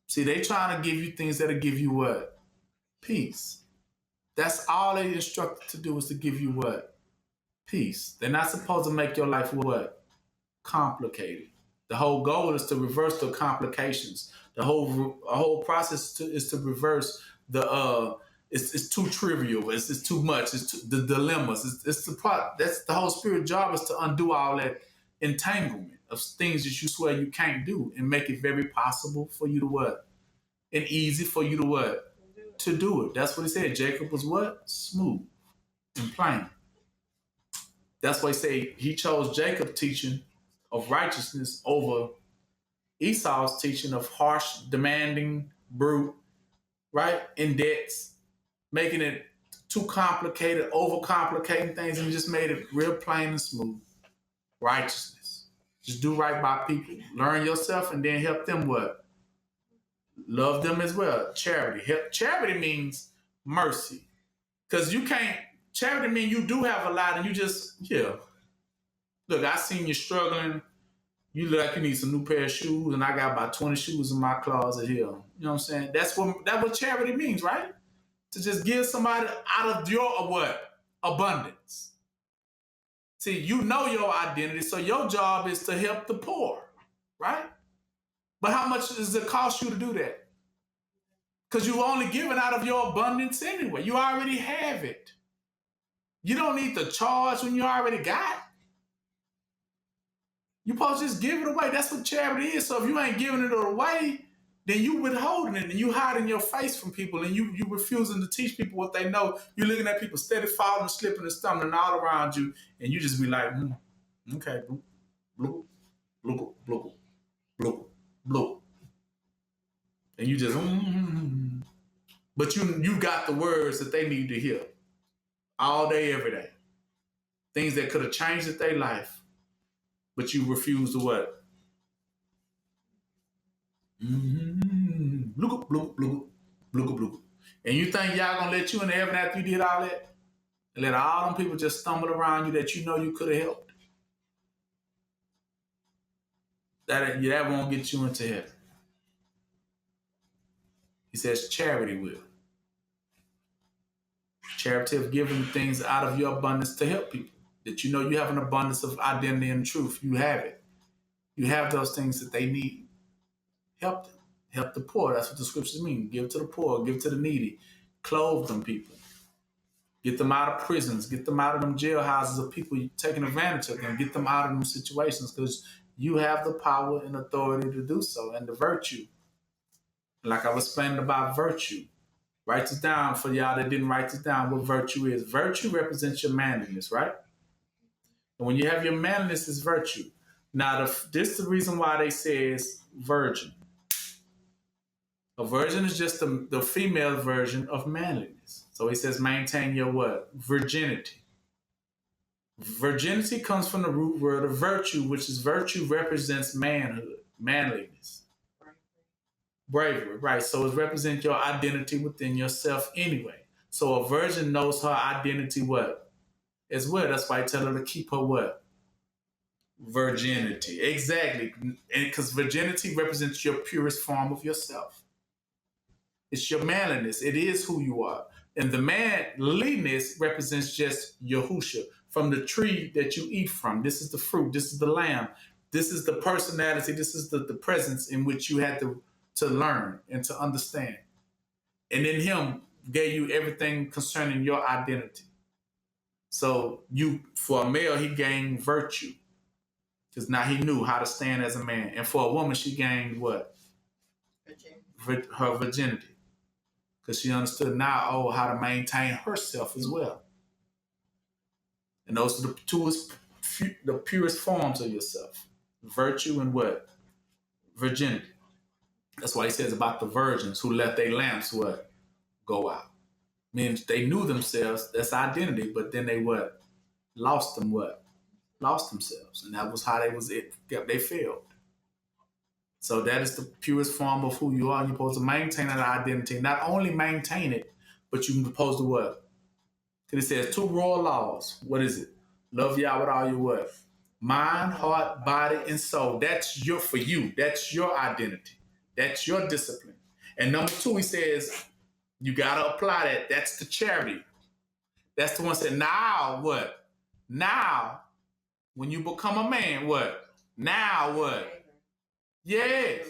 See, they trying to give you things that'll give you what? Peace. That's all they instructed to do is to give you what? Peace. They're not supposed to make your life what? Complicated. The whole goal is to reverse the complications. The whole process is to reverse the it's too trivial. It's too much. It's the dilemmas. That's the whole spirit job is to undo all that entanglement of things that you swear you can't do and make it very possible for you to what? And easy for you to what? To do it. That's what he said. Jacob was what? Smooth and plain. That's why he say he chose Jacob's teaching of righteousness over Esau's teaching of harsh, demanding, brute, right? Index, making it too complicated, overcomplicating things, and just made it real plain and smooth. Righteousness. Just do right by people. Learn yourself and then help them what? Love them as well. Charity. Charity means mercy. Because you can't, charity means you do have a lot and you just, Look, I seen you struggling. You look like you need some new pair of shoes, and I got about 20 shoes in my closet here. You know what I'm saying? That's what charity means, right? To just give somebody out of your what? Abundance. See, you know your identity, so your job is to help the poor, right? But how much does it cost you to do that? Because you only giving out of your abundance anyway. You already have it. You don't need to charge when you already got it. You're supposed to just give it away. That's what charity is. So if you ain't giving it away, then you withholding it and you hiding your face from people and you refusing to teach people what they know. You're looking at people steady falling, slipping, and stumbling all around you, and you just be like, okay, bloop, bloop, bloop, bloop, bloop. And you just, But you got the words that they need to hear all day, every day. Things that could have changed their life. But you refuse to what? Bloop, bloop, bloop, bloop, bloop. And you think y'all gonna let you in heaven after you did all that? And let all them people just stumble around you that you know you could have helped? That won't get you into heaven. He says charity will. Charity of giving things out of your abundance to help people. That you know you have an abundance of identity and truth. You have it. You have those things that they need. Help them. Help the poor. That's what the scriptures mean. Give to the poor. Give to the needy. Clothe them people. Get them out of prisons. Get them out of them jailhouses of people taking advantage of them. Get them out of them situations because you have the power and authority to do so and the virtue. Like I was explaining about virtue. Write this down for y'all that didn't write this down what virtue is. Virtue represents your manliness, right? And when you have your manliness, it's virtue. Now, this is the reason why they say it's virgin. A virgin is just the female version of manliness. So he says maintain your what? Virginity. Virginity comes from the root word of virtue, which is virtue represents manhood, manliness. Bravery, right. So it represents your identity within yourself anyway. So a virgin knows her identity what? As well. That's why I tell her to keep her what? Virginity. Exactly. And because virginity represents your purest form of yourself. It's your manliness. It is who you are. And the manliness represents just Yahusha from the tree that you eat from. This is the fruit. This is the lamb. This is the personality. This is the presence in which you had to learn and to understand. And in him gave you everything concerning your identity. So for a male, he gained virtue. Because now he knew how to stand as a man. And for a woman, she gained what? Her virginity. Because she understood now, how to maintain herself as well. And those are the purest forms of yourself. Virtue and what? Virginity. That's why he says about the virgins who let their lamps what? Go out. Means they knew themselves, that's identity, but then they what? Lost them what? Lost themselves. And that was how they failed. So that is the purest form of who you are. You're supposed to maintain that identity. Not only maintain it, but you're supposed to what? Because it says 2 royal laws. What is it? Love Yah with all your what? Mind, heart, body, and soul. That's for you. That's your identity. That's your discipline. And number 2, he says, you got to apply that. That's the charity. That's the one that said, now what? Now, when you become a man, what? Now what? Yes.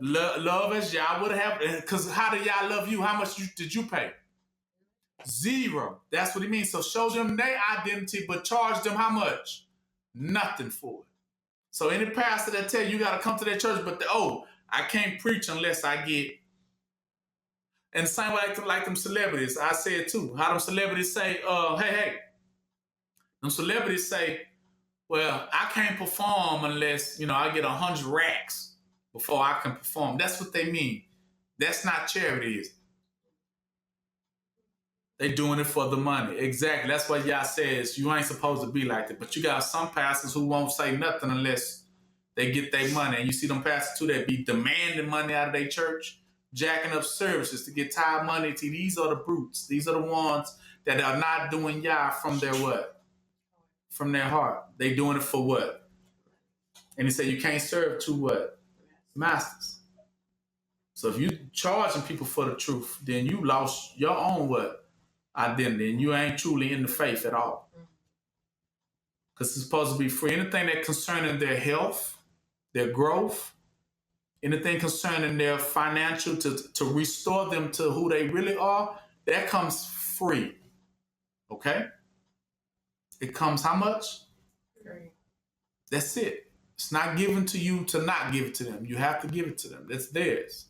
Love as Yah would have. Because how did Yah love you? How much did you pay? 0. That's what he means. So show them their identity, but charge them how much? Nothing for it. So any pastor that tell you got to come to their church, but I can't preach unless I get. And the same way like them celebrities. I said too. How them celebrities say, hey. Them celebrities say, well, I can't perform unless, I get 100 racks before I can perform. That's what they mean. That's not charity, is it? They doing it for the money. Exactly. That's why Yah says you ain't supposed to be like that. But you got some pastors who won't say nothing unless they get their money. And you see them pastors too that be demanding money out of their church, jacking up services to get tithe money. These are the brutes. These are the ones that are not doing Yah from their what? From their heart. They doing it for what? And he said you can't serve 2 what? Masters. So if you charging people for the truth, then you lost your own what? Identity, and you ain't truly in the faith at all. Because it's supposed to be free. Anything that concerning their health, their growth, anything concerning their financial to restore them to who they really are, that comes free. Okay? It comes how much? Free. That's it. It's not given to you to not give it to them. You have to give it to them. That's theirs.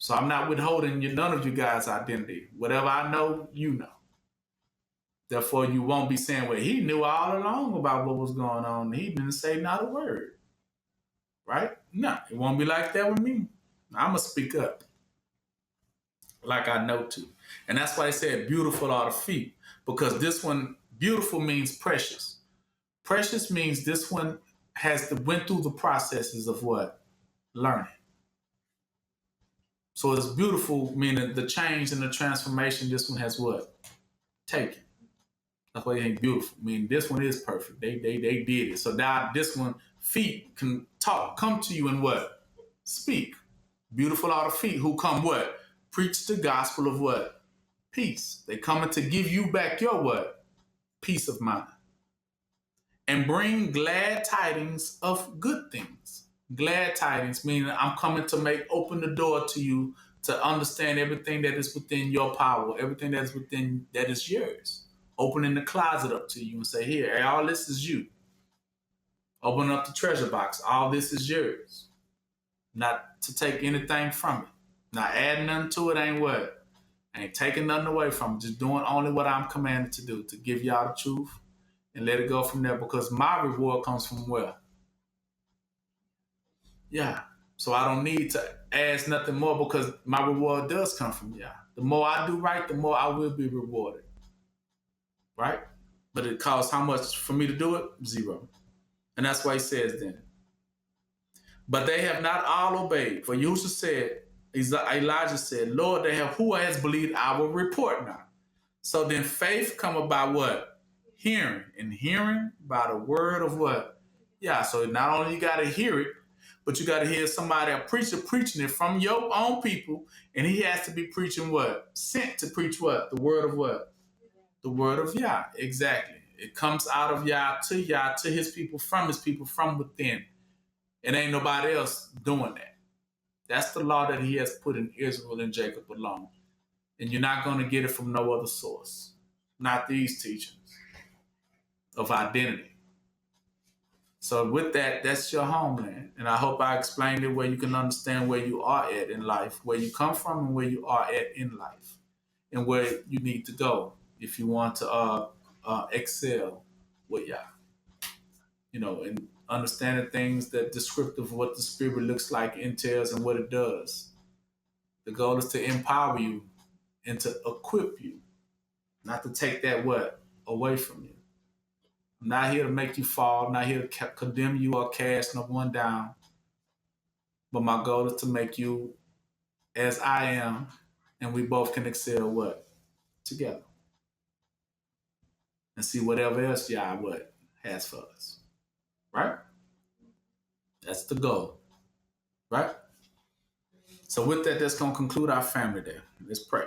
So I'm not withholding none of you guys' identity. Whatever I know, you know. Therefore, you won't be saying, well, he knew all along about what was going on. He didn't say not a word. Right? No, it won't be like that with me. I'm going to speak up like I know to. And that's why they said beautiful are the feet. Because this one, beautiful means precious. Precious means this one went through the processes of what? Learning. So it's beautiful, meaning the change and the transformation this one has what? Taken. That's why it ain't beautiful. I mean, this one is perfect. They did it. So now this one, feet can come to you and what? Speak. Beautiful are the feet who come what? Preach the gospel of what? Peace. They coming to give you back your what? Peace of mind. And bring glad tidings of good things. Glad tidings, meaning I'm coming to open the door to you to understand everything that is within your power, everything that is within, that is yours. Opening the closet up to you and say, here, hey, all this is you. Open up the treasure box. All this is yours. Not to take anything from it. Not adding nothing to it ain't what? Ain't taking nothing away from it. Just doing only what I'm commanded to do, to give y'all the truth and let it go from there, because my reward comes from where? Yeah. So I don't need to ask nothing more because my reward does come from Yah. The more I do right, the more I will be rewarded. Right? But it costs how much for me to do it? 0. And that's why he says then. But they have not all obeyed. For Yusha said, Elijah said, Lord, who has believed our report now? So then faith come about what? Hearing. And hearing by the word of what? Yeah, so not only you got to hear it, but you got to hear somebody, a preacher, preaching it from your own people. And he has to be preaching what? Sent to preach what? The word of what? The word of Yah. Exactly. It comes out of Yah, to his people, from within. It ain't nobody else doing that. That's the law that he has put in Israel and Jacob alone. And you're not going to get it from no other source. not these teachings of identity. So with that, that's your homeland. And I hope I explained it where you can understand where you are at in life, where you come from and where you are at in life, and where you need to go if you want to excel with Yah. And understanding things that descriptive of what the spirit looks like, entails, and what it does. The goal is to empower you and to equip you, not to take that away from you. I'm not here to make you fall. I'm not here to condemn you or cast no one down. But my goal is to make you as I am, and we both can excel together, and see whatever else Yah has for us. Right? That's the goal. Right? So with that, that's gonna conclude our family day. Let's pray.